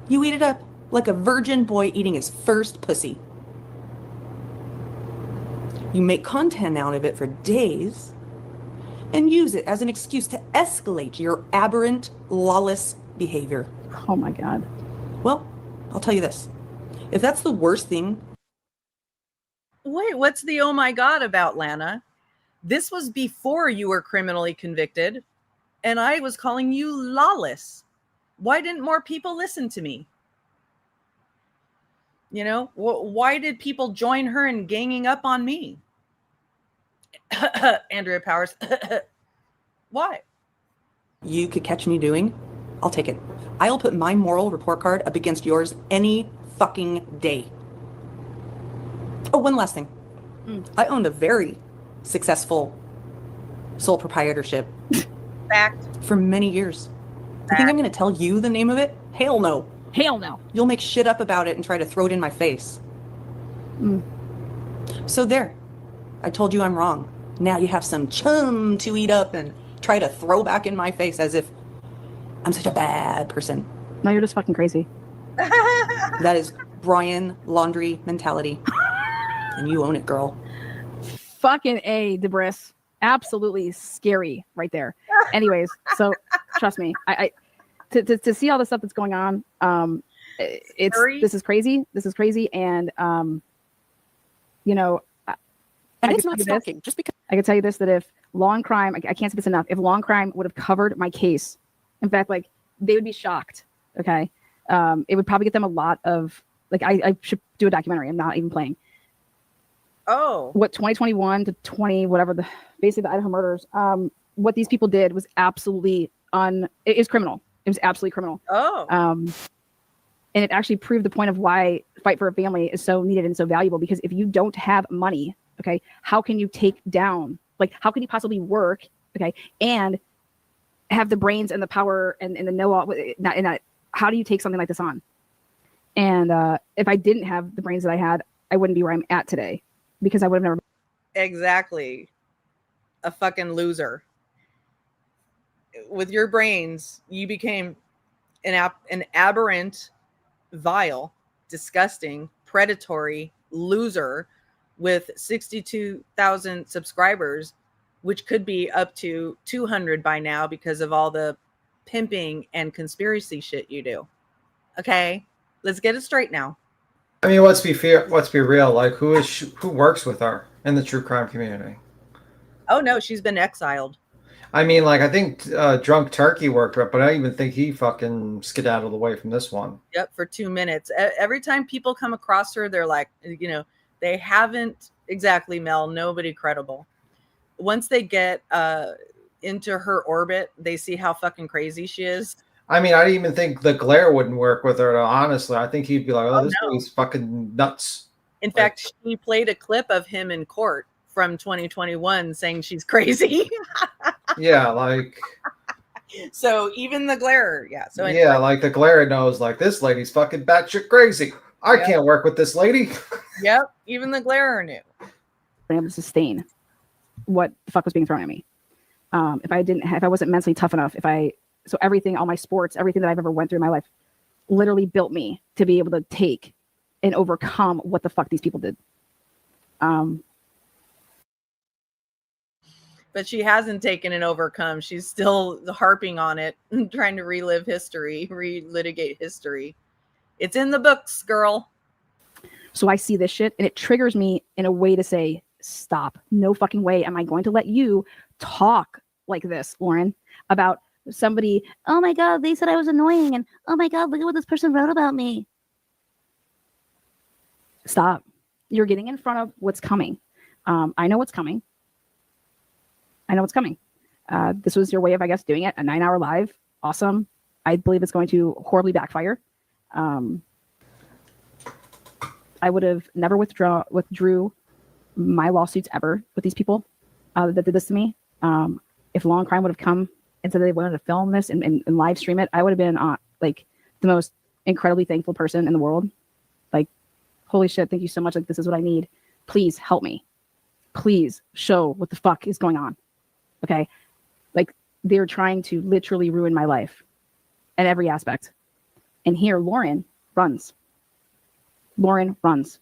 S: you eat it up like a virgin boy eating his first pussy. You make content out of it for days and use it as an excuse to escalate your aberrant, lawless behavior.
D: Oh my God.
S: Well, I'll tell you this. If that's the worst thing.
A: Wait, what's the oh my God about, Lana? This was before you were criminally convicted, and I was calling you lawless. Why didn't more people listen to me? You know, why did people join her in ganging up on me? Andrea Powers. Why?
S: You could catch me doing, I'll take it. I'll put my moral report card up against yours any fucking day. Oh, one last thing. I owned a very successful sole proprietorship.
A: Fact.
S: For many years. You think I'm going to tell you the name of it? Hell no.
D: Hell no.
S: You'll make shit up about it and try to throw it in my face. So there. I told you I'm wrong. Now you have some chum to eat up and try to throw back in my face as if I'm such a bad person.
D: No, you're just fucking crazy.
S: That is Brian laundry mentality. And you own it, girl.
D: Fucking A, Debris. Absolutely scary right there. Anyways, so trust me, I to see all the stuff that's going on, this is crazy. This is crazy, and you know,
L: and it's not stalking. Just because
D: I can tell you this, that if Law and Crime, I can't say this enough, if Law and Crime would have covered my case, in fact, like, they would be shocked. Okay, it would probably get them a lot of, like, I should do a documentary. I'm not even playing.
A: Oh,
D: what 2021 to 20 whatever, basically the Idaho murders, what these people did was absolutely it is criminal. It was absolutely criminal.
A: Oh.
D: And it actually proved the point of why Fight for a Family is so needed and so valuable, because if you don't have money, okay, how can you take down, like, how can you possibly work, okay, and have the brains and the power and the know-all. How do you take something like this on? And if I didn't have the brains that I had, I wouldn't be where I'm at today, because I would have never.
A: Exactly. A fucking loser. With your brains, you became an aberrant, vile, disgusting, predatory loser with 62,000 subscribers, which could be up to 200 by now because of all the pimping and conspiracy shit you do. Okay, let's get it straight now.
R: I mean, let's be fair. Let's be real. Like, who works with her in the true crime community?
A: Oh no, she's been exiled.
R: I mean, like, I think Drunk Turkey worked with her, but I don't even think he fucking skedaddled away from this one.
A: Yep, for 2 minutes. Every time people come across her, they're like, they haven't exactly, Mel, nobody credible. Once they get into her orbit, they see how fucking crazy she is.
R: I mean, I didn't even think the glare wouldn't work with her, honestly. I think he'd be like, oh, this lady's fucking nuts.
A: In fact, she played a clip of him in court from 2021 saying she's crazy.
R: Yeah, like.
A: So even the glare, yeah. So
R: anyway. Yeah, like the glare knows, like, this lady's fucking batshit crazy. I can't work with this lady.
A: Yep, even the glare knew.
D: I'm able to sustain what the fuck was being thrown at me. If I wasn't mentally tough enough, so everything, all my sports, everything that I've ever went through in my life, literally built me to be able to take and overcome what the fuck these people did.
A: But she hasn't taken and overcome. She's still harping on it, trying to relive history, relitigate history. It's in the books, girl.
D: So I see this shit and it triggers me in a way to say, stop. No fucking way am I going to let you talk like this, Lauren, about somebody. Oh my God, they said I was annoying. And oh my God, look at what this person wrote about me. Stop. You're getting in front of what's coming. I know what's coming. This was your way of, I guess, doing it. A 9-hour live. Awesome. I believe it's going to horribly backfire. I would have never withdrew my lawsuits ever with these people that did this to me. If Law and Crime would have come and said they wanted to film this and live stream it, I would have been like the most incredibly thankful person in the world. Like, holy shit, thank you so much. Like, this is what I need. Please help me. Please show what the fuck is going on. Okay. Like, they're trying to literally ruin my life at every aspect. And here, Lauren runs. Lauren runs.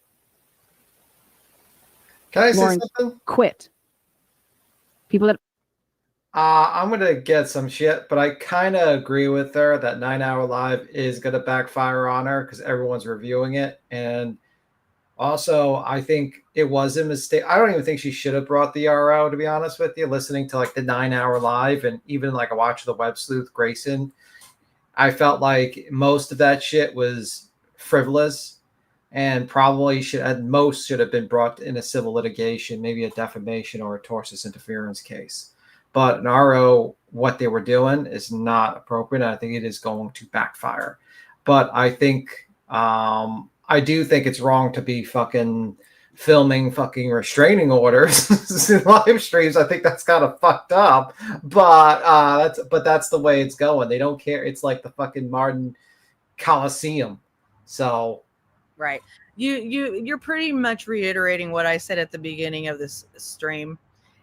R: Can I say something?
D: Quit. People that.
R: I'm going to get some shit, but I kind of agree with her that 9-hour live is going to backfire on her because everyone's reviewing it. And also, I think it was a mistake. I don't even think she should have brought the RO, to be honest with you. Listening to like the 9-hour live and even like a watch of the web sleuth Grayson, I felt like most of that shit was frivolous and probably should have been brought in a civil litigation, maybe a defamation or a tortious interference case. But an RO, what they were doing is not appropriate. I think it is going to backfire. But I think I do think it's wrong to be fucking filming fucking restraining orders in live streams. I think that's kind of fucked up. But that's the way it's going. They don't care. It's like the fucking Martin Coliseum. So
A: right. You're pretty much reiterating what I said at the beginning of this stream.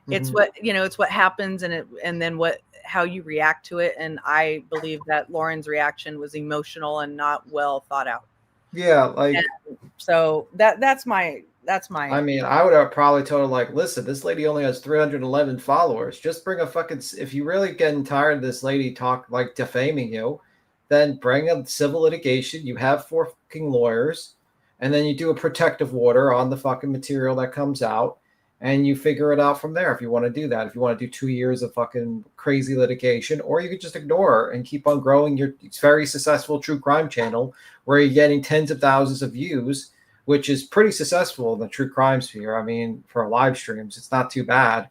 A: It's what, it's what happens and then how you react to it. And I believe that Lauren's reaction was emotional and not well thought out.
R: Yeah, like,
A: and so that's my.
R: I mean, I would have probably told her, like, listen, this lady only has 311 followers. Just bring a fucking. If you really getting tired of this lady defaming you, then bring a civil litigation. You have 4 fucking lawyers, and then you do a protective order on the fucking material that comes out, and you figure it out from there. If you want to do that, if you want to do 2 years of fucking crazy litigation, or you could just ignore her and keep on growing your very successful true crime channel, where you're getting tens of thousands of views, which is pretty successful in the true crime sphere. I mean, for live streams, it's not too bad.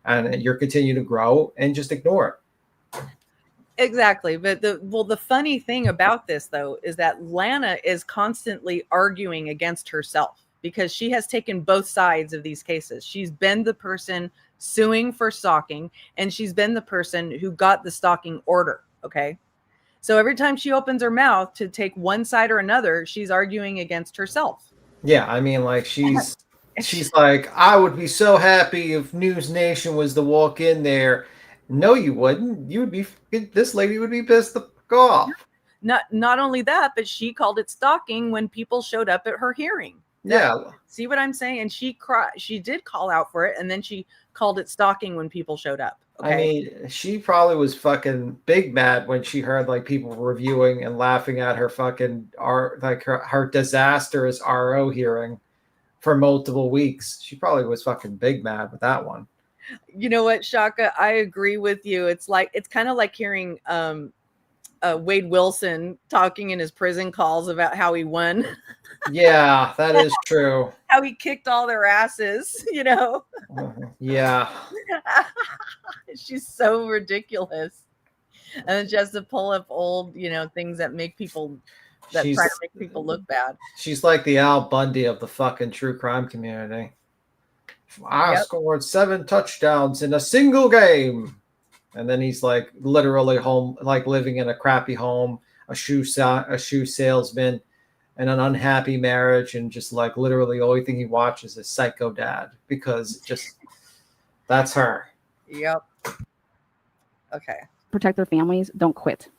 R: And you're continuing to grow and just ignore it.
A: Exactly. But the funny thing about this, though, is that Lana is constantly arguing against herself because she has taken both sides of these cases. She's been the person suing for stalking, and she's been the person who got the stalking order. Okay. So every time she opens her mouth to take one side or another, she's arguing against herself.
R: Yeah, I mean, like she's like, I would be so happy if News Nation was to walk in there. No, you wouldn't. You would be. This lady would be pissed the fuck off.
A: Not only that, but she called it stalking when people showed up at her hearing.
R: Yeah.
A: See what I'm saying? And she did call out for it, and then she called it stalking when people showed up. Okay?
R: I mean, she probably was fucking big mad when she heard like people reviewing and laughing at her fucking her disastrous RO hearing for multiple weeks. She probably was fucking big mad with that one.
A: You know what, Shaka? I agree with you. It's kind of like hearing Wade Wilson talking in his prison calls about how he won.
R: Yeah, that is true.
A: How he kicked all their asses, you know?
R: Yeah.
A: She's so ridiculous. And just to pull up old, things that make people, try to make people look bad.
R: She's like the Al Bundy of the fucking true crime community. I scored 7 touchdowns in a single game. And then he's like literally home, like living in a crappy home, a shoe salesman, and an unhappy marriage, and just like literally the only thing he watches is Psycho Dad, because just that's her.
A: Yep. Okay.
D: Protect their families. Don't quit.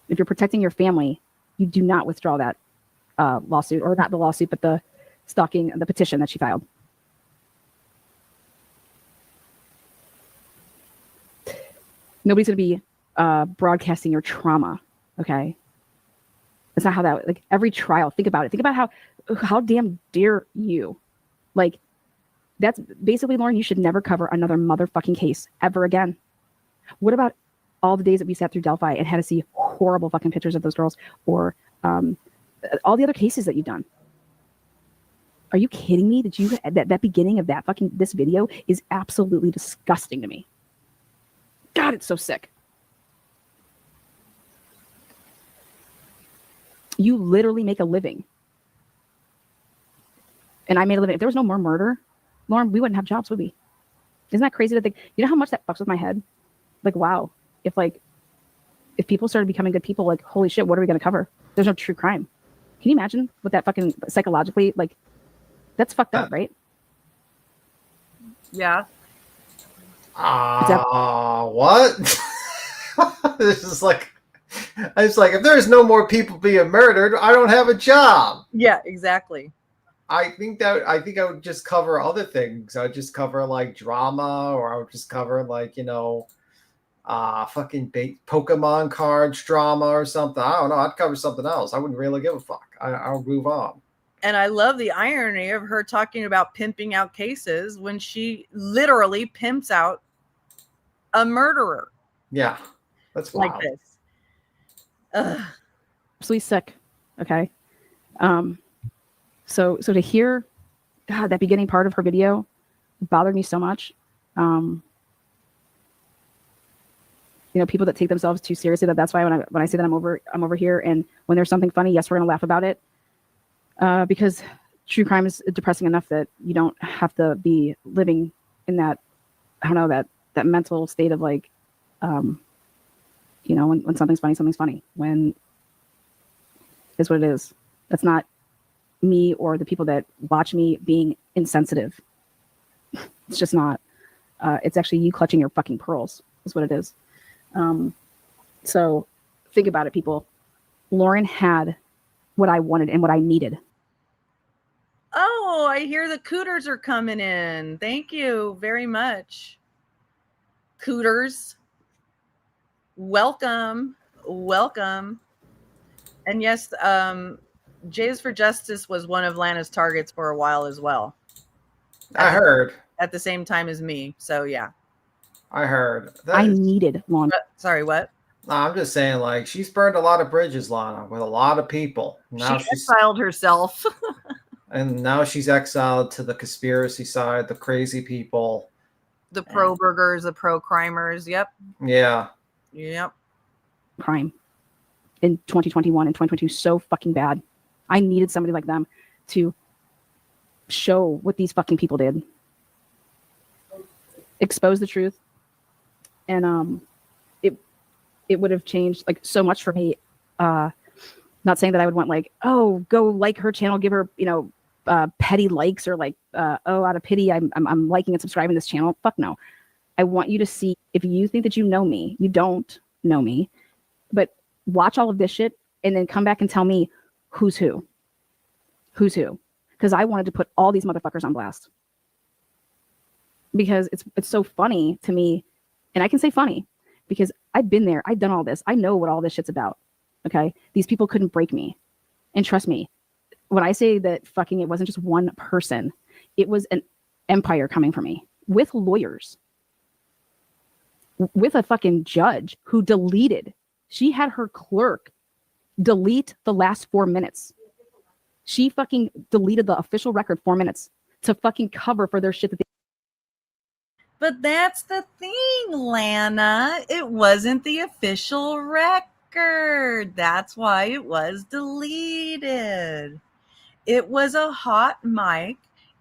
D: If you're protecting your family, you do not withdraw that lawsuit, or not the lawsuit, but the stalking, the petition that she filed. Nobody's going to be broadcasting your trauma. Okay. That's not how that, like every trial, think about it. Think about how damn dare you, like that's basically, Lauren, you should never cover another motherfucking case ever again. What about all the days that we sat through Delphi and had to see horrible fucking pictures of those girls, or all the other cases that you've done? Are you kidding me? That beginning of this video is absolutely disgusting to me. God, it's so sick. You literally make a living. And I made a living. If there was no more murder, Lauren, we wouldn't have jobs, would we? Isn't that crazy to think? You know how much that fucks with my head? Like, wow. If people started becoming good people, like, holy shit, what are we going to cover? There's no true crime. Can you imagine what that fucking psychologically, like, that's fucked up, right?
A: Yeah.
R: What? This is like, it's like, if there's no more people being murdered, I don't have a job.
A: Yeah, exactly.
R: I think I would just cover other things. I would just cover like drama, or I would just cover like, fucking Pokemon cards drama or something. I don't know. I'd cover something else. I wouldn't really give a fuck. I'll move on.
A: And I love the irony of her talking about pimping out cases when she literally pimps out a murderer.
R: Yeah, that's wild.
A: Like this.
D: Absolutely sick. Okay. So to hear, God, that beginning part of her video bothered me so much. People that take themselves too seriously. That's why when I say that I'm over here, and when there's something funny, yes, we're gonna laugh about it. Because true crime is depressing enough that you don't have to be living in that, I don't know, that mental state of like, when something's funny. When is what it is. That's not me or the people that watch me being insensitive. It's just not. It's actually you clutching your fucking pearls is what it is. So think about it, people. Lauren had what I wanted and what I needed.
A: Oh, I hear the Cooters are coming in. Thank you very much. Cooters. Welcome. And yes, Jays for Justice was one of Lana's targets for a while as well.
R: I heard.
A: At the same time as me. So yeah.
R: I heard.
D: I needed Lana.
A: Sorry, what?
R: No, I'm just saying, like, she's burned a lot of bridges, Lana, with a lot of people. Now
A: she exiled herself.
R: And now she's exiled to the conspiracy side, the crazy people.
A: The pro-burgers, the pro-crimers. Yep.
R: Yeah.
A: Yep.
D: Crime in 2021 and 2022 so fucking bad. I needed somebody like them to show what these fucking people did. expose the truth, and it would have changed like so much for me. Not saying that I would want like, oh, go like her channel, give her, petty likes, or like, oh, out of pity, I'm liking and subscribing to this channel. Fuck no. I want you to see, if you think that you know me, you don't know me, but watch all of this shit and then come back and tell me who's who. Who's who? Because I wanted to put all these motherfuckers on blast. Because it's so funny to me, and I can say funny because I've been there, I've done all this, I know what all this shit's about. Okay, these people couldn't break me, and trust me, when I say that fucking, it wasn't just one person, it was an empire coming for me with lawyers, with a fucking judge who deleted. She had her clerk delete the last 4 minutes. She fucking deleted the official record 4 minutes to fucking cover for their shit that they.
A: But that's the thing, Lana. It wasn't the official record. That's why it was deleted. It was a hot mic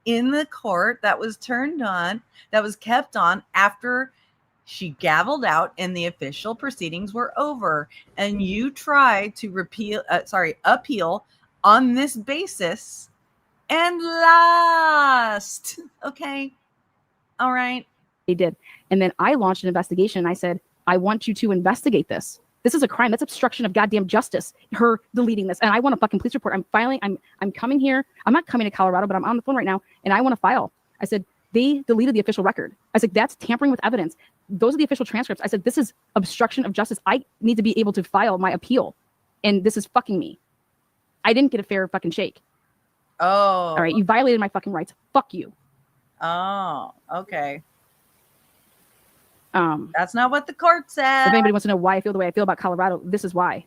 A: in the court that was turned on, that was kept on after she gavelled out and the official proceedings were over. And you tried to appeal on this basis and lost. Okay. All right.
D: They did. And then I launched an investigation. I said, I want you to investigate this. This is a crime. That's obstruction of goddamn justice. Her deleting this. And I want a fucking police report. I'm filing. I'm coming here. I'm not coming to Colorado, but I'm on the phone right now. And I want to file. I said, they deleted the official record. I said, that's tampering with evidence. Those are the official transcripts. I said, this is obstruction of justice. I need to be able to file my appeal. And this is fucking me. I didn't get a fair fucking shake.
A: Oh.
D: All right. You violated my fucking rights. Fuck you.
A: Oh, okay. That's not what the court said.
D: If anybody wants to know why I feel the way I feel about Colorado, this is why.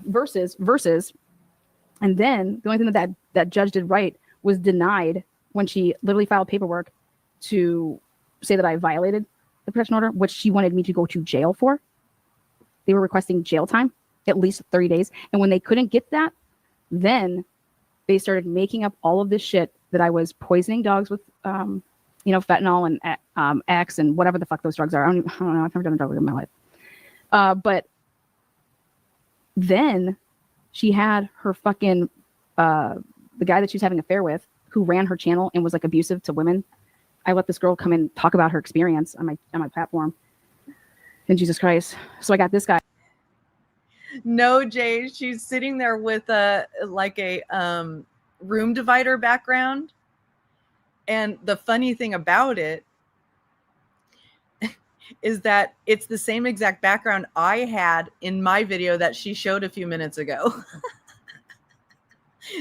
D: Versus, and then the only thing that judge did right was denied when she literally filed paperwork to say that I violated the protection order, which she wanted me to go to jail for. They were requesting jail time, at least 30 days. And when they couldn't get that, then they started making up all of this shit that I was poisoning dogs with, fentanyl and X and whatever the fuck those drugs are. I don't know. I've never done a drug in my life. But then she had her fucking, the guy that she was having an affair with, who ran her channel and was like abusive to women. I let this girl come and talk about her experience on my platform. And Jesus Christ. So I got this guy.
A: No, Jay, she's sitting there with a room divider background. And the funny thing about it is that it's the same exact background I had in my video that she showed a few minutes ago.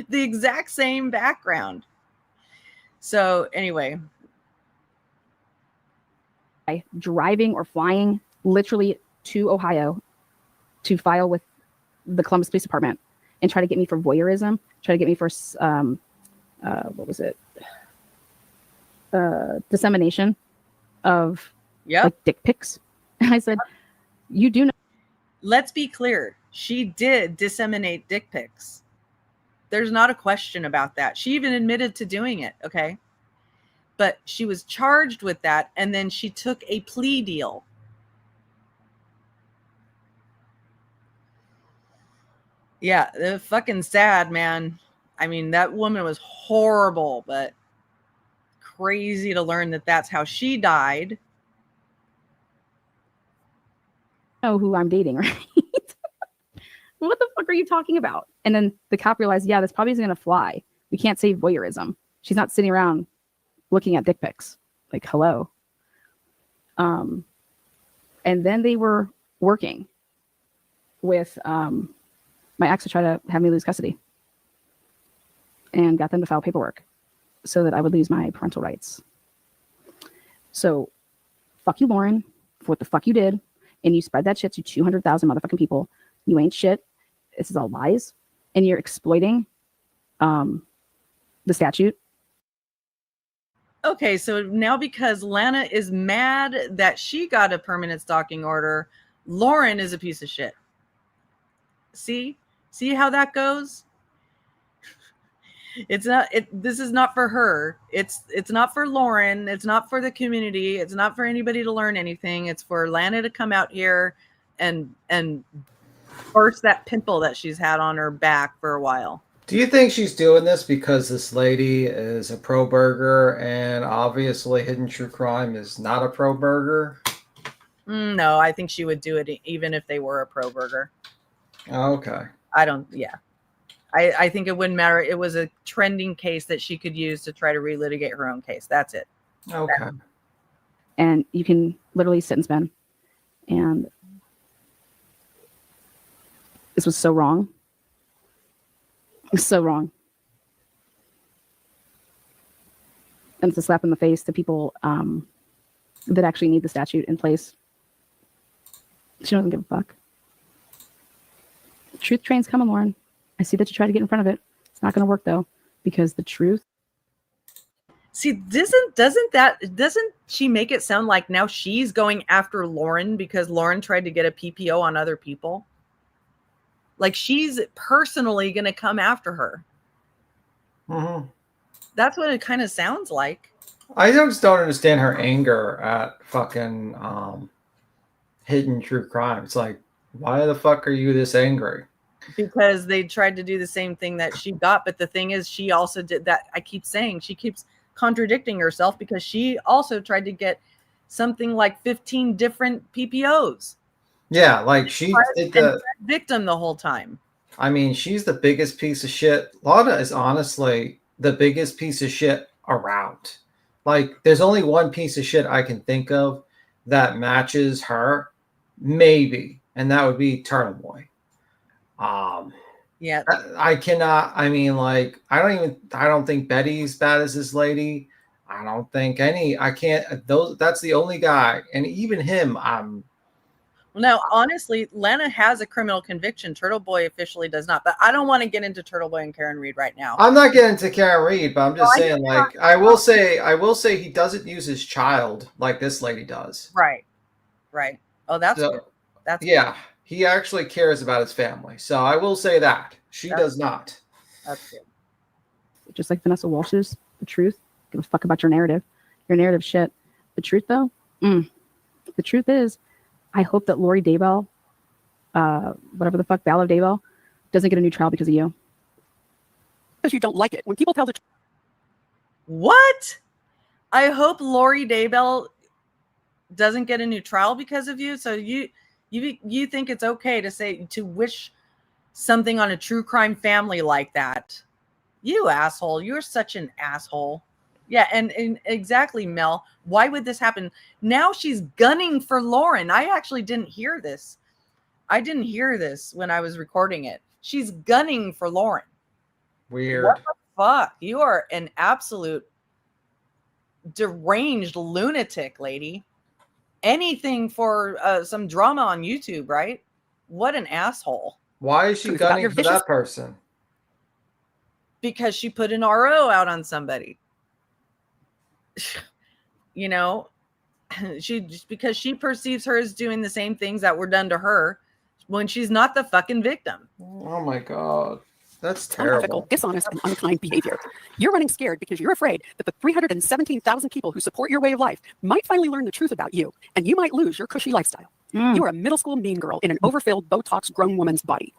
A: The exact same background. So anyway.
D: Driving or flying literally to Ohio to file with the Columbus Police Department and try to get me for voyeurism, try to get me for, what was it? Dissemination of like dick pics. And I said, you do know.
A: Let's be clear. She did disseminate dick pics. There's not a question about that. She even admitted to doing it. Okay. But she was charged with that. And then she took a plea deal. Yeah. Fucking sad, man. I mean, that woman was horrible, but crazy to learn that that's how she died.
D: Know who I'm dating, right? What the fuck are you talking about? And then the cop realized, yeah, this probably isn't going to fly. We can't say voyeurism. She's not sitting around looking at dick pics. Like, hello. And then they were working with my ex to try to have me lose custody and got them to file paperwork so that I would lose my parental rights. So fuck you, Lauren, for what the fuck you did. And you spread that shit to 200,000 motherfucking people. You ain't shit. This is all lies. And you're exploiting the statute.
A: Okay, so now because Lana is mad that she got a permanent stalking order, Lauren is a piece of shit. See how that goes? It's not. This is not for her. It's not for Lauren. It's not for the community. It's not for anybody to learn anything. It's for Lana to come out here and burst that pimple that she's had on her back for a while.
R: Do you think she's doing this because this lady is a pro burger and obviously Hidden True Crime is not a pro burger?
A: No, I think she would do it even if they were a pro burger.
R: Okay.
A: I don't. Yeah. I think it wouldn't matter. It was a trending case that she could use to try to relitigate her own case. That's it.
R: Okay.
D: And you can literally sit and spin. And this was so wrong. It was so wrong. And it's a slap in the face to people that actually need the statute in place. She doesn't give a fuck. Truth train's coming, Lauren. I see that you try to get in front of it. It's not going to work though, because the truth.
A: See, doesn't she make it sound like now she's going after Lauren because Lauren tried to get a PPO on other people? Like she's personally going to come after her.
R: Mm-hmm.
A: That's what it kind of sounds like.
R: I just don't understand her anger at fucking Hidden True Crime. It's like, why the fuck are you this angry?
A: Because they tried to do the same thing that she got. But the thing is, she also did that. I keep saying she keeps contradicting herself because she also tried to get something like 15 different PPOs.
R: Yeah, like she did the
A: victim the whole time.
R: I mean, she's the biggest piece of shit. Lana is honestly the biggest piece of shit around. Like, there's only one piece of shit I can think of that matches her, maybe, and that would be Turtle Boy.
A: Yeah,
R: I cannot. I mean, like, I don't think Betty's bad as this lady. I don't think I can't. That's the only guy, and even him,
A: Well, no, honestly, Lana has a criminal conviction. Turtle Boy officially does not. But I don't want to get into Turtle Boy and Karen Reed right now.
R: I'm not getting to Karen Reed, but I'm just saying, like, I will say he doesn't use his child like this lady does.
A: Right. Oh, that's good. That's
R: yeah. Good. He actually cares about his family. So I will say that. She does not.
A: That's good.
D: Just like Vanessa Walsh's The Truth. Give a fuck about your narrative. Your narrative shit. The truth, though? The truth is, I hope that Lori Daybell, whatever the fuck, Ballard Daybell, doesn't get a new trial because of you.
L: Because you don't like it. When people tell the truth.
A: What? I hope Lori Daybell doesn't get a new trial because of you. So you think it's okay to wish something on a true crime family like that? You asshole. You're such an asshole. Yeah, and exactly, Mel. Why would this happen? Now she's gunning for Lauren. I actually didn't hear this. I didn't hear this when I was recording it. She's gunning for Lauren.
R: Weird.
A: What the fuck? You are an absolute deranged lunatic, lady. Anything for some drama on YouTube, right? What an asshole.
R: Why is she gunning for that person?
A: Because she put an RO out on somebody. You know, because she perceives her as doing the same things that were done to her when she's not the fucking victim.
R: Oh my God. That's terrible.
L: Unethical, dishonest, and unkind behavior. You're running scared because you're afraid that the 317,000 people who support your way of life might finally learn the truth about you, and you might lose your cushy lifestyle. You are a middle school mean girl in an overfilled Botox grown woman's body.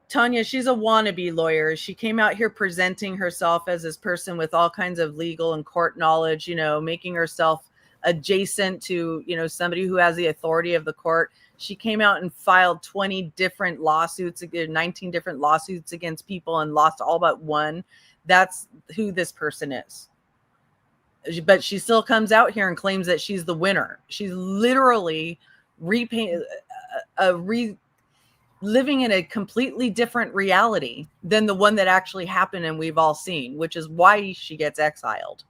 A: Tanya, she's a wannabe lawyer. She came out here presenting herself as this person with all kinds of legal and court knowledge, you know, making herself adjacent to, you know, somebody who has the authority of the court. She came out and filed 20 different lawsuits, 19 different lawsuits against people and lost all but one. That's who this person is. But she still comes out here and claims that she's the winner. She's literally living in a completely different reality than the one that actually happened and we've all seen, which is why she gets exiled.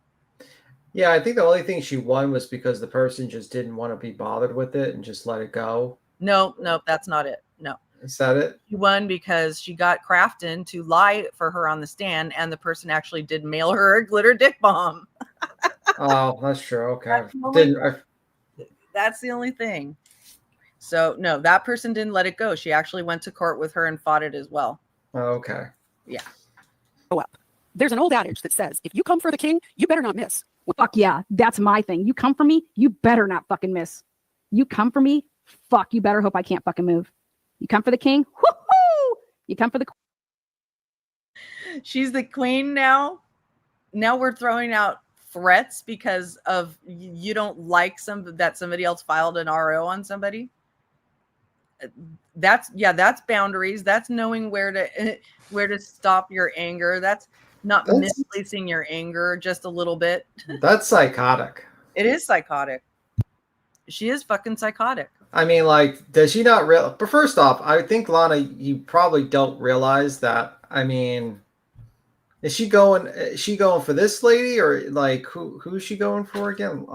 R: Yeah, I think the only thing she won was because the person just didn't want to be bothered with it and just let it go.
A: No, that's not it. No.
R: Is that it?
A: She won because she got Crafton to lie for her on the stand, and the person actually did mail her a glitter dick bomb.
R: Oh, that's true. Okay.
A: That's the only thing. So, no, that person didn't let it go. She actually went to court with her and fought it as well.
R: Oh, okay.
A: Yeah.
L: up. There's an old adage that says, if you come for the king, you better not miss.
D: Fuck yeah, that's my thing. You come for me, you better not fucking miss. You come for me, fuck, you better hope I can't fucking move. You come for the king, whoo-hoo! You come for the
A: She's the queen now. Now we're throwing out threats because of you don't like that somebody else filed an RO on somebody. That's boundaries. That's knowing where to stop your anger. That's not misplacing your anger just a little bit.
R: That's psychotic.
A: It is psychotic. She is fucking psychotic.
R: I mean, like, does she not real? But first off, I think, Lana, you probably don't realize that. I mean, is she going for this lady, or like who's she going for again?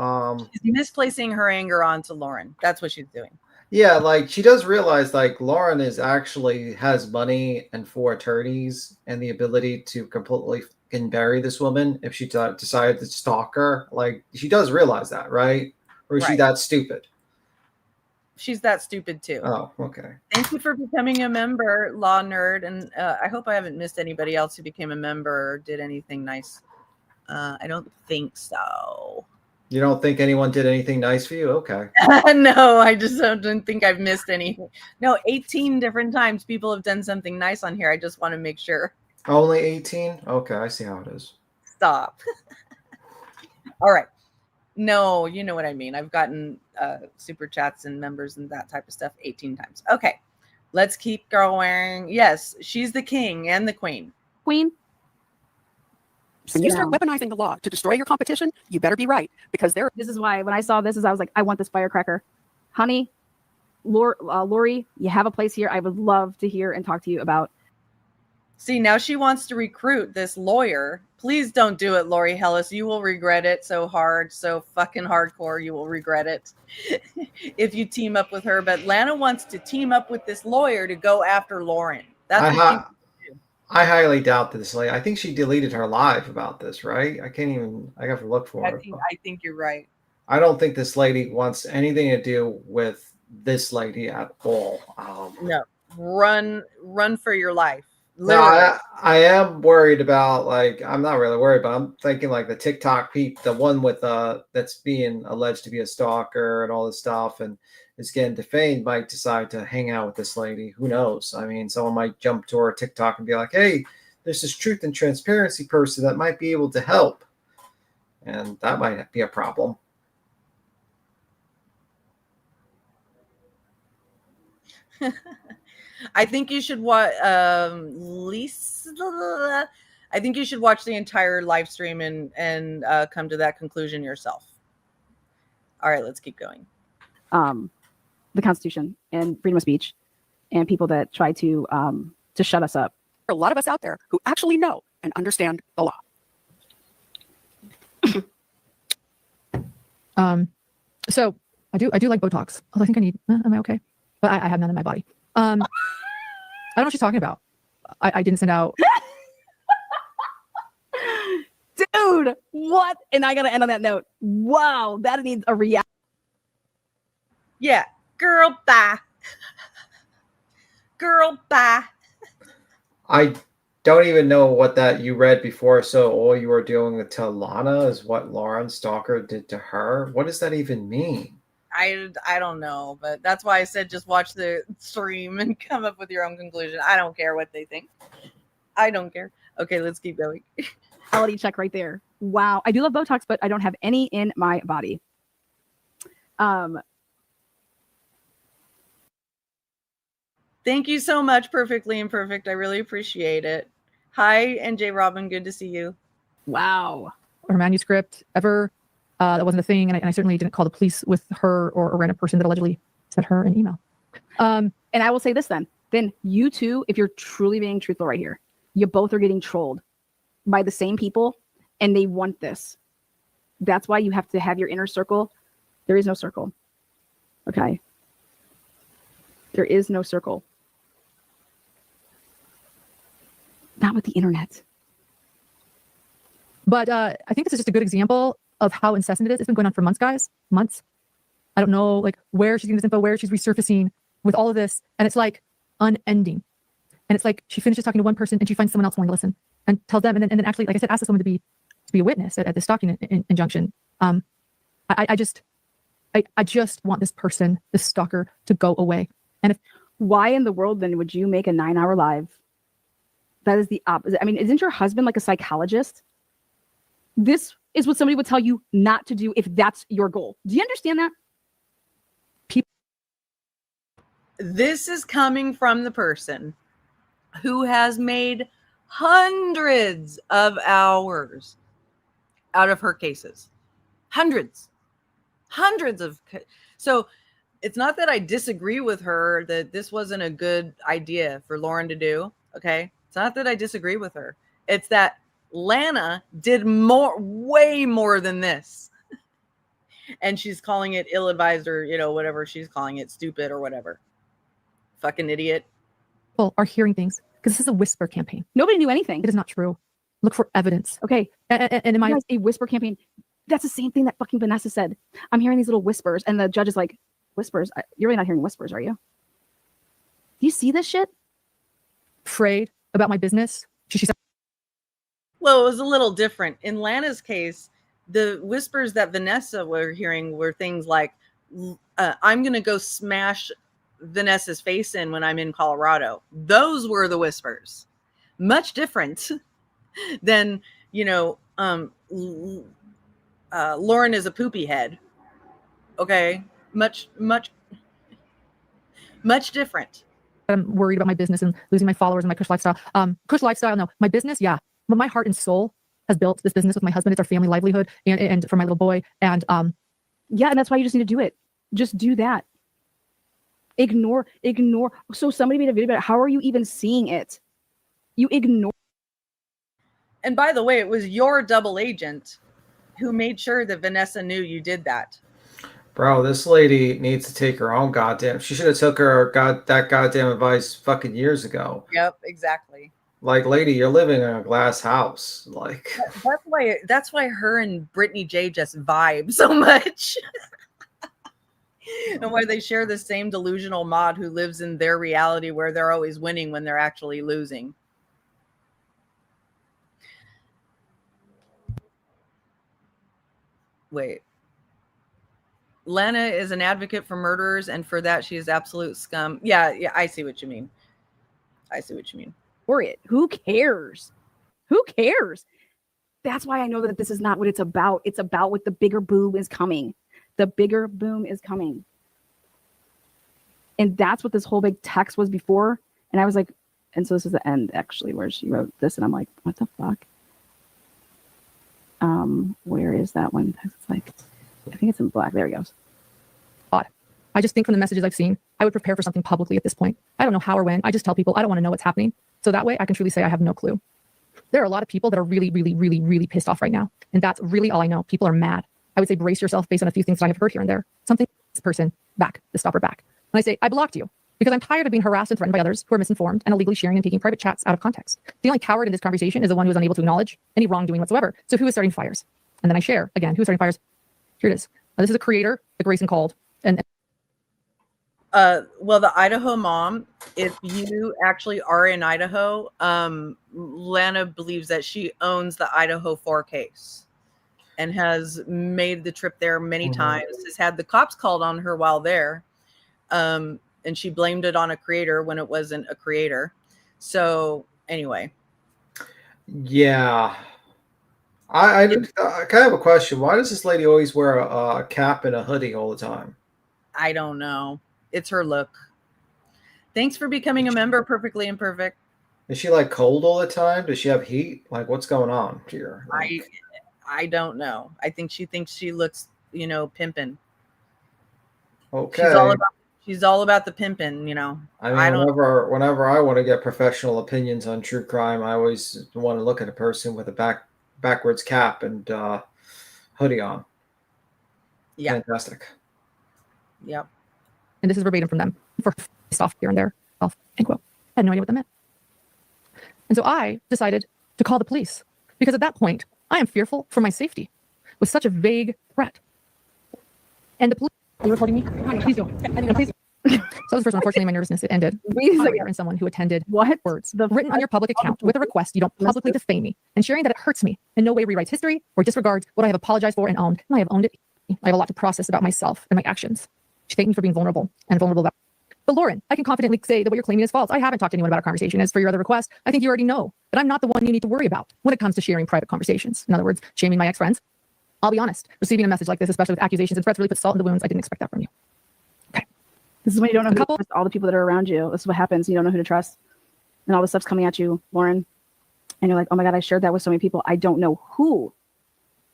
A: She's misplacing her anger onto Lauren. That's what she's doing.
R: Yeah, like she does realize like Lauren has money and 4 attorneys and the ability to completely can bury this woman if she decided to stalk her. Like she does realize that, right? Or is she that stupid?
A: She's that stupid too.
R: Oh, okay.
A: Thank you for becoming a member, Law Nerd, and I hope I haven't missed anybody else who became a member or did anything nice. I don't think so.
R: You don't think anyone did anything nice for you? Okay.
A: No, I just don't think I've missed anything. No, 18 different times people have done something nice on here. I just want to make sure.
R: Only 18? Okay, I see how it is.
A: Stop. All right. No, you know what I mean. I've gotten super chats and members and that type of stuff 18 times. Okay, let's keep going. Yes, she's the king and the queen.
D: Queen?
L: When you start weaponizing the law to destroy your competition, you better be right, because
D: This is why when I saw this, I was like, I want this firecracker. Honey, Lori, you have a place here. I would love to hear and talk to you about.
A: See, now she wants to recruit this lawyer. Please don't do it, Lori Hellis. You will regret it so hard, so fucking hardcore. You will regret it if you team up with her. But Lana wants to team up with this lawyer to go after Lauren. That's what
R: I highly doubt this lady. I think she deleted her live about this, right? I have to look for it.
A: I think you're right.
R: I don't think this lady wants anything to do with this lady at all.
A: No, run for your life.
R: No, I am worried about, like, I'm not really worried, but I'm thinking like the TikTok the one with that's being alleged to be a stalker and all this stuff and is getting defamed, might decide to hang out with this lady. Who knows? I mean, someone might jump to her TikTok and be like, hey, there's this truth and transparency person that might be able to help. And that might be a problem.
A: I think you should watch Lisa. I think you should watch the entire live stream and come to that conclusion yourself. All right, let's keep going.
D: The Constitution and freedom of speech, and people that try to shut us up.
L: There are a lot of us out there who actually know and understand the law.
I: So I do like Botox. Although I think I need. Am I okay? But I have none in my body. I don't know what she's talking about. I didn't send out.
D: Dude, what? And I gotta end on that note. Wow, that needs a reaction.
A: Yeah, girl, bye. Girl, bye.
R: I don't even know what that you read before. So all you were doing to Lana is what Lauren Stalker did to her. What does that even mean?
A: I don't know, but that's why I said just watch the stream and come up with your own conclusion. I don't care what they think. I don't care. Okay, let's keep going.
D: Quality check right there. Wow. I do love Botox, but I don't have any in my body.
A: Thank you so much, Perfectly Imperfect. I really appreciate it. Hi, NJ Robin. Good to see you.
D: Wow.
I: Her manuscript ever. That wasn't a thing, and I certainly didn't call the police with her or a random person that allegedly sent her an email.
D: And I will say this then you two, if you're truly being truthful right here, you both are getting trolled by the same people, and they want this. That's why you have to have your inner circle. There is no circle. Okay. There is no circle. Not with the internet.
I: But I think this is just a good example of how incessant it is. It's been going on for months, guys. Months. I don't know like where she's getting this info, where she's resurfacing with all of this. And it's like unending. And it's like she finishes talking to one person and she finds someone else wanting to listen and tells them, and then actually, like I said, asks someone to be a witness at the stalking injunction. I just want this person, this stalker, to go away. And
D: why in the world then would you make a 9-hour live? That is the opposite. I mean, isn't your husband like a psychologist? This is what somebody would tell you not to do if that's your goal. Do you understand that?
A: This is coming from the person who has made hundreds of hours out of her cases. Hundreds of. So it's not that I disagree with her that this wasn't a good idea for Lauren to do. Okay. It's not that I disagree with her. It's that Lana did way more than this. And she's calling it ill-advised or, whatever she's calling it, stupid or whatever. Fucking idiot.
I: People are hearing things because this is a whisper campaign.
D: Nobody knew anything.
I: It is not true. Look for evidence.
D: Okay.
I: And in my
D: a whisper campaign, that's the same thing that fucking Vanessa said. I'm hearing these little whispers, and the judge is like, whispers? You're really not hearing whispers, are you? Do you see this shit?
I: Afraid about my business. She said.
A: Well, it was a little different. In Lana's case, the whispers that Vanessa were hearing were things like, I'm going to go smash Vanessa's face in when I'm in Colorado. Those were the whispers. Much different than, Lauren is a poopy head. Okay. Much different.
I: I'm worried about my business and losing my followers and my cush lifestyle. Cush lifestyle, no. My business, yeah. But my heart and soul has built this business with my husband. It's our family livelihood and for my little boy. And
D: yeah, and that's why you just need to do it. Just do that. Ignore. So somebody made a video about it. How are you even seeing it? You ignore.
A: And by the way, it was your double agent who made sure that Vanessa knew you did that.
R: Bro, this lady needs to take her own goddamn. She should have took that goddamn advice fucking years ago.
A: Yep, exactly.
R: Like, lady, you're living in a glass house. Like,
A: that's why her and Brittany J just vibe so much. And why they share the same delusional mod who lives in their reality where they're always winning when they're actually losing. Wait. Lana is an advocate for murderers, and for that she is absolute scum. Yeah, I see what you mean.
D: For it. Who cares? That's why I know that this is not what it's about. It's about what the bigger boom is coming. The bigger boom is coming. And that's what this whole big text was before. And I was like, and so this is the end actually where she wrote this, and I'm like, what the fuck? Where is that one? It's like, I think it's in black. There he goes.
I: Odd. I just think from the messages I've seen, I would prepare for something publicly at this point. I don't know how or when. I just tell people I don't want to know what's happening. So that way I can truly say I have no clue. There are a lot of people that are really, really, really, really pissed off right now. And that's really all I know. People are mad. I would say brace yourself based on a few things that I have heard here and there. Something this person back, the stopper back. And I say, I blocked you because I'm tired of being harassed and threatened by others who are misinformed and illegally sharing and taking private chats out of context. The only coward in this conversation is the one who is unable to acknowledge any wrongdoing whatsoever. So who is starting fires? And then I share again, who is starting fires? Here it is. This is a creator that Grayson called. And
A: well, the Idaho mom, if you actually are in Idaho, Lana believes that she owns the Idaho 4 case and has made the trip there many times, has had the cops called on her while there. And she blamed it on a creator when it wasn't a creator. So anyway.
R: Yeah. I kind of have a question. Why does this lady always wear a cap and a hoodie all the time?
A: I don't know. It's her look. Thanks for becoming a member, Perfectly Imperfect.
R: Is she like cold all the time? Does she have heat? Like, what's going on here? Like,
A: I don't know. I think she thinks she looks, pimping.
R: Okay.
A: She's all about the pimping,
R: I mean, whenever I want to get professional opinions on true crime, I always want to look at a person with a backwards cap and hoodie on.
A: Yeah.
R: Fantastic.
A: Yep.
I: And this is verbatim from them for stuff here and there. Well, end quote. I had no idea what that meant. And so I decided to call the police because at that point, I am fearful for my safety with such a vague threat. And the police, they were holding me. Please don't. And please. So this person, unfortunately, my nervousness, it ended. And someone who attended words written on your public account with a request you don't publicly defame me and sharing that it hurts me in no way rewrites history or disregards what I have apologized for and owned. And I have owned it. I have a lot to process about myself and my actions. She thanked me for being vulnerable and vulnerable about. But Lauren, I can confidently say that what you're claiming is false. I haven't talked to anyone about a conversation. As for your other request, I think you already know that I'm not the one you need to worry about when it comes to sharing private conversations. In other words, shaming my ex-friends. I'll be honest, receiving a message like this, especially with accusations and threats, really puts salt in the wounds. I didn't expect that from you.
D: This is when you don't know who to trust, all the people that are around you. This is what happens. You don't know who to trust. And all this stuff's coming at you, Lauren. And you're like, oh my God, I shared that with so many people. I don't know who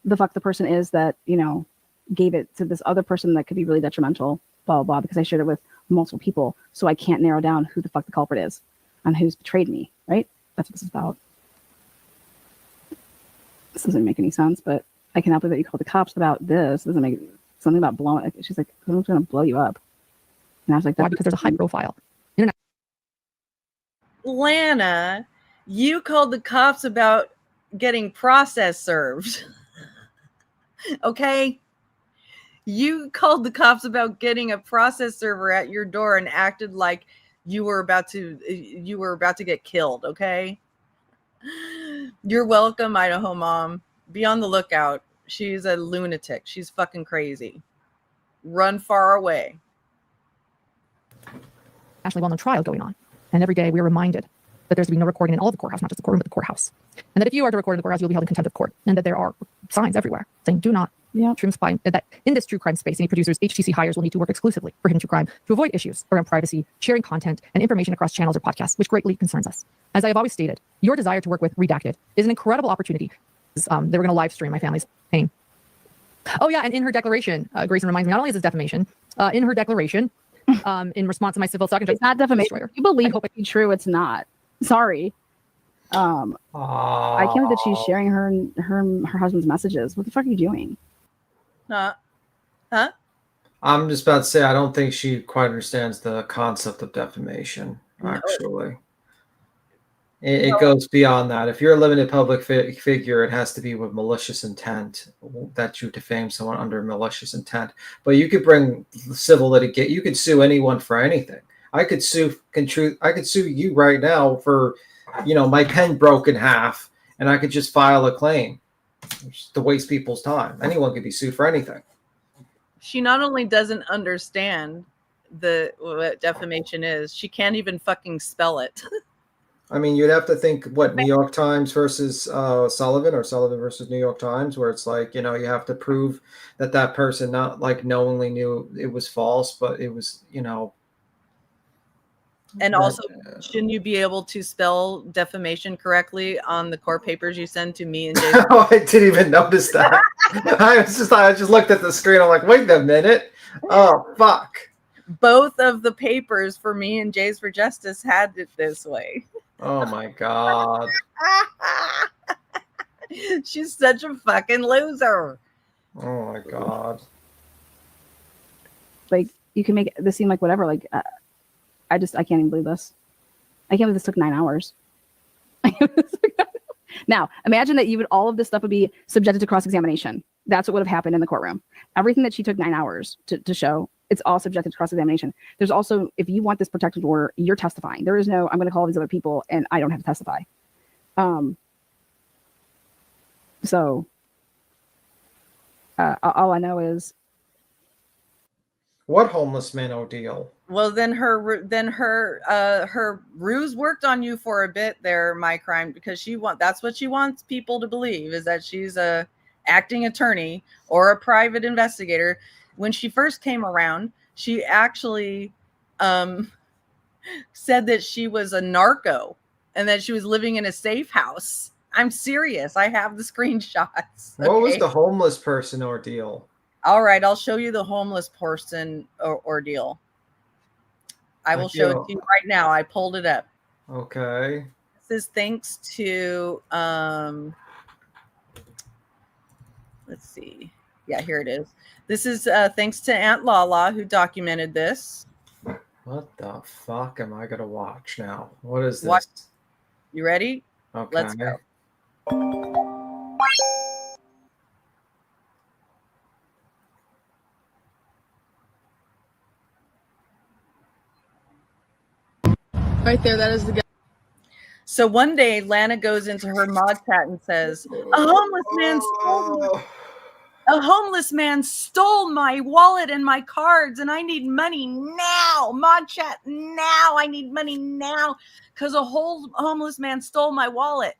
D: the fuck the person is that, gave it to this other person that could be really detrimental, blah, blah, blah, because I shared it with multiple people. So I can't narrow down who the fuck the culprit is and who's betrayed me, right? That's what this is about. This doesn't make any sense, but I cannot believe that you called the cops about this. It doesn't make something about blowing. She's like, who's going to blow you up? And I was like,
I: why? Because there's a high profile.
A: Lana, you called the cops about getting process served. Okay? You called the cops about getting a process server at your door and acted like you were about to get killed, okay? You're welcome, Idaho mom. Be on the lookout. She's a lunatic. She's fucking crazy. Run far away.
I: Nationally well-known trial going on. And every day we are reminded that there's to be no recording in all the courthouse, not just the courtroom, but the courthouse. And that if you are to record in the courthouse, you'll be held in contempt of court. And that there are signs everywhere saying, do not true crime, that in this true crime space, any producers, HTC hires will need to work exclusively for hidden true crime to avoid issues around privacy, sharing content, and information across channels or podcasts, which greatly concerns us. As I have always stated, your desire to work with Redacted is an incredible opportunity. They were going to live stream my family's pain. Oh yeah, and in her declaration, Grayson reminds me, not only is this defamation, in her declaration, in response to my civil stalking,
D: it's not defamation. If you believe it to be true, it's not. Sorry. I can't believe that she's sharing her husband's messages. What the fuck are you doing?
A: Huh?
R: I'm just about to say, I don't think she quite understands the concept of defamation, actually. It goes beyond that. If you're a limited public figure, it has to be with malicious intent that you defame someone under malicious intent. But you could bring civil litigation. You could sue anyone for anything. I could sue you right now for, my pen broke in half, and I could just file a claim to waste people's time. Anyone could be sued for anything.
A: She not only doesn't understand what defamation is, she can't even fucking spell it.
R: I mean, you'd have to think, what, New York Times versus Sullivan, or Sullivan versus New York Times, where it's like, you have to prove that person not like knowingly knew it was false, but it was,
A: And also, shouldn't you be able to spell defamation correctly on the court papers you send to me and Jason?
R: Oh, I didn't even notice that. I just looked at the screen. I'm like, wait a minute. Oh, fuck.
A: Both of the papers for me and Jays for Justice had it this way.
R: Oh my God.
A: She's such a fucking loser.
R: Oh my God.
D: Like, you can make this seem like whatever. Like, I can't even believe this. I can't believe this took 9 hours. Now, imagine that all of this stuff would be subjected to cross-examination. That's what would have happened in the courtroom. Everything that she took 9 hours to show, it's all subjected to cross-examination. There's also, if you want this protected order, you're testifying. There is no, I'm going to call these other people and I don't have to testify. So all I know is,
R: what homeless man ordeal?
A: Well, then her ruse worked on you for a bit there, my crime, because that's what she wants people to believe, is that she's a acting attorney or a private investigator. When she first came around, she actually said that she was a narco and that she was living in a safe house. I'm serious. I have the screenshots.
R: What was the homeless person ordeal?
A: All right, I'll show you the homeless person ordeal. I will show it to you right now. I pulled it up.
R: Okay.
A: This is thanks to, let's see. Yeah, here it is. This is thanks to Aunt Lala, who documented this.
R: What the fuck am I going to watch now? What is this?
A: What? You ready?
R: Okay.
A: Let's go.
T: Right there, that is the guy.
A: So one day, Lana goes into her mod chat and says, "A homeless man stole my wallet and my cards, and I need money now. Mod chat now. I need money now because a whole homeless man stole my wallet."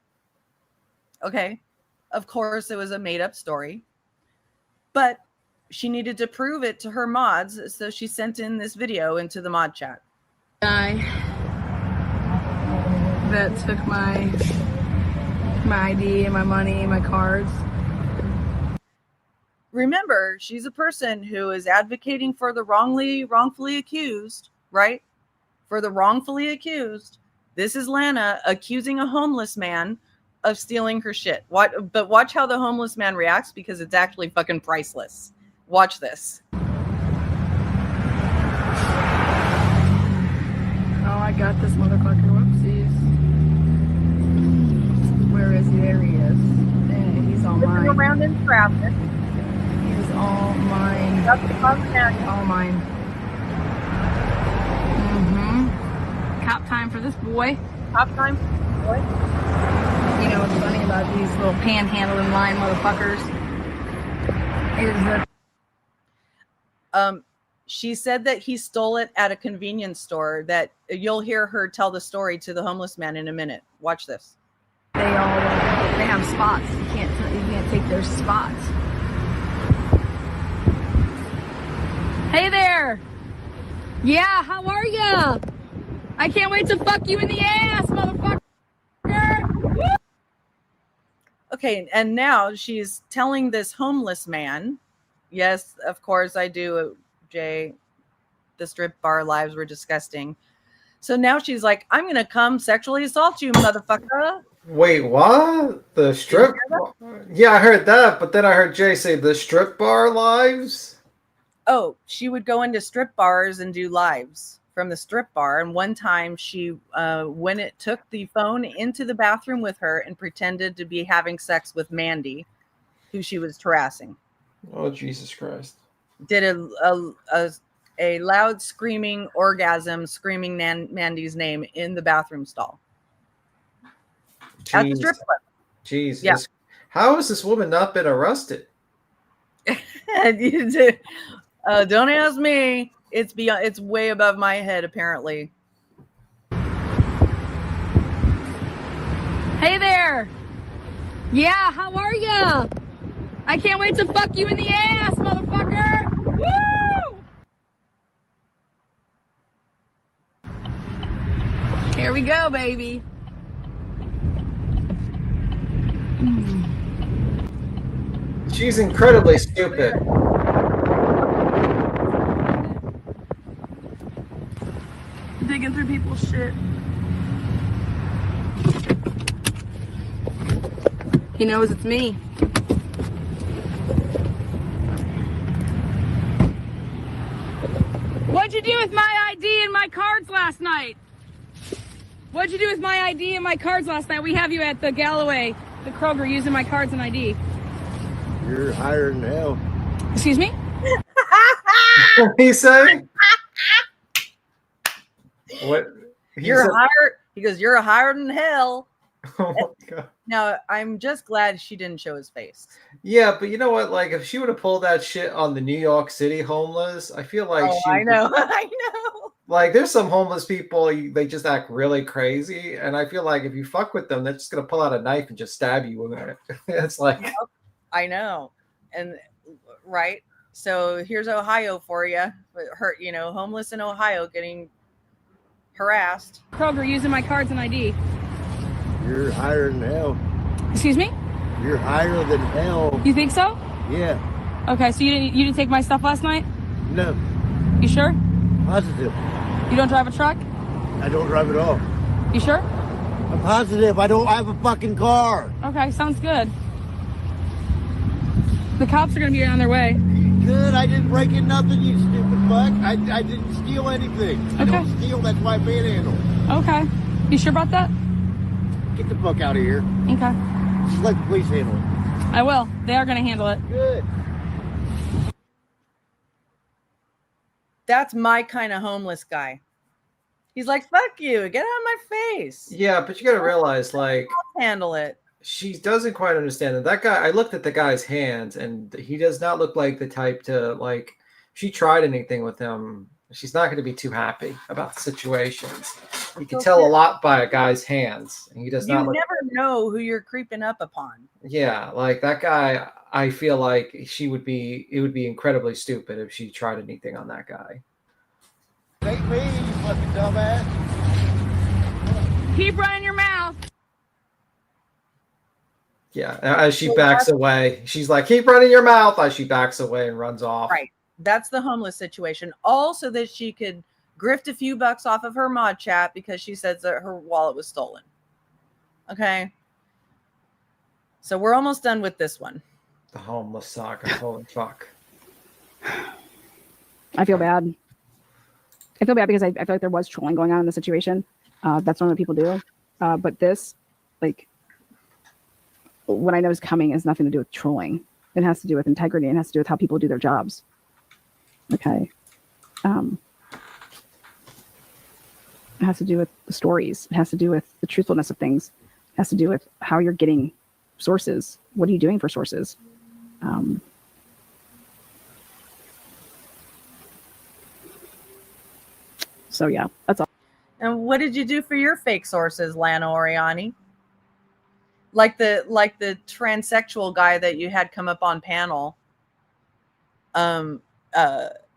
A: Okay, of course, it was a made-up story, but she needed to prove it to her mods, so she sent in this video into the mod chat.
T: Guy that took my ID and my money and my cards.
A: Remember, she's a person who is advocating for the wrongfully accused, right? For the wrongfully accused. This is Lana accusing a homeless man of stealing her shit. But watch how the homeless man reacts, because it's actually fucking priceless. Watch this.
T: Oh, I got this motherfucker. Whoopsies. Where is he? There he is. Hey, he's all mine.
A: Around in traffic.
T: He's all mine. All mine. Cop time for this boy.
A: Cop time for this boy.
T: You know what's funny about these little panhandling line motherfuckers is that
A: she said that he stole it at a convenience store. That you'll hear her tell the story to the homeless man in a minute. Watch this.
T: they have spots. You can't take their spots. Hey there. Yeah, how are ya? I can't wait to fuck you in the ass, motherfucker. Woo!
A: Okay, and now she's telling this homeless man, yes, of course I do, Jay, the strip bar lives were disgusting. So now she's like, I'm going to come sexually assault you, motherfucker.
R: Wait, what? The strip? Yeah, I heard that, but then I heard Jay say the strip bar lives.
A: Oh, she would go into strip bars and do lives from the strip bar. And one time she took the phone into the bathroom with her and pretended to be having sex with Mandy, who she was harassing.
R: Oh, Jesus Christ.
A: Did a loud screaming orgasm, screaming Mandy's name in the bathroom stall. At the strip club.
R: Jesus.
A: Yeah.
R: How has this woman not been arrested?
A: Don't ask me. It's way above my head, apparently.
T: Hey there. Yeah, how are ya? I can't wait to fuck you in the ass, motherfucker. Woo! Here we go, baby.
R: She's incredibly stupid.
T: Digging through people's shit. He knows it's me. What'd you do with my ID and my cards last night? What'd you do with my ID and my cards last night? We have you at the Galloway, the Kroger, using my cards and ID.
U: You're higher than hell.
T: Excuse me?
R: What he say? What?
A: You're higher. He goes, you're higher than hell.
R: Oh my God.
A: Now, I'm just glad she didn't show his face.
R: Yeah, but you know what? Like, if she would have pulled that shit on the New York City homeless, I feel like
A: I know. I know.
R: Like, there's some homeless people, they just act really crazy. And I feel like if you fuck with them, they're just going to pull out a knife and just stab you with it. It's like.
A: I know. And right. So here's Ohio for you. Homeless in Ohio getting harassed.
T: Kroger, using my cards and ID.
U: You're higher than hell.
T: Excuse me?
U: You're higher than hell.
T: You think so?
U: Yeah.
T: Okay, so you didn't take my stuff last night?
U: No.
T: You sure?
U: Positive.
T: You don't drive a truck?
U: I don't drive at all.
T: You sure?
U: I'm positive. I don't have a fucking car.
T: Okay, sounds good. The cops are gonna be on their way.
U: Good. I didn't break in nothing, you stupid fuck. I didn't steal anything. I
T: Okay.
U: don't steal. That's why I panhandle.
T: Okay. You sure about that?
U: Get the fuck out of here.
T: Okay.
U: Just let the police handle it.
T: I will. They are gonna handle it.
U: Good.
A: That's my kind of homeless guy. He's like, fuck you, get out of my face.
R: Yeah, but you got to realize, like,
A: I'll handle it.
R: She doesn't quite understand that. That guy, I looked at the guy's hands, and he does not look like the type to, like, if she tried anything with him, she's not going to be too happy about the situations. You can tell a lot by a guy's hands, and he does not
A: You
R: look.
A: never know who you're creeping up upon.
R: Yeah, like that guy, I feel like it would be incredibly stupid if she tried anything on that guy.
U: Take me, you fucking dumbass.
T: Keep running your mouth.
R: Yeah, as she backs away, she's like, keep running your mouth, as she backs away and runs off.
A: Right. That's the homeless situation. All so that she could grift a few bucks off of her mod chat because she says that her wallet was stolen. Okay. So we're almost done with this one.
R: The homeless saga. Holy fuck.
D: I feel bad. I feel bad because I feel like there was trolling going on in the situation. That's not what people do. But this, like, what I know is coming has nothing to do with trolling. It has to do with integrity. It has to do with how people do their jobs. Okay. It has to do with the stories. It has to do with the truthfulness of things. It has to do with how you're getting sources. What are you doing for sources? So yeah, that's all.
A: And what did you do for your fake sources, Lana Oriani? Like the transsexual guy that you had come up on panel in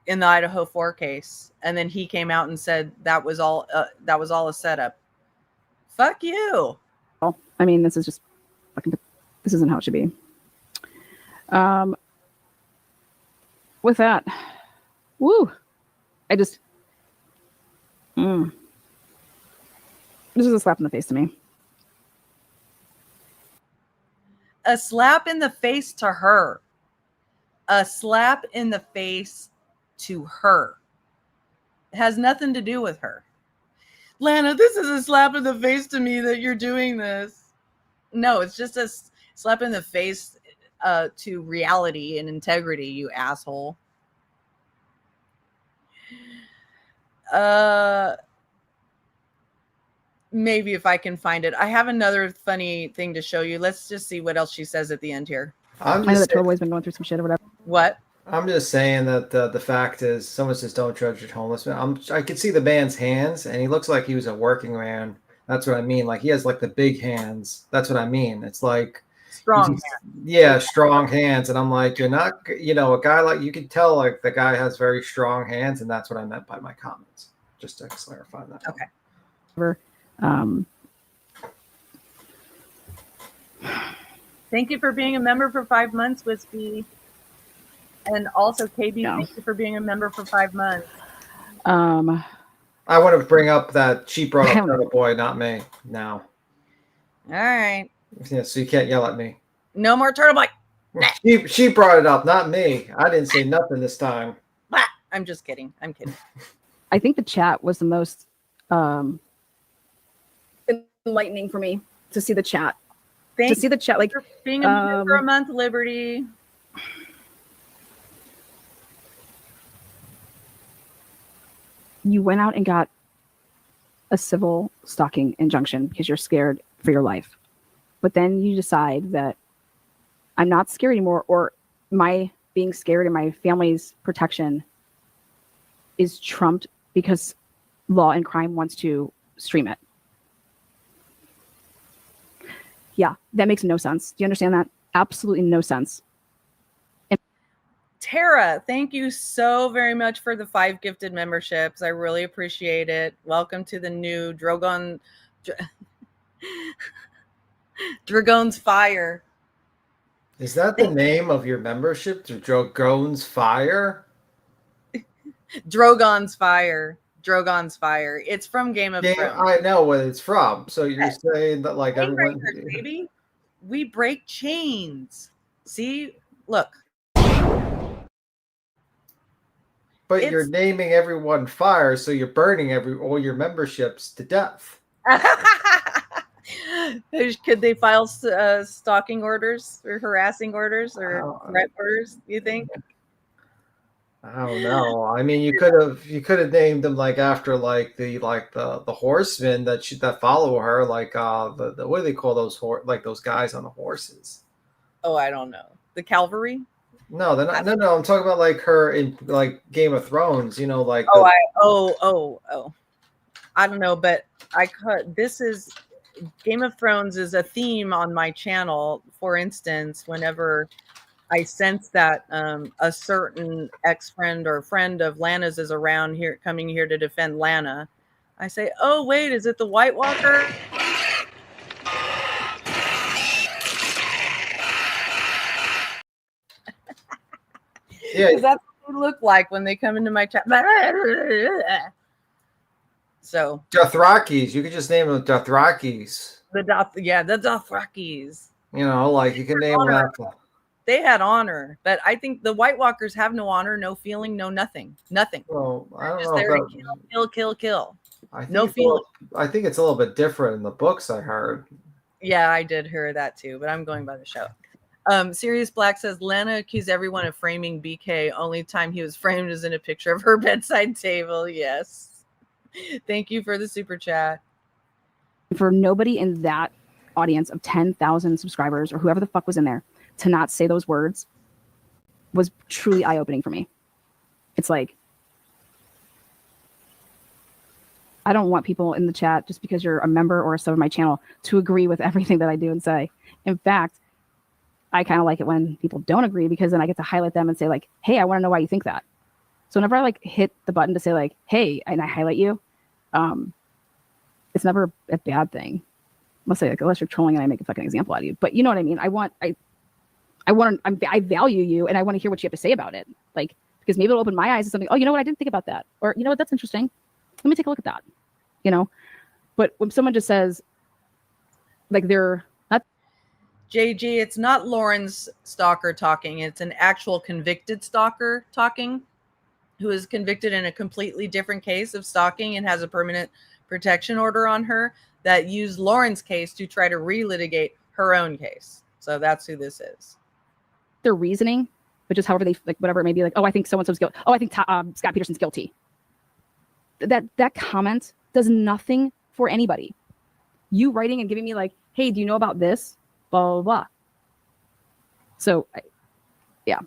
A: the Idaho 4 case, and then he came out and said that was all a setup. Fuck you.
D: I mean, this is just fucking, this isn't how it should be. With that, woo, I just this is a slap in the face to me.
A: A slap in the face to her. A slap in the face to her. It has nothing to do with her. Lana, this is a slap in the face to me that you're doing this. No, it's just a slap in the face to reality and integrity, you asshole. Maybe if I can find it. I have another funny thing to show you. Let's just see what else she says at the end here.
D: I know that Turboy's been going through some shit or whatever.
A: What?
R: I'm just saying that the fact is, someone says don't judge a homeless man. I could see the man's hands, and he looks like he was a working man. That's what I mean. Like, he has like the big hands. That's what I mean. It's like
A: strong hands.
R: Yeah, strong hands. And I'm like, you're not, a guy like, you could tell like the guy has very strong hands, and that's what I meant by my comments. Just to clarify that.
A: Okay. Thank you for being a member for 5 months, Wispy. And also, KB, thank you for being a member for 5 months.
R: I want to bring up that she brought up Turtle Boy, not me. Now.
A: All right.
R: Yeah, so you can't yell at me.
A: No more Turtle Boy.
R: She brought it up, not me. I didn't say nothing this time.
A: I'm just kidding. I'm kidding.
D: I think the chat was the most enlightening for me to see the chat. To see the chat, like
A: for being a member for a month, Liberty.
D: You went out and got a civil stalking injunction because you're scared for your life. But then you decide that I'm not scared anymore, or my being scared and my family's protection is trumped because law and crime wants to stream it. Yeah, that makes no sense. Do you understand that? Absolutely no sense.
A: Tara, thank you so very much for the 5 gifted memberships. I really appreciate it. Welcome to the new Dragon's Fire.
R: Is that the name of your membership? Dragon's Fire?
A: Drogon's Fire. Drogon's Fire. It's from Game of Thrones.
R: I know what it's from. So you're saying that like everyone,
A: baby, we break chains. See, look.
R: But you're naming everyone Fire, so you're burning all your memberships to death.
A: Could they file stalking orders or harassing orders or threat orders? You think?
R: I don't know. I mean, you could have named them like after like the horsemen that follow her, like the what do they call those like those guys on the horses?
A: Oh, I don't know. The cavalry?
R: No, they're not. No. I'm talking about like her in like Game of Thrones. You know, like
A: Oh. I don't know, but this is Game of Thrones is a theme on my channel. For instance, whenever I sense that a certain ex-friend or friend of Lana's is around here, coming here to defend Lana, I say, "Oh, wait, is it the White Walker?"
R: Yeah,
A: because that's what they look like when they come into my chat. So
R: Dothrakis. You could just name them Dothrakis.
A: the Dothrakis.
R: You know, like you can name them after.
A: They had honor, but I think the White Walkers have no honor, no feeling, no nothing.
R: Well, I don't
A: Just
R: know.
A: there to kill. No feeling.
R: I think it's a little bit different in the books. I heard.
A: Yeah, I did hear that too, but I'm going by the show. Sirius Black says Lana accused everyone of framing BK. Only time he was framed is in a picture of her bedside table. Yes. Thank you for the super chat.
D: For nobody in that audience of 10,000 subscribers or whoever the fuck was in there to not say those words was truly eye-opening for me. It's like, I don't want people in the chat just because you're a member or a sub of my channel to agree with everything that I do and say. In fact, I kind of like it when people don't agree, because then I get to highlight them and say like, hey, I want to know why you think that. So whenever I like hit the button to say like, hey, and I highlight you, it's never a bad thing. Let's say like, unless you're trolling and I make a fucking example out of you. But you know what I mean? I value you and I want to hear what you have to say about it. Like, because maybe it'll open my eyes to something. Oh, you know what? I didn't think about that. Or you know what? That's interesting. Let me take a look at that. You know? But when someone just says like they're not.
A: JG, it's not Lauren's stalker talking. It's an actual convicted stalker talking, who is convicted in a completely different case of stalking and has a permanent protection order on her, that used Lauren's case to try to relitigate her own case. So that's who this is.
D: Their reasoning, but just however they like, whatever it may be, like, oh, I think so-and-so's guilty. Oh, I think Scott Peterson's guilty. That comment does nothing for anybody. You writing and giving me like, hey, do you know about this? Blah, blah, blah. So, yeah.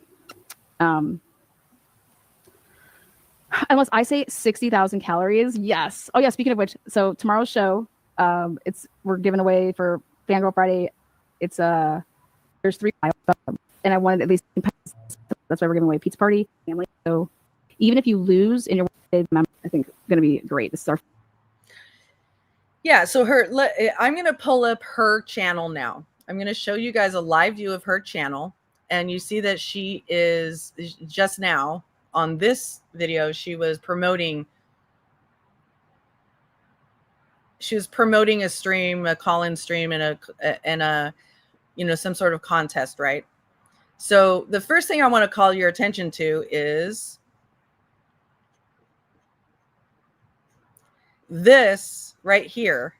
D: Unless I say 60,000 calories, yes. Oh yeah, speaking of which, so tomorrow's show, we're giving away for Fangirl Friday. It's there's 3, and I wanted at least, that's why we're giving away a pizza party family. So even if you lose in your, I think it's gonna be great. This is our.
A: Yeah, so I'm gonna pull up her channel now. I'm gonna show you guys a live view of her channel, and you see that she is just now on this video. She was promoting a stream, a call-in stream, and a some sort of contest, right? So the first thing I want to call your attention to is this right here.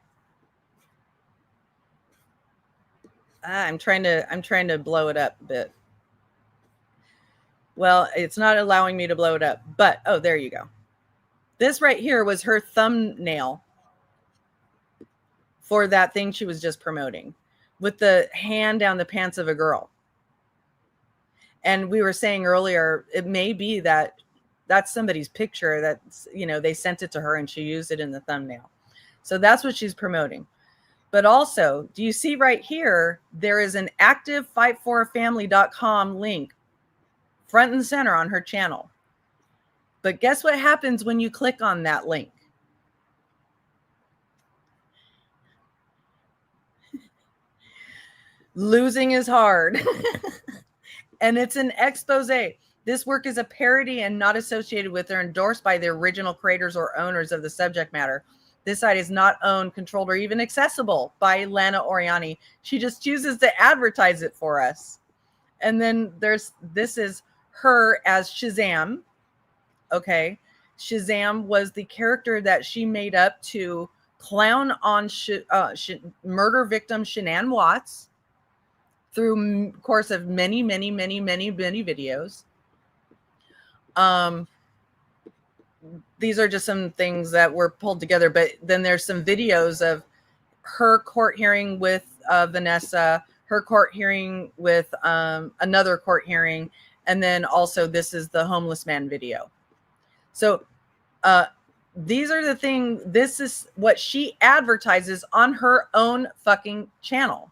A: I'm trying to blow it up a bit. Well, it's not allowing me to blow it up, but oh, there you go. This right here was her thumbnail for that thing she was just promoting, with the hand down the pants of a girl. And we were saying earlier, it may be that that's somebody's picture, that's, they sent it to her and she used it in the thumbnail. So that's what she's promoting. But also, do you see right here, there is an active fightforafamily.com link front and center on her channel. But guess what happens when you click on that link? Losing is hard. And it's an expose. This work is a parody and not associated with or endorsed by the original creators or owners of the subject matter. This site is not owned, controlled, or even accessible by Lana Oriani. She just chooses to advertise it for us. And then this is her as Shazam. Okay. Shazam was the character that she made up to clown on murder victim Shanann Watts through course of many videos. These are just some things that were pulled together, but then there's some videos of her court hearing with Vanessa, her court hearing with another court hearing, and then also this is the homeless man video. So these are the things, this is what she advertises on her own fucking channel.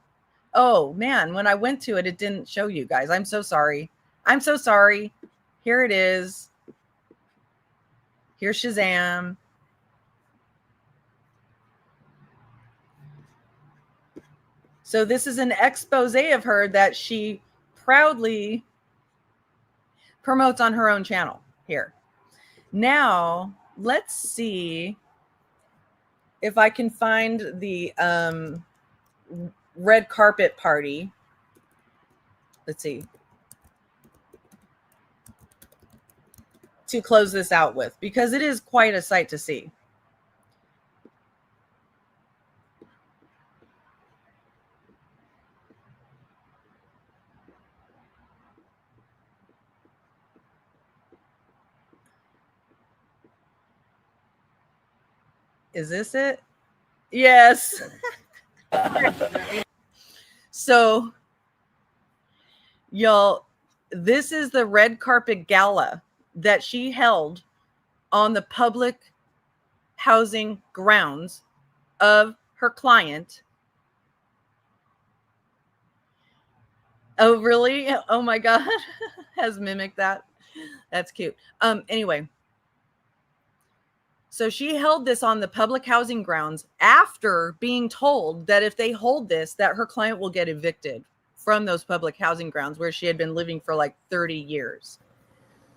A: Oh man, when I went to it, it didn't show you guys. I'm so sorry. I'm so sorry. Here it is. Here's Shazam. So this is an expose of her that she proudly promotes on her own channel here. Now, let's see if I can find the red carpet party. Let's see. To close this out with, because it is quite a sight to see. Is this it? Yes. So, y'all, this is the red carpet gala that she held on the public housing grounds of her client. Oh, really? Oh my God. Has mimicked that. That's cute. Anyway. So she held this on the public housing grounds after being told that if they hold this, that her client will get evicted from those public housing grounds where she had been living for like 30 years.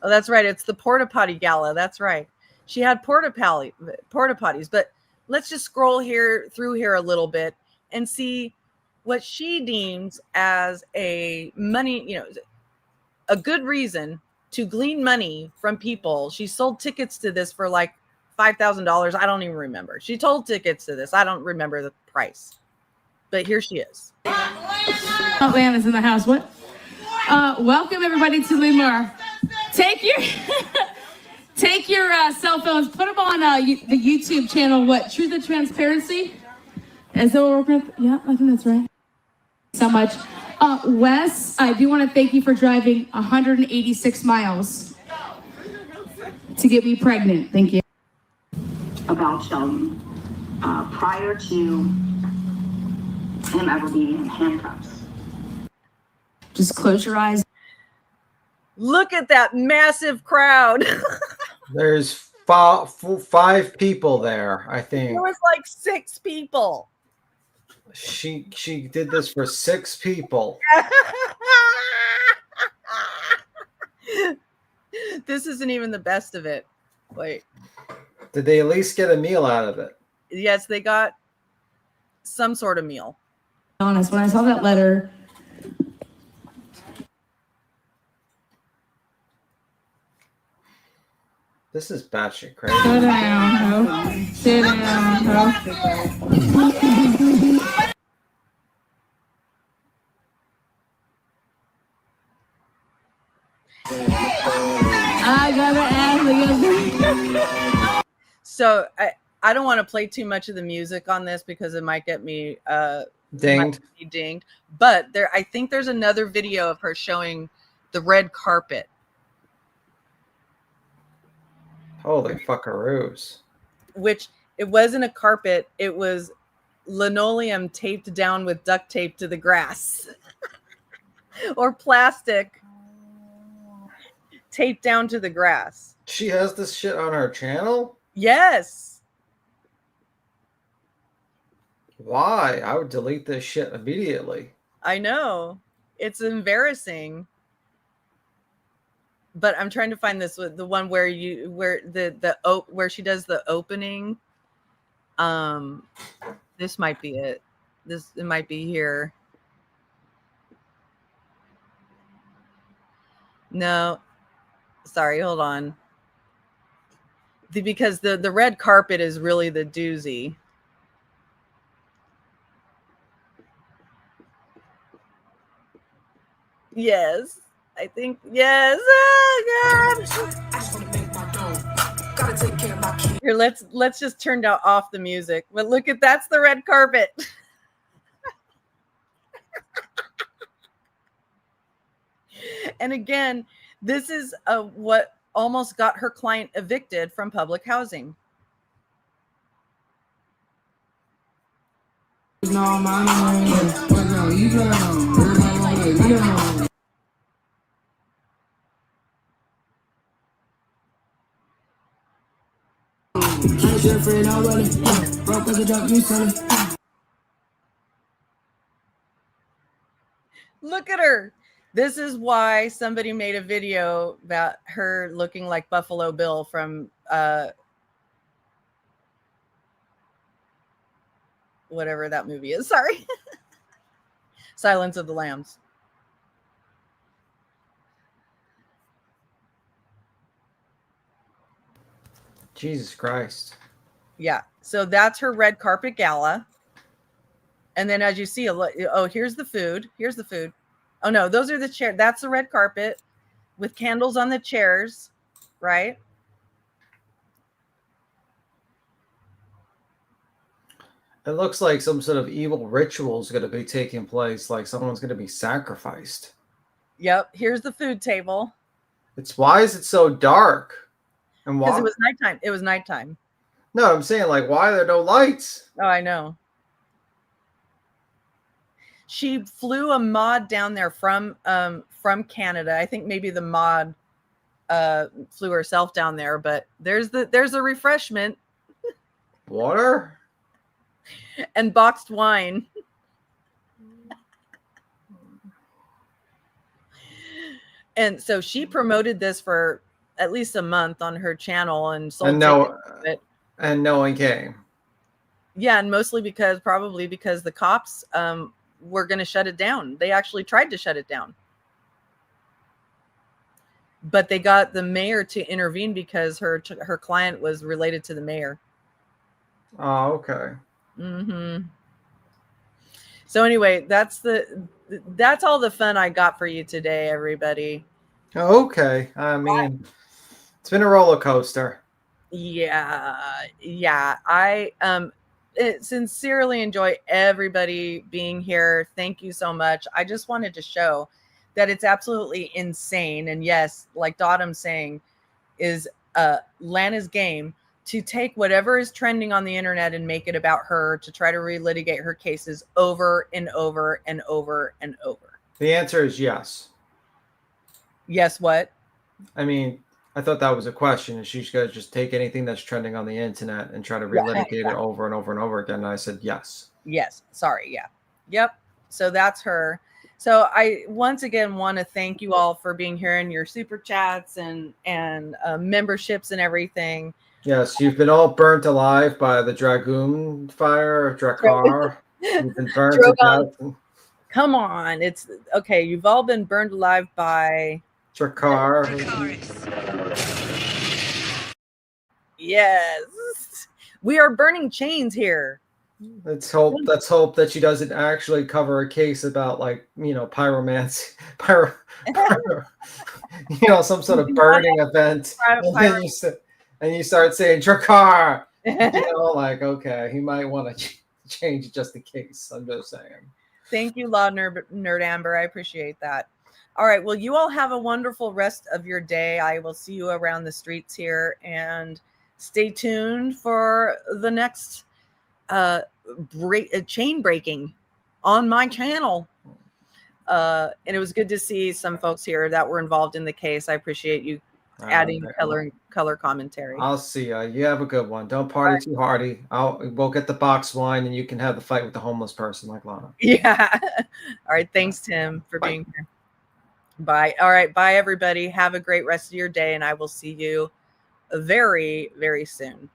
A: Oh, that's right. It's the porta potty gala. That's right. She had porta potties, but let's just scroll through here a little bit and see what she deems as a money, a good reason to glean money from people. She sold tickets to this for like $5,000. I don't even remember. She told tickets to this. I don't remember the price, but here she is.
C: Atlanta's in the house. What? Welcome everybody to Limor. Take your cell phones, put them on the YouTube channel. What? Truth and Transparency. Is that what we're with? Yeah, I think that's right. So much. Wes, I do want to thank you for driving 186 miles to get me pregnant. Thank you.
V: About prior to him ever being in handcuffs.
C: Just close your eyes.
A: Look at that massive crowd.
R: There's five people there, I think.
A: There was like 6 people.
R: She did this for 6 people.
A: This isn't even the best of it. Wait.
R: Did they at least get a meal out of it?
A: Yes, they got some sort of meal.
C: Honest, when I saw that letter.
R: This is batshit crazy.
C: Sit down, ho. Sit down, ho. I gotta ask.
A: So I don't want to play too much of the music on this because it might get me
R: dinged.
A: But I think there's another video of her showing the red carpet.
R: Holy fuckaroos.
A: Which it wasn't a carpet, it was linoleum taped down with duct tape to the grass. Or plastic taped down to the grass.
R: She has this shit on her channel?
A: Yes.
R: Why? I would delete this shit immediately.
A: I know. It's embarrassing. But I'm trying to find this the one where where she does the opening. This might be it. It might be here. No. Sorry, hold on. Because the red carpet is really the doozy. Yes. I think, yes. Oh, God. Here, let's just turn down off the music. But look at, that's the red carpet. And again, this is what almost got her client evicted from public housing. Look at her. This is why somebody made a video about her looking like Buffalo Bill from whatever that movie is. Sorry. Silence of the Lambs.
R: Jesus Christ.
A: Yeah. So that's her red carpet gala. And then as you see, oh, here's the food. Here's the food. Oh, no, those are the chairs. That's the red carpet with candles on the chairs, right?
R: It looks like some sort of evil ritual is going to be taking place, like someone's going to be sacrificed.
A: Yep. Here's the food table.
R: Why is it so dark? And why?
A: Because it was nighttime. It was nighttime.
R: No, I'm saying, like, why are there no lights?
A: Oh, I know. She flew a mod down there from Canada. I think maybe the mod flew herself down there, but there's a refreshment.
R: Water?
A: And boxed wine. And so she promoted this for at least a month on her channel and sold it.
R: And no one came.
A: Yeah, and mostly probably because the cops were going to shut it down. They actually tried to shut it down. But they got the mayor to intervene because her client was related to the mayor.
R: Oh, okay.
A: Mm-hmm. So anyway, that's all the fun I got for you today, everybody.
R: Okay. I mean, it's been a roller coaster.
A: Yeah. I sincerely enjoy everybody being here. Thank you so much. I just wanted to show that it's absolutely insane. And yes, like Dotham's saying, is Lana's game to take whatever is trending on the internet and make it about her, to try to relitigate her cases over and over and over and over.
R: The answer is yes.
A: Yes, what?
R: I mean, I thought that was a question. Is she's going to just take anything that's trending on the internet and try to relitigate it over and over and over again? And I said yes.
A: Yes. Sorry. Yeah. Yep. So that's her. So I once again want to thank you all for being here and your super chats and memberships and everything.
R: Yes, you've been all burnt alive by the Dragoon fire, Drakkar. You've been burnt to death.
A: Come on. It's okay. You've all been burned alive by
R: Drakkar.
A: Yes. We are burning chains here.
R: Let's hope that she doesn't actually cover a case about, like, pyromancy, some sort of burning event. And you start saying Drakkar. Like, okay, he might want to change it just in case. I'm just saying.
A: Thank you, Law Nerd Amber. I appreciate that. All right. Well, you all have a wonderful rest of your day. I will see you around the streets here, and stay tuned for the next chain breaking on my channel. And it was good to see some folks here that were involved in the case. I appreciate you adding color commentary.
R: I'll see you. You have a good one. Don't party too hardy. We'll get the box wine, and you can have the fight with the homeless person like Lana.
A: Yeah. All right. Thanks, Tim, for being here. Bye. All right. Bye, everybody. Have a great rest of your day, and I will see you very, very soon.